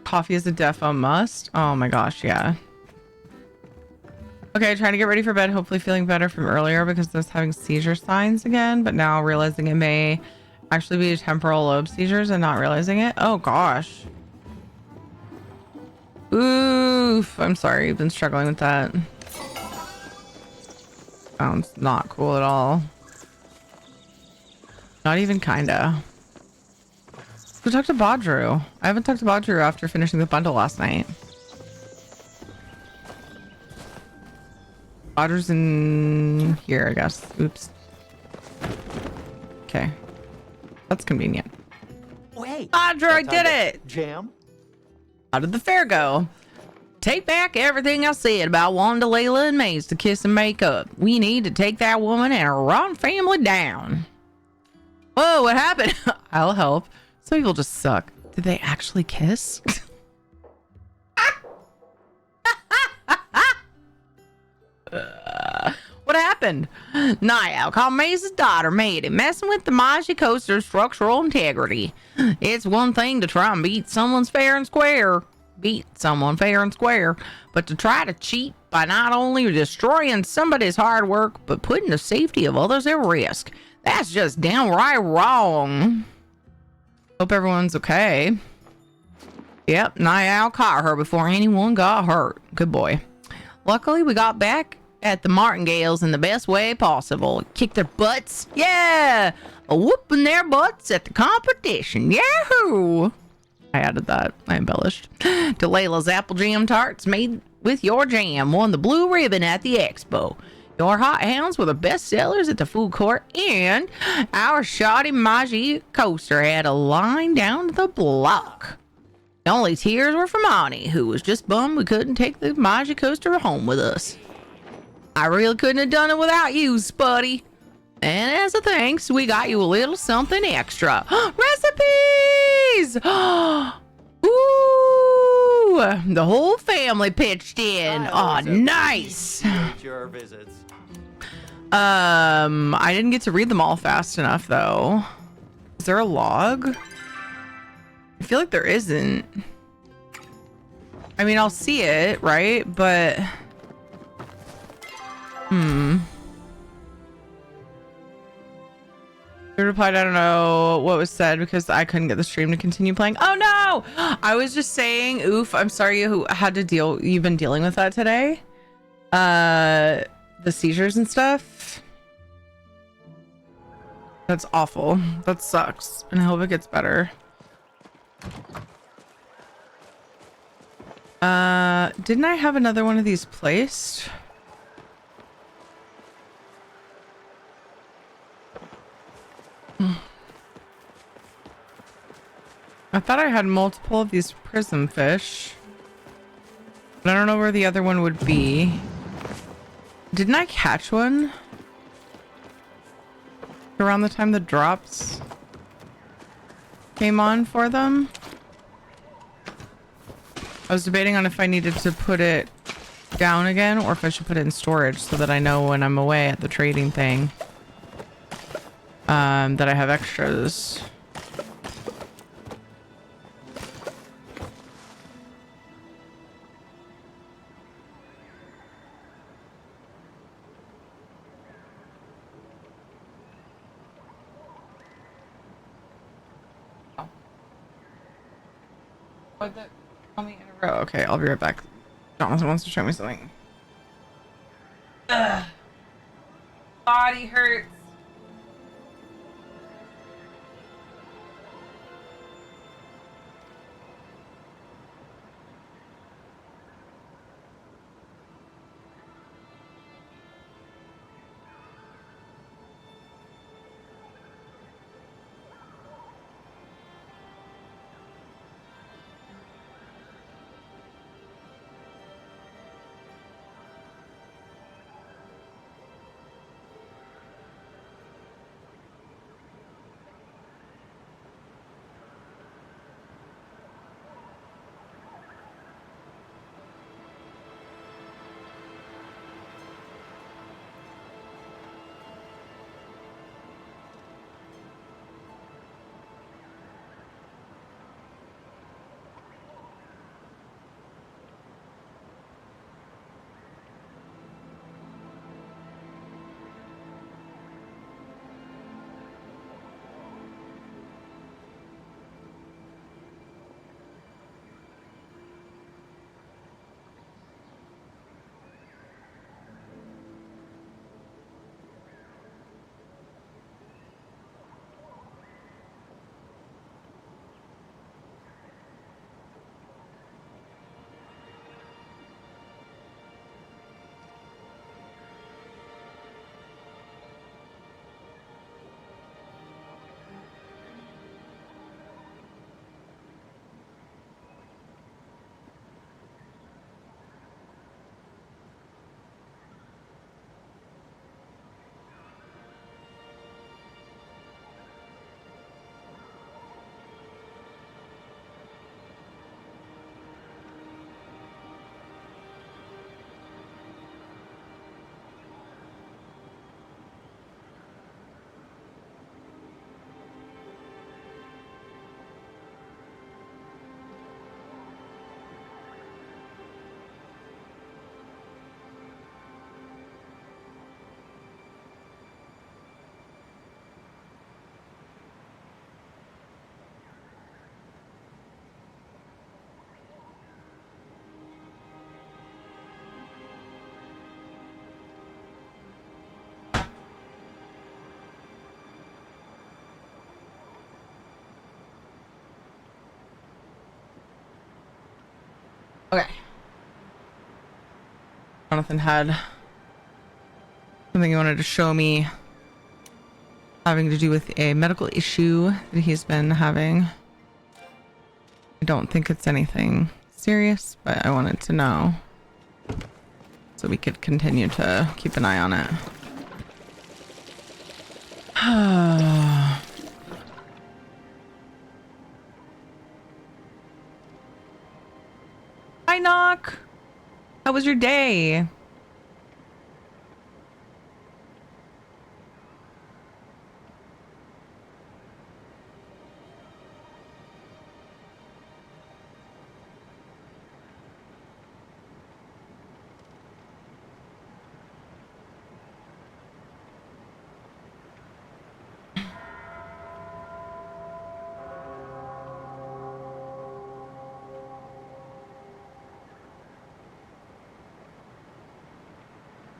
Coffee is a defo must. Oh my gosh, yeah. Okay, trying to get ready for bed. Hopefully feeling better from earlier because I was having seizure signs again, but now realizing it may actually be temporal lobe seizures and not realizing it. Oh gosh. Oof. I'm sorry. You've been struggling with that. Sounds not cool at all. Not even kinda. Go talk to Badru. I haven't talked to Badru after finishing the bundle last night. Badru's in here, I guess. Oops. Okay. That's convenient. Wait. Badru, I did it! Jam? How did the fair go? Take back everything I said about Wanda, Layla, and Maze to kiss and make up. We need to take that woman and her rotten family down. Whoa, what happened? I'll help. Some people just suck. Did they actually kiss? What happened? Niall called Maze's daughter Maddie messing with the Maji coaster's structural integrity. It's one thing to try and beat someone fair and square, but to try to cheat by not only destroying somebody's hard work, but putting the safety of others at risk. That's just downright wrong. Hope everyone's okay. Yep, Niall caught her before anyone got hurt. Good boy. Luckily, we got back at the Martingales in the best way possible. Kick their butts. Yeah! A whooping their butts at the competition. Yahoo! I added that. I embellished. To Layla's apple jam tarts made with your jam won the blue ribbon at the expo. Your hot hounds were the best sellers at the food court, and our shoddy Maji coaster had a line down the block. The only tears were from Ani, who was just bummed we couldn't take the Maji coaster home with us. I really couldn't have done it without you, Spuddy. And as a thanks, we got you a little something extra. Recipes! Ooh! The whole family pitched in. Oh, nice. Your visits. I didn't get to read them all fast enough, though. Is there a log? I feel like there isn't. I mean, I'll see it, right? But... He replied, I don't know what was said because I couldn't get the stream to continue playing. Oh no! I was just saying, oof, I'm sorry you had to you've been dealing with that today. The seizures and stuff. That's awful. That sucks. And I hope it gets better. Didn't I have another one of these placed? I thought I had multiple of these prism fish. But I don't know where the other one would be. Didn't I catch one? Around the time the drops came on for them? I was debating on if I needed to put it down again or if I should put it in storage so that I know when I'm away at the trading thing. That I have extras. Oh, okay, I'll be right back. Jonathan wants to show me something. Ugh. Body hurts. Jonathan had something he wanted to show me having to do with a medical issue that he's been having. I don't think it's anything serious, but I wanted to know so we could continue to keep an eye on it. Hi, Knock. How was your day?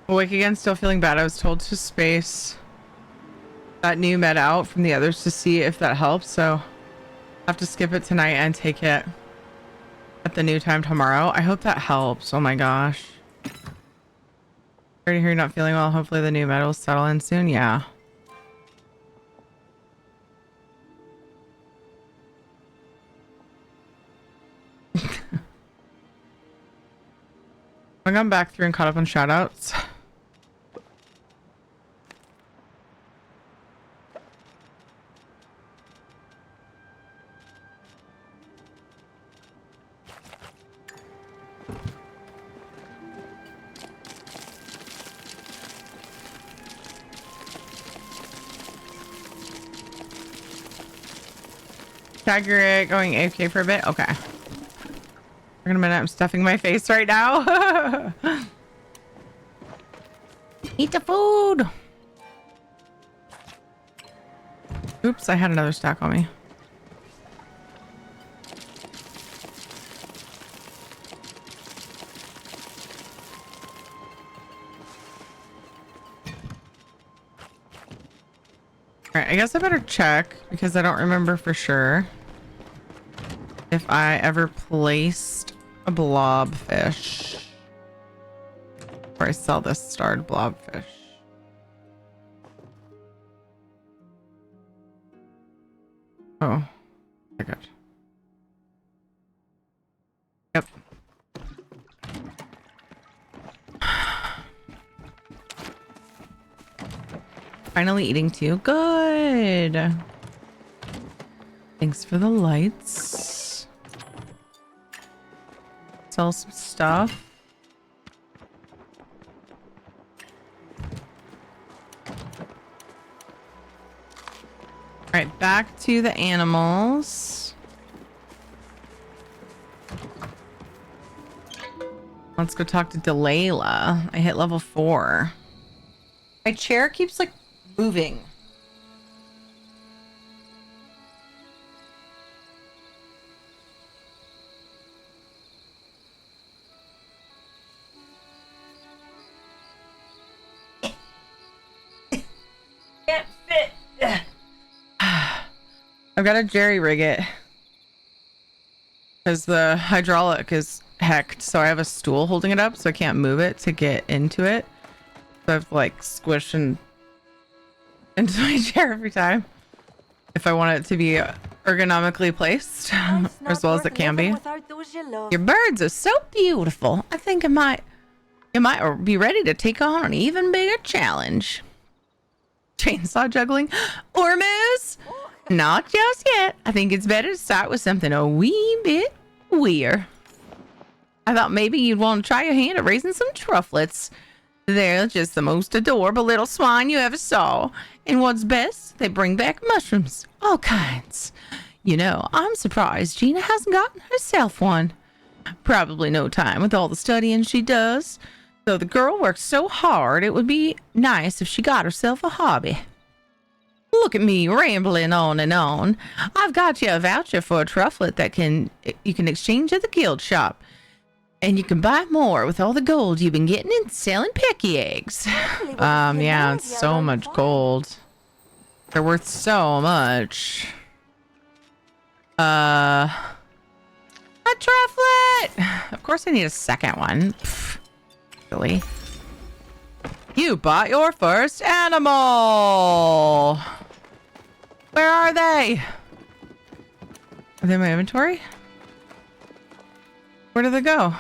Awake again, still feeling bad. I was told to space that new med out from the others to see if that helps, so I have to skip it tonight and take it at the new time tomorrow. I hope that helps. Oh my gosh. Sorry to hear you're not feeling well. Hopefully the new med will settle in soon. Yeah. I gone back through and caught up on shoutouts. Tiger it going AFK for a bit. Okay. For a minute, I'm stuffing my face right now. Eat the food. Oops, I had another stack on me. Alright, I guess I better check because I don't remember for sure if I ever placed a blobfish or I sell this starred blobfish. Oh, I got. Yep. Finally eating too. Good. Thanks for the lights. Sell some stuff. All right, back to the animals. Let's go talk to Delilah. I hit level 4. My chair keeps like moving. Can't fit. I've got to jerry rig it because the hydraulic is hecked, so I have a stool holding it up so I can't move it to get into it. So I have to like squish and into my chair every time if I want it to be ergonomically placed as well as it can be. Your birds are so beautiful. I think you might be ready to take on an even bigger challenge. Chainsaw juggling or moose? Not just yet. I think it's better to start with something a wee bit weird. I thought maybe you'd want to try your hand at raising some trufflets. They're just the most adorable little swine you ever saw. And what's best, they bring back mushrooms. All kinds. You know, I'm surprised Gina hasn't gotten herself one. Probably no time with all the studying she does. Though the girl works so hard, it would be nice if she got herself a hobby. Look at me rambling on and on. I've got you a voucher for a trufflet that you can exchange at the guild shop. And you can buy more with all the gold you've been getting and selling pecky eggs. Yeah, it's so much gold. They're worth so much. A trufflet! Of course I need a second one. Pfft. Silly. You bought your first animal. Where are they? Are they in my inventory? Where do they go?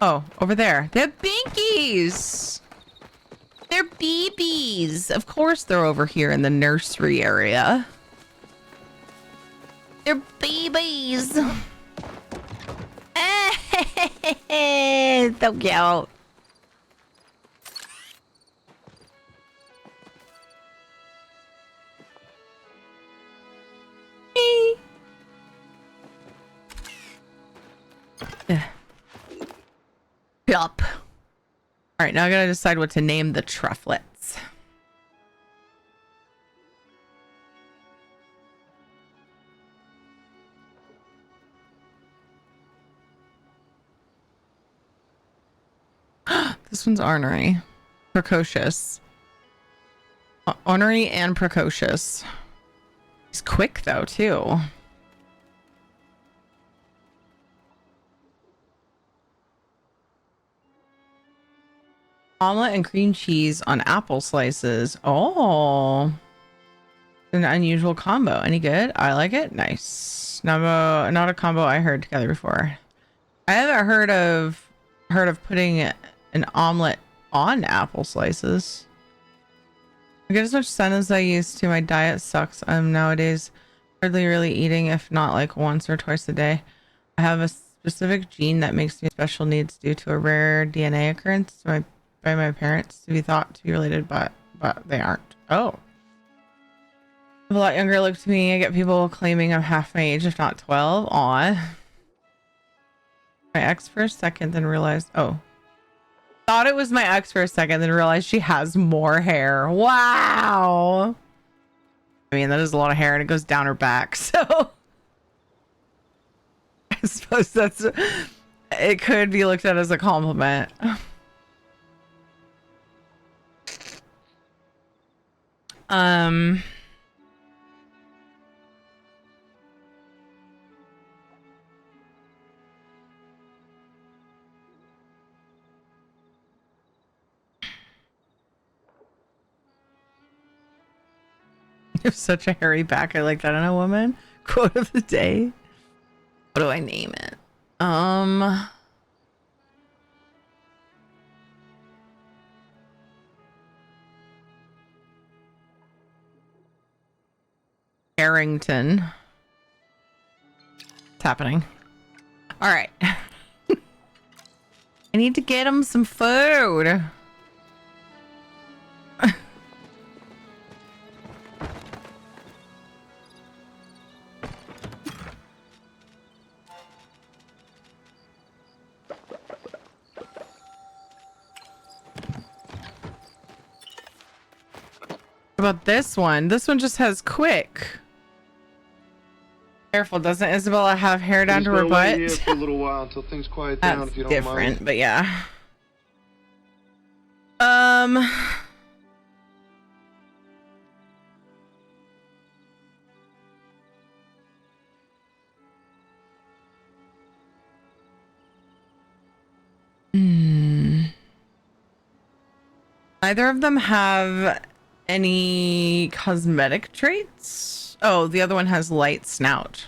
Oh, over there. They're binkies. They're BBs. Of course they're over here in the nursery area. They're BBs. So cute. Yup. All right, now I gotta decide what to name the trufflets. This one's ornery. Precocious. Ornery and precocious. He's quick though, too. Omelet and cream cheese on apple slices. Oh. An unusual combo. Any good? I like it. Nice. Not a combo I heard together before. I haven't heard of putting an omelet on apple slices. I get as much sun as I used to. My diet sucks. I'm nowadays hardly really eating, if not like once or twice a day. I have a specific gene that makes me special needs due to a rare DNA occurrence by my parents to be thought to be related, but they aren't. Oh. A lot younger look to me. I get people claiming I'm half my age, if not 12. Aw. My ex for a second, then realized, oh. Thought it was my ex for a second, then realized she has more hair. Wow. I mean, that is a lot of hair, and it goes down her back, so. I suppose it could be looked at as a compliment. You have such a hairy back. I like that in a woman. Quote of the day. What do I name it? Harrington. What's happening? All right. I need to get him some food. What about this one? This one just has quick. Careful, doesn't Isabella have hair down to her butt? Wait here for a little while until things quiet down, if you don't mind. Different, but yeah. Neither of them have any cosmetic traits. Oh, the other one has light snout.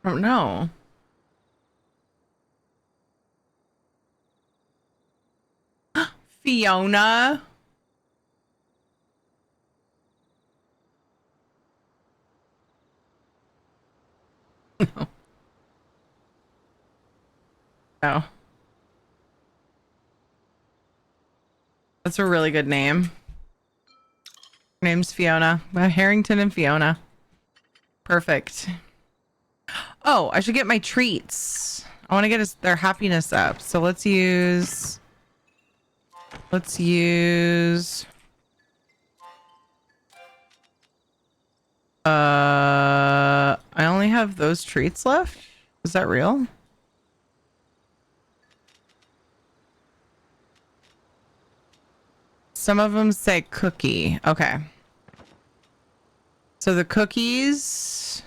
I don't know. Fiona. No. No. That's a really good name. Her name's Fiona. Harrington and Fiona. Perfect. Oh, I should get my treats. I want to get their happiness up. So let's use I only have those treats left. Is that real? Some of them say cookie. Okay. So the cookies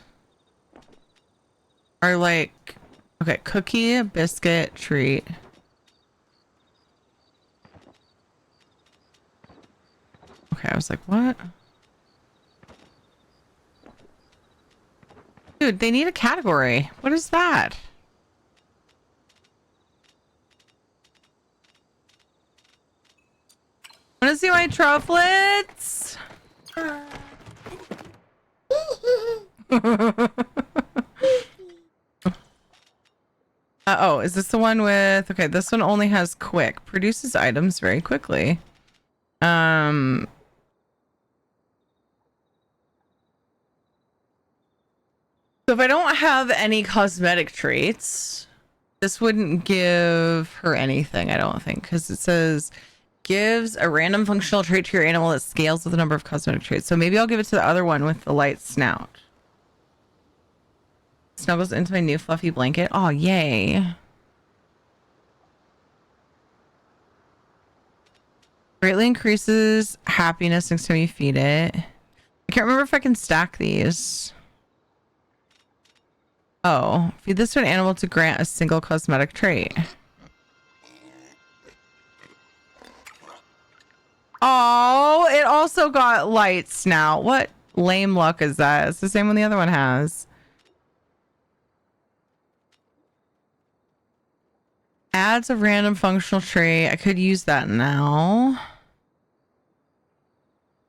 are like, okay, cookie, biscuit, treat. Okay, I was like, what? Dude, they need a category. What is that? Want to see my trufflets? Oh, is this the one with... Okay, this one only has quick. Produces items very quickly. So if I don't have any cosmetic traits, this wouldn't give her anything, I don't think, because it says gives a random functional trait to your animal that scales with the number of cosmetic traits. So maybe I'll give it to the other one with the light snout. Snuggles into my new fluffy blanket. Oh, yay. Greatly increases happiness next time you feed it. I can't remember if I can stack these. Oh, feed this to an animal to grant a single cosmetic trait. Oh, it also got lights now. What lame luck is that? It's the same one the other one has. Adds a random functional trait. I could use that now.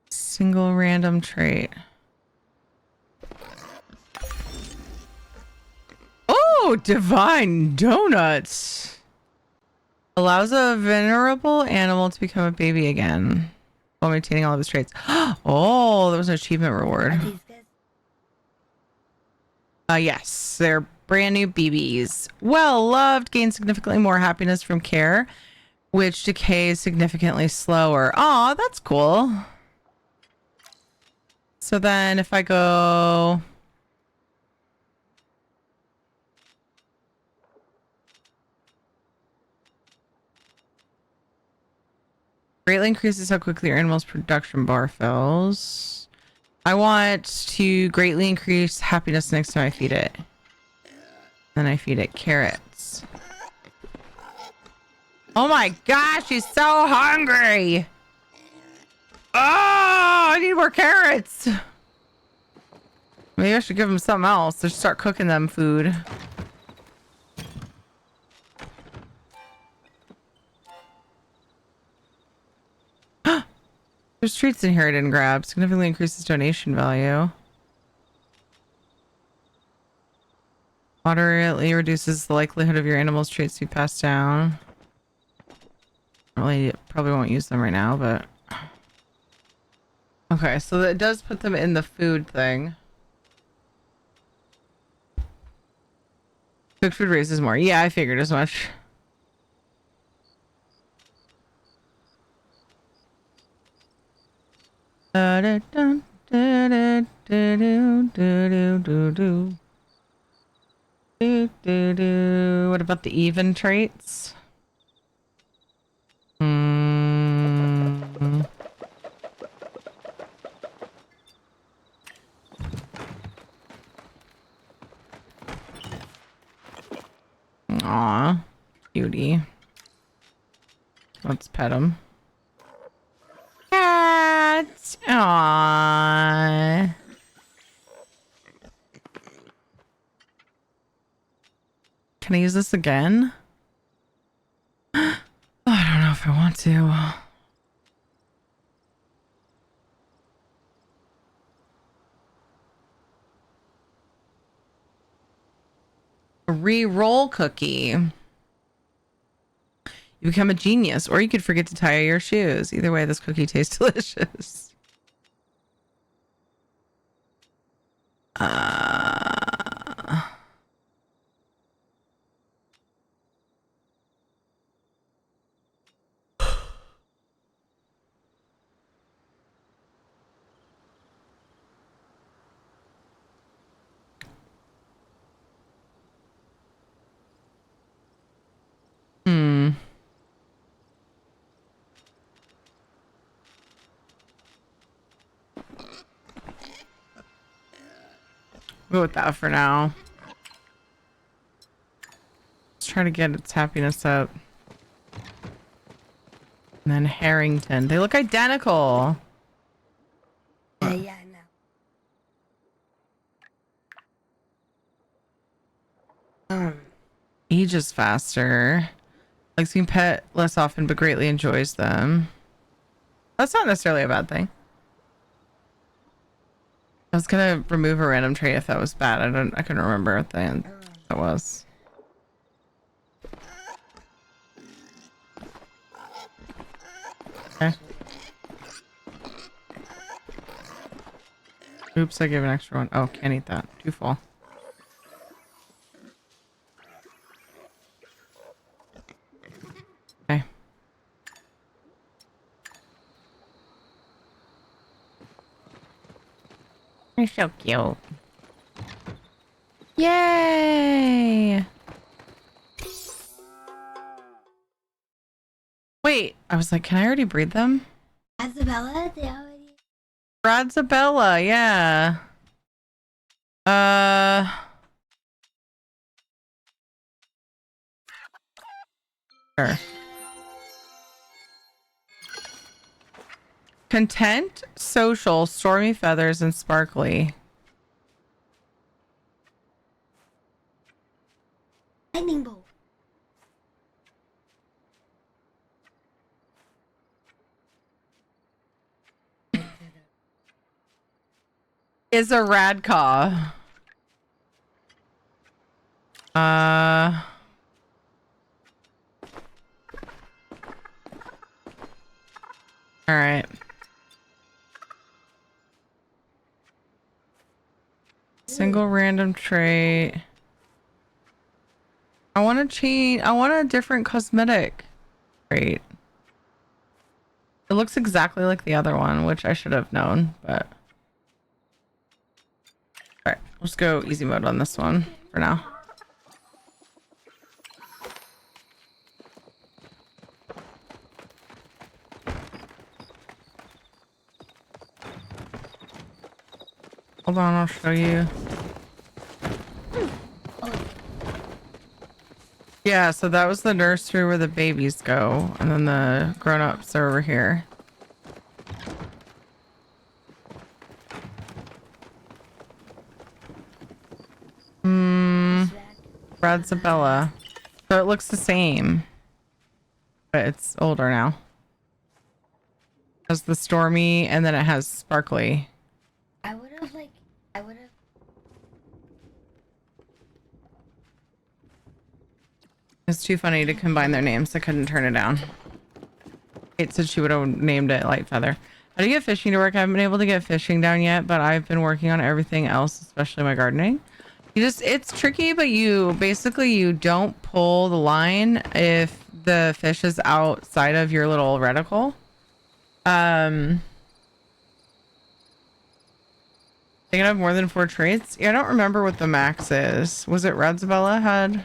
Single random trait. Oh, divine donuts. Allows a venerable animal to become a baby again while maintaining all of his traits. Oh, there was an achievement reward. Yes, they're brand new BBs. Well loved, gain significantly more happiness from care, which decays significantly slower. Aw, that's cool. So then if I go... Greatly increases how quickly your animal's production bar fills. I want to greatly increase happiness next time I feed it. Then I feed it carrots. Oh my gosh, she's so hungry. Oh, I need more carrots. Maybe I should give them something else. Just start cooking them food. There's treats in here I didn't grab. Significantly increases donation value. Moderately reduces the likelihood of your animal's traits to be passed down. Really, probably won't use them right now, but... Okay, so that does put them in the food thing. Cooked food raises more. Yeah, I figured as much. What about the even traits? Aw, cutie. Let's pet him. Cat! Aww. Can I use this again? I don't know if I want to. A re-roll cookie. You become a genius, or you could forget to tie your shoes. Either way, this cookie tastes delicious. Go with that for now. Let's try to get its happiness up. And then Harrington. They look identical. Yeah, I know. Ages faster. Likes being pet less often, but greatly enjoys them. That's not necessarily a bad thing. I was gonna remove a random trait if that was bad. I couldn't remember what that was. Okay. Oops, I gave an extra one. Oh, can't eat that. Too full. Okay. You're so cute. Yay! Wait, I was like, can I already breed them? Isabella, they already. Radzabella, yeah. Sure. Content, social, stormy feathers, and sparkly. Lightning bolt. Is a radcaw. All right. Single random trait. I want to change. I want a different cosmetic trait. It looks exactly like the other one, which I should have known, but. All right, let's go easy mode on this one for now. Hold on, I'll show you. Yeah, so that was the nursery where the babies go, and then the grown-ups are over here. Radzabella. So it looks the same, but it's older now. It has the stormy, and then it has sparkly. I would have. It's too funny to combine their names. I couldn't turn it down. Kate said she would have named it Light Feather. How do you get fishing to work? I haven't been able to get fishing down yet, but I've been working on everything else, especially my gardening. It's tricky, but you don't pull the line if the fish is outside of your little reticle. They can have more than 4 traits. Yeah, I don't remember what the max is. Was it Radzabella had?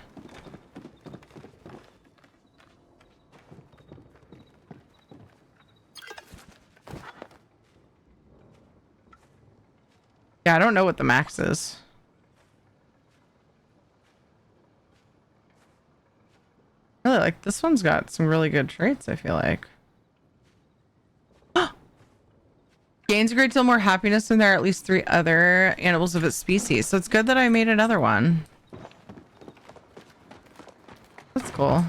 Yeah, I don't know what the max is. Really, like, this one's got some really good traits, I feel like. Gains a great deal more happiness than there are at least 3 other animals of its species. So it's good that I made another one. That's cool.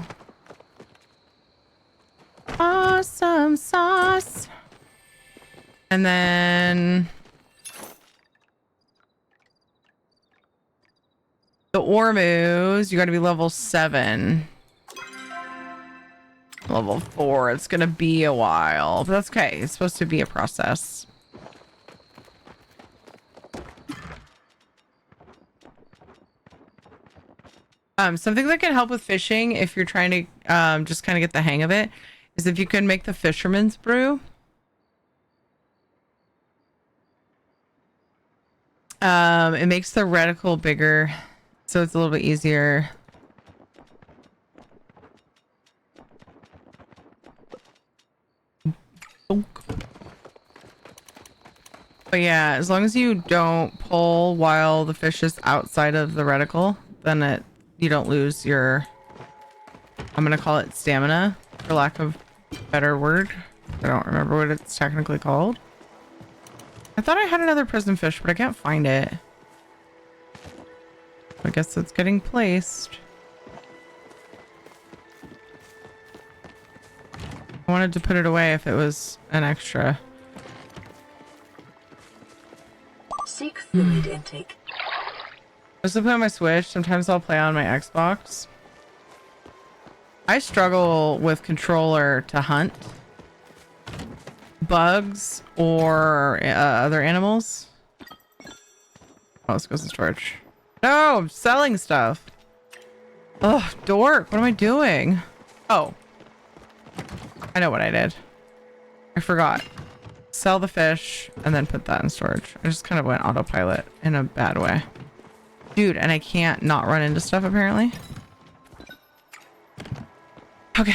Awesome sauce. And then the Ormus, you got to be level 7. Level 4. It's gonna be a while, but that's okay. It's supposed to be a process. Something that can help with fishing if you're trying to just kind of get the hang of it is if you can make the fisherman's brew. It makes the reticle bigger, so it's a little bit easier. But yeah, as long as you don't pull while the fish is outside of the reticle, then you don't lose your, I'm gonna call it stamina, for lack of a better word. I don't remember what it's technically called. I thought I had another prison fish, but I can't find it. I guess it's getting placed. I wanted to put it away if it was an extra. Seek fluid intake. I still play on my Switch. Sometimes I'll play on my Xbox. I struggle with controller to hunt bugs or other animals. Oh, this goes in storage. No, I'm selling stuff. Oh, dork. What am I doing? Oh. I know what I did. I forgot. Sell the fish and then put that in storage. I just kind of went autopilot in a bad way. Dude, and I can't not run into stuff apparently. Okay.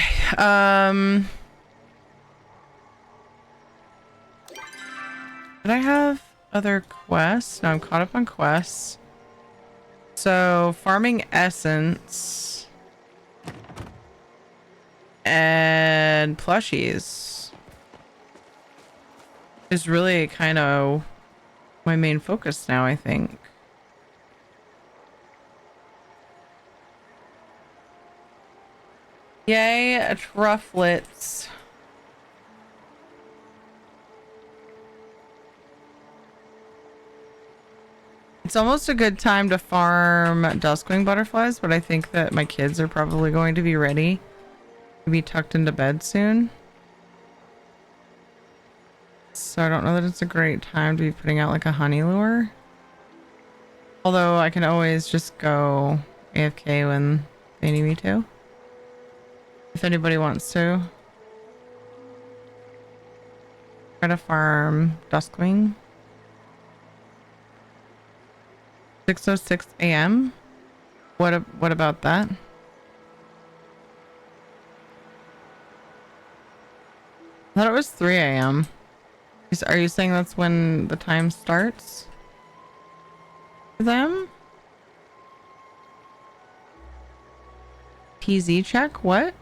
Did I have other quests? No, I'm caught up on quests. So, farming essence and plushies is really kind of my main focus now, I think. Yay, trufflets. It's almost a good time to farm duskwing butterflies, but I think that my kids are probably going to be ready to be tucked into bed soon. So I don't know that it's a great time to be putting out like a honey lure. Although I can always just go AFK when they need me to. If anybody wants to. Try to farm duskwing. 6:06 a.m. What about that? I thought it was 3 a.m. Are you saying that's when the time starts for them? PZ check? What?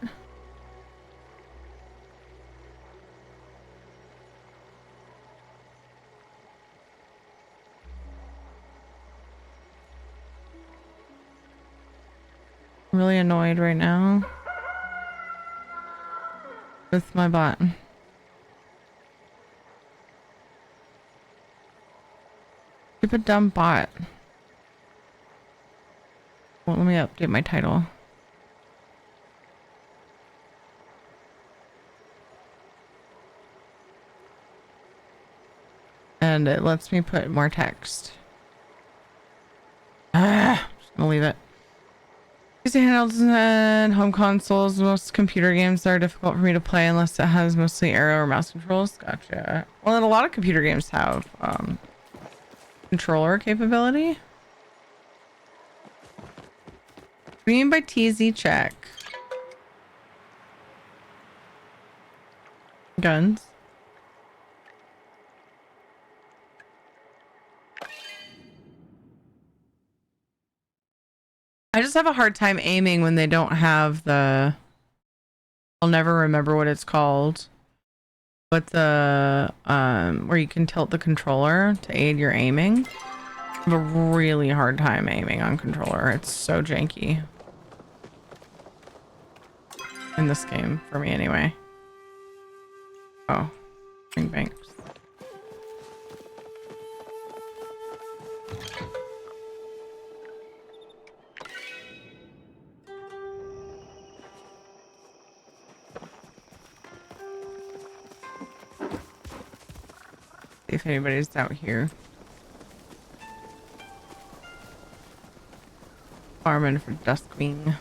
I'm really annoyed right now with my bot. Stupid dumb bot. Well, let me update my title. And it lets me put more text. Just gonna leave it. Using handhelds and home consoles, most computer games are difficult for me to play unless it has mostly arrow or mouse controls. Gotcha. Well, and a lot of computer games have controller capability. What do you mean by TZ check? Guns. I just have a hard time aiming when they don't have the... I'll never remember what it's called. But the, where you can tilt the controller to aid your aiming. I have a really hard time aiming on controller. It's so janky. In this game, for me anyway. Oh. Ring banks. If anybody's out here farming for duskwing.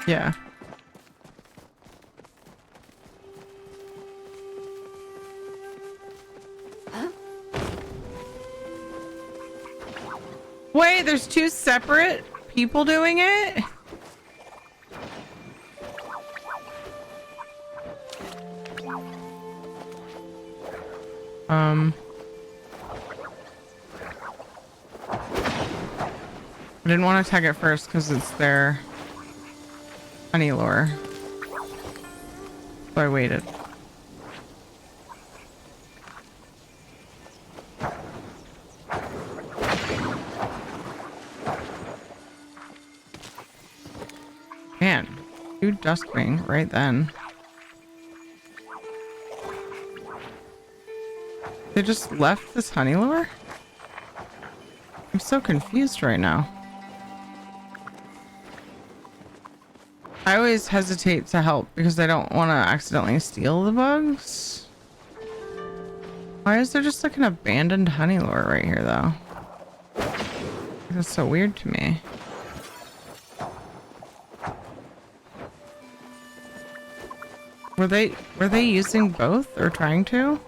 Yeah. Wait, there's two separate people doing it? I didn't want to tag it first because it's their honey lure. So I waited. Man, you duskwing right then. They just left this honey lure? I'm so confused right now. I always hesitate to help because I don't want to accidentally steal the bugs. Why is there just like an abandoned honey lure right here though? That's so weird to me. Were they using both or trying to?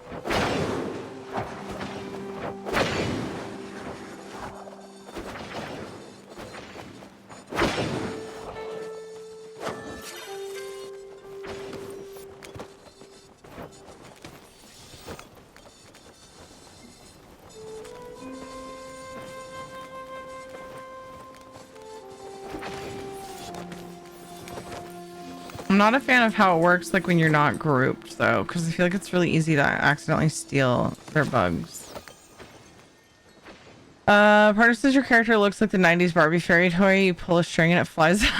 I'm not a fan of how it works like when you're not grouped though, because I feel like it's really easy to accidentally steal their bugs. Partner says your character looks like the 90s Barbie fairy toy. You pull a string and it flies up.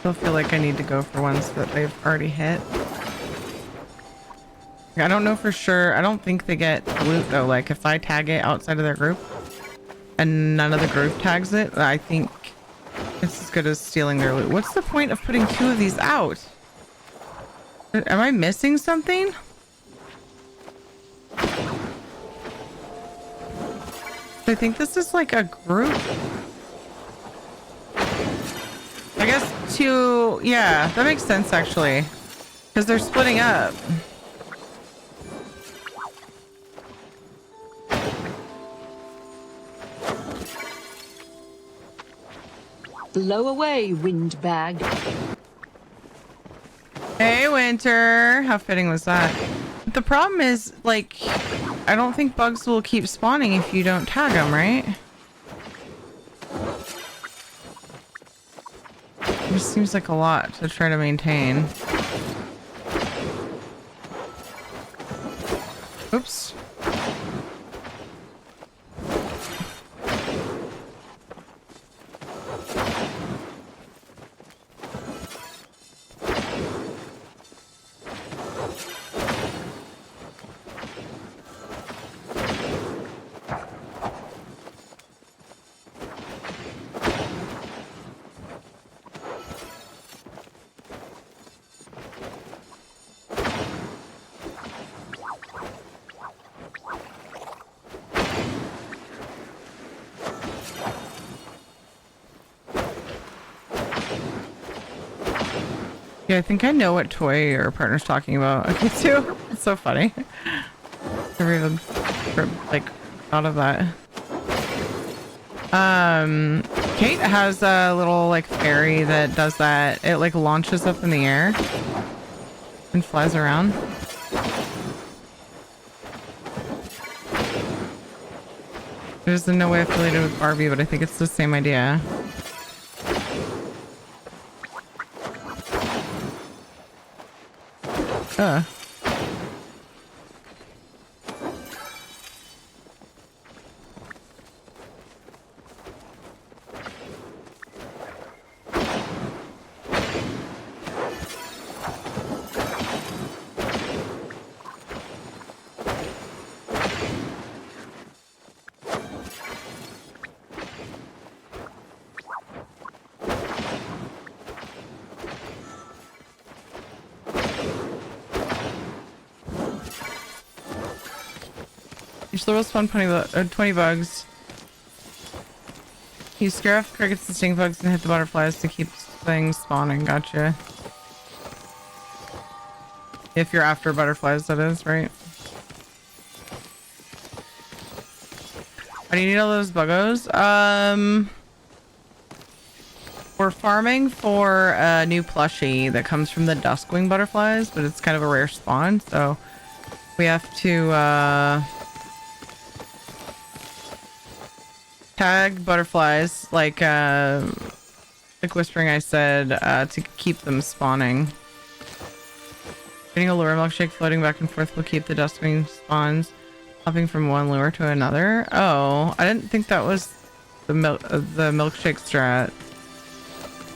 I feel like I need to go for ones that they've already hit. I don't know for sure. I don't think they get loot though. Like if I tag it outside of their group and none of the group tags it, I think it's as good as stealing their loot. What's the point of putting two of these out? Am I missing something? I think this is like a group. I guess two, yeah, that makes sense actually. Because they're splitting up. Blow away, windbag. Hey, Winter. How fitting was that? The problem is, like, I don't think bugs will keep spawning if you don't tag them, right? It just seems like a lot to try to maintain. Oops. Yeah, I think I know what toy your partner's talking about. Okay, too. It's so funny. Never even like thought of that. Kate has a little like fairy that does that. It like launches up in the air and flies around. It is in no way affiliated with Barbie, but I think it's the same idea. Each level spawn 20 bugs. You scare off crickets and stink bugs and hit the butterflies to keep things spawning. Gotcha. If you're after butterflies, that is, right? Why do you need all those buggos? We're farming for a new plushie that comes from the duskwing butterflies, but it's kind of a rare spawn, so we have to tag butterflies like Whispering I said to keep them spawning. Getting a lure milkshake floating back and forth will keep the dustwing spawns hopping from one lure to another. Oh, I didn't think that was the milkshake strat.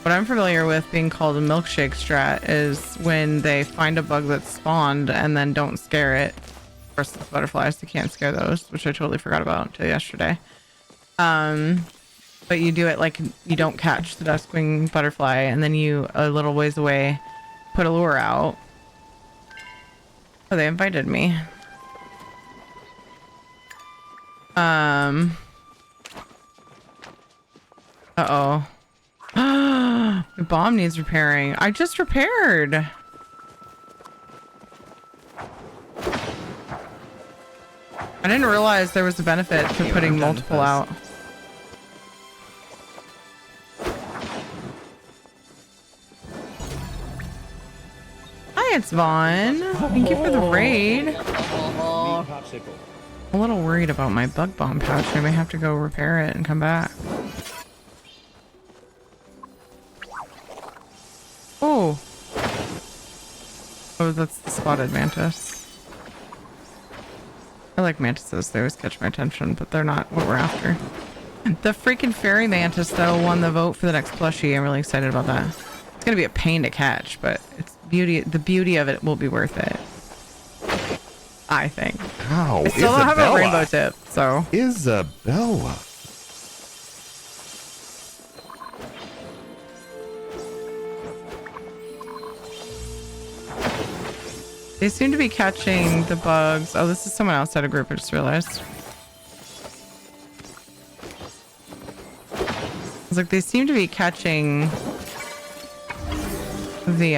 What I'm familiar with being called a milkshake strat is when they find a bug that's spawned and then don't scare it. Of course, it's butterflies, they can't scare those, which I totally forgot about until yesterday. But you do it like you don't catch the duskwing butterfly, and then you, a little ways away, put a lure out. Oh, they invited me. Uh-oh. My bomb needs repairing. I just repaired. I didn't realize there was a benefit to putting multiple out. Hi, it's Vaughn. Thank you for the raid. I'm a little worried about my bug bomb pouch. I may have to go repair it and come back. Oh. Oh, that's the spotted mantis. I like mantises. They always catch my attention, but they're not what we're after. The freaking fairy mantis, though, won the vote for the next plushie. I'm really excited about that. It's going to be a pain to catch, but it's the beauty of it will be worth it. I think. How? I still don't have a rainbow tip, so. Isabella. They seem to be catching the bugs. Oh, this is someone outside a group, I just realized. It's like they seem to be catching the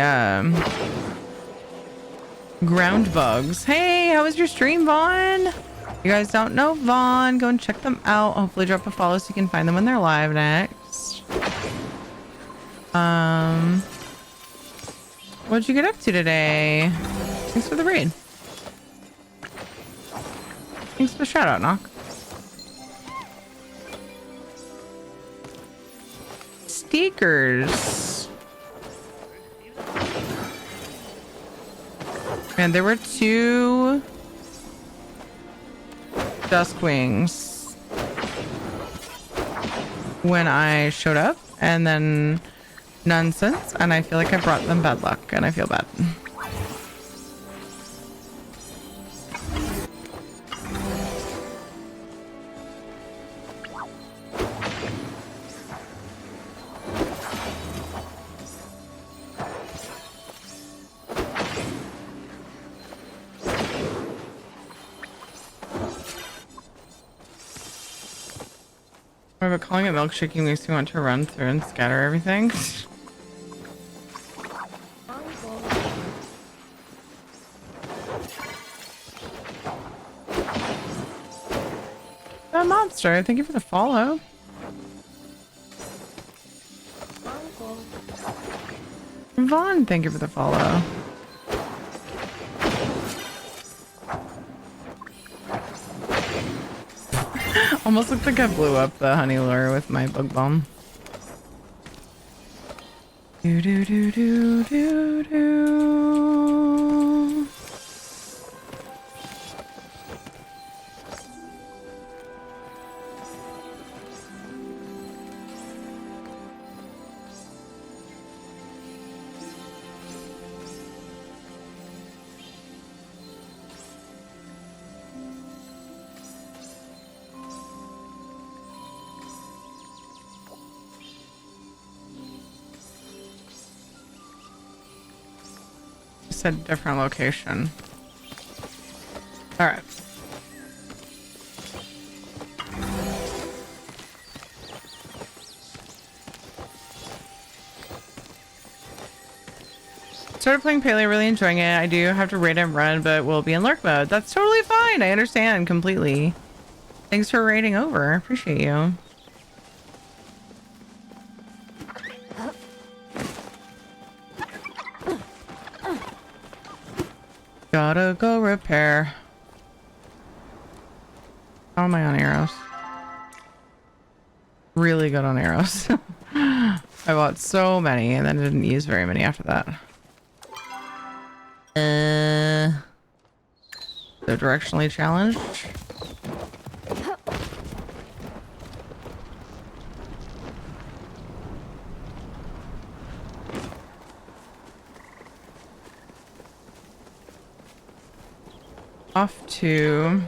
ground bugs. Hey, how was your stream, Vaughn? You guys don't know Vaughn, go and check them out. Hopefully drop a follow so you can find them when they're live next. What'd you get up to today? Thanks for the raid. Thanks for the shout out, Knock. Stickers. Man, there were 2 duskwings when I showed up, and then none since, and I feel like I brought them bad luck, and I feel bad. But calling it milkshaking makes me want to run through and scatter everything. The monster, thank you for the follow. Vaughn, thank you for the follow. Almost looked like I blew up the honey lure with my bug bomb. Do do do do do do. A different location. All right. started playing Paleo, really enjoying it. I do have to raid and run, but we'll be in lurk mode. That's totally fine. I understand completely. Thanks for raiding over. Appreciate you. Gotta go repair. How am I on arrows? Really good on arrows. I bought so many and then didn't use very many after that. So directionally challenged. Off to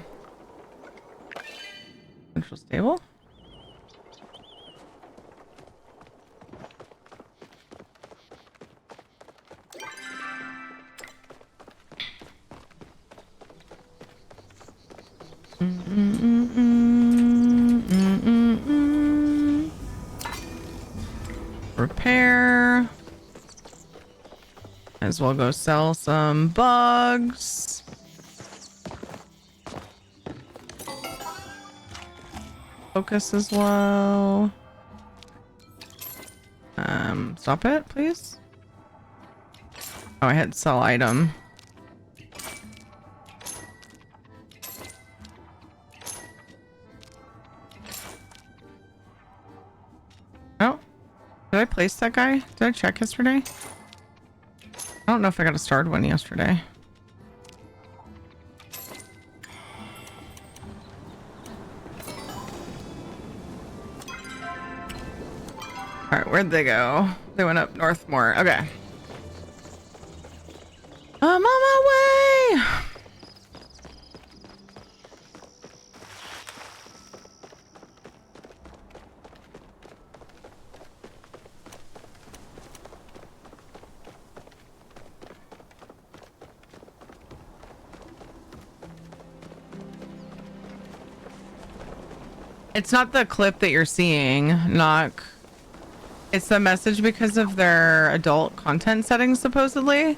Central Stable. Repair. Might as well go sell some bugs. Focus as well. Stop it, please. Oh, I hit sell item. Oh, did I place that guy? Did I check yesterday? I don't know if I got a starred one yesterday. All right, where'd they go? They went up north more. Okay. I'm on my way. It's not the clip that you're seeing, Knock. It's the message because of their adult content settings, supposedly.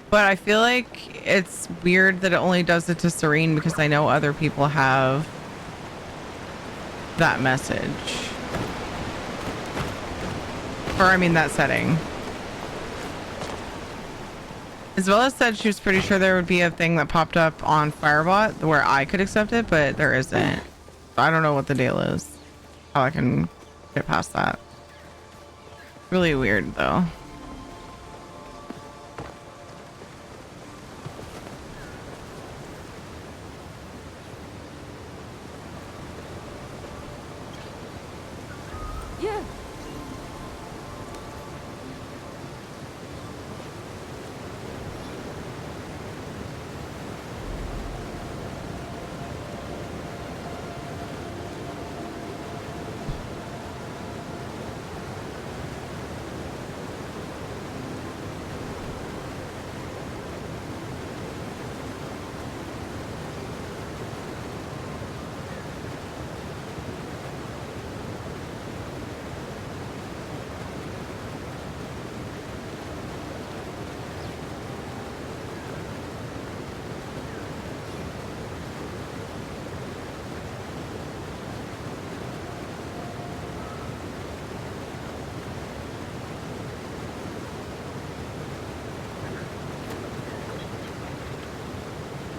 But I feel like it's weird that it only does it to Serene because I know other people have that message. Or, I mean, that setting. Isabella said she was pretty sure there would be a thing that popped up on Firebot where I could accept it, but there isn't. I don't know what the deal is. How I can get past that. Really weird, though. Yeah.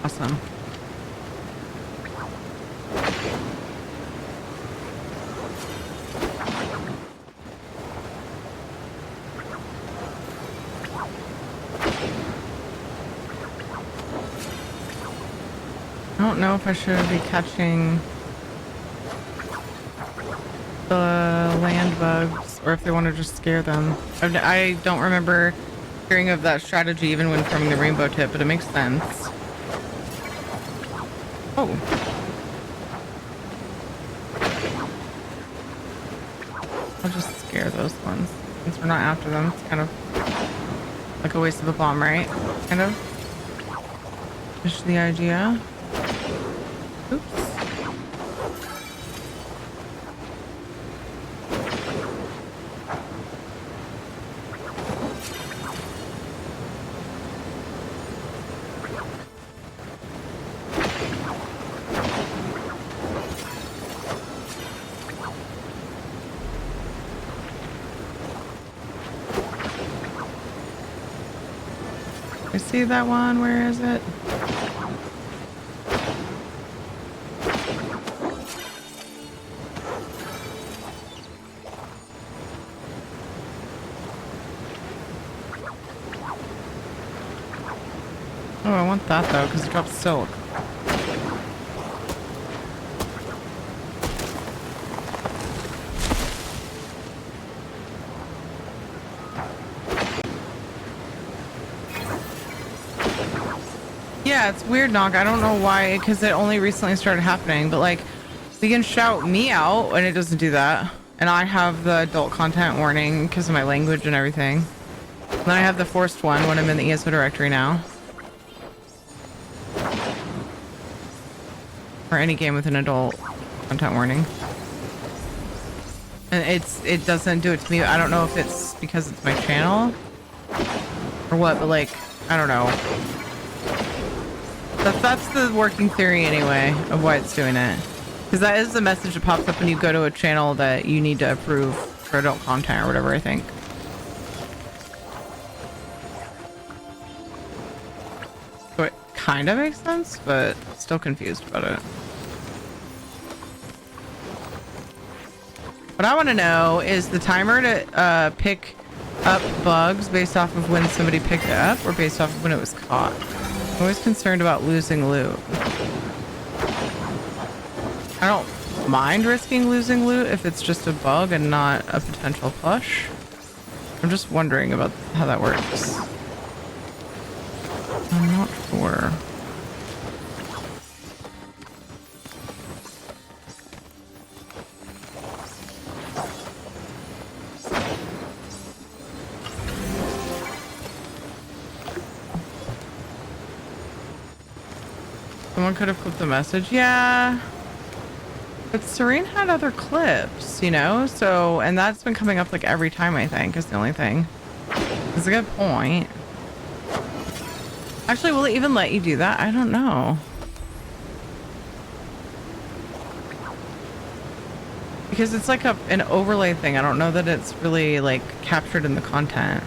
Awesome. I don't know if I should be catching the land bugs or if they want to just scare them. I don't remember hearing of that strategy even when farming the rainbow tip, but it makes sense. Oh. I'll just scare those ones since we're not after them. It's kind of like a waste of a bomb, right? Kind of. Just the idea. Oops. see that one. Where is it? Oh, I want that though, because it drops silk. Yeah, it's weird, Nog. I don't know why, because it only recently started happening, but like, we can shout me out and it doesn't do that. And I have the adult content warning because of my language and everything. And then I have the forced one when I'm in the ESO directory now. Or any game with an adult content warning. And it doesn't do it to me. I don't know if it's because it's my channel or what, but like, I don't know. That's the working theory anyway of why it's doing it. Because that is the message that pops up when you go to a channel that you need to approve for adult content or whatever, I think. So it kind of makes sense, but still confused about it. What I want to know is the timer to pick up bugs based off of when somebody picked it up or based off of when it was caught. I'm always concerned about losing loot. I don't mind risking losing loot if it's just a bug and not a potential push. I'm just wondering about how that works. I'm not sure. Someone could have clipped the message. Yeah. But Serene had other clips, you know? So, and that's been coming up like every time, I think, is the only thing. It's a good point. Actually, will it even let you do that? I don't know. Because it's like an overlay thing. I don't know that it's really like captured in the content.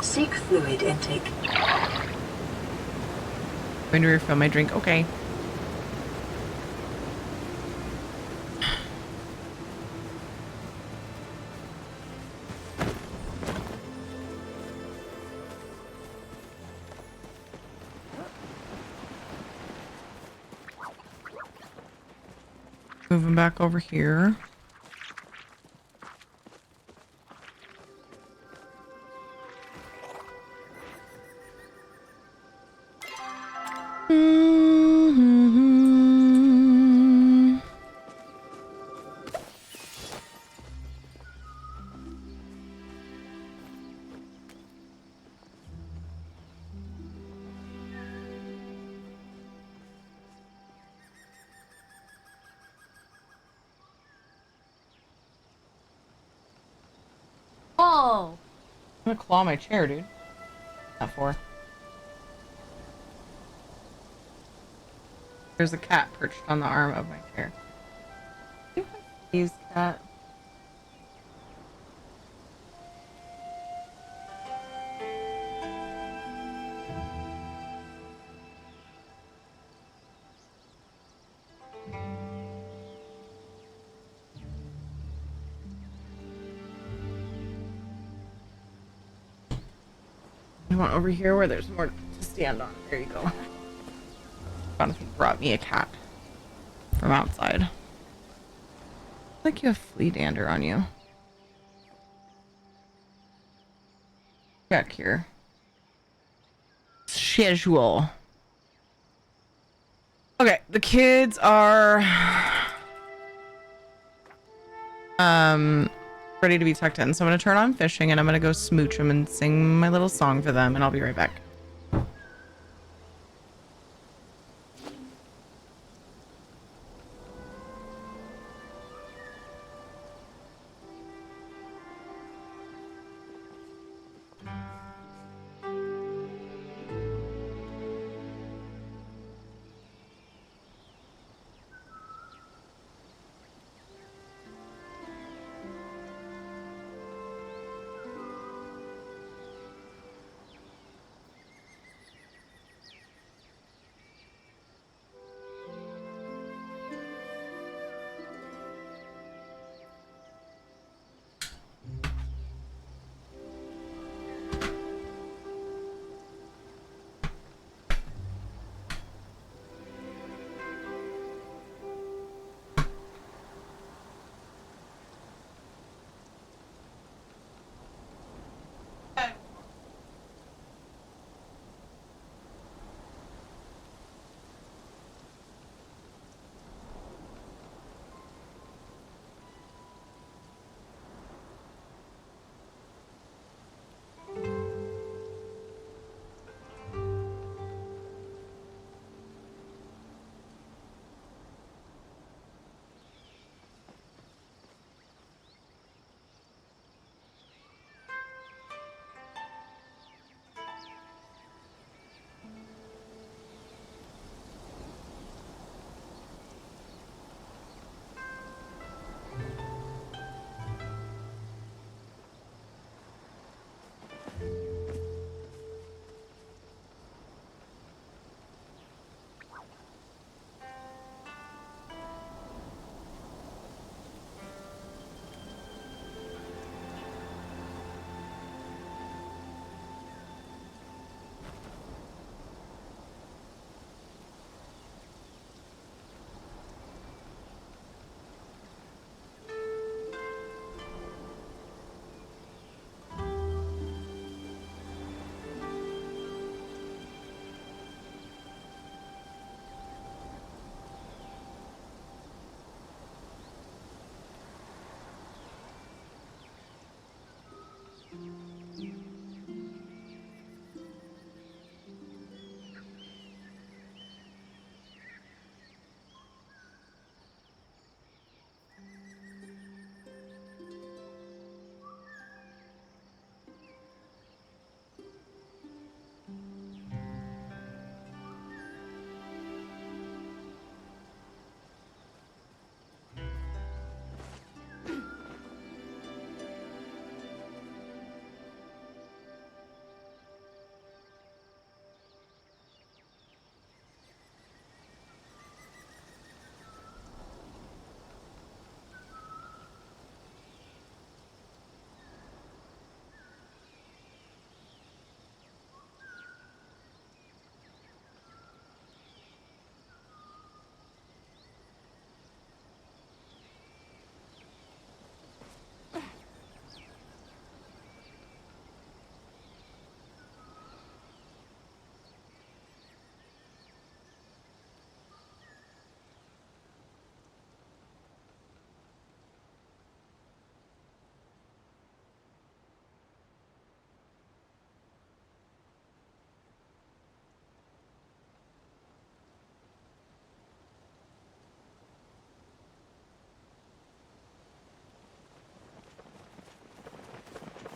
Seek fluid intake. Going to refill my drink. Okay. Moving back over here. Oh! I'm gonna claw my chair, dude. Not for. There's a cat perched on the arm of my chair. Use cat. I want over here where there's more to stand on. There you go. Jonathan brought me a cat from outside. Like you have flea dander on you. Back here. Schedule. Okay, the kids are ready to be tucked in. So I'm gonna turn on fishing and I'm gonna go smooch them and sing my little song for them, and I'll be right back.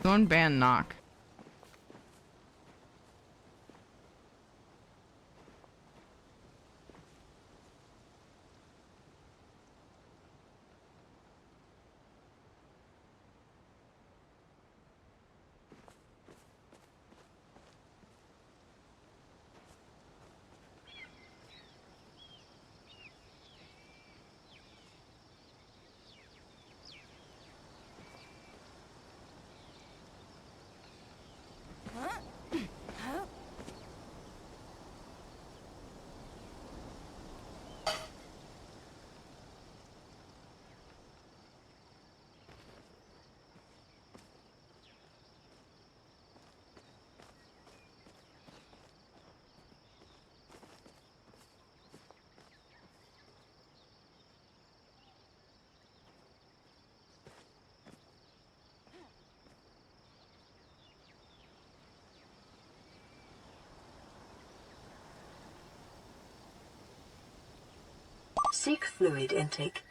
Someone ban knock. Seek fluid intake.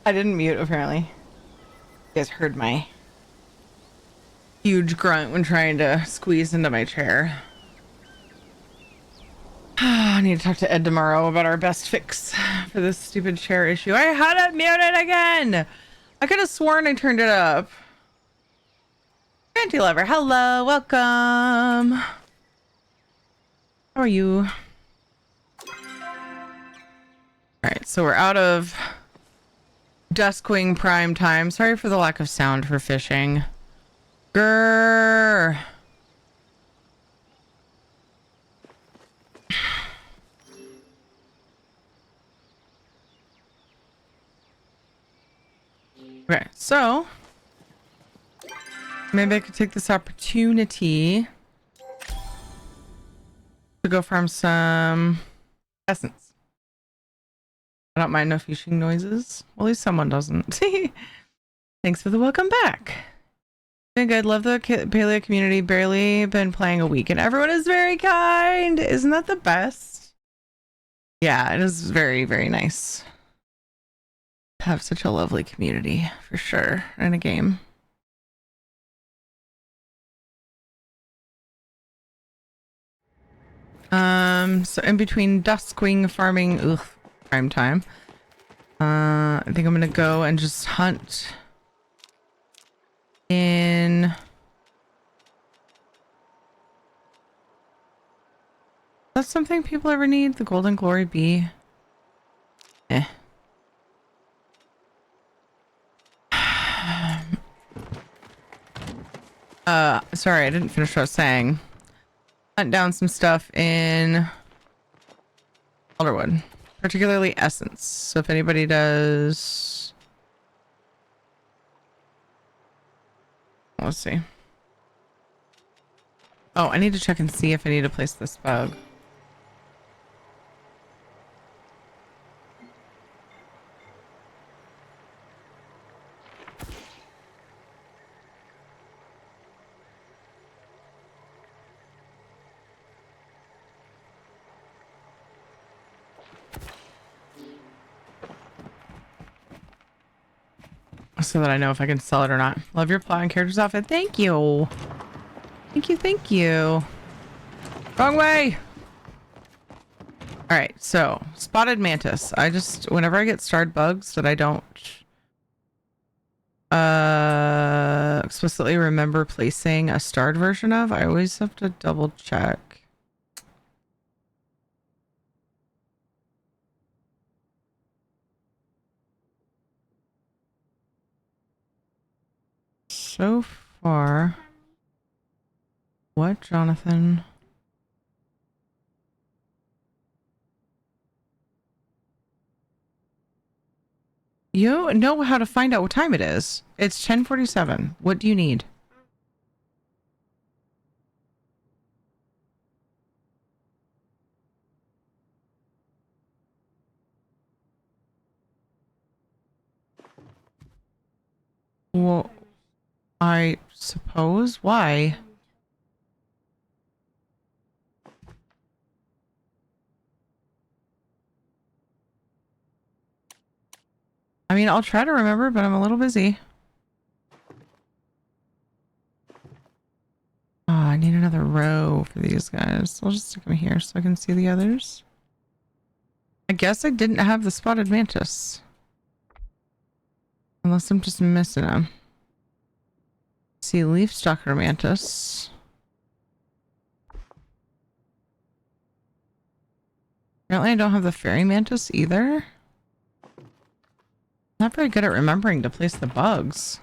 I didn't mute, apparently. You guys heard my huge grunt when trying to squeeze into my chair. I need to talk to Ed tomorrow about our best fix for this stupid chair issue. I had it muted again! I could have sworn I turned it up. Auntie Lover, hello, welcome. How are you? Alright, so we're out of Duskwing prime time. Sorry for the lack of sound for fishing. Grrr. Okay, so maybe I could take this opportunity to go farm some essence. I don't mind no fishing noises. Well, at least someone doesn't. Thanks for the welcome back. Been good. Love the paleo community. Barely been playing a week and everyone is very kind. Isn't that the best? Yeah, it is very, very nice. Have such a lovely community for sure in a game. So in between Duskwing farming, prime time. I think I'm gonna go and just hunt in that's something people ever need, the Golden Glory Bee. Sorry, I didn't finish what I was saying. Hunt down some stuff in Alderwood, particularly essence. So if anybody does, let's see. Oh, I need to check and see if I need to place this bug. So that I know if I can sell it or not. Love your plot and characters outfit. Thank you. Thank you, thank you. Wrong way! Alright, so spotted mantis. I just, whenever I get starred bugs that I don't explicitly remember placing a starred version of, I always have to double check. So far, what, Jonathan? You know how to find out what time it is. It's 10:47. What do you need? Well, I suppose. Why? I mean, I'll try to remember, but I'm a little busy. Oh, I need another row for these guys. I'll just stick them here so I can see the others. I guess I didn't have the spotted mantis. Unless I'm just missing them. See, leaf stalker mantis. Apparently I don't have the fairy mantis either. Not very good at remembering to place the bugs.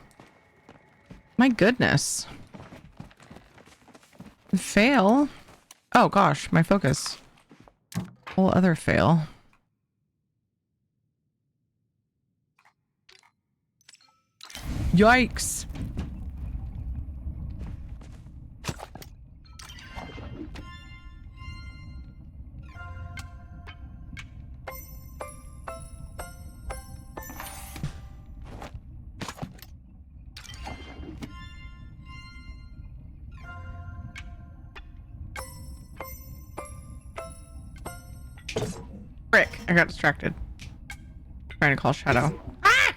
My goodness. Fail. Oh gosh, my focus. Whole other fail. Yikes. Frick, I got distracted. Trying to call Shadow. Ah!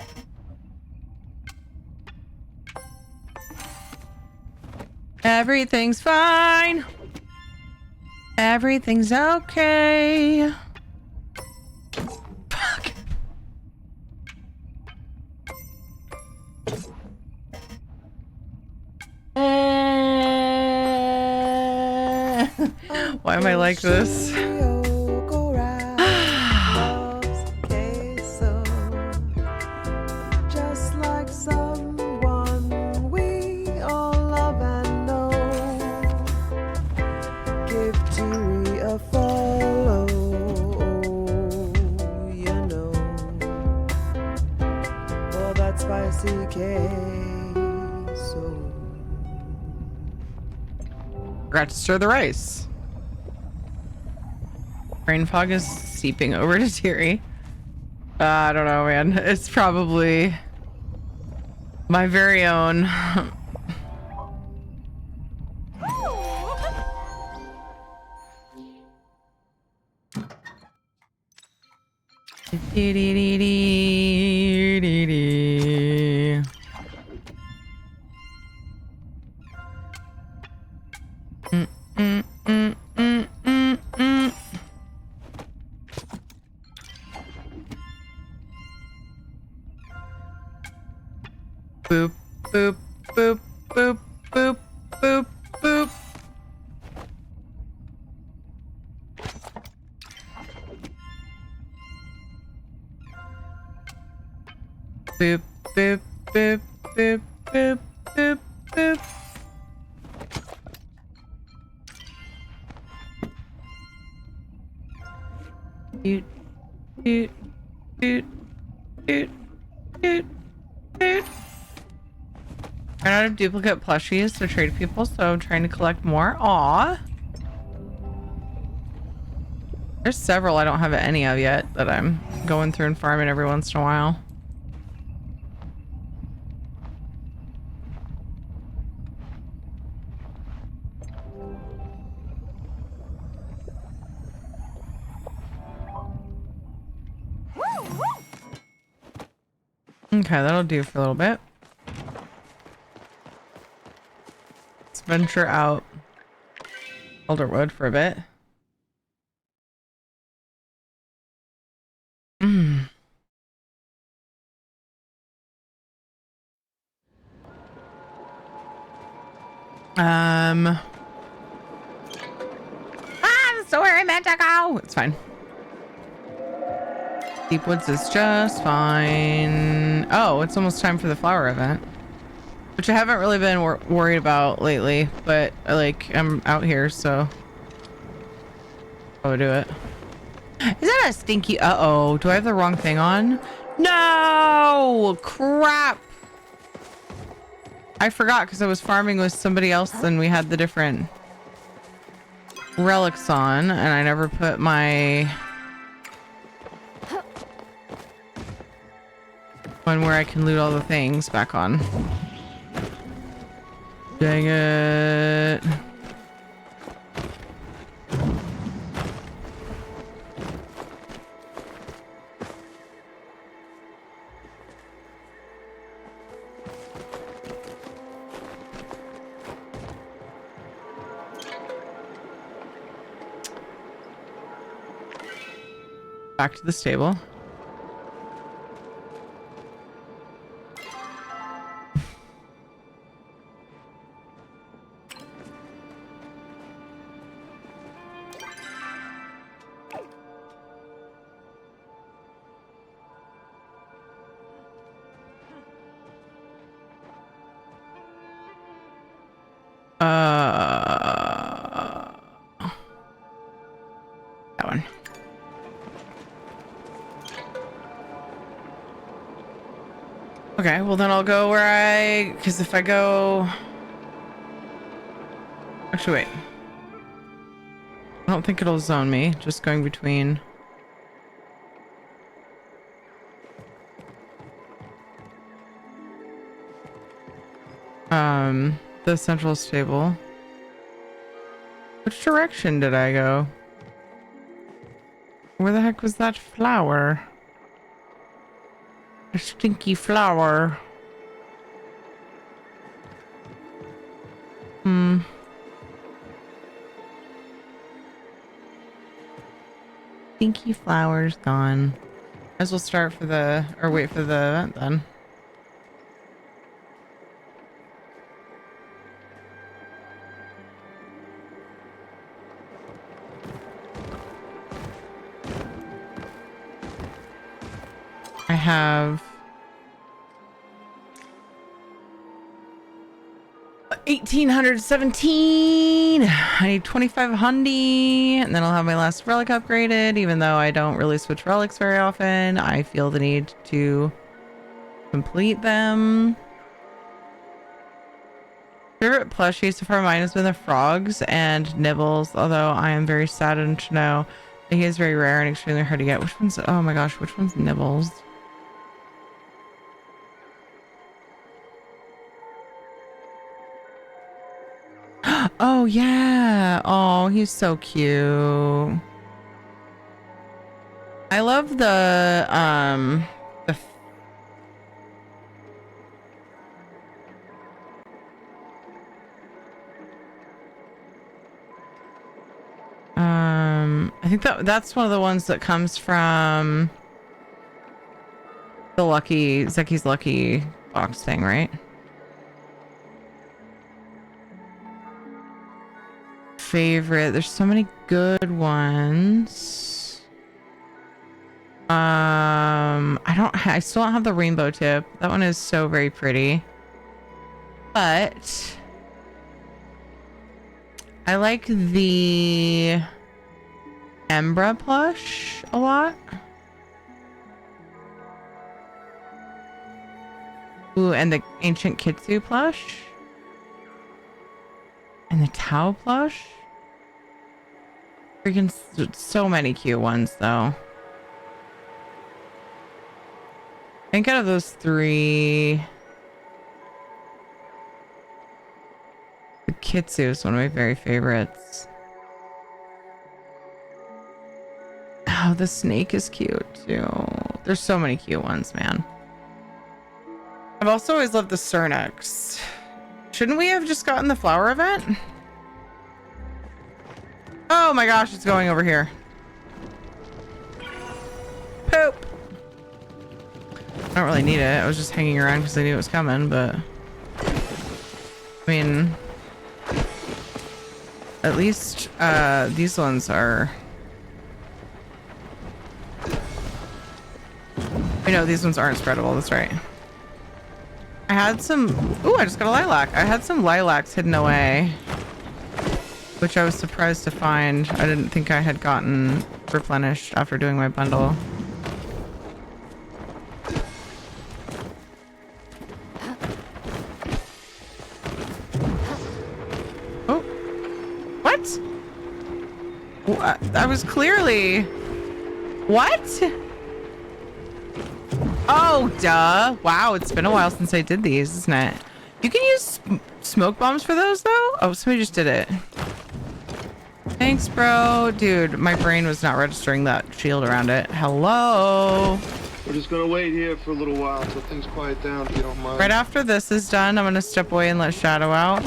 Everything's fine. Everything's okay. Fuck. Why am I like this? Just like someone we all love and know. Give Tiri a follow, you know, for that spicy queso. Forgot to stir the rice. Brain fog is seeping over to Tiri. I don't know, man. It's probably my very own. Boop, boop, boop, boop, boop, boop, boop. Boop, boop, boop, boop, boop, boop, boop. Doot, doot, doot, doot, doot, doot. Ran out of duplicate plushies to trade people, so I'm trying to collect more. Aw. There's several I don't have any of yet that I'm going through and farming every once in a while. Okay, that'll do for a little bit. Let's venture out Elderwood for a bit. That's where I meant to go. It's fine. Deep Woods is just fine. Oh, it's almost time for the flower event, which I haven't really been worried about lately, but like I'm out here, so I'll do it. Is that a stinky? Uh-oh, do I have the wrong thing on? No, crap. I forgot because I was farming with somebody else and we had the different relics on, and I never put my one where I can loot all the things back on. Dang it. Back to the stable. That one. Okay, well then I'll go where because if I go... Actually, wait. I don't think it'll zone me, just going between... the central stable. Which direction did I go? Where the heck was that flower? A stinky flower. Stinky flowers gone. Might as well start for the, or wait for the event then. I have 1817. I need 2500, and then I'll have my last relic upgraded. Even though I don't really switch relics very often, I feel the need to complete them. Favorite plushie so far mine has been the frogs and Nibbles, although I am very saddened to know that he is very rare and extremely hard to get. Which one's, oh my gosh, which one's Nibbles? Oh yeah. Oh, he's so cute. I love the I think that's one of the ones that comes from the Zeki's Lucky box thing, right? Favorite. There's so many good ones. I still don't have the rainbow tip. That one is so very pretty. But I like the Embra plush a lot. Ooh, and the Ancient Kitsu plush. And the Tau plush. Freaking so many cute ones though. I think out of those three, the Kitsu is one of my very favorites. Oh, the snake is cute too. There's so many cute ones, man. I've also always loved the Cernex. Shouldn't we have just gotten the flower event? Oh my gosh, it's going over here. Poop. I don't really need it. I was just hanging around because I knew it was coming, but I mean, at least these ones are, you know, these ones aren't spreadable. That's right. I had some, ooh, I just got a lilac. I had some lilacs hidden away, which I was surprised to find. I didn't think I had gotten replenished after doing my bundle. Oh, what? I was clearly, what? Oh, duh. Wow, it's been a while since I did these, isn't it? You can use smoke bombs for those, though? Oh, somebody just did it. Thanks, bro. Dude, my brain was not registering that shield around it. Hello? We're just gonna wait here for a little while until things quiet down, if you don't mind. Right after this is done, I'm gonna step away and let Shadow out.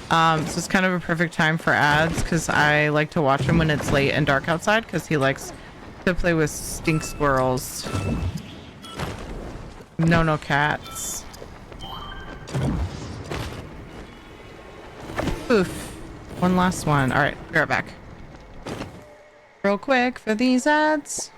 So it's kind of a perfect time for ads, because I like to watch him when it's late and dark outside, because he likes to play with stink squirrels. No cats. Oof. One last one. All right, be right back. Real quick for these ads.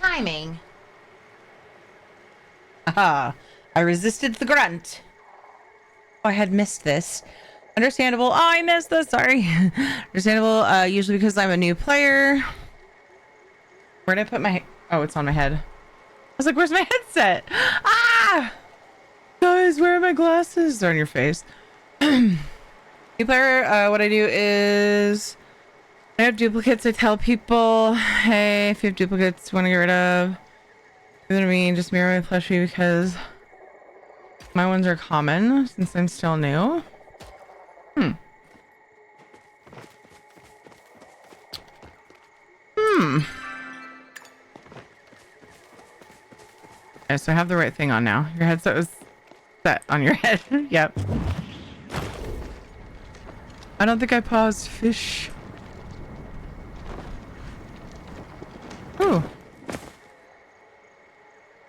timing. Aha. I resisted the grunt. Oh, I had missed this. Understandable. Oh, I missed this. Sorry. Understandable. Usually because I'm a new player. Where'd I put my... Oh, it's on my head. I was like, where's my headset? Ah! Guys, where are my glasses? They're on your face. New player, what I do is... I have duplicates. I tell people, hey, if you have duplicates you want to get rid of, you know what I mean? Just mirror my plushie because my ones are common since I'm still new. Okay, so I have the right thing on now. Your headset was set on your head. Yep. I don't think I paused fish. Ooh.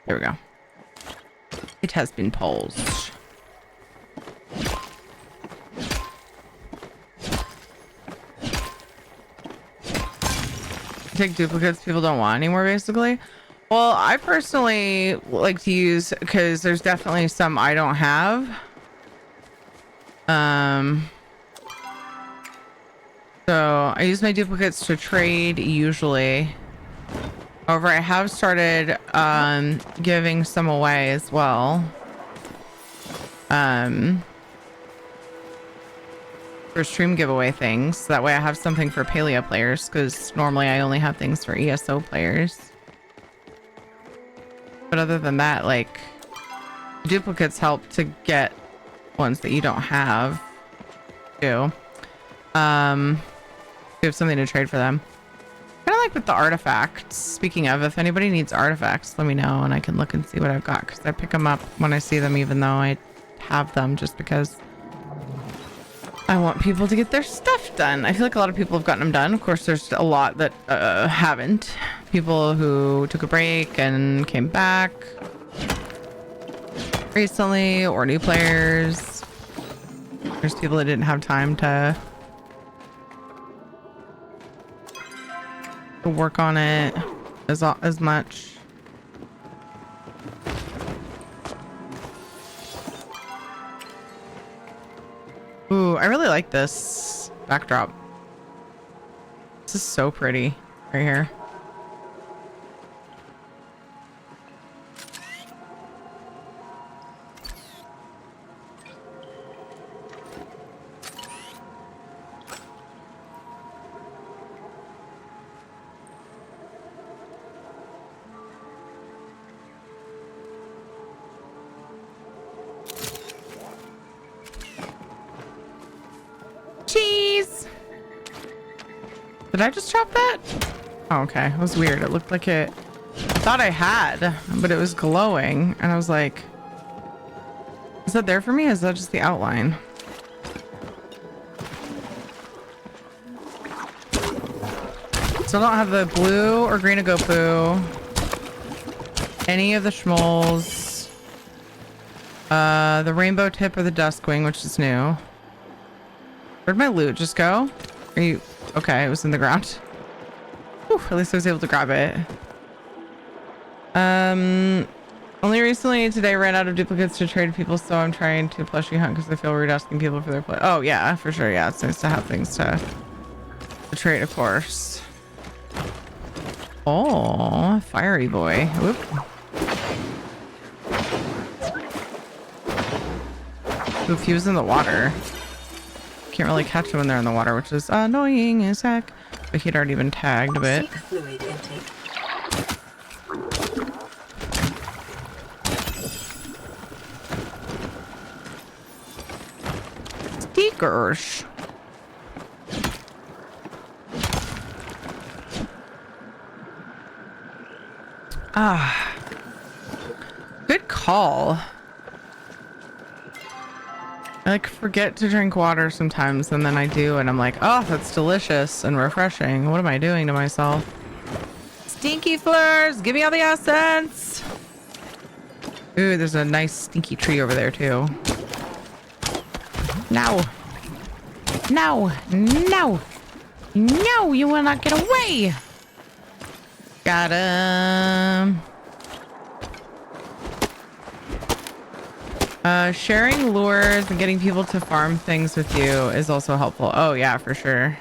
There we go. It has been paused. Take duplicates people don't want anymore, basically. Well, I personally like to use, because there's definitely some I don't have. So I use my duplicates to trade usually. However, I have started giving some away as well. For stream giveaway things. So that way I have something for paleo players, because normally I only have things for ESO players. But other than that, like, duplicates help to get ones that you don't have too. You have something to trade for them. Kind of like with the artifacts. Speaking of, if anybody needs artifacts, let me know and I can look and see what I've got, because I pick them up when I see them, even though I have them, just because I want people to get their stuff done. I feel like a lot of people have gotten them done. Of course, there's a lot that haven't. People who took a break and came back recently, or new players. There's people that didn't have time to work on it as much. Ooh, I really like this backdrop. This is so pretty right here. Cheese! Did I just chop that? Oh, okay. It was weird. It looked like it... I thought I had, but it was glowing. And I was like... Is that there for me? Or is that just the outline? Still don't have the blue or green Agopu. Any of the schmoles. The rainbow tip or the duskwing, which is new. Where'd my loot just go? Are you... Okay, it was in the ground. Whew, at least I was able to grab it. Only recently today ran out of duplicates to trade people, so I'm trying to plushie hunt because I feel rude asking people for their play. Oh yeah, for sure. Yeah, it's nice to have things to trade, of course. Oh, fiery boy. Whoop. Oof, he was in the water. Can't really catch them when they're in the water, which is annoying as heck. But he'd already been tagged a bit. Fluid intake. Stickers. Ah. Good call. I like forget to drink water sometimes, and then I do, and I'm like, oh, that's delicious and refreshing. What am I doing to myself? Stinky fleurs, give me all the essence. Ooh, there's a nice stinky tree over there too. No. No. No. No, you will not get away. Got him. Sharing lures and getting people to farm things with you is also helpful. Oh yeah, for sure.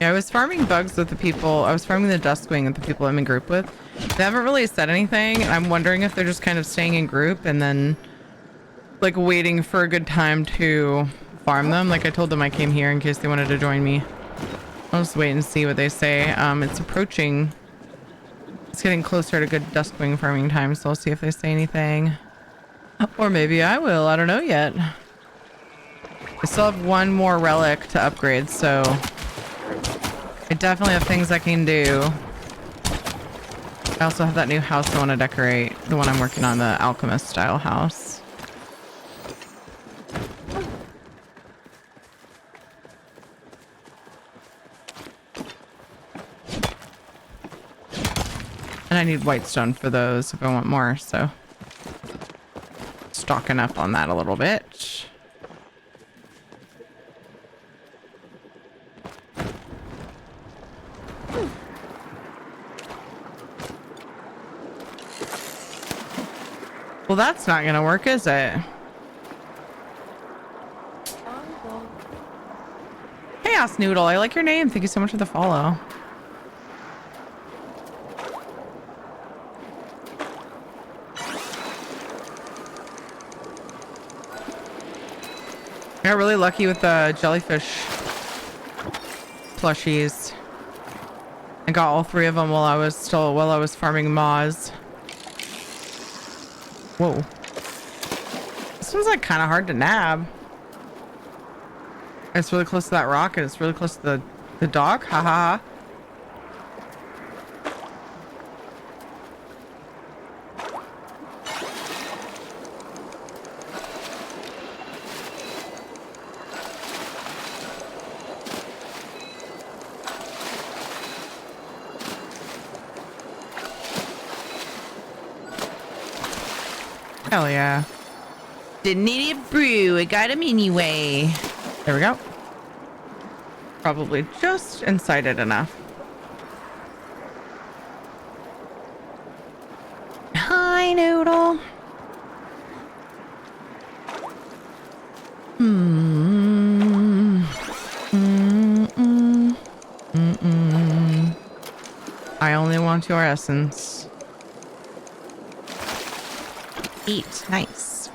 Yeah, I was farming bugs with the people. I was farming the Duskwing with the people I'm in group with. They haven't really said anything, and I'm wondering if they're just kind of staying in group and then like waiting for a good time to farm them. Like I told them I came here in case they wanted to join me. I'll just wait and see what they say. It's approaching. It's getting closer to good Duskwing farming time, so I'll see if they say anything. Or maybe I will. I don't know yet. I still have one more relic to upgrade, so I definitely have things I can do. I also have that new house I want to decorate. The one I'm working on, the alchemist style house. And I need whitestone for those if I want more, so stocking up on that a little bit. Well, that's not gonna work, is it? Chaos Noodle, I like your name. Thank you so much for the follow. I got really lucky with the jellyfish plushies. I got all 3 of them while I was farming Moz. Whoa. This one's like kind of hard to nab. It's really close to that rock and it's really close to the dock. Ha ha ha. Hell yeah. Didn't need a brew. I got him anyway. There we go. Probably just inside it enough. Hi, Noodle. I only want your essence. Eat. Nice.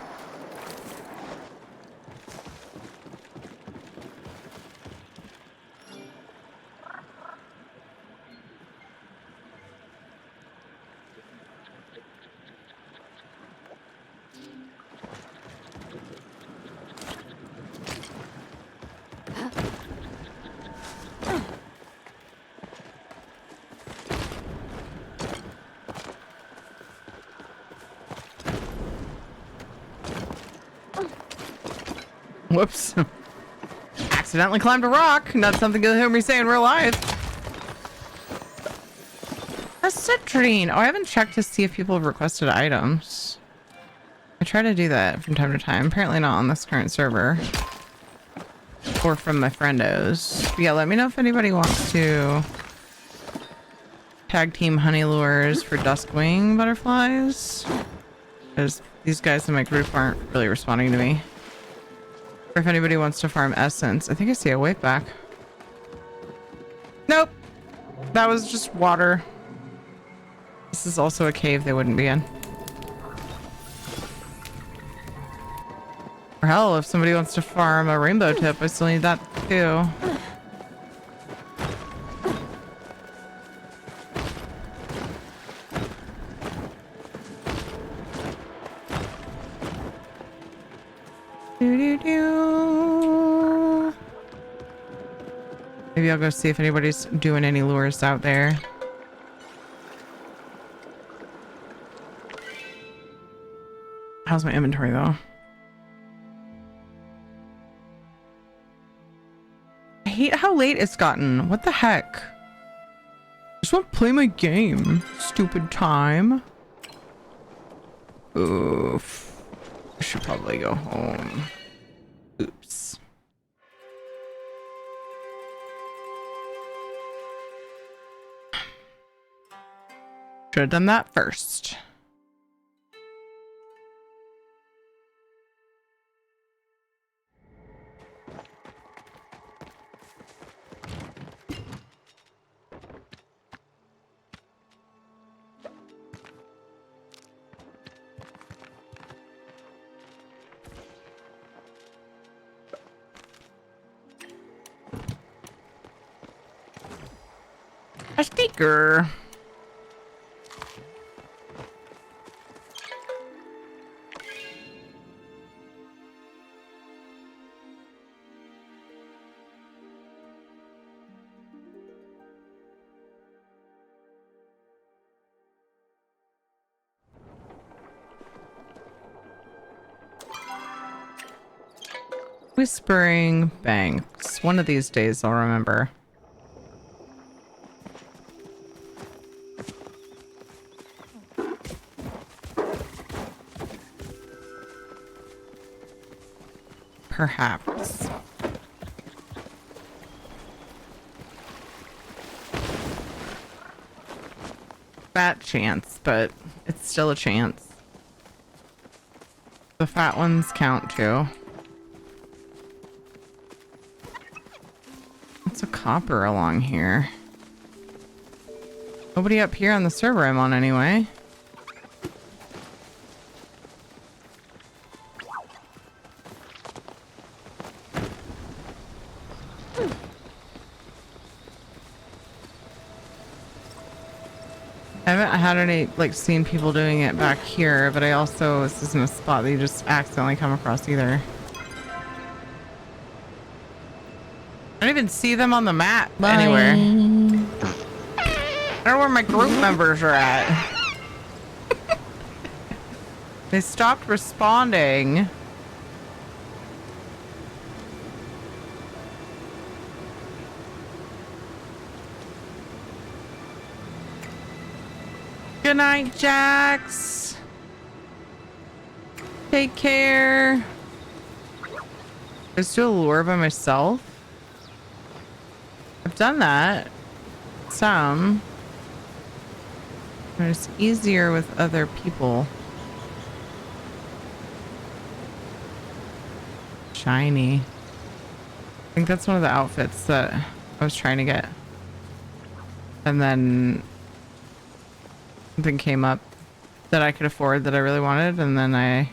Whoops. Accidentally climbed a rock. Not something you'll hear me say in real life. A citrine. Oh, I haven't checked to see if people have requested items. I try to do that from time to time. Apparently not on this current server. Or from my friendos. But yeah, let me know if anybody wants to tag team honey lures for Duskwing butterflies. Because these guys in my group aren't really responding to me. Or if anybody wants to farm essence. I think I see a wave back. Nope. That was just water. This is also a cave they wouldn't be in. Or hell, if somebody wants to farm a rainbow tip, I still need that too. Maybe I'll go see if anybody's doing any lures out there. How's my inventory though? I hate how late it's gotten. What the heck? I just want to play my game. Stupid time. Oof. I should probably go home. Oops. Should have done that first. A speaker. Whispering Banks. One of these days I'll remember. Perhaps. Fat chance, but it's still a chance. The fat ones count too. What's a copper along here? Nobody up here on the server I'm on anyway. I haven't had any, like, seen people doing it back here, but I also, this isn't a spot that you just accidentally come across either. I don't even see them on the map anywhere. I don't know where my group members are at. They stopped responding. Good night, Jax. Take care. Just do a lure by myself. I've done that. Some. But it's easier with other people. Shiny. I think that's one of the outfits that I was trying to get. And then something came up that I could afford that I really wanted, and then I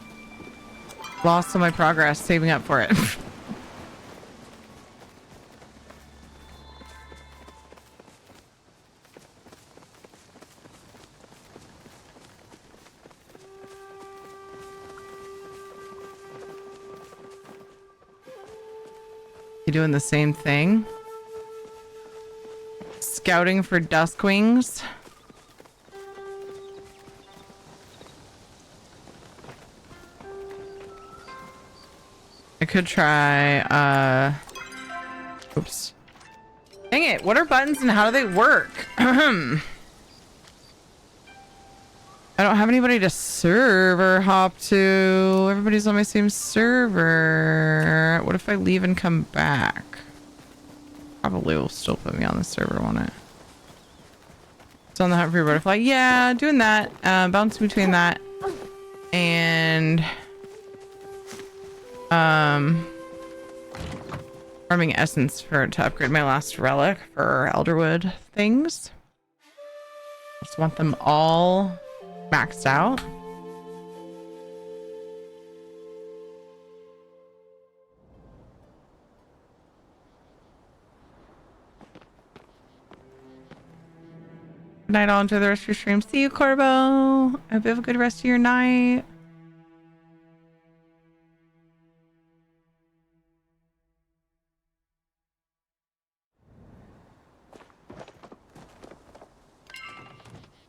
lost all my progress saving up for it. You doing the same thing? Scouting for duskwings? I could try, oops. Dang it, what are buttons and how do they work? I don't have anybody to server hop to. Everybody's on my same server. What if I leave and come back? Probably will still put me on the server, won't it? It's on the hunt for your butterfly. Yeah, doing that. Bouncing between that and farming essence to upgrade my last relic for Elderwood things. Just want them all maxed out. Good night, all. Enjoy the rest of your stream. See you, Corbo. I hope you have a good rest of your night.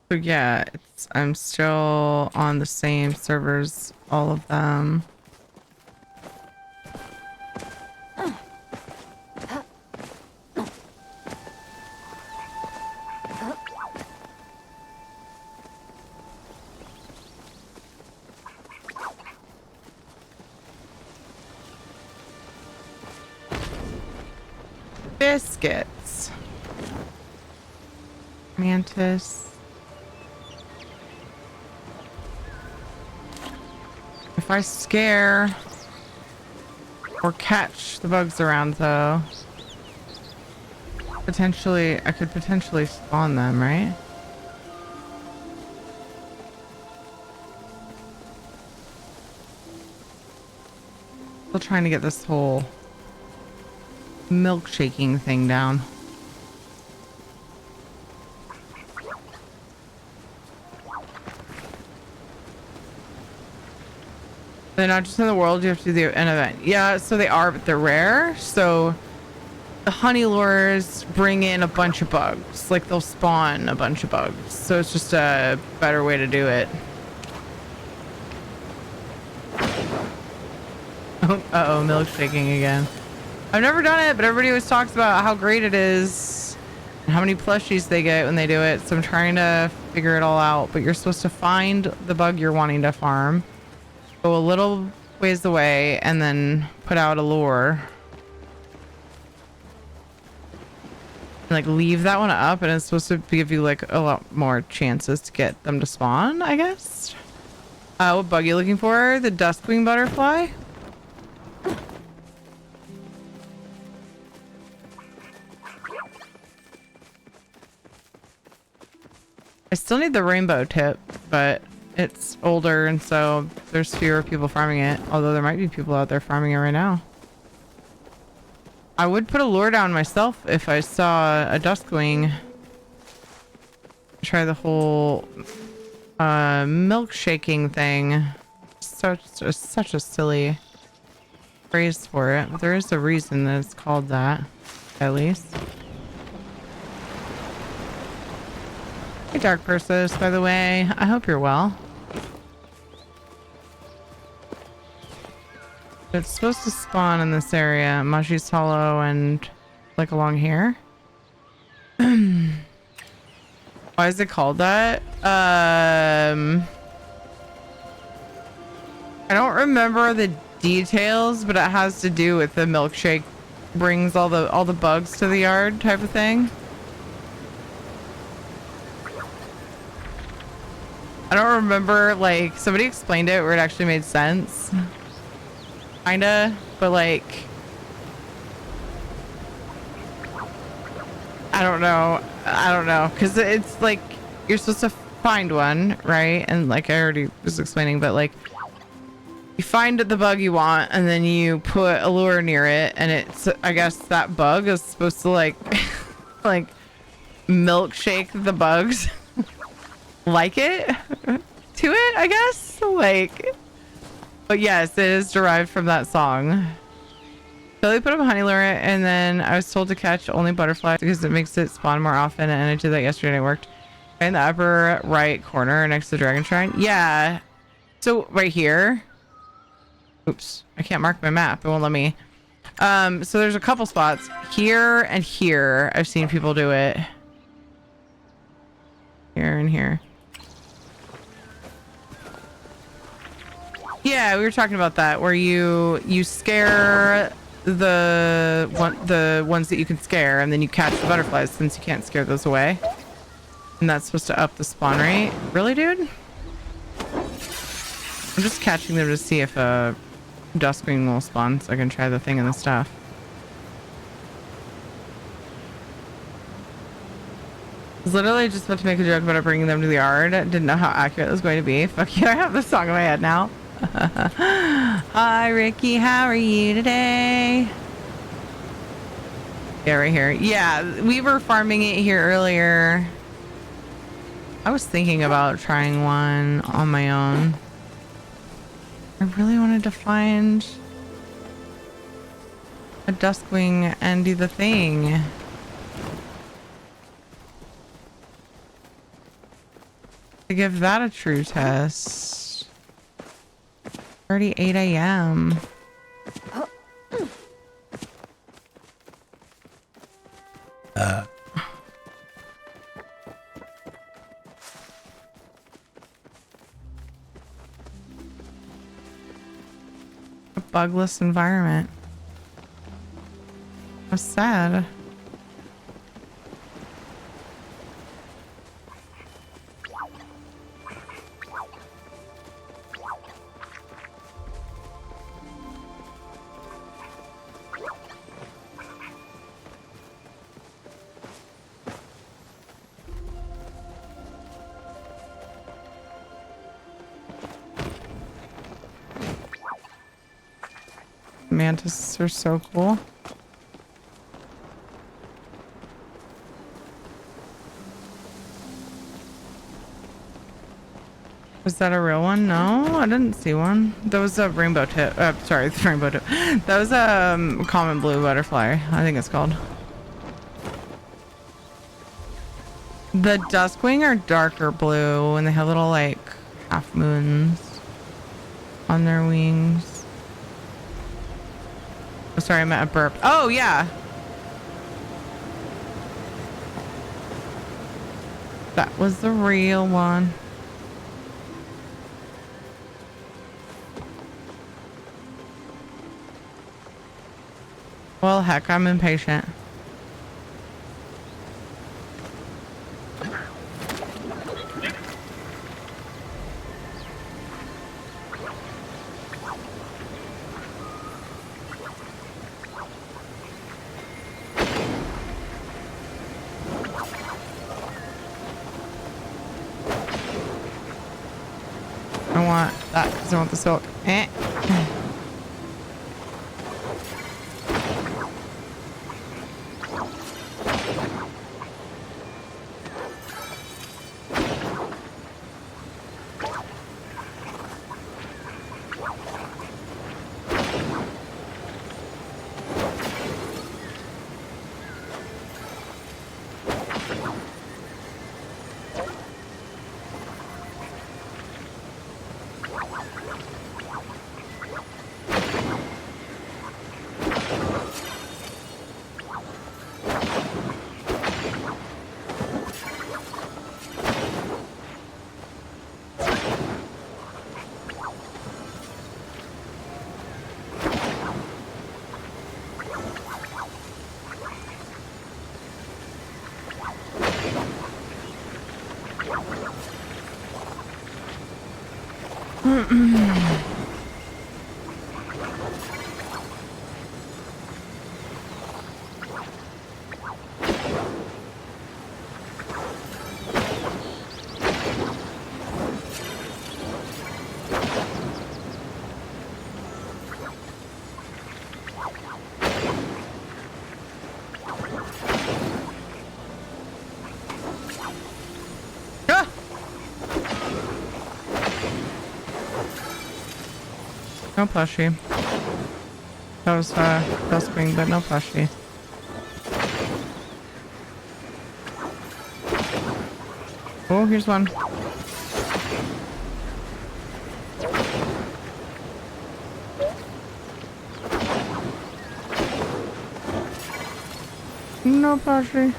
So yeah, I'm still on the same servers, all of them. Biscuits. Mantis. If I scare or catch the bugs around, though, I could potentially spawn them, right? Still trying to get this whole milkshaking thing down. They're not just in the world, you have to do an event. Yeah, so they are, but they're rare. So the honey lures bring in a bunch of bugs. Like they'll spawn a bunch of bugs. So it's just a better way to do it. Uh-oh, milkshaking again. I've never done it, but everybody always talks about how great it is and how many plushies they get when they do it. So I'm trying to figure it all out. But you're supposed to find the bug you're wanting to farm, go a little ways away, and then put out a lure. And, like, leave that one up, and it's supposed to give you like a lot more chances to get them to spawn, I guess. What bug are you looking for? The duskwing butterfly? I still need the rainbow tip, but it's older, and so there's fewer people farming it. Although there might be people out there farming it right now. I would put a lure down myself if I saw a duskwing. Try the whole milkshaking thing. Such a silly phrase for it, but there is a reason that it's called that, at least. Hey, Dark Persis, by the way. I hope you're well. It's supposed to spawn in this area, Mushy's Hollow, and like along here. Why is it called that? I don't remember the details, but it has to do with the milkshake brings all the bugs to the yard type of thing. I don't remember, like, somebody explained it where it actually made sense. Kinda, but like, I don't know, because it's like, you're supposed to find one, right? And like I already was explaining, but like, you find the bug you want, and then you put a lure near it, and it's, I guess that bug is supposed to like, like, milkshake the bugs. Like it to it, I guess, like, but yes, it is derived from that song. So they put up a honey lure, and then I was told to catch only butterflies because it makes it spawn more often, and I did that yesterday and it worked. In the upper right corner next to the dragon shrine. Yeah, so right here. Oops, I can't mark my map, it won't let me. So there's a couple spots here and here I've seen people do it. Here and here. Yeah, we were talking about that, where you scare the ones that you can scare, and then you catch the butterflies since you can't scare those away. And that's supposed to up the spawn rate. Really, dude? I'm just catching them to see if a duskwing will spawn, so I can try the thing and the stuff. I was literally just about to make a joke about bringing them to the yard. Didn't know how accurate it was going to be. Fuck you, I have this song in my head now. Hi, Ricky. How are you today? Yeah, right here. Yeah, we were farming it here earlier. I was thinking about trying one on my own. I really wanted to find a duskwing and do the thing. To give that a true test. 8 a.m. A bugless environment. How sad. Mantises are so cool. Was that a real one? No, I didn't see one. That was a rainbow tip. Sorry, the rainbow tip. That was a common blue butterfly, I think it's called. The Duskwing are darker blue, and they have little like half moons on their wings. Oh, sorry, I meant a burp. Oh yeah. That was the real one. Well, heck, I'm impatient. I want that because I want the silk. No plushie. That was Duskwing, but no plushie. Oh, here's one. No plushie.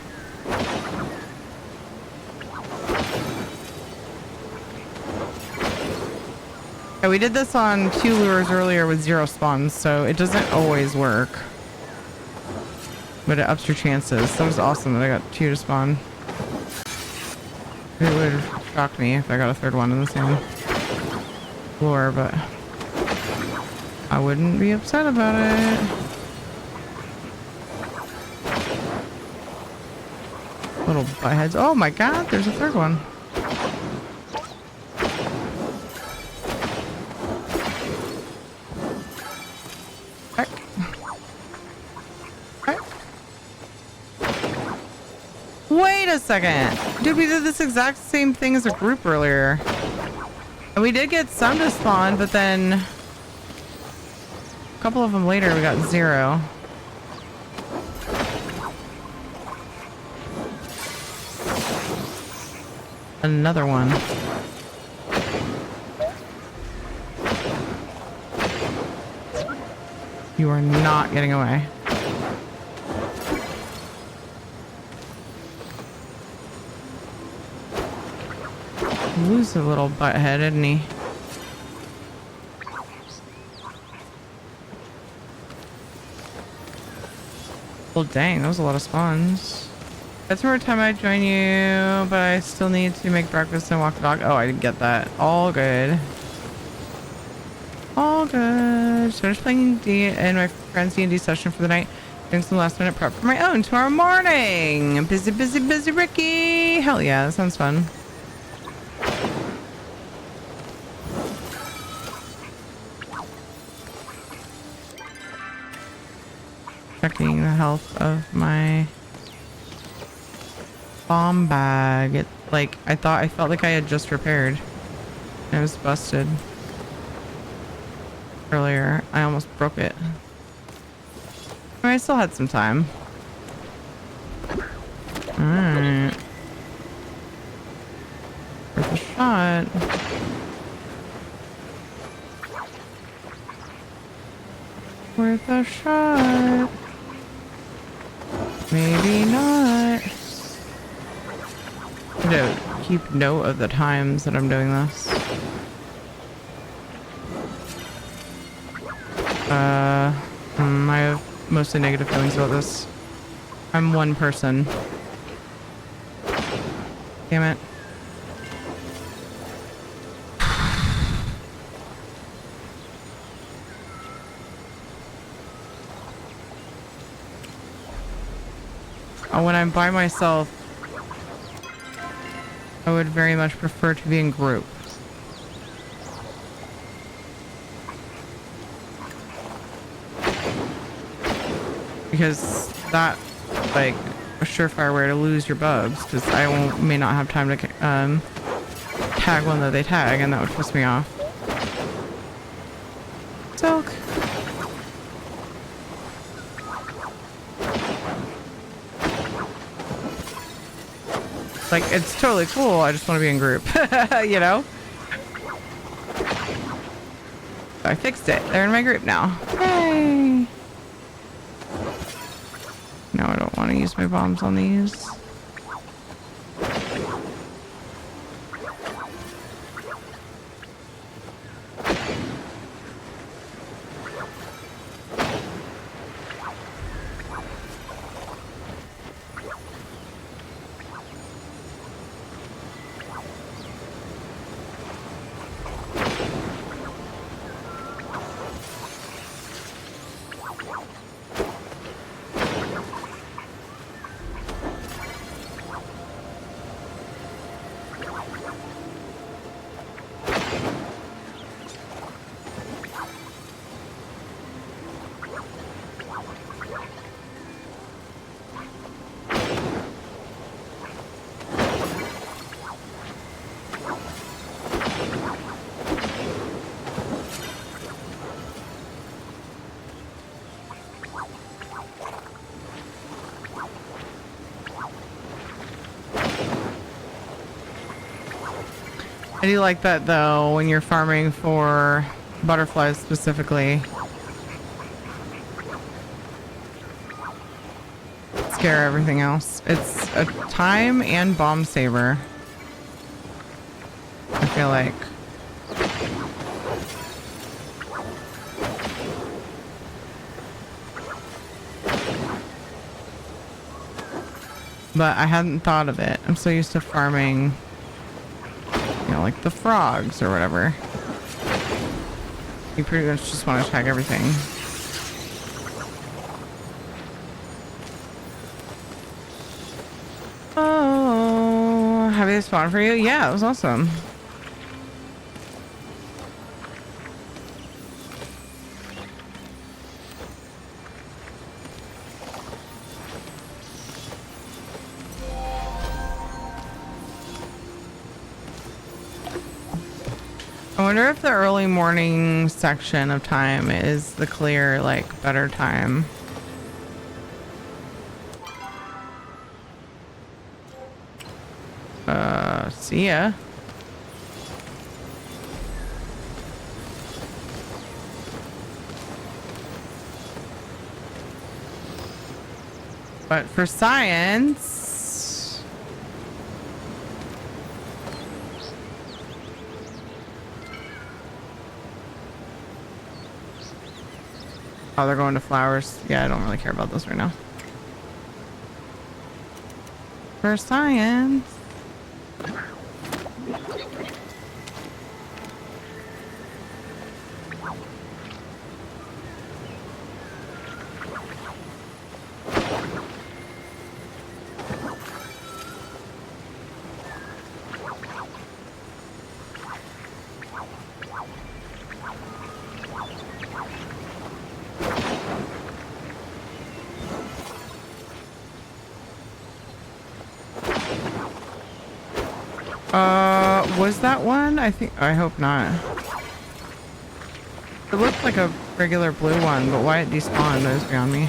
Yeah, we did this on 2 lures earlier with 0 spawns, so it doesn't always work. But it ups your chances. That was awesome that I got 2 to spawn. It would shock me if I got a 3rd one in the same lure, but I wouldn't be upset about it. Little buttheads. Oh my god, there's a 3rd one. Wait a second. Dude, we did this exact same thing as a group earlier. And we did get some to spawn, but then a couple of them later we got 0. Another one. You are not getting away. Lose a little butthead, isn't he? Well, dang, that was a lot of spawns. That's more time I join you, but I still need to make breakfast and walk the dog. Oh, I didn't get that. All good. All good. So I'm just playing D and my friend's D&D session for the night. Doing some last minute prep for my own tomorrow morning. Busy, busy, busy Ricky. Hell yeah, that sounds fun. checking the health of my bomb bag. It like I felt like I had just repaired. It was busted earlier. I almost broke it. I still had some time. Alright. Worth a shot. Worth a shot. Maybe not. I have to keep note of the times that I'm doing this. I have mostly negative feelings about this. I'm one person. Damn it. When I'm by myself, I would very much prefer to be in group. Because that, like, a surefire way to lose your bugs, because I may not have time to tag one that they tag, and that would piss me off. Silk. Like, it's totally cool, I just want to be in group, you know? So I fixed it. They're in my group now. Yay! No, I don't want to use my bombs on these. I do like that though, when you're farming for butterflies specifically. Scare everything else. It's a time and bomb saver, I feel like. But I hadn't thought of it. I'm so used to farming, you know, like the frogs or whatever. You pretty much just want to tag everything. Oh, have they spawned for you? Yeah, it was awesome. I wonder if the early morning section of time is the clear, like, better time. See ya. But for science... Oh, they're going to flowers. Yeah, I don't really care about those right now. For science. Was that one? I hope not. It looked like a regular blue one, but why it despawned is beyond me.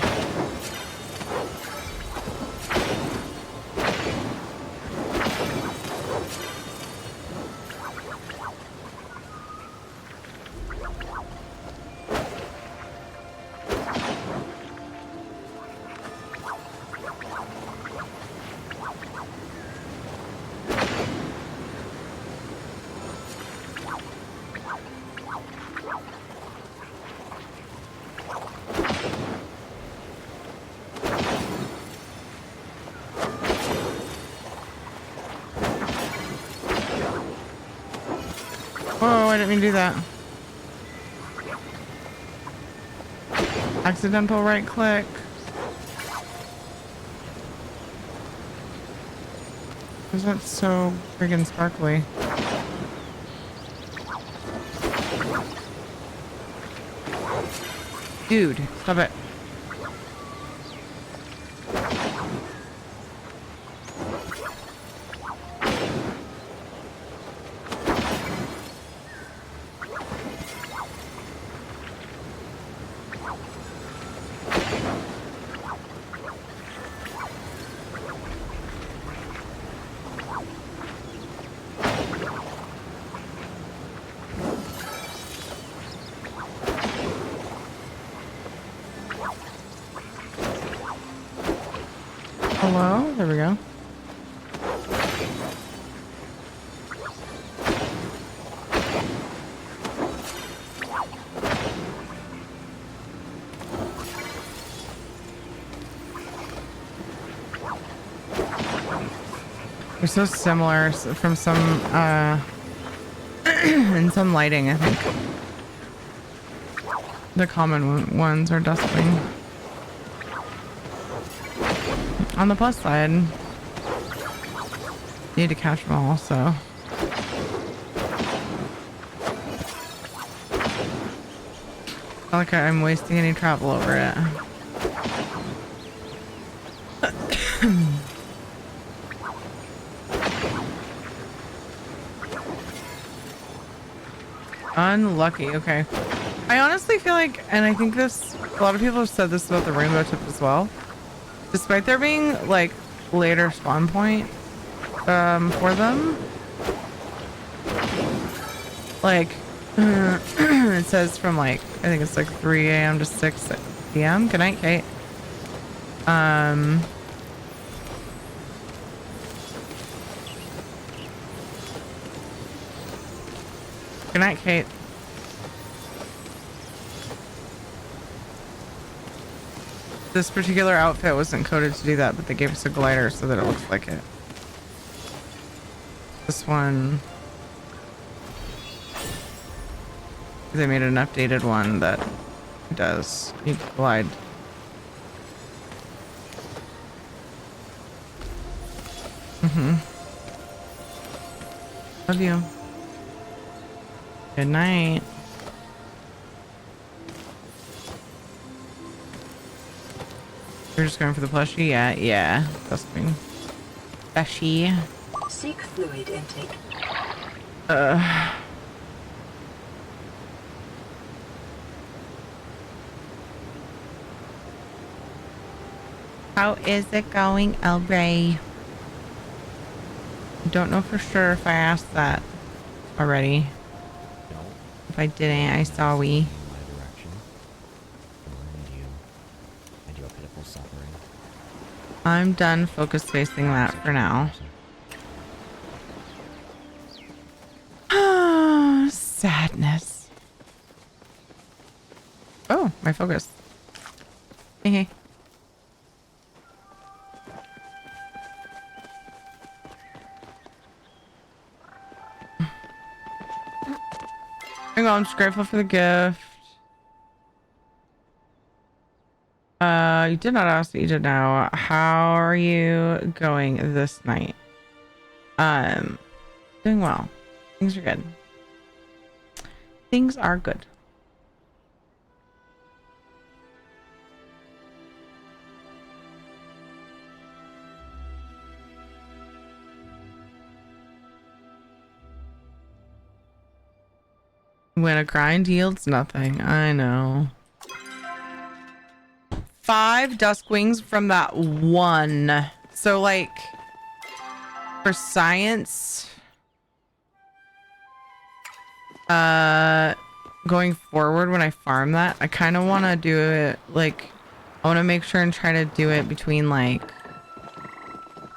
Whoa, I didn't mean to do that. Accidental right click. Is that so friggin' sparkly? Dude, stop it. Hello? There we go. They're so similar from some, in some lighting, I think. The common ones are dustwing. On the plus side, need to catch them all, so. Not like I'm wasting any travel over it. Unlucky, okay. I honestly feel like, and I think this, a lot of people have said this about the rainbow tip as well. Despite there being like later spawn point for them, like it says from like I think it's like 3 a.m. to 6 p.m. Good night, Kate. Good night, Kate. This particular outfit wasn't coded to do that, but they gave us a glider so that it looks like it. This one, they made an updated one that does. You glide. Love you. Good night. You're just going for the plushie? Yeah. That's me. Plushie. Seek fluid intake. How is it going, El Rey? Don't know for sure if I asked that already. No. If I didn't, I saw we. In my direction. And your pitiful suffering. I'm done focus facing that for now. Sadness. Oh, my focus. Hey. Hang on, I'm just grateful for the gift. You did not ask, but you did now. How are you going this night? Doing well. Things are good. Things are good. When a grind yields nothing. I know. 5 Duskwings from that one. So like for science, going forward when I farm that, I kind of want to do it like, I want to make sure and try to do it between like,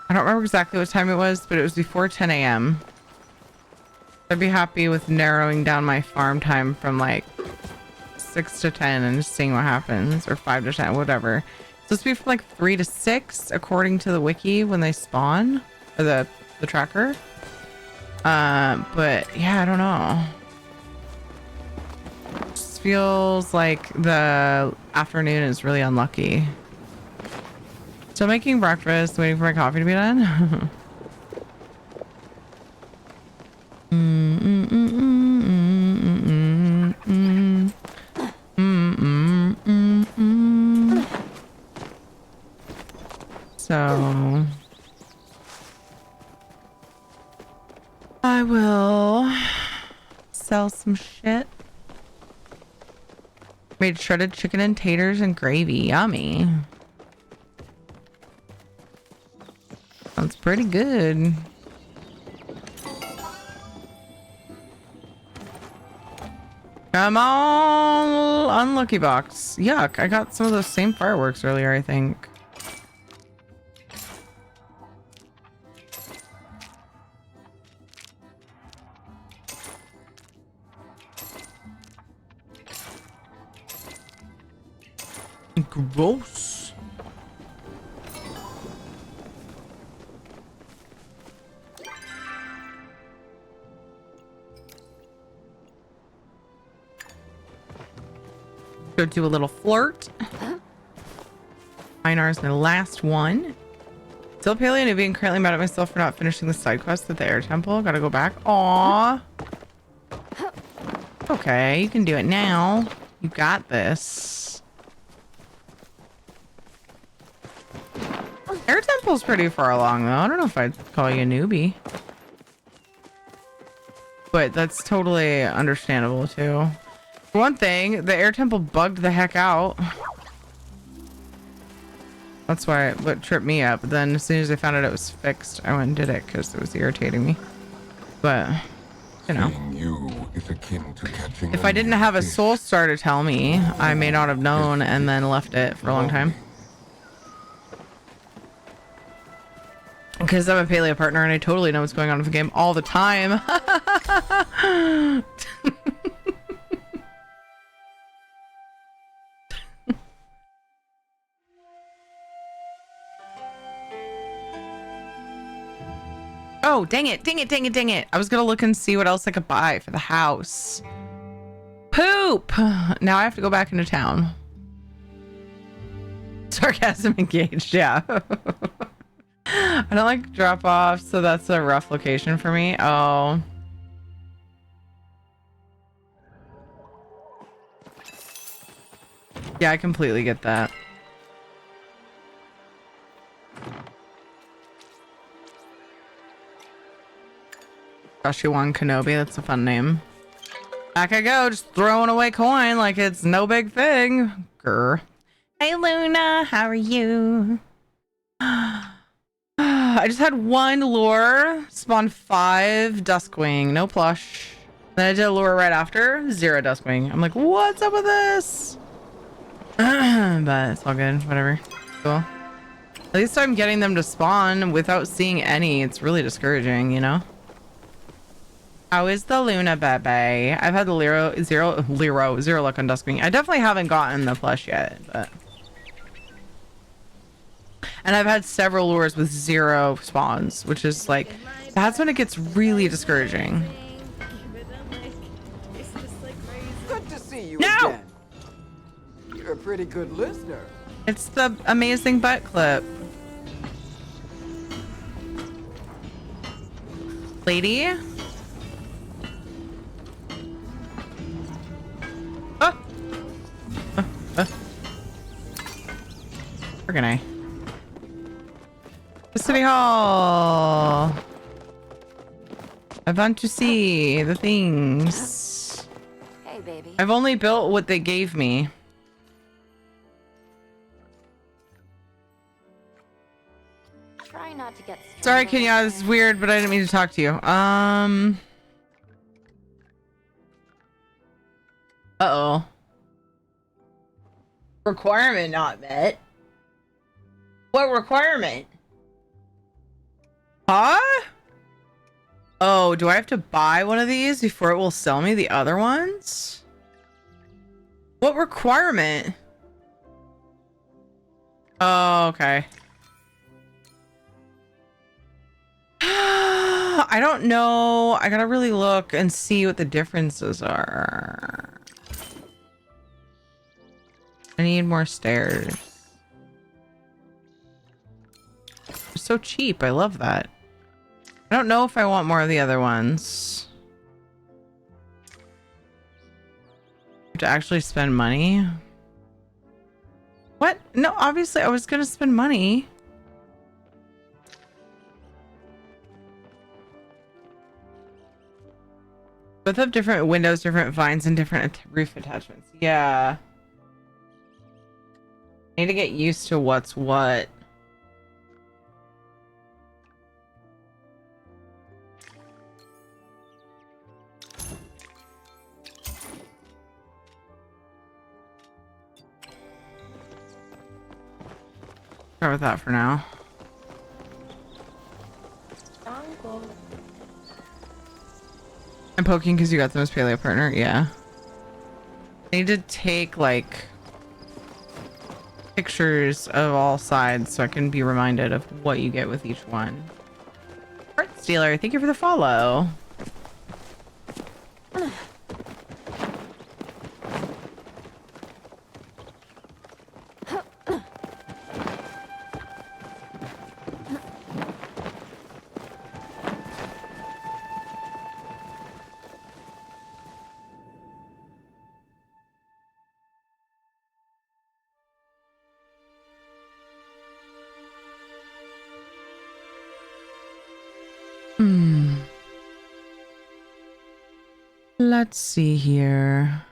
I don't remember exactly what time it was, but it was before 10 a.m. I'd be happy with narrowing down my farm time from like 6 to 10 and just seeing what happens, or 5 to 10, whatever. It's supposed to be from like 3 to 6 according to the wiki when they spawn, or the tracker. But yeah, I don't know. Just feels like the afternoon is really unlucky. Still making breakfast, waiting for my coffee to be done. So I will sell some shit. Made shredded chicken and taters and gravy. Yummy. Sounds pretty good. Come on, unlucky box. Yuck, I got some of those same fireworks earlier, I think. Gross. Go do a little flirt. Einar's my last one. Still paleo and being currently mad at myself for not finishing the side quest at the air temple. Gotta go back. Aww. Okay, you can do it now. You got this. Air temple's pretty far along though. I don't know if I'd call you a newbie. But that's totally understandable too. For one thing, the air temple bugged the heck out. That's why what tripped me up. But then as soon as I found out it was fixed, I went and did it because it was irritating me. But, you know. If I didn't have a soul star to tell me, I may not have known and then left it for a long time. Because I'm a paleo partner and I totally know what's going on with the game all the time. Oh, dang it, dang it, dang it, dang it. I was gonna look and see what else I could buy for the house. Poop! Now I have to go back into town. Sarcasm engaged, yeah. I don't like drop off, so that's a rough location for me. Oh. Yeah, I completely get that. Joshua Kenobi, that's a fun name. Back I go, just throwing away coin like it's no big thing. Grr. Hey Luna, how are you? I just had 1 lure, spawned 5 Duskwing, no plush. Then I did a lure right after, 0 Duskwing. I'm like, what's up with this? But it's all good, whatever. Cool. At least I'm getting them to spawn without seeing any. It's really discouraging, you know? How is the Luna bebe? I've had the zero luck on Duskwing. I definitely haven't gotten the plush yet, but... And I've had several lures with 0 spawns, which is like, that's when it gets really discouraging. Good to see you No! again. You're a pretty good listener. It's the amazing butt clip. Lady? Where can I? The City Hall. I want to see the things. I've only built what they gave me. Try not to get Sorry, Kenya, this is weird, but I didn't mean to talk to you. Uh-oh. Requirement not met. What requirement? Huh? Oh, do I have to buy one of these before it will sell me the other ones? What requirement? Oh, okay. I don't know. I gotta really look and see what the differences are. I need more stairs. They're so cheap. I love that. I don't know if I want more of the other ones. To actually spend money? What? No, obviously I was gonna spend money. Both have different windows, different vines, and different roof attachments. Yeah. I need to get used to what's what. Start with that for now. I'm poking because you got the most paleo partner. Yeah. I need to take like pictures of all sides so I can be reminded of what you get with each one. Heart Stealer, thank you for the follow. Let's see here.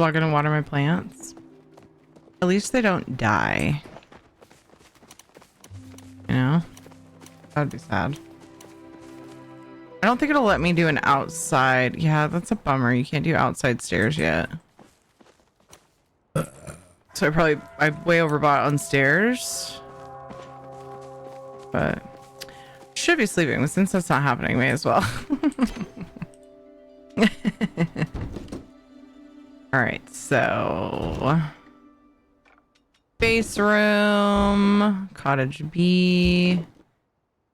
Not gonna water my plants. At least they don't die. You know? That'd be sad. I don't think it'll let me do an outside. Yeah, that's a bummer. You can't do outside stairs yet. So I way overbought on stairs. But should be sleeping, but since that's not happening, may as well. All right, so base room, cottage B,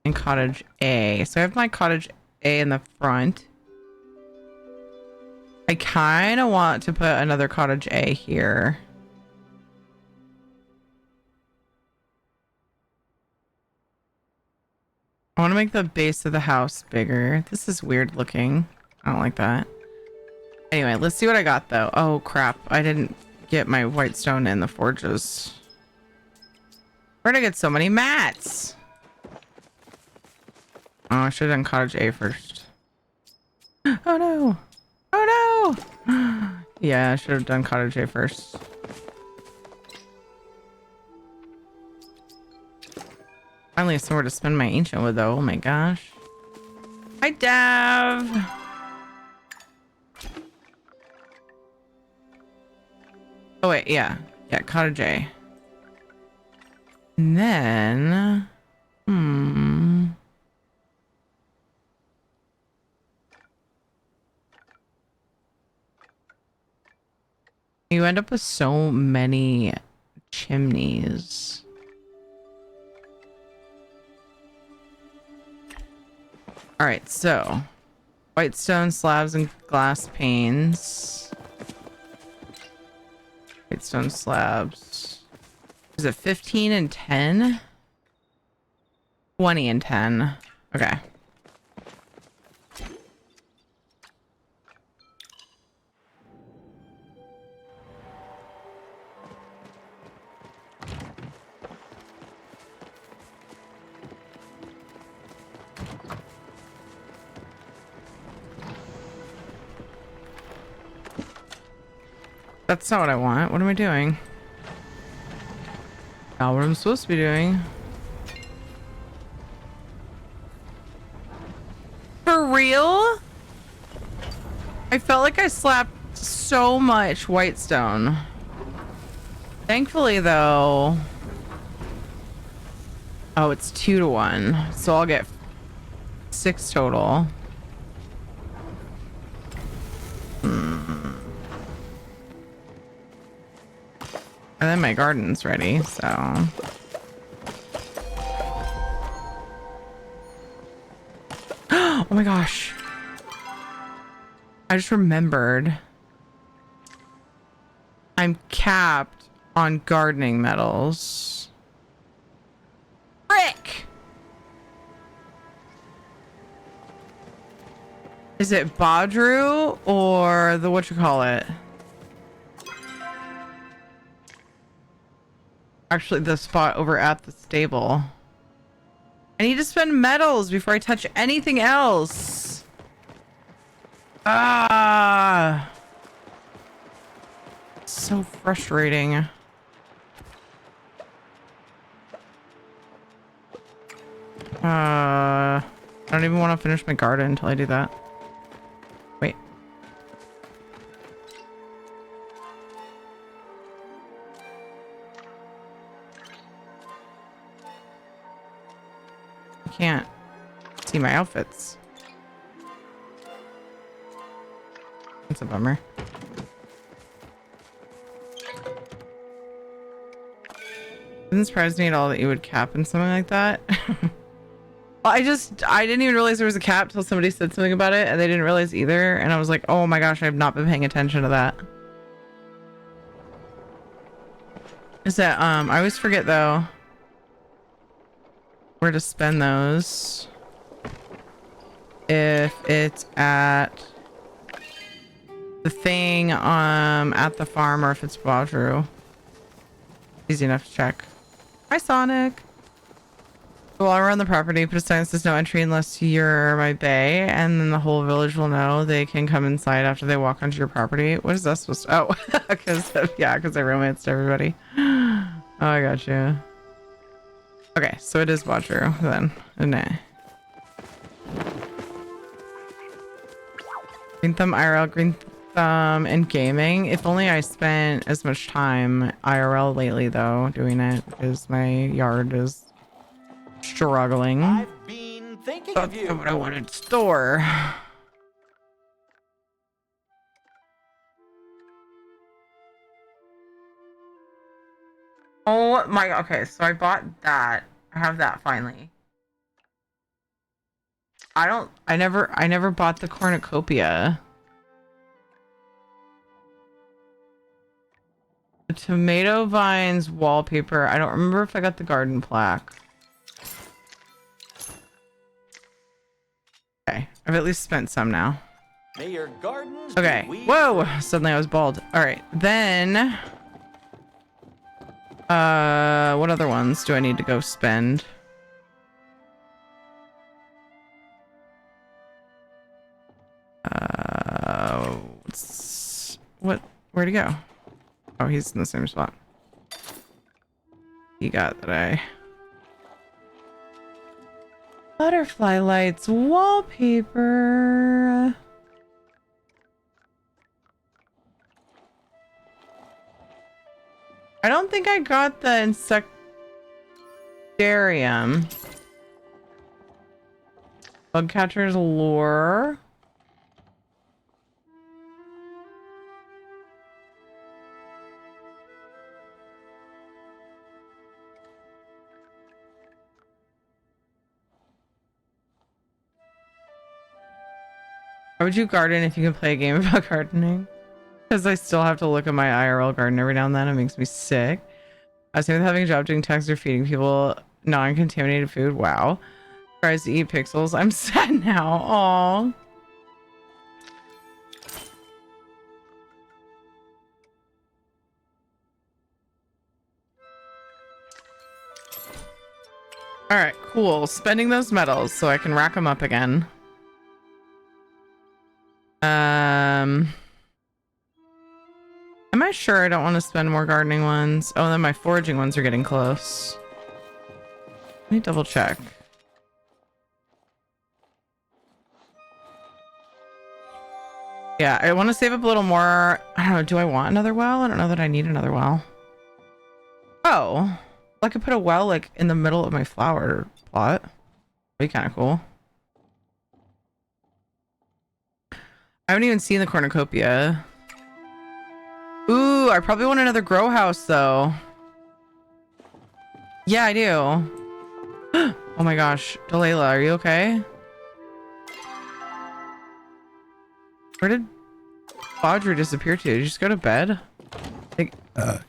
and cottage A. So I have my cottage A in the front. I kind of want to put another cottage A here. I want to make the base of the house bigger. This is weird looking. I don't like that. Anyway, let's see what I got though. Oh crap, I didn't get my white stone in the forges. Where'd I get so many mats? Oh, I should have done cottage A first. Oh no! Oh no! Yeah, I should have done cottage A first. Finally somewhere to spend my ancient wood though. Oh my gosh. Hi Dav! Oh wait, yeah. Yeah, cottage A. And then You end up with so many chimneys. All right, so white stone slabs and glass panes. White stone slabs. Is it 15 and 10? 20 and 10. Okay. That's not what I want. What am I doing? Not what I'm supposed to be doing. For real? I felt like I slapped so much white stone. Thankfully, though... Oh, it's 2 to 1. So I'll get 6 total. And then my garden's ready, so... Oh my gosh. I just remembered. I'm capped on gardening metals. Frick! Is it Badru or the whatchamacallit? Actually, the spot over at the stable. I need to spend metals before I touch anything else. Ah. So frustrating. I don't even want to finish my garden until I do that. Wait. I can't see my outfits. That's a bummer. Doesn't surprise me at all that you would cap in something like that. I didn't even realize there was a cap till somebody said something about it, and they didn't realize either. And I was like, oh my gosh, I have not been paying attention to that. Is that, I always forget though where to spend those. If it's at the thing, at the farm, or if it's Badru. Easy enough to check. Hi, Sonic. While we're on the property, put a sign that says no entry unless you're my bae, and then the whole village will know they can come inside after they walk onto your property. What is that supposed to... Oh, because I romanced everybody. Oh, I got you. Okay, so it is Badru then, isn't it? Green Thumb IRL, Green Thumb, and gaming. If only I spent as much time IRL lately, though, doing it, because my yard is struggling. I've been thinking of you. That's what I wanted to store. Oh my, okay, so I bought that. I have that finally. I never bought the cornucopia. The tomato vines wallpaper. I don't remember if I got the garden plaque. Okay, I've at least spent some now. May your gardens Okay. Whoa! Suddenly I was bald. Alright, then... what other ones do I need to go spend? Where'd he go? Oh, he's in the same spot. He got that Butterfly lights wallpaper. I don't think I got the insectarium. Bug catcher's lure. Why would you garden if you can play a game about gardening? Because I still have to look at my IRL garden every now and then. It makes me sick. I was thinking of having a job doing text or feeding people non-contaminated food. Wow. Tries to eat pixels. I'm sad now. Aww. All right, cool. Spending those medals so I can rack them up again. Am I sure I don't want to spend more gardening ones? Oh, then my foraging ones are getting close. Let me double check. Yeah, I want to save up a little more. I don't know. Do I want another well? I don't know that I need another well. Oh, I could put a well like in the middle of my flower plot. That'd be kind of cool. I haven't even seen the cornucopia. Ooh, I probably want another grow house though. Yeah, I do. Oh my gosh, Delilah, are you okay? Where did Audrey disappear to? Did you just go to bed? Like,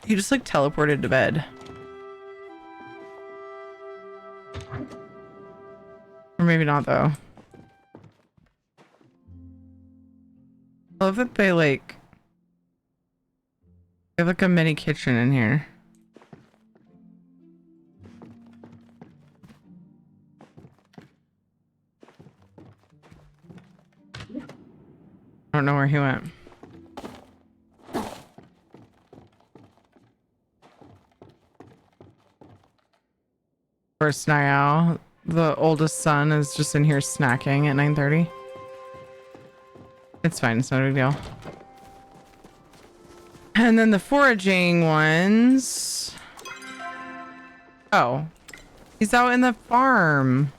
you just like teleported to bed. Or maybe not though. I love that they like have like a mini kitchen in here. I don't know where he went. First Niall, the oldest son, is just in here snacking at 9:30. It's fine, it's not a big deal. And then the foraging ones. Oh, he's out in the farm.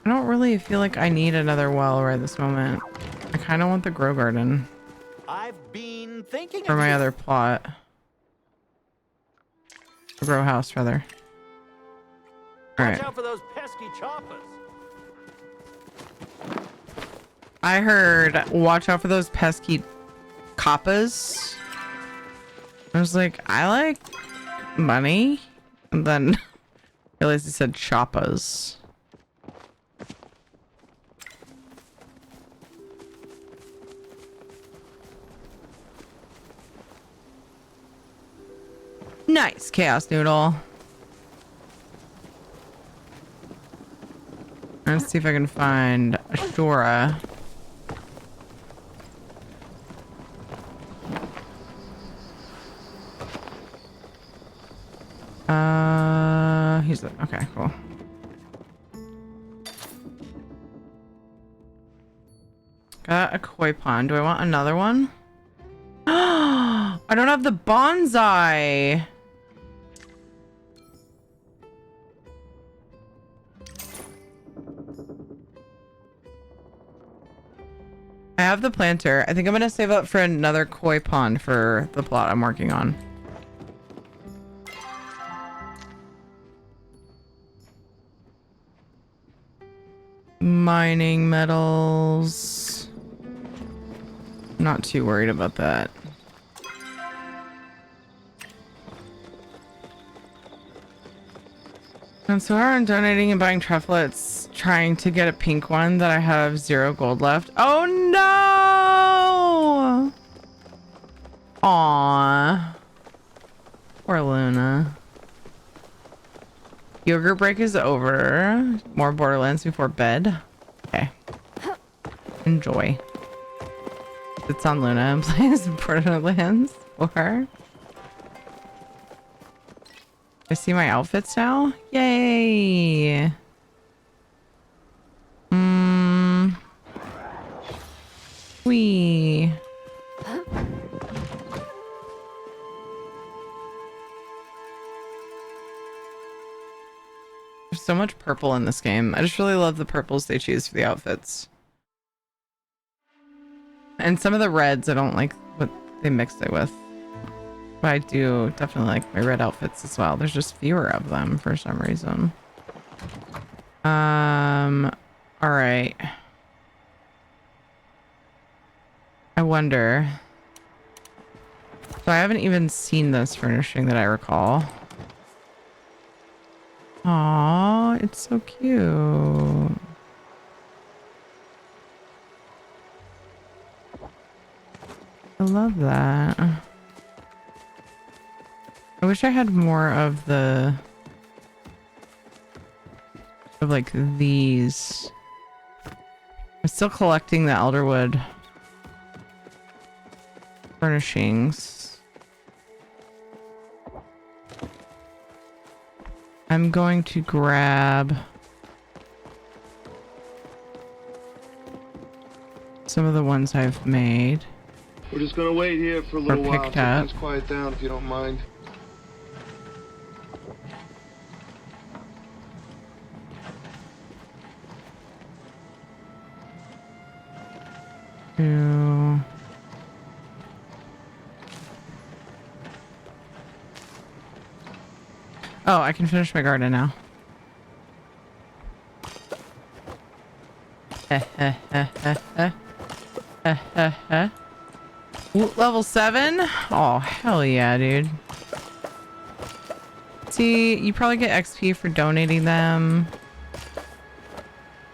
I don't really feel like I need another well right this moment. I kind of want the grow garden. I've been thinking For my other plot. The grow house, rather. Alright. Watch out for those pesky choppers. I heard, watch out for those pesky coppas. I was like, I like money. And then realized it said choppas. Nice, Chaos Noodle. Let's see if I can find Ashura. He's okay, cool. Got a koi pond. Do I want another one? I don't have the bonsai. I have the planter. I think I'm gonna save up for another koi pond for the plot I'm working on. Mining metals. Not too worried about that. And so I'm donating and buying trufflets, trying to get a pink one that I have 0 gold left. Oh no! Aww. Poor Luna. Yogurt break is over. More Borderlands before bed. Okay. Enjoy. It's on Luna and plays Borderlands for her. I see my outfits now. Yay. Wee. There's so much purple in this game. I just really love the purples they choose for the outfits. And some of the reds, I don't like what they mixed it with. But I do definitely like my red outfits as well. There's just fewer of them for some reason. All right. I wonder. So I haven't even seen this furnishing that I recall. Aw, it's so cute. I love that. I wish I had more of the... of like these. I'm still collecting the Elderwood furnishings. I'm going to grab some of the ones I've made. We're just gonna wait here for a little while picked until up. things quiet down, if you don't mind. To... Oh, I can finish my garden now. Ooh, level 7? Oh, hell yeah, dude. See, you probably get XP for donating them.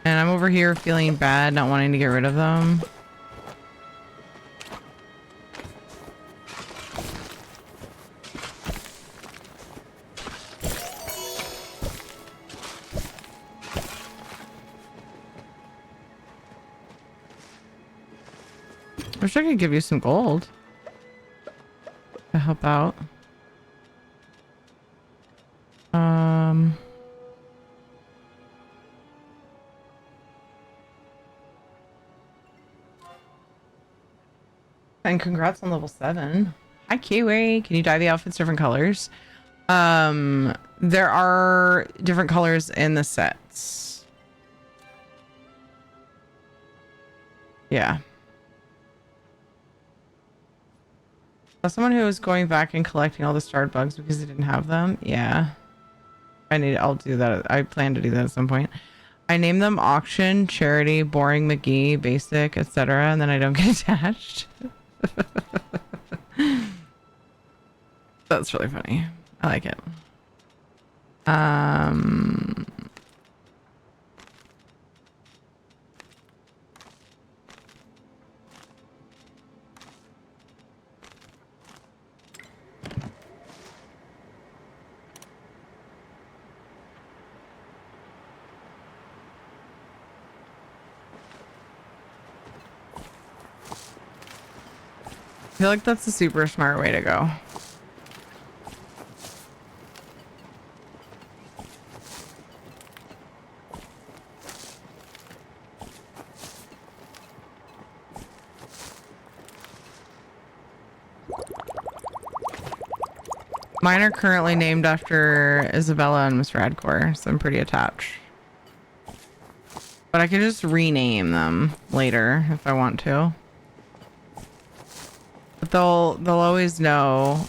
And I'm over here feeling bad, not wanting to get rid of them. Wish I could give you some gold to help out. And congrats on level 7. Hi, Kiwi. Can you dye the outfits different colors? There are different colors in the sets. Yeah. As someone who was going back and collecting all the starred bugs because he didn't have them. Yeah. I'll do that. I plan to do that at some point. I name them auction, charity, boring McGee, basic, etc. And then I don't get attached. That's really funny. I like it. I feel like that's a super smart way to go. Mine are currently named after Isabella and Mr. Radcore, so I'm pretty attached. But I can just rename them later if I want to. But they'll always know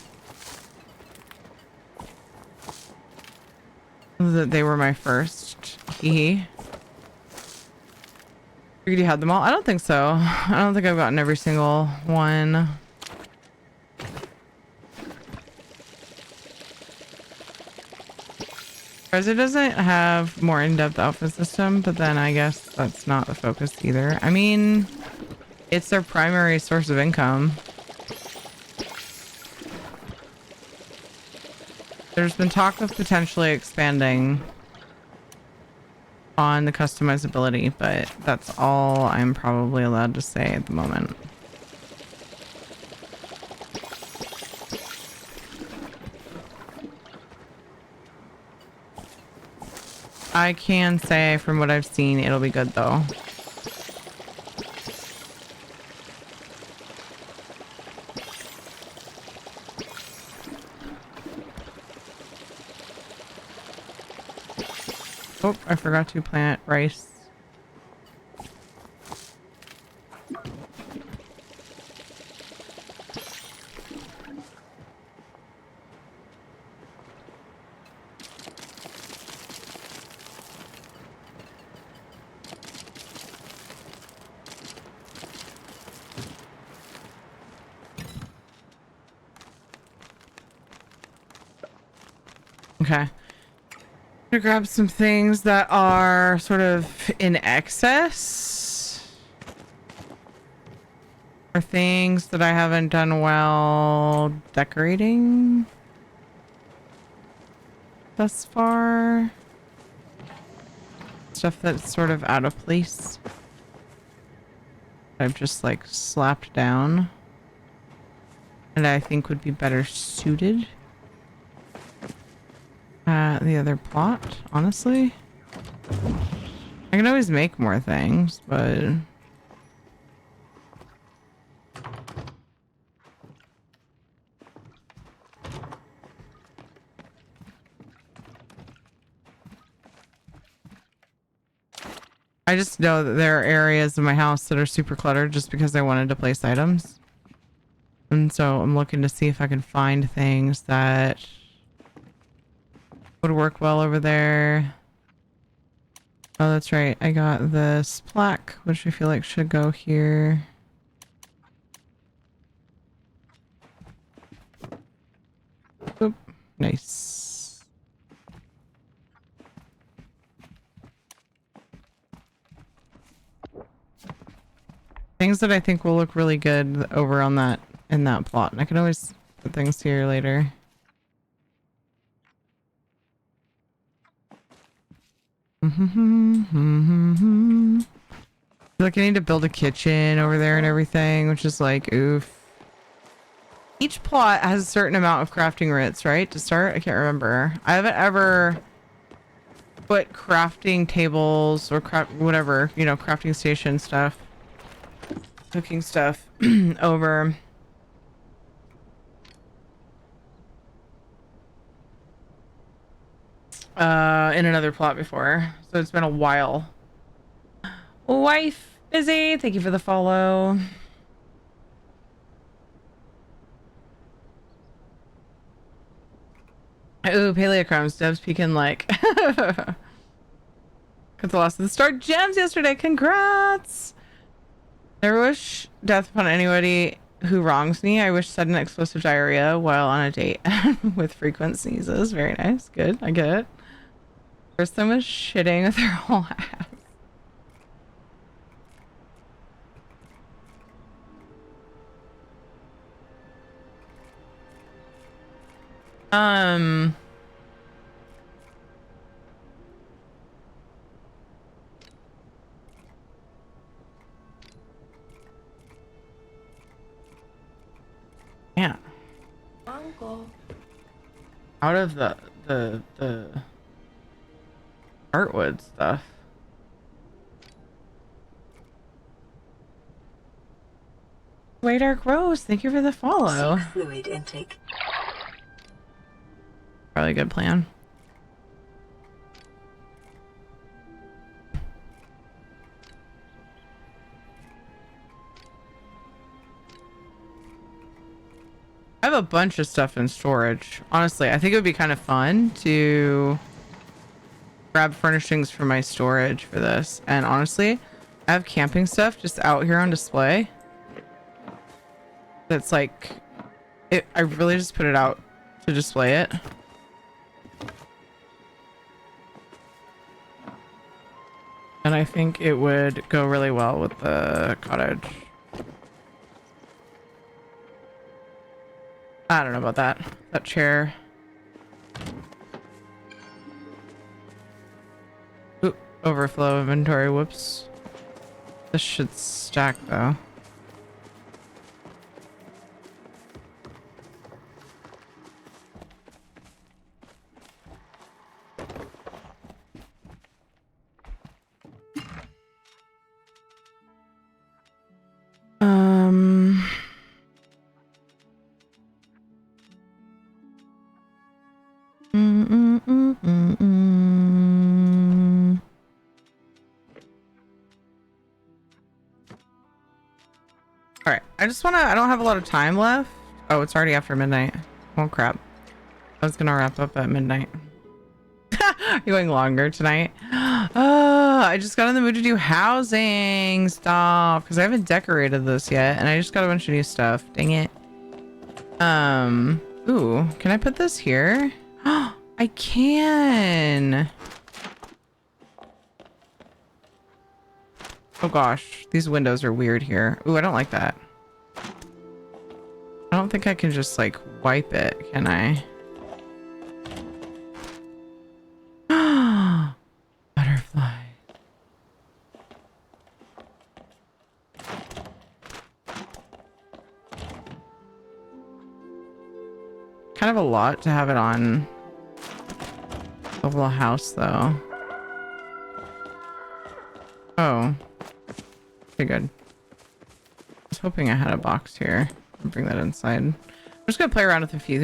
that they were my first. Hee. Figured you had them all. I don't think so. I don't think I've gotten every single one. It doesn't have more in-depth outfit system, but then I guess that's not the focus either. I mean, it's their primary source of income. There's been talk of potentially expanding on the customizability, but that's all I'm probably allowed to say at the moment. I can say from what I've seen, it'll be good though. Oh, I forgot to plant rice. Okay. I'm gonna grab some things that are sort of in excess. Or things that I haven't done well decorating thus far. Stuff that's sort of out of place. I've just like slapped down. And I think would be better suited. The other plot, honestly. I can always make more things, but... I just know that there are areas in my house that are super cluttered just because I wanted to place items. And so I'm looking to see if I can find things that would work well over there. Oh, that's right. I got this plaque, which I feel like should go here. Oop. Nice. Things that I think will look really good over on that, in that plot. And I can always put things here later. I feel like I need to build a kitchen over there and everything, which is like, oof. Each plot has a certain amount of crafting writs, right? To start? I can't remember. I haven't ever put crafting tables or whatever, you know, crafting station stuff, cooking stuff over. In another plot before, so it's been a while. Wife busy, thank you for the follow. Ooh, Paleochromes, Dev's peeking like. Got the loss of the star gems yesterday, congrats. Never wish death upon anybody who wrongs me. I wish sudden explosive diarrhea while on a date with frequent sneezes. Very nice, good, I get it. Person was shitting with her whole ass. Yeah. Uncle. Out of the Heartwood stuff. Way Dark Rose, thank you for the follow. Fluid intake. Probably a good plan. I have a bunch of stuff in storage. Honestly, I think it would be kind of fun to grab furnishings for my storage for this. And honestly, I have camping stuff just out here on display. That's like, I really just put it out to display it. And I think it would go really well with the cottage. I don't know about that. That chair. Oop, overflow inventory, whoops. This should stack though. Alright, I don't have a lot of time left. Oh, it's already after midnight. Oh crap. I was gonna wrap up at midnight. You're going longer tonight? Oh, I just got in the mood to do housing stuff because I haven't decorated this yet and I just got a bunch of new stuff. Dang it. Ooh, can I put this here? I can. Oh gosh, these windows are weird here. Ooh, I don't like that. I don't think I can just like wipe it, can I? Butterfly. Kind of a lot to have it on the little house though. Oh. Okay, good. I was hoping I had a box here. I'll bring that inside. I'm just gonna play around with a few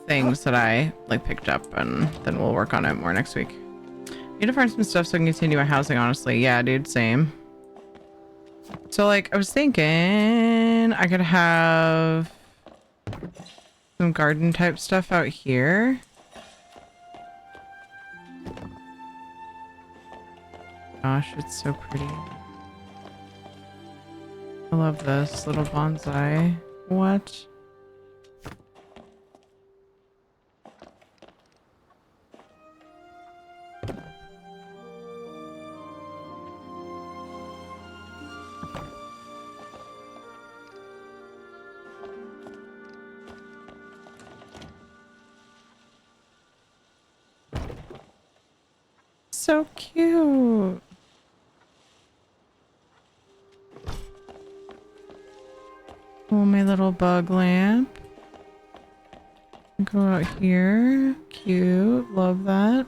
things that I like picked up, and then we'll work on it more next week. Need to find some stuff so I can continue my housing, honestly. Yeah, dude, same. So like I was thinking I could have some garden type stuff out here. Gosh, it's so pretty. I love this little bonsai. What? So cute. Oh, my little bug lamp. Go out here. Cute. Love that.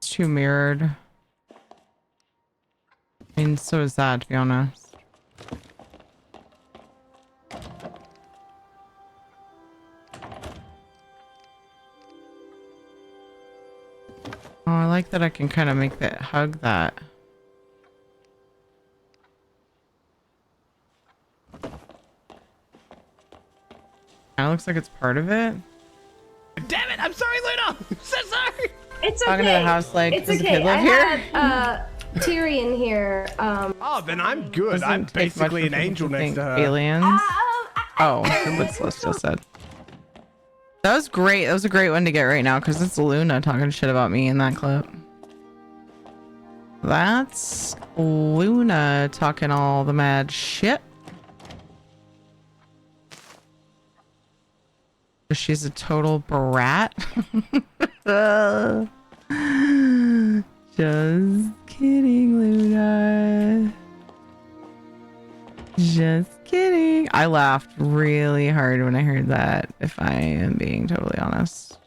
Too mirrored. I mean, so is that, to be honest. Oh, I like that I can kind of make that hug that. Kind of looks like it's part of it. Damn it! I'm sorry, Luna! So sorry! It's okay. Talking to the house like, it's does okay. the kid live I here? had Tyrion here. Oh, then I'm good. Doesn't I'm take much basically for an people angel to next think to her. aliens. Oh, what Celestial said. That was great. That was a great one to get right now because it's Luna talking shit about me in that clip. That's Luna talking all the mad shit. She's a total brat. Just kidding, Luna. Just kidding. I laughed really hard when I heard that, if I am being totally honest.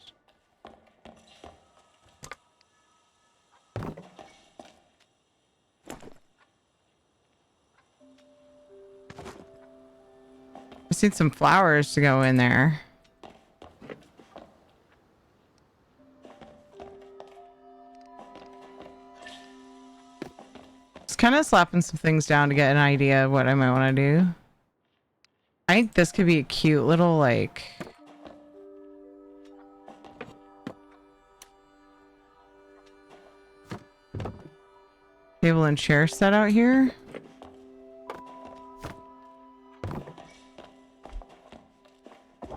I see some flowers to go in there. Just kind of slapping some things down to get an idea of what I might want to do. I think this could be a cute little, like... table and chair set out here.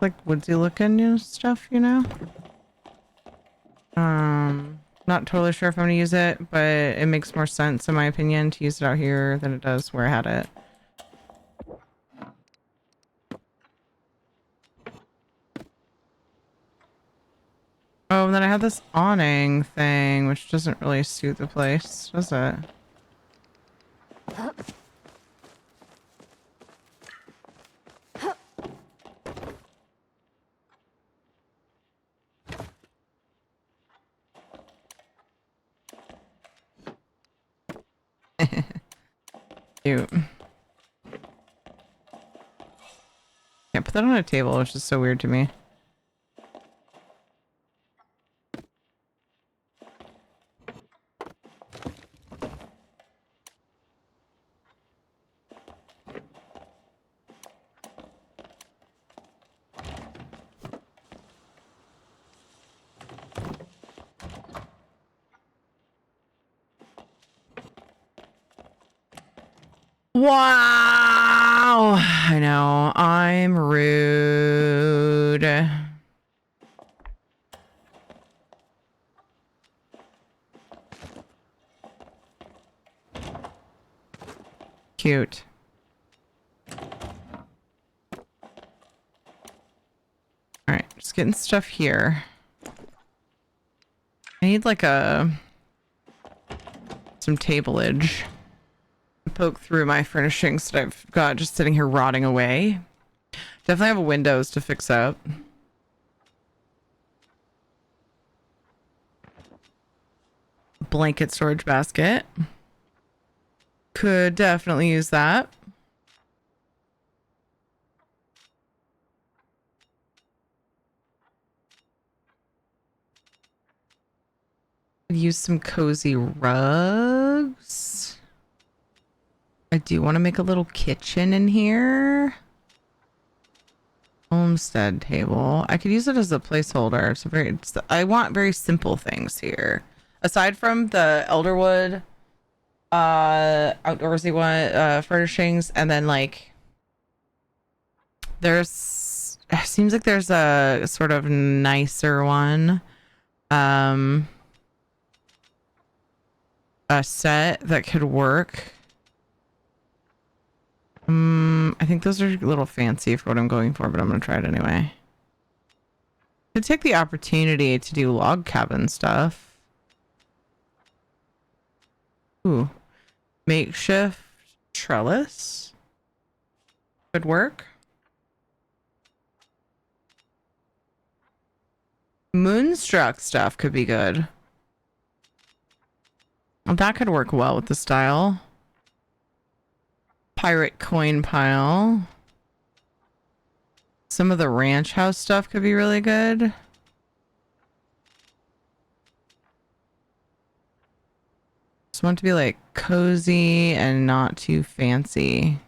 Like woodsy looking, you know, stuff, you know? Not totally sure if I'm gonna use it, but it makes more sense in my opinion to use it out here than it does where I had it. Oh, and then I have this awning thing, which doesn't really suit the place, does it? Cute. Can't put that on a table, which is so weird to me. Wow. I know. I'm rude. Cute. Alright, just getting stuff here. I need like some tableage. Poke through my furnishings that I've got just sitting here rotting away. Definitely have windows to fix up. Blanket storage basket. Could definitely use that. Could use some cozy rugs. I do want to make a little kitchen in here. Homestead table. I could use it as a placeholder. I want very simple things here. Aside from the elderwood, outdoorsy one, furnishings, and then like it seems like there's a sort of nicer one, a set that could work. I think those are a little fancy for what I'm going for, but I'm gonna try it anyway. Could take the opportunity to do log cabin stuff. Ooh. Makeshift trellis could work. Moonstruck stuff could be good. That could work well with the style. Pirate coin pile. Some of the ranch house stuff could be really good. Just want it to be like cozy and not too fancy.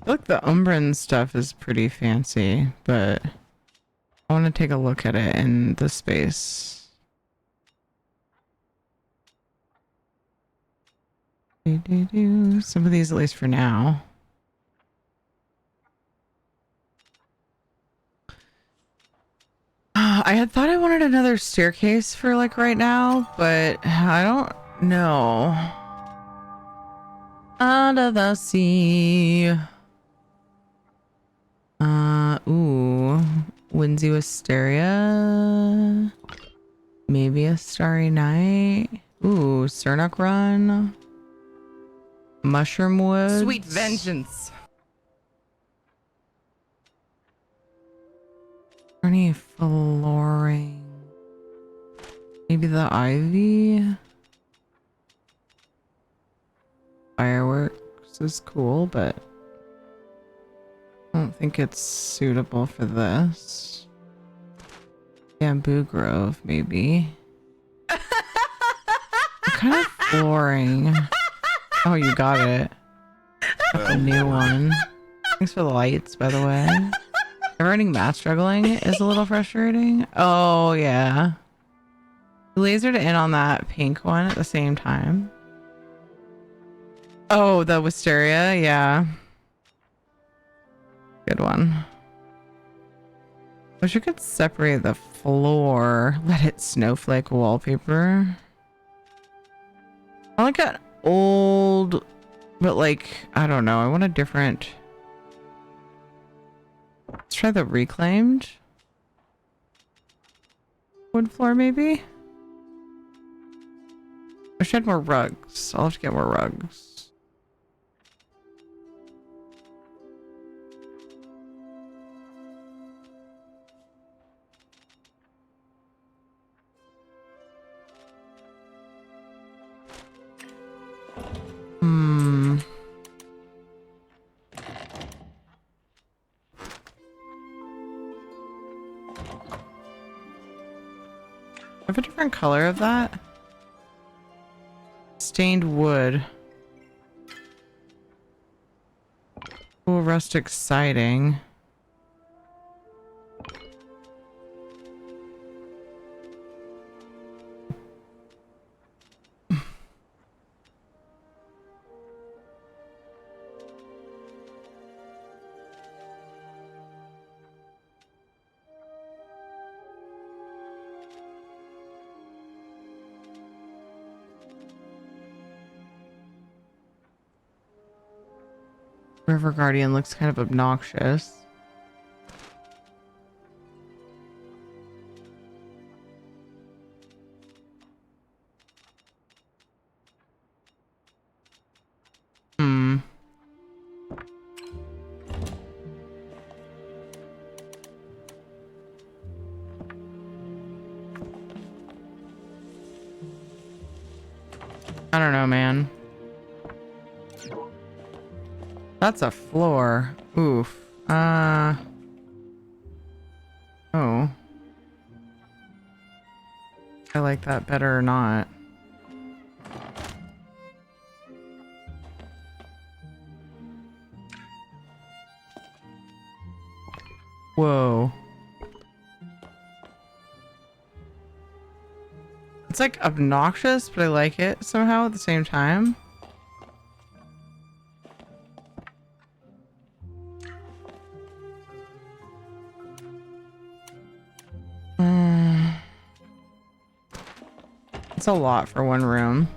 Look, the Umbran stuff is pretty fancy, but I want to take a look at it in the space. Some of these, at least for now. I had thought I wanted another staircase for like right now, but I don't know. Under the sea. Ooh. Whimsy Wisteria. Maybe a Starry Night. Ooh, Cernuk Run. Mushroom Woods. Sweet Vengeance. Any flooring. Maybe the Ivy. Fireworks is cool, but I don't think it's suitable for this. Bamboo Grove, maybe. What kind of flooring? Oh, you got it. Got the new one. Thanks for the lights, by the way. Running math struggling is a little frustrating. Oh, yeah. Lasered in on that pink one at the same time. Oh, the wisteria, yeah. Good one. Wish I could separate the floor. Let it snowflake wallpaper. I like an old, but like, I don't know. I want a different. Let's try the reclaimed wood floor, maybe. Wish I had more rugs. I'll have to get more rugs. I have a different color of that. Stained wood. Cool rustic siding. River Guardian looks kind of obnoxious. Hmm. I don't know, man. That's a floor. Oof. Oh. I like that better or not. Whoa. It's like obnoxious, but I like it somehow at the same time. It's a lot for one room.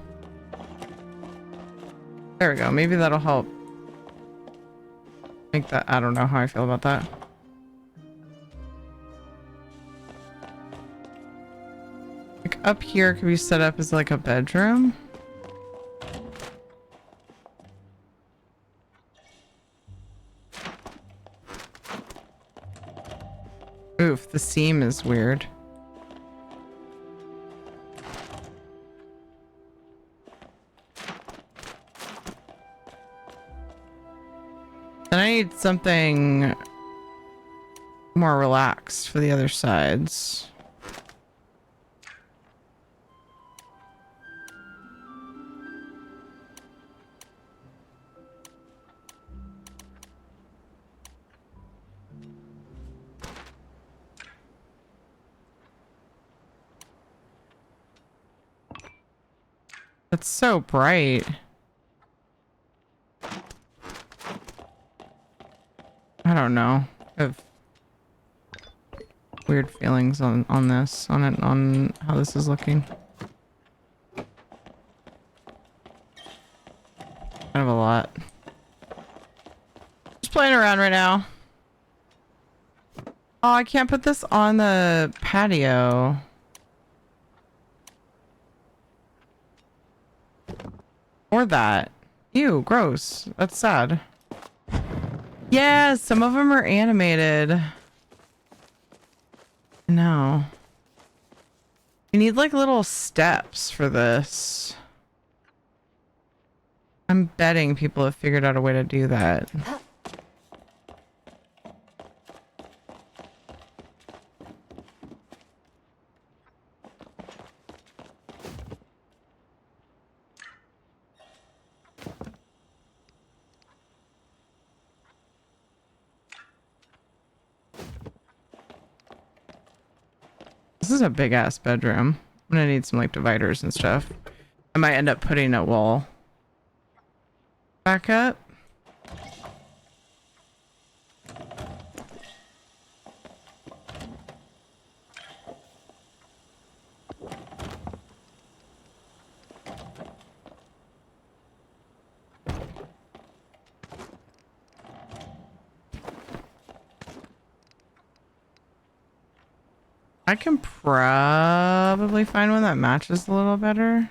There we go. Maybe that'll help make that. I don't know how I feel about that. Like up here could be set up as like a bedroom. Oof, the seam is weird. Then I need something more relaxed for the other sides. It's so bright. I don't know. I have weird feelings on this, on how this is looking. Kind of a lot. Just playing around right now. Oh, I can't put this on the patio. Or that. Ew, gross. That's sad. Yeah, some of them are animated. No. You need like little steps for this. I'm betting people have figured out a way to do that. This is a big ass bedroom. I'm gonna need some like dividers and stuff. I might end up putting a wall back up. I can probably find one that matches a little better.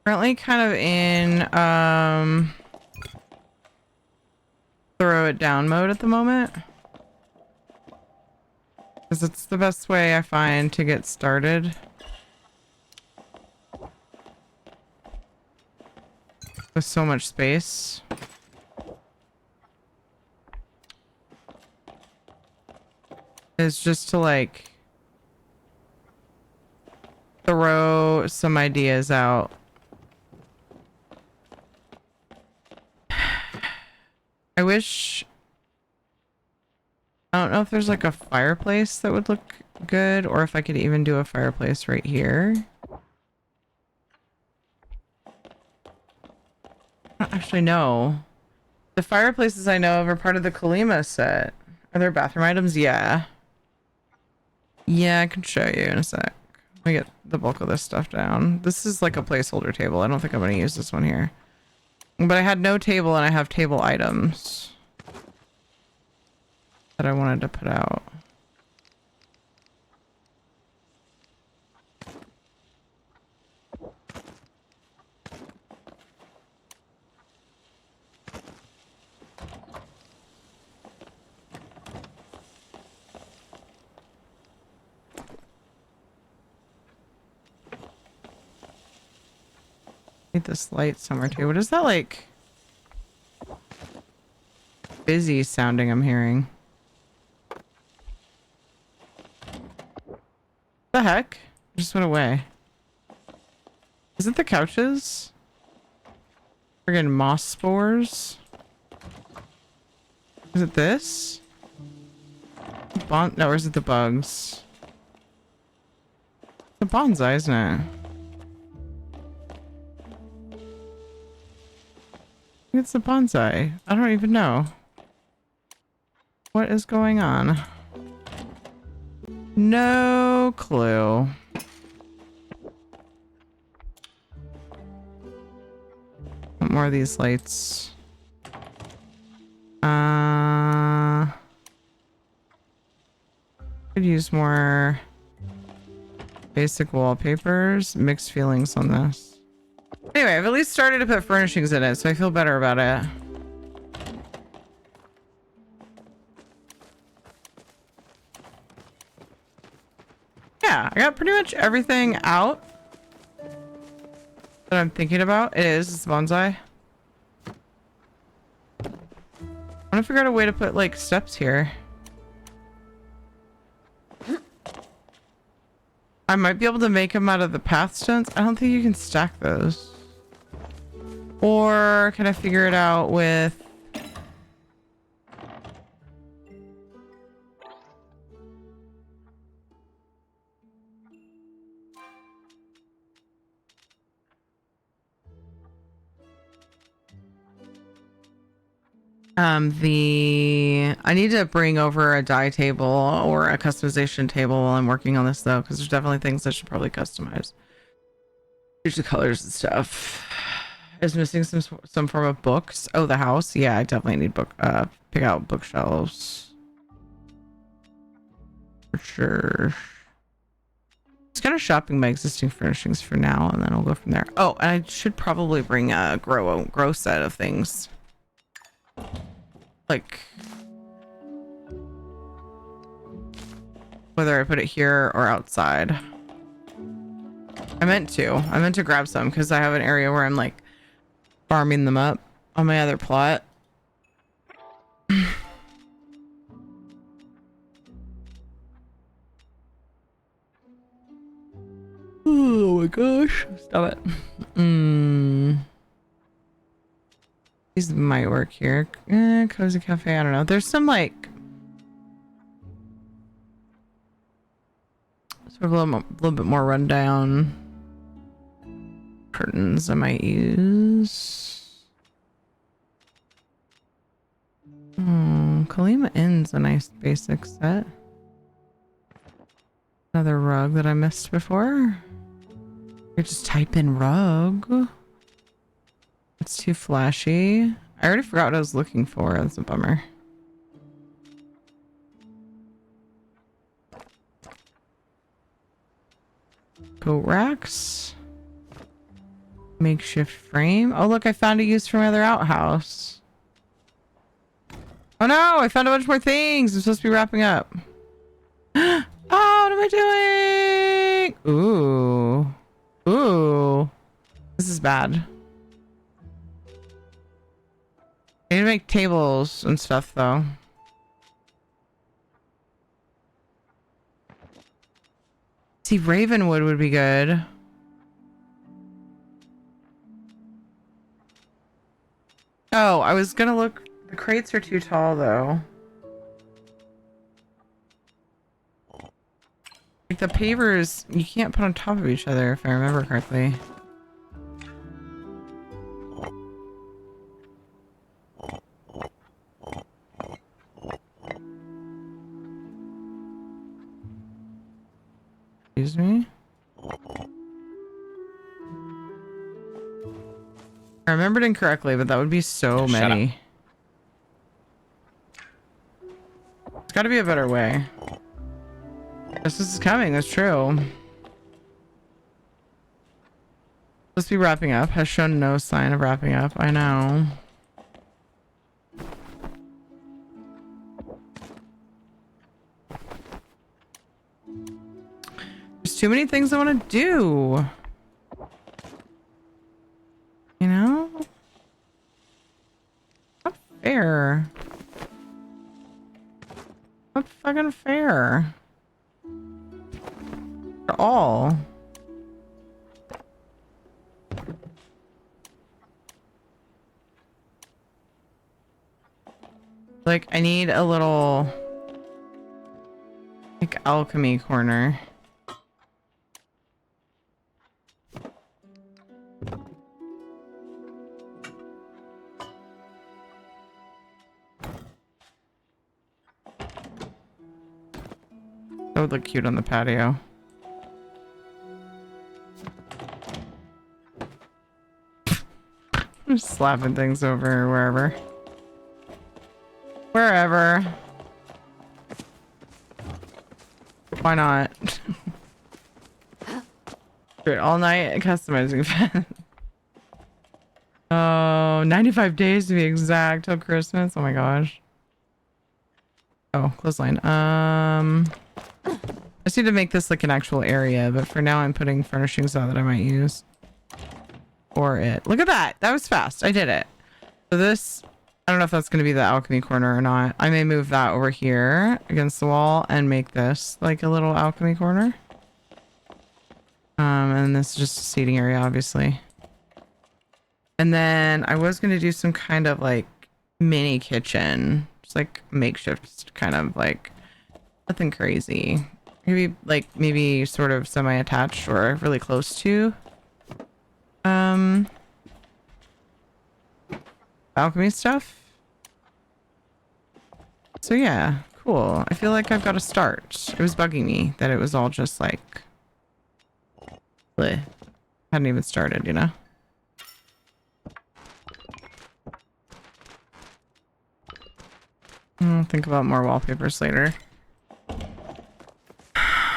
Currently kind of in throw it down mode at the moment. Because it's the best way I find to get started. With so much space. Is just to like throw some ideas out. I wish, I don't know if there's like a fireplace that would look good, or if I could even do a fireplace right here. I don't actually know. The fireplaces I know of are part of the Kalima set. Are there bathroom items? Yeah. Yeah, I can show you in a sec. Let me get the bulk of this stuff down. This is like a placeholder table. I don't think I'm going to use this one here. But I had no table and I have table items that I wanted to put out. Need this light somewhere too. What is that like busy sounding I'm hearing? The heck? It just went away. Is it the couches? Friggin' moss spores? Is it this? No, or is it the bugs? The bonsai, isn't it? It's the bonsai. I don't even know. What is going on? No clue. Want more of these lights. Could use more basic wallpapers. Mixed feelings on this. Anyway, I've at least started to put furnishings in it, so I feel better about it. Yeah, I got pretty much everything out that I'm thinking about. It's bonsai. I want to figure out a way to put like steps here. I might be able to make them out of the path stones. I don't think you can stack those. Or can I figure it out with... I need to bring over a dye table or a customization table while I'm working on this though, because there's definitely things I should probably customize. Here's the colors and stuff. Is missing some form of books. Oh, the house. Yeah, I definitely need pick out bookshelves for sure. Just kind of shopping my existing furnishings for now, and then I'll go from there. Oh, and I should probably bring a grow set of things. Like whether I put it here or outside. I meant to grab some because I have an area where I'm like farming them up on my other plot. Oh my gosh. Stop it. These might work here. Cozy cafe. I don't know. There's some like sort of a little bit more rundown curtains I might use. Kalima Inn's a nice basic set. Another rug that I missed before. You just type in rug. It's too flashy. I already forgot what I was looking for. That's a bummer. Coat racks. Makeshift frame. Oh, look, I found a use for my other outhouse. Oh no, I found a bunch more things. I'm supposed to be wrapping up. Oh, what am I doing? Ooh. Ooh. This is bad. I need to make tables and stuff, though. See, Ravenwood would be good. Oh, I was gonna look. The crates are too tall, though. Like the pavers, you can't put on top of each other, if I remember correctly. Excuse me? remembered incorrectly, but that would be so Shut many. There's got to be a better way. This is coming. That's true. Supposed to be wrapping up. Has shown no sign of wrapping up. I know. There's too many things I want to do. You know? Not fair. Not fucking fair. At all. Like, I need a little, like, alchemy corner. That would look cute on the patio. I'm just slapping things over wherever. Wherever. Why not? Do it all night customizing fan. Oh, 95 days to be exact till Christmas. Oh my gosh. Oh, clothesline. I just need to make this like an actual area, but for now I'm putting furnishings out that I might use. Or it. Look at that. That was fast. I did it. So this, I don't know if that's going to be the alchemy corner or not. I may move that over here against the wall and make this like a little alchemy corner. And this is just a seating area, obviously. And then I was going to do some kind of like mini kitchen. Just like makeshift kind of like nothing crazy. Maybe sort of semi-attached or really close to. Alchemy stuff. So yeah, cool. I feel like I've got to start. It was bugging me that it was all just like bleh. Hadn't even started, you know? I'll think about more wallpapers later.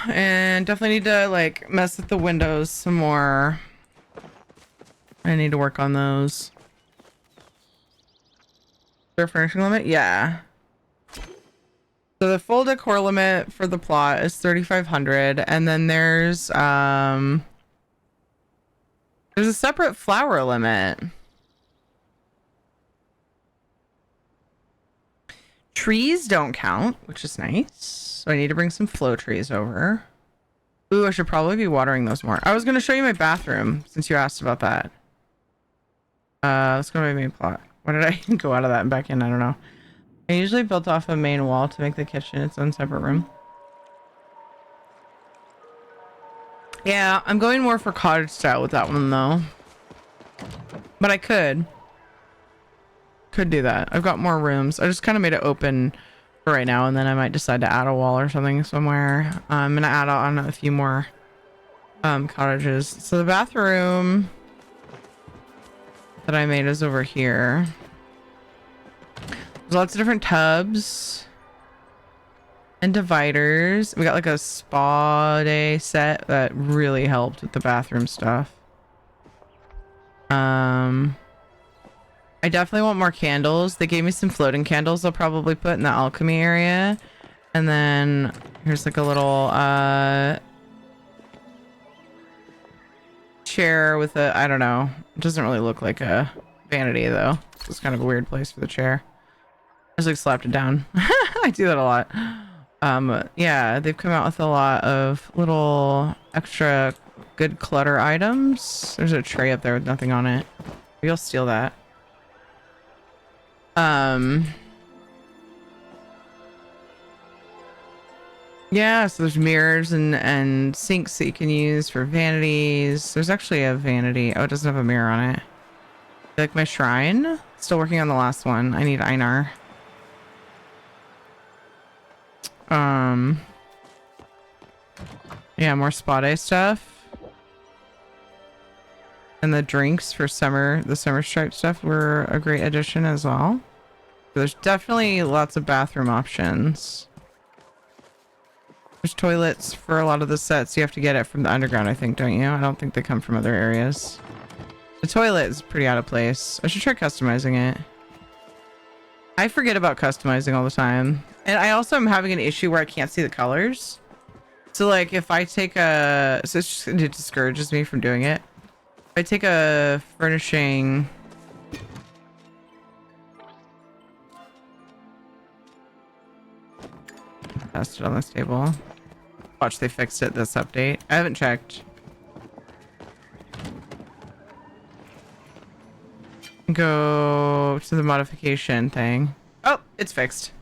And definitely need to like mess with the windows some more. I need to work on those. Is there a furnishing limit? Yeah. So the full decor limit for the plot is 3,500, and then there's a separate flower limit. Trees don't count, which is nice. So I need to bring some flow trees over. Ooh, I should probably be watering those more. I was going to show you my bathroom since you asked about that. Let's go to my main plot. Why did I go out of that and back in? I don't know. I usually built off a main wall to make the kitchen its own separate room. Yeah, I'm going more for cottage style with that one though. But I could do that. I've got more rooms. I just kind of made it open for right now, and then I might decide to add a wall or something somewhere. I'm gonna add on a few more cottages. So the bathroom that I made is over here. There's lots of different tubs and dividers. We got like a spa day set that really helped with the bathroom stuff. I definitely want more candles. They gave me some floating candles I'll probably put in the alchemy area. And then here's like a little chair with a, I don't know. It doesn't really look like a vanity though. It's kind of a weird place for the chair. I just like slapped it down. I do that a lot. Yeah, they've come out with a lot of little extra good clutter items. There's a tray up there with nothing on it. Maybe I'll steal that. Yeah, so there's mirrors and sinks that you can use for vanities. There's actually a vanity. Oh, it doesn't have a mirror on it. Like my shrine. Still working on the last one. I need Einar. Yeah, more spa day stuff. And the drinks for the summer stripe stuff were a great addition as well. There's definitely lots of bathroom options. There's toilets for a lot of the sets. You have to get it from the underground, I think, don't you? I don't think they come from other areas. The toilet is pretty out of place. I should try customizing it. I forget about customizing all the time. And I also am having an issue where I can't see the colors. So like if I take a... So it discourages me from doing it. If I take a furnishing... Test it on this table. Watch, they fixed it this update. I haven't checked. Go to the modification thing. Oh, it's fixed.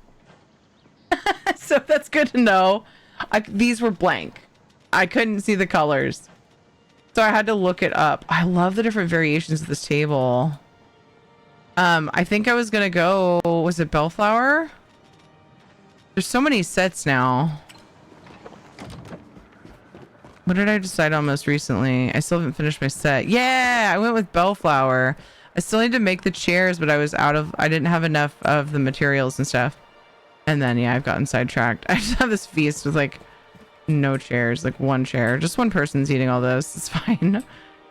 So that's good to know. These were blank. I couldn't see the colors. So I had to look it up. I love the different variations of this table. I think I was gonna go... Was it Bellflower? There's so many sets now. What did I decide on most recently? I still haven't finished my set. Yeah, I went with Bellflower. I still need to make the chairs, but I didn't have enough of the materials and stuff. And then, yeah, I've gotten sidetracked. I just have this feast with like no chairs, like one chair. Just one person's eating all this. It's fine. Don't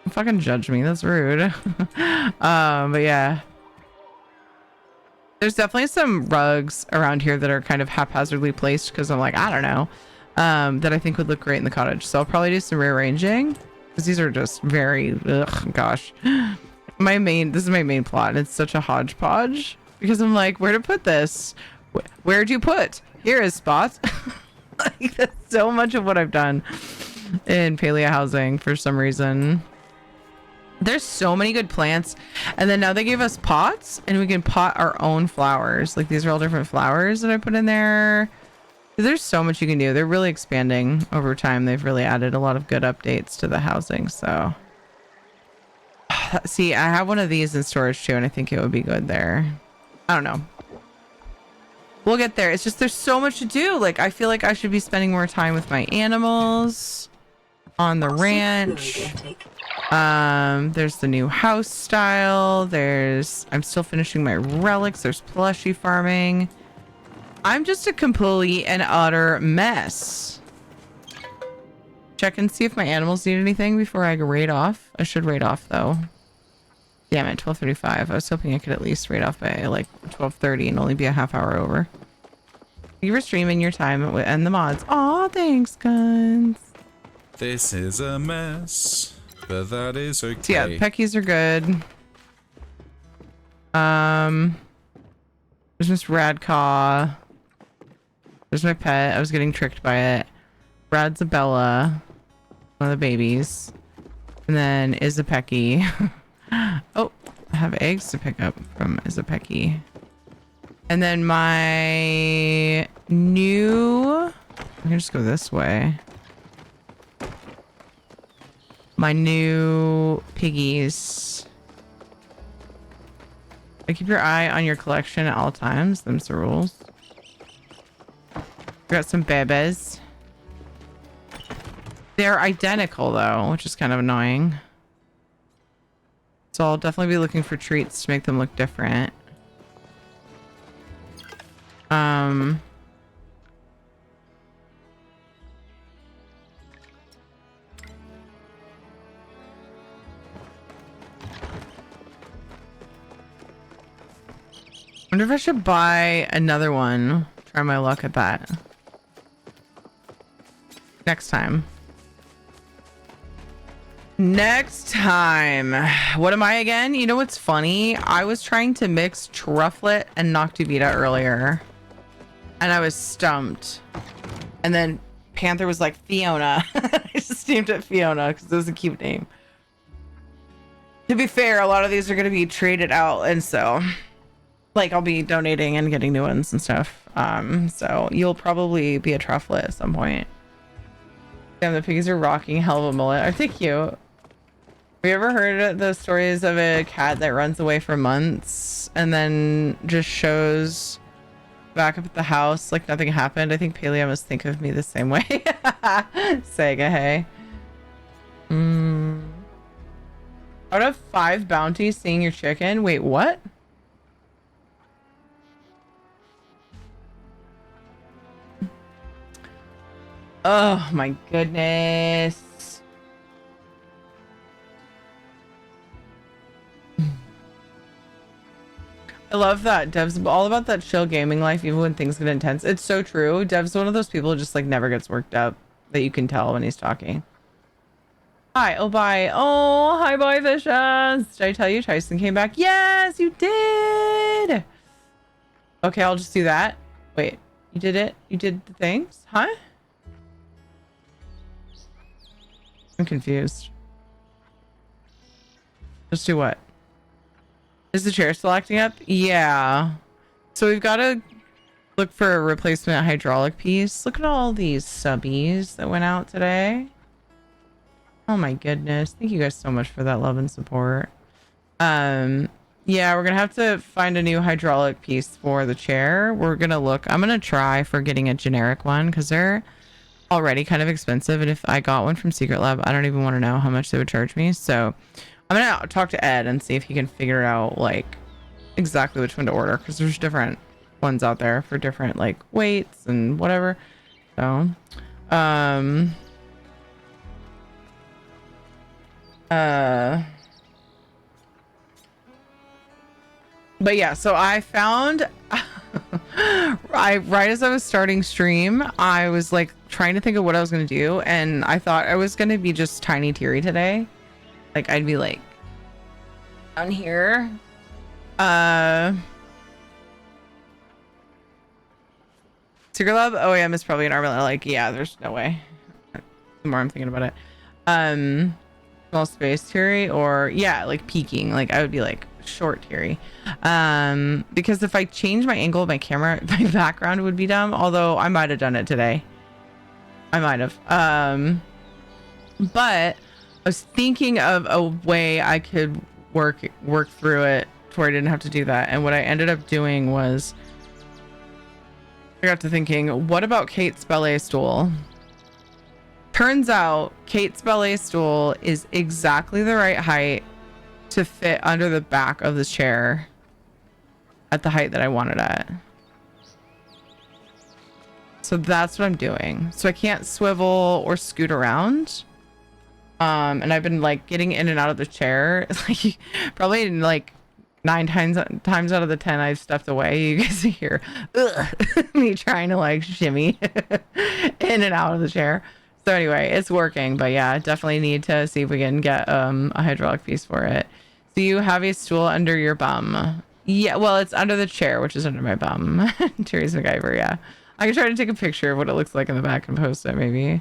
fucking judge me. That's rude. But yeah. There's definitely some rugs around here that are kind of haphazardly placed because I'm like, I don't know, that I think would look great in the cottage. So I'll probably do some rearranging because these are just very, gosh. This is my main plot and it's such a hodgepodge because I'm like, where to put this? Where'd you put? Here is spots. Like, that's so much of what I've done in paleo housing for some reason. There's so many good plants, and then now they gave us pots and we can pot our own flowers. Like these are all different flowers that I put in there. There's so much you can do. They're really expanding over time. They've really added a lot of good updates to the housing. So see, I have one of these in storage too, and I think it would be good there. I don't know. We'll get there. It's just there's so much to do. Like I feel like I should be spending more time with my animals on the ranch. There's the new house style. I'm still finishing my relics. There's plushie farming. I'm just a complete and utter mess. Check and see if my animals need anything before I raid off. I should raid off though. Damn it, 12:35. I was hoping I could at least raid off by like 12:30 and only be a half hour over. Thank you for streaming your time and the mods. Aw, thanks, Guns. This is a mess, but that is okay. So yeah, the Peckies are good. There's Miss Radcaw. There's my pet. I was getting tricked by it. Radzabella, one of the babies. And then Isapeki. Oh, I have eggs to pick up from Isapeki. And then my new... I can just go this way. My new piggies. Keep your eye on your collection at all times. Them's the rules. Got some bebes. They're identical though, which is kind of annoying. So I'll definitely be looking for treats to make them look different. Wonder if I should buy another one. Try my luck at that. Next time. Next time. What am I again? You know what's funny? I was trying to mix Trufflet and Noctuvita earlier. And I was stumped. And then Panther was like, Fiona. I just named it Fiona because it was a cute name. To be fair, a lot of these are going to be traded out. And so, like, I'll be donating and getting new ones and stuff. So you'll probably be a Trufflet at some point. Damn, the piggies are rocking hell of a mullet. Aren't they cute? Have you ever heard the stories of a cat that runs away for months and then just shows back up at the house like nothing happened? I think Paleo must think of me the same way. Sega, hey. Out of 5 bounties, seeing your chicken. Wait, what? Oh my goodness. I love that. Dev's all about that chill gaming life, even when things get intense. It's so true. Dev's one of those people who just like never gets worked up, that you can tell when he's talking. Hi, oh bye. Oh, hi, bye, Vicious. Did I tell you Tyson came back? Yes, you did. Okay, I'll just do that. Wait, you did it? You did the things? Huh? I'm confused. Just do what? Is the chair still acting up? Yeah. So we've got to look for a replacement hydraulic piece. Look at all these subbies that went out today. Oh my goodness. Thank you guys so much for that love and support. Yeah, we're gonna have to find a new hydraulic piece for the chair. We're gonna look. I'm gonna try for getting a generic one because they're already kind of expensive, and if I got one from Secret Lab, I don't even want to know how much they would charge me. So I'm gonna talk to Ed and see if he can figure out like exactly which one to order, because there's different ones out there for different like weights and whatever. So but yeah, so I found right as I was starting stream, I was like trying to think of what I was gonna do, and I thought I was gonna be just Tiny Teary today. Like I'd be like down here. Secret Lab OEM is probably an armor. Like, yeah, there's no way. The more I'm thinking about it. Small space Teary, or yeah, like peaking. Like I would be like short Teary. Because if I change my angle of my camera, my background would be dumb. Although I might have done it today. I might have. But I was thinking of a way I could work through it to where I didn't have to do that. And what I ended up doing was I got to thinking, what about Kate's ballet stool? Turns out Kate's ballet stool is exactly the right height to fit under the back of the chair at the height that I wanted at. So that's what I'm doing. So I can't swivel or scoot around. And I've been like getting in and out of the chair. Like probably like 9 times out of the 10 I've stepped away. You guys hear me trying to like shimmy in and out of the chair. So anyway, it's working, but yeah, definitely need to see if we can get a hydraulic piece for it. Do you have a stool under your bum? Yeah, well, it's under the chair, which is under my bum. Terry's MacGyver, yeah. I can try to take a picture of what it looks like in the back and post it, maybe.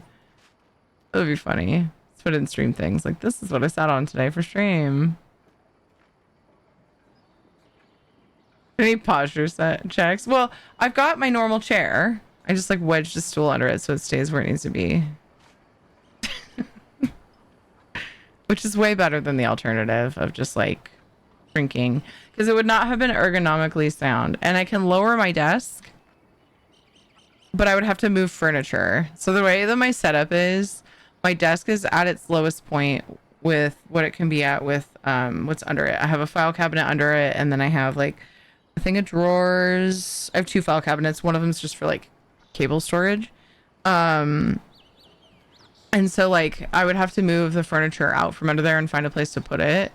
That would be funny. Let's put it in stream things. Like, this is what I sat on today for stream. Any posture set checks? Well, I've got my normal chair. I just like wedged a stool under it so it stays where it needs to be. Which is way better than the alternative of just like shrinking, because it would not have been ergonomically sound. And I can lower my desk, but I would have to move furniture. So the way that my setup is, my desk is at its lowest point with what it can be at with what's under it. I have a file cabinet under it, and then I have like a thing of drawers. I have 2 file cabinets. One of them is just for like cable storage. And so like I would have to move the furniture out from under there and find a place to put it.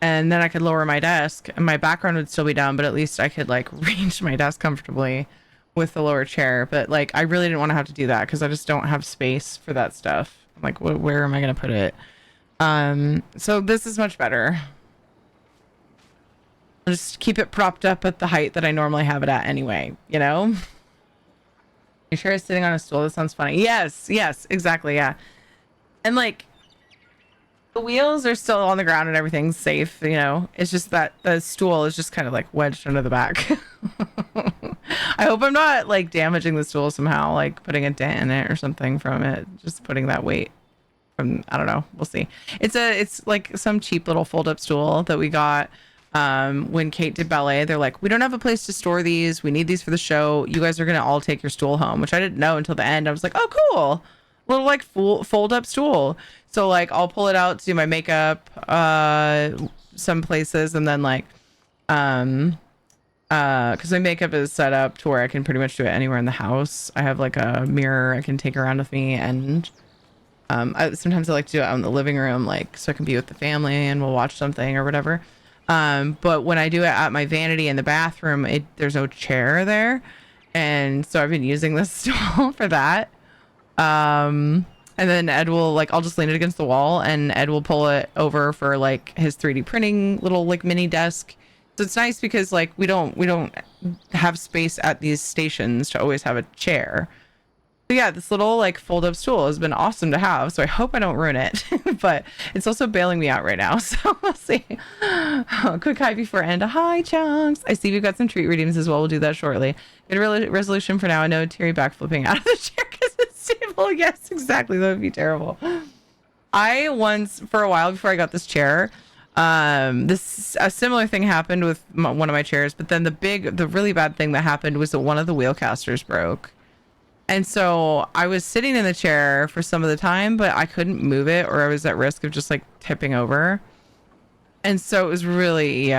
And then I could lower my desk and my background would still be down, but at least I could like reach my desk comfortably with the lower chair. But like I really didn't want to have to do that because I just don't have space for that stuff. I'm like, where am I going to put it? So this is much better. I'll just keep it propped up at the height that I normally have it at anyway, you know? Your chair is sitting on a stool. That sounds funny. Yes, exactly, yeah. And like the wheels are still on the ground and everything's safe, you know. It's just that the stool is just kind of like wedged under the back. I hope I'm not like damaging the stool somehow, like putting a dent in it or something from it, just putting that weight from, I don't know, we'll see. It's like some cheap little fold-up stool that we got when Kate did ballet. They're like, we don't have a place to store these, we need these for the show, you guys are gonna all take your stool home, which I didn't know until the end. I was like, oh cool, little like fold up stool. So like I'll pull it out to do my makeup some places, and then like because my makeup is set up to where I can pretty much do it anywhere in the house. I have like a mirror I can take around with me, and sometimes I like to do it out in the living room, like so I can be with the family and we'll watch something or whatever. But when I do it at my vanity in the bathroom, there's no chair there, and so I've been using this stool for that. And then Ed will like, I'll just lean it against the wall, and Ed will pull it over for like his 3D printing little like mini desk. So it's nice because like we don't have space at these stations to always have a chair. So yeah, this little like fold up stool has been awesome to have. So I hope I don't ruin it, but it's also bailing me out right now. So we'll see. Oh, quick hi before end. Hi Chunks. I see we've got some treat readings as well. We'll do that shortly. Good resolution for now. I know Terry backflipping out of the chair because it's stable. Yes, exactly. That would be terrible. I once, for a while before I got this chair, a similar thing happened with one of my chairs, but then the really bad thing that happened was that one of the wheel casters broke. And so I was sitting in the chair for some of the time, but I couldn't move it, or I was at risk of just like tipping over. And so it was really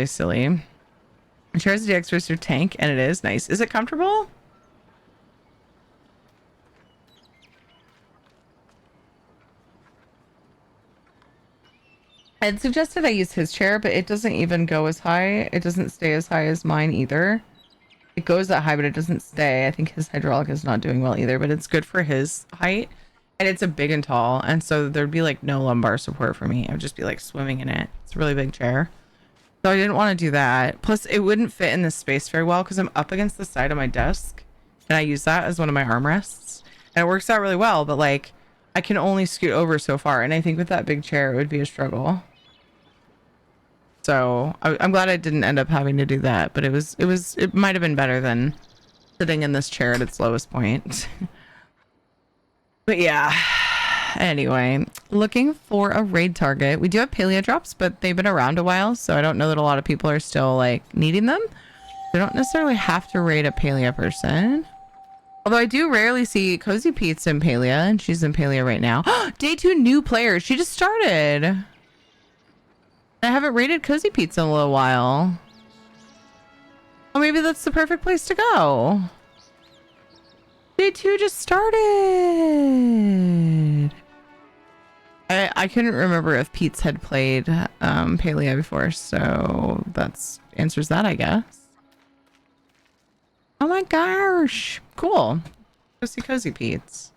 silly. The chair is a DX Rooster tank, and it is nice. Is it comfortable? Ed suggested I use his chair, but it doesn't even go as high. It doesn't stay as high as mine either. It goes that high, but it doesn't stay. I think his hydraulic is not doing well either, but it's good for his height. And it's a big and tall, and so there'd be like no lumbar support for me. I would just be like swimming in it. It's a really big chair. So I didn't want to do that. Plus, it wouldn't fit in this space very well because I'm up against the side of my desk, and I use that as one of my armrests. And it works out really well, but like I can only scoot over so far, and I think with that big chair, it would be a struggle. So I'm glad I didn't end up having to do that, but it might have been better than sitting in this chair at its lowest point. But yeah, anyway, looking for a raid target. We do have paleo drops, but they've been around a while, so I don't know that a lot of people are still like needing them. They don't necessarily have to raid a paleo person. Although I do rarely see Cozy Pete's in paleo, and she's in paleo right now. Day 2 new players. She just started. I haven't rated Cozy Pizza in a little while. Well, maybe that's the perfect place to go. Day 2 just started. I couldn't remember if Pete's had played Paleo before, so that's answers that, I guess. Oh my gosh. Cool. Go see Cozy Pete's.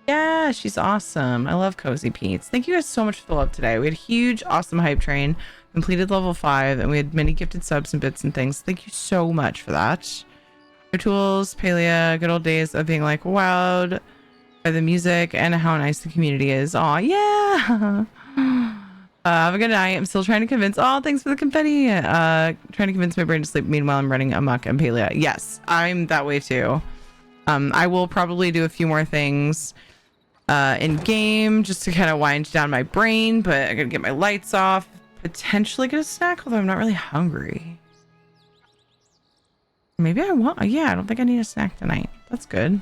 Yeah, she's awesome. I love Cozy Pete's. Thank you guys so much for the love today. We had a huge, awesome hype train, completed level 5, and we had many gifted subs and bits and things. Thank you so much for that. Your tools, Palea, good old days of being like wowed by the music and how nice the community is. Aw, yeah. Have a good night. I'm still trying to convince. Oh, thanks for the confetti. Trying to convince my brain to sleep. Meanwhile, I'm running amok and Palea. Yes, I'm that way too. I will probably do a few more things in game just to kind of wind down my brain, but I gotta get my lights off, potentially get a snack, although I'm not really hungry. Maybe I want, yeah, I don't think I need a snack tonight. That's good.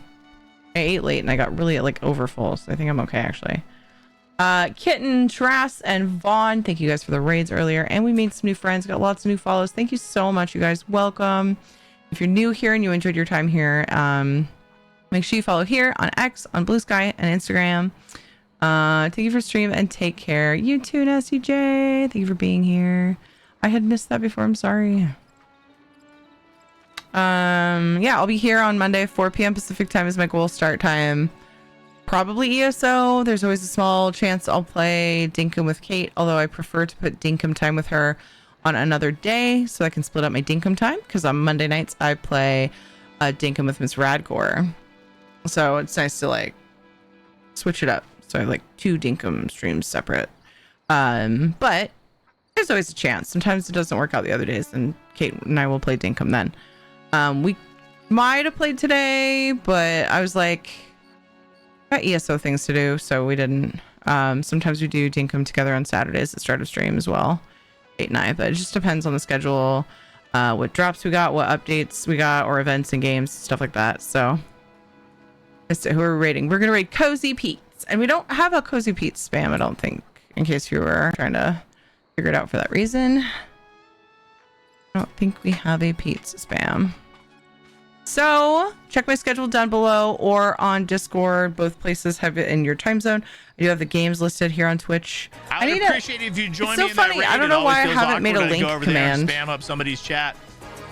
I ate late and I got really like over full, so I think I'm okay actually. Kitten, Trass, and Vaughn, thank you guys for the raids earlier, and we made some new friends, got lots of new follows. Thank you so much, you guys. Welcome. If you're new here and you enjoyed your time here, make sure you follow here on X, on Blue Sky, and Instagram. Thank you for stream and take care. You too, SUJ. Thank you for being here. I had missed that before. I'm sorry. Yeah, I'll be here on Monday, 4 p.m. Pacific time is my goal start time. Probably ESO. There's always a small chance I'll play Dinkum with Kate, although I prefer to put Dinkum time with her on another day so I can split up my Dinkum time, because on Monday nights I play Dinkum with Miss Radcore. So it's nice to like switch it up. So I have like 2 Dinkum streams separate. But there's always a chance. Sometimes it doesn't work out the other days, and Kate and I will play Dinkum then. We might have played today, but I was like, got ESO things to do, so we didn't. Sometimes we do Dinkum together on Saturdays at start of stream as well, Kate and I, but it just depends on the schedule, what drops we got, what updates we got, or events and games, stuff like that. So Who are we raiding? We're gonna raid Cozy Pete's, and we don't have a Cozy Pete's spam, I don't think. In case you were trying to figure it out for that reason, I don't think we have a Pete's spam. So check my schedule down below or on Discord. Both places have it in your time zone. I do have the games listed here on Twitch. I would appreciate it if you join me in funny. that raid. I don't know why I haven't made a awkward to link go over command. there and spam up somebody's chat,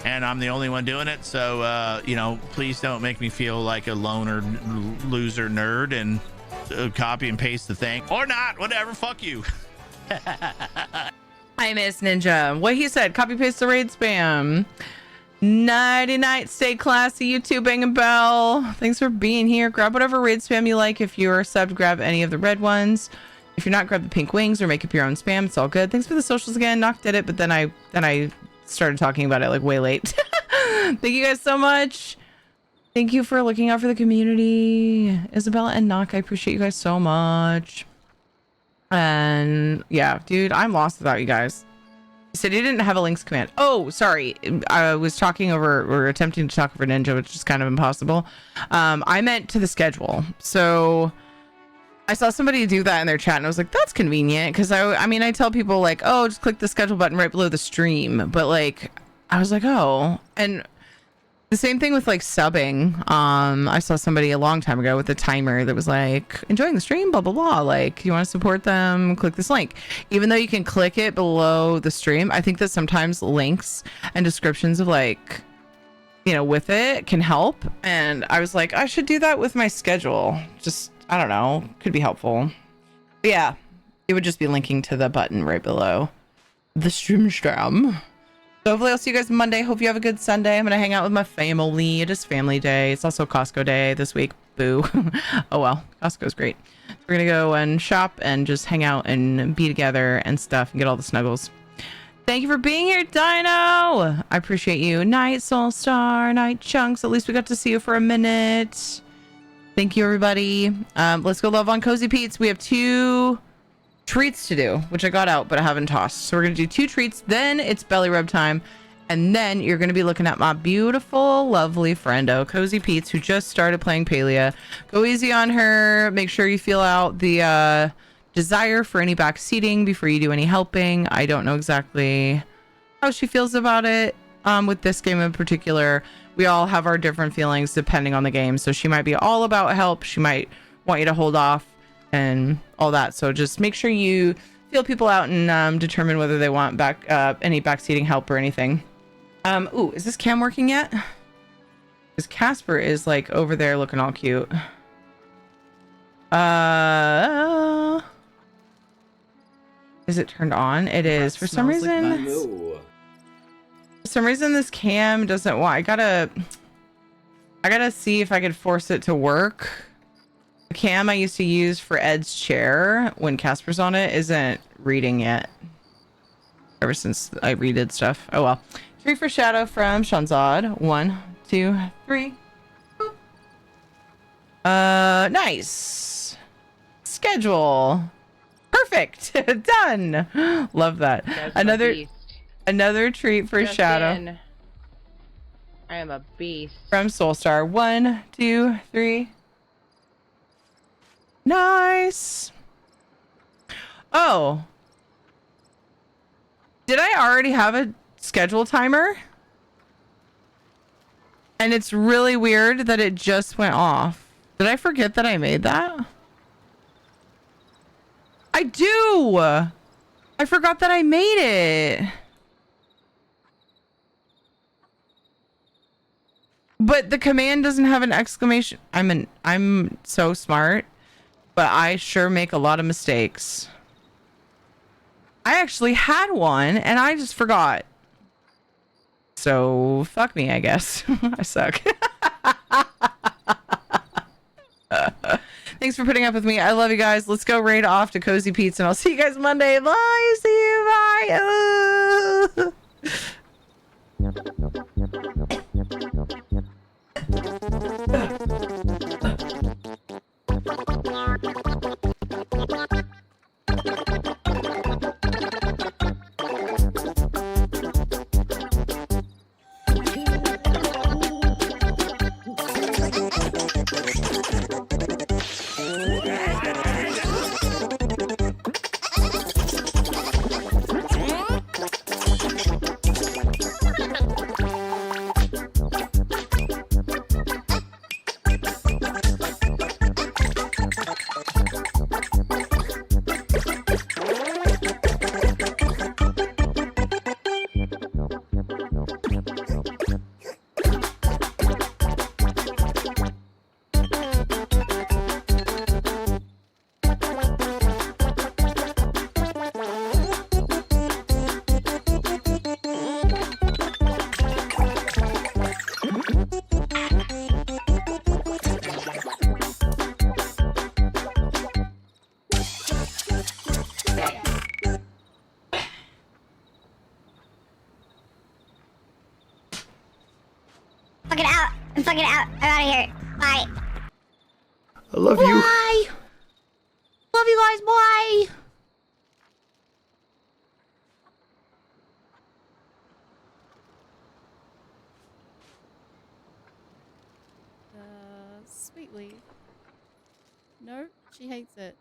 and I'm the only one doing it. So, you know, please don't make me feel like a loner, loser nerd and copy and paste the thing. Or not, whatever, fuck you. I miss Ninja. What he said, copy paste the raid spam. Nighty night, stay classy, YouTube banging bell. Thanks for being here. Grab whatever raid spam you like. If you're subbed, grab any of the red ones. If you're not, grab the pink wings or make up your own spam. It's all good. Thanks for the socials again. Knock did it, but then I started talking about it like way late. Thank you guys so much. Thank you for looking out for the community, Isabella and Knock. I appreciate you guys so much. And yeah, dude, I'm lost without you guys. You said you didn't have a links command. Oh, sorry. I was talking over, or attempting to talk over Ninja, which is kind of impossible. I meant to the schedule. So I saw somebody do that in their chat and I was like, that's convenient. Cause I mean, I tell people like, oh, just click the schedule button right below the stream. But like, I was like, oh, and the same thing with like subbing. I saw somebody a long time ago with a timer that was like, enjoying the stream, blah, blah, blah. Like, you want to support them, click this link. Even though you can click it below the stream, I think that sometimes links and descriptions of like, you know, with it can help. And I was like, I should do that with my schedule. Just, I don't know, could be helpful. But yeah, it would just be linking to the button right below the stream. So hopefully I'll see you guys Monday. Hope you have a good Sunday. I'm going to hang out with my family. It is family day. It's also Costco day this week. Boo. Oh well, Costco's great. We're going to go and shop and just hang out and be together and stuff and get all the snuggles. Thank you for being here, Dino. I appreciate you. Night Soul Star, Night Chunks. At least we got to see you for a minute. Thank you, everybody. Let's go love on Cozy Pete's. We have 2 treats to do, which I got out but I haven't tossed. So we're gonna do 2 treats, then it's belly rub time, and then you're gonna be looking at my beautiful, lovely friendo, Cozy Pete's, who just started playing Palia. Go easy on her. Make sure you feel out the desire for any back seating before you do any helping. I don't know exactly how she feels about it. With this game in particular, we all have our different feelings depending on the game. So she might be all about help. She might want you to hold off and all that. So just make sure you feel people out and determine whether they want any backseating help or anything. Ooh, is this cam working yet? Because Casper is like over there looking all cute. Is it turned on? It is. For some reason. For some reason this cam doesn't want. I gotta see if I could force it to work. The cam I used to use for Ed's chair when Casper's on it isn't reading yet. Ever since I redid stuff. Oh well. 3 for Shadow from Shanzad. 1, 2, 3. Boop. Nice. Schedule. Perfect. Done. Love that. Another treat for Just Shadow. in. I am a beast. From Soulstar. 1, 2, 3. Nice. Oh. Did I already have a schedule timer? And it's really weird that it just went off. Did I forget that I made that? I do. I forgot that I made it. But the command doesn't have an exclamation. I'm so smart, but I sure make a lot of mistakes. I actually had one and I just forgot. So fuck me, I guess. I suck. Thanks for putting up with me. I love you guys. Let's go raid off to Cozy Pete's and I'll see you guys Monday. Bye. See you. Bye. fucking out. I'm fucking out. I'm out of here. Bye. I love you. Bye. Love you guys. Bye. Sweetly. No, she hates it.